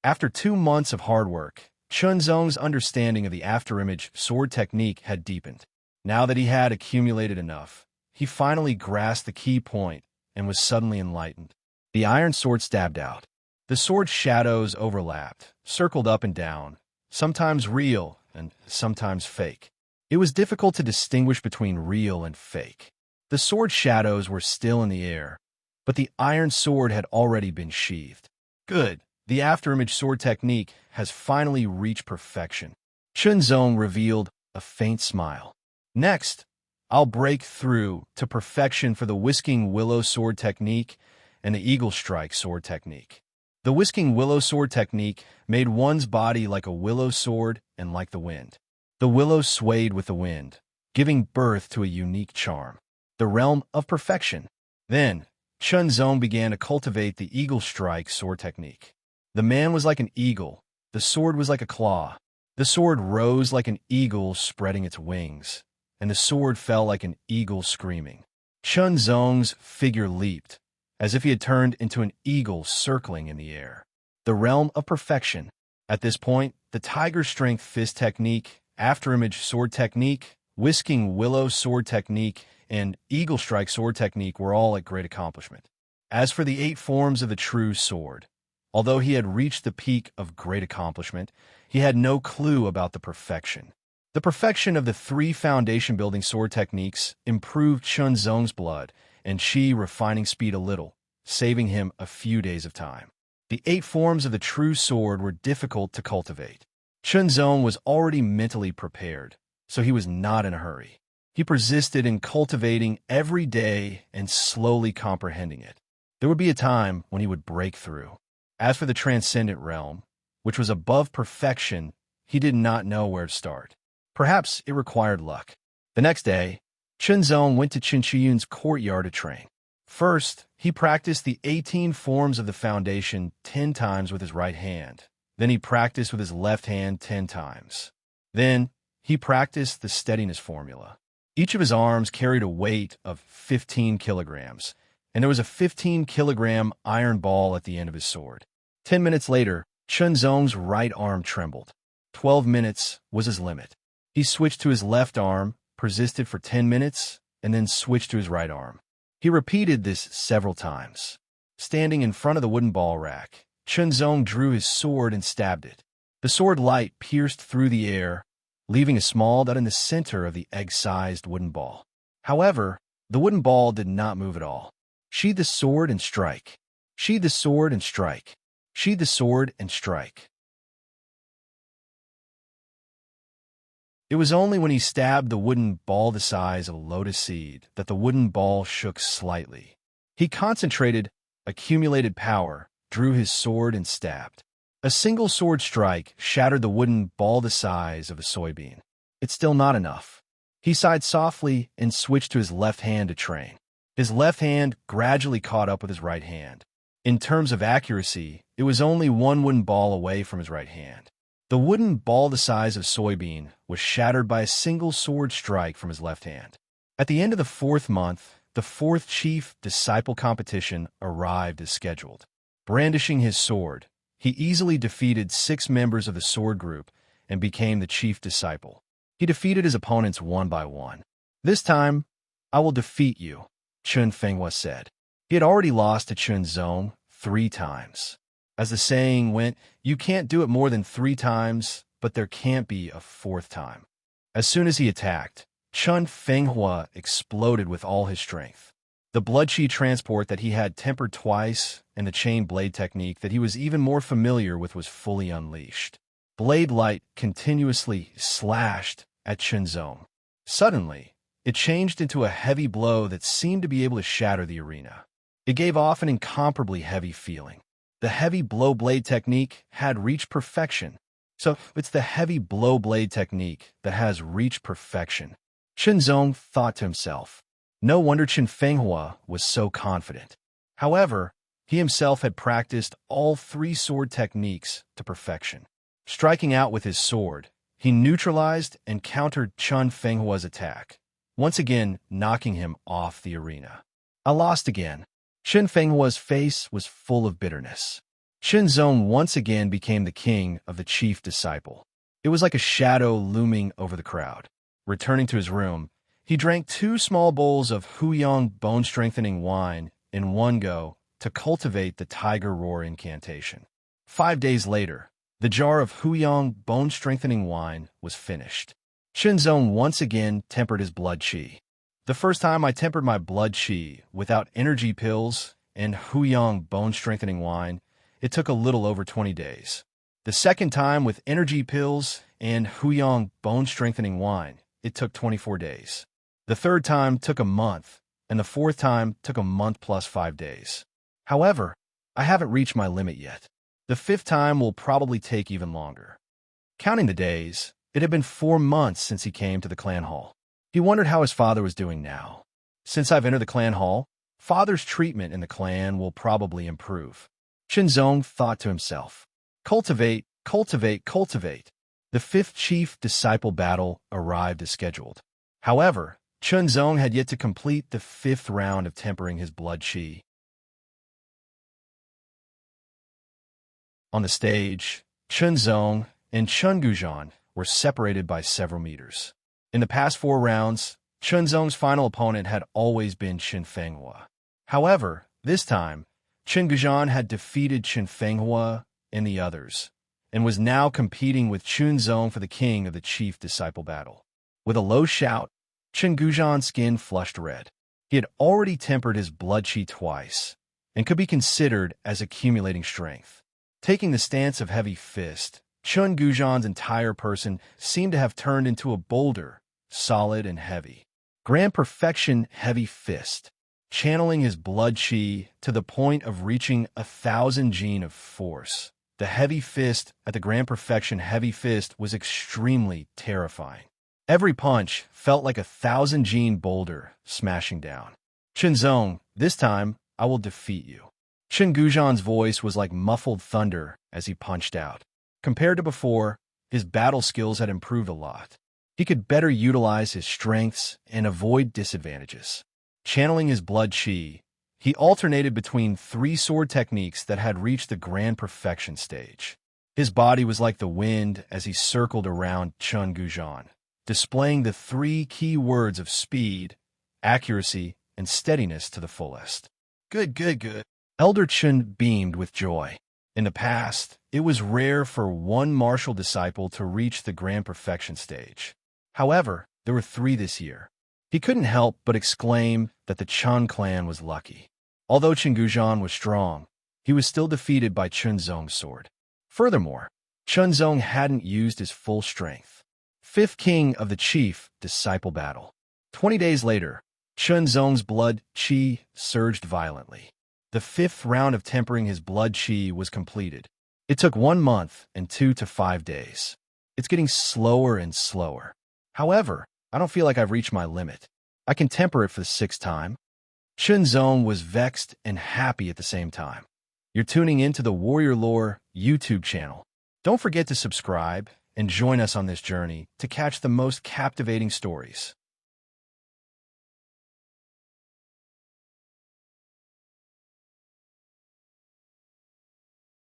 A: After 2 months of hard work, Chunzong's understanding of the afterimage sword technique had deepened. Now that he had accumulated enough, he finally grasped the key point and was suddenly enlightened. The iron sword stabbed out. The sword's shadows overlapped, circled up and down, sometimes real and sometimes fake. It was difficult to distinguish between real and fake. The sword shadows were still in the air, but the iron sword had already been sheathed. Good. The afterimage sword technique has finally reached perfection. Chunzong revealed a faint smile. Next, I'll break through to perfection for the Whisking Willow sword technique and the Eagle Strike sword technique. The Whisking Willow sword technique made one's body like a willow sword and like the wind. The willow swayed with the wind, giving birth to a unique charm, the realm of perfection. Then, Chunzong began to cultivate the Eagle Strike sword technique. The man was like an eagle. The sword was like a claw. The sword rose like an eagle spreading its wings, and the sword fell like an eagle screaming. Chunzong's figure leaped, as if he had turned into an eagle circling in the air. The realm of perfection. At this point, the Tiger Strength Fist technique, Afterimage sword technique, Whisking Willow sword technique, and Eagle Strike sword technique were all at great accomplishment. As for the 8 forms of the true sword, although he had reached the peak of great accomplishment, he had no clue about the perfection. The perfection of the 3 foundation-building sword techniques improved Chunzong's blood and chi refining speed a little, saving him a few days of time. The 8 forms of the true sword were difficult to cultivate. Chunzong was already mentally prepared, so he was not in a hurry. He persisted in cultivating every day and slowly comprehending it. There would be a time when he would break through. As for the transcendent realm, which was above perfection, he did not know where to start. Perhaps it required luck. The next day, Chunzong went to Qinchiyun's courtyard to train. First, he practiced the 18 forms of the foundation 10 times with his right hand. Then he practiced with his left hand 10 times. Then, he practiced the steadiness formula. Each of his arms carried a weight of 15 kilograms, and there was a 15-kilogram iron ball at the end of his sword. 10 minutes later, Chunzong's right arm trembled. 12 minutes was his limit. He switched to his left arm, persisted for 10 minutes, and then switched to his right arm. He repeated this several times. Standing in front of the wooden ball rack, Chunzong drew his sword and stabbed it. The sword light pierced through the air, leaving a small dot in the center of the egg-sized wooden ball. However, the wooden ball did not move at all. Sheathe the sword and strike. Sheathe the sword and strike. Sheathe the sword and strike. It was only when he stabbed the wooden ball the size of a lotus seed that the wooden ball shook slightly. He concentrated, accumulated power, drew his sword and stabbed. A single sword strike shattered the wooden ball the size of a soybean. It's still not enough. He sighed softly and switched to his left hand to train. His left hand gradually caught up with his right hand. In terms of accuracy, it was only one wooden ball away from his right hand. The wooden ball the size of soybean was shattered by a single sword strike from his left hand. At the end of the 4th month, the 4th chief disciple competition arrived as scheduled. Brandishing his sword, he easily defeated 6 members of the sword group and became the chief disciple. He defeated his opponents one by one. "This time, I will defeat you," Chun Fenghua said. He had already lost to Chunzong 3 times. As the saying went, you can't do it more than 3 times, but there can't be a 4th time. As soon as he attacked, Chun Fenghua exploded with all his strength. The blood chi transport that he had tempered twice and the chain blade technique that he was even more familiar with was fully unleashed. Blade light continuously slashed at Chunzong. Suddenly, it changed into a heavy blow that seemed to be able to shatter the arena. It gave off an incomparably heavy feeling. The heavy blow blade technique had reached perfection. So it's the heavy blow blade technique that has reached perfection. Chunzong thought to himself. No wonder Chun Fenghua was so confident. However, He himself had practiced all three sword techniques to perfection. Striking out with his sword, he neutralized and countered Chun Fenghua's attack, once again knocking him off the arena. I lost again. Chun Fenghua's face was full of bitterness. Chen Zong once again became the king of the chief disciple. It was like a shadow looming over the crowd. Returning to his room, he drank 2 small bowls of Huyang bone-strengthening wine in one go to cultivate the Tiger Roar incantation. 5 days later, the jar of Huyang bone-strengthening wine was finished. Shenzong once again tempered his blood qi. The first time I tempered my blood qi without energy pills and Huyang bone-strengthening wine, it took a little over 20 days. The second time with energy pills and Huyang bone-strengthening wine, it took 24 days. The third time took a month, and the fourth time took a month plus 5 days. However, I haven't reached my limit yet. The fifth time will probably take even longer. Counting the days, it had been 4 months since he came to the clan hall. He wondered how his father was doing now. Since I've entered the clan hall, father's treatment in the clan will probably improve. Shinzong thought to himself. Cultivate, cultivate, cultivate. The fifth chief disciple battle arrived as scheduled. However, Chunzong had yet to complete the 5th round of tempering his blood qi. On the stage, Chunzong and Chun Gujan were separated by several meters. In the past 4 rounds, Chunzong's final opponent had always been Qin Fenghua. However, this time, Qin Gujan had defeated Qin Fenghua and the others, and was now competing with Chunzong for the king of the chief disciple battle. With a low shout, Qin Gujan's skin flushed red. He had already tempered his blood qi twice, and could be considered as accumulating strength. Taking the stance of heavy fist, Chun Gujan's entire person seemed to have turned into a boulder, solid and heavy. Grand Perfection Heavy Fist, channeling his blood qi to the point of reaching 1,000 jin of force. The heavy fist at the Grand Perfection Heavy Fist was extremely terrifying. Every punch felt like 1,000 jin boulder smashing down. Chinzong, this time I will defeat you. Qin Gujan's voice was like muffled thunder as he punched out. Compared to before, his battle skills had improved a lot. He could better utilize his strengths and avoid disadvantages. Channeling his blood qi, he alternated between 3 sword techniques that had reached the Grand Perfection stage. His body was like the wind as he circled around Chun Gujan, displaying the 3 key words of speed, accuracy, and steadiness to the fullest. Good, good, good. Elder Chun beamed with joy. In the past, it was rare for one martial disciple to reach the Grand Perfection stage. However, there were 3 this year. He couldn't help but exclaim that the Chun clan was lucky. Although Qin Gujan was strong, he was still defeated by Chunzong's sword. Furthermore, Chunzong hadn't used his full strength. 5th king of the chief disciple battle. 20 days later, Chunzong's blood qi surged violently. The 5th round of tempering his blood qi was completed. It took 1 month and 2 to 5 days. It's getting slower and slower. However, I don't feel like I've reached my limit. I can temper it for the 6th time. Chunzong was vexed and happy at the same time. You're tuning into the Warrior Lore YouTube channel. Don't forget to subscribe and join us on this journey to catch the most captivating stories.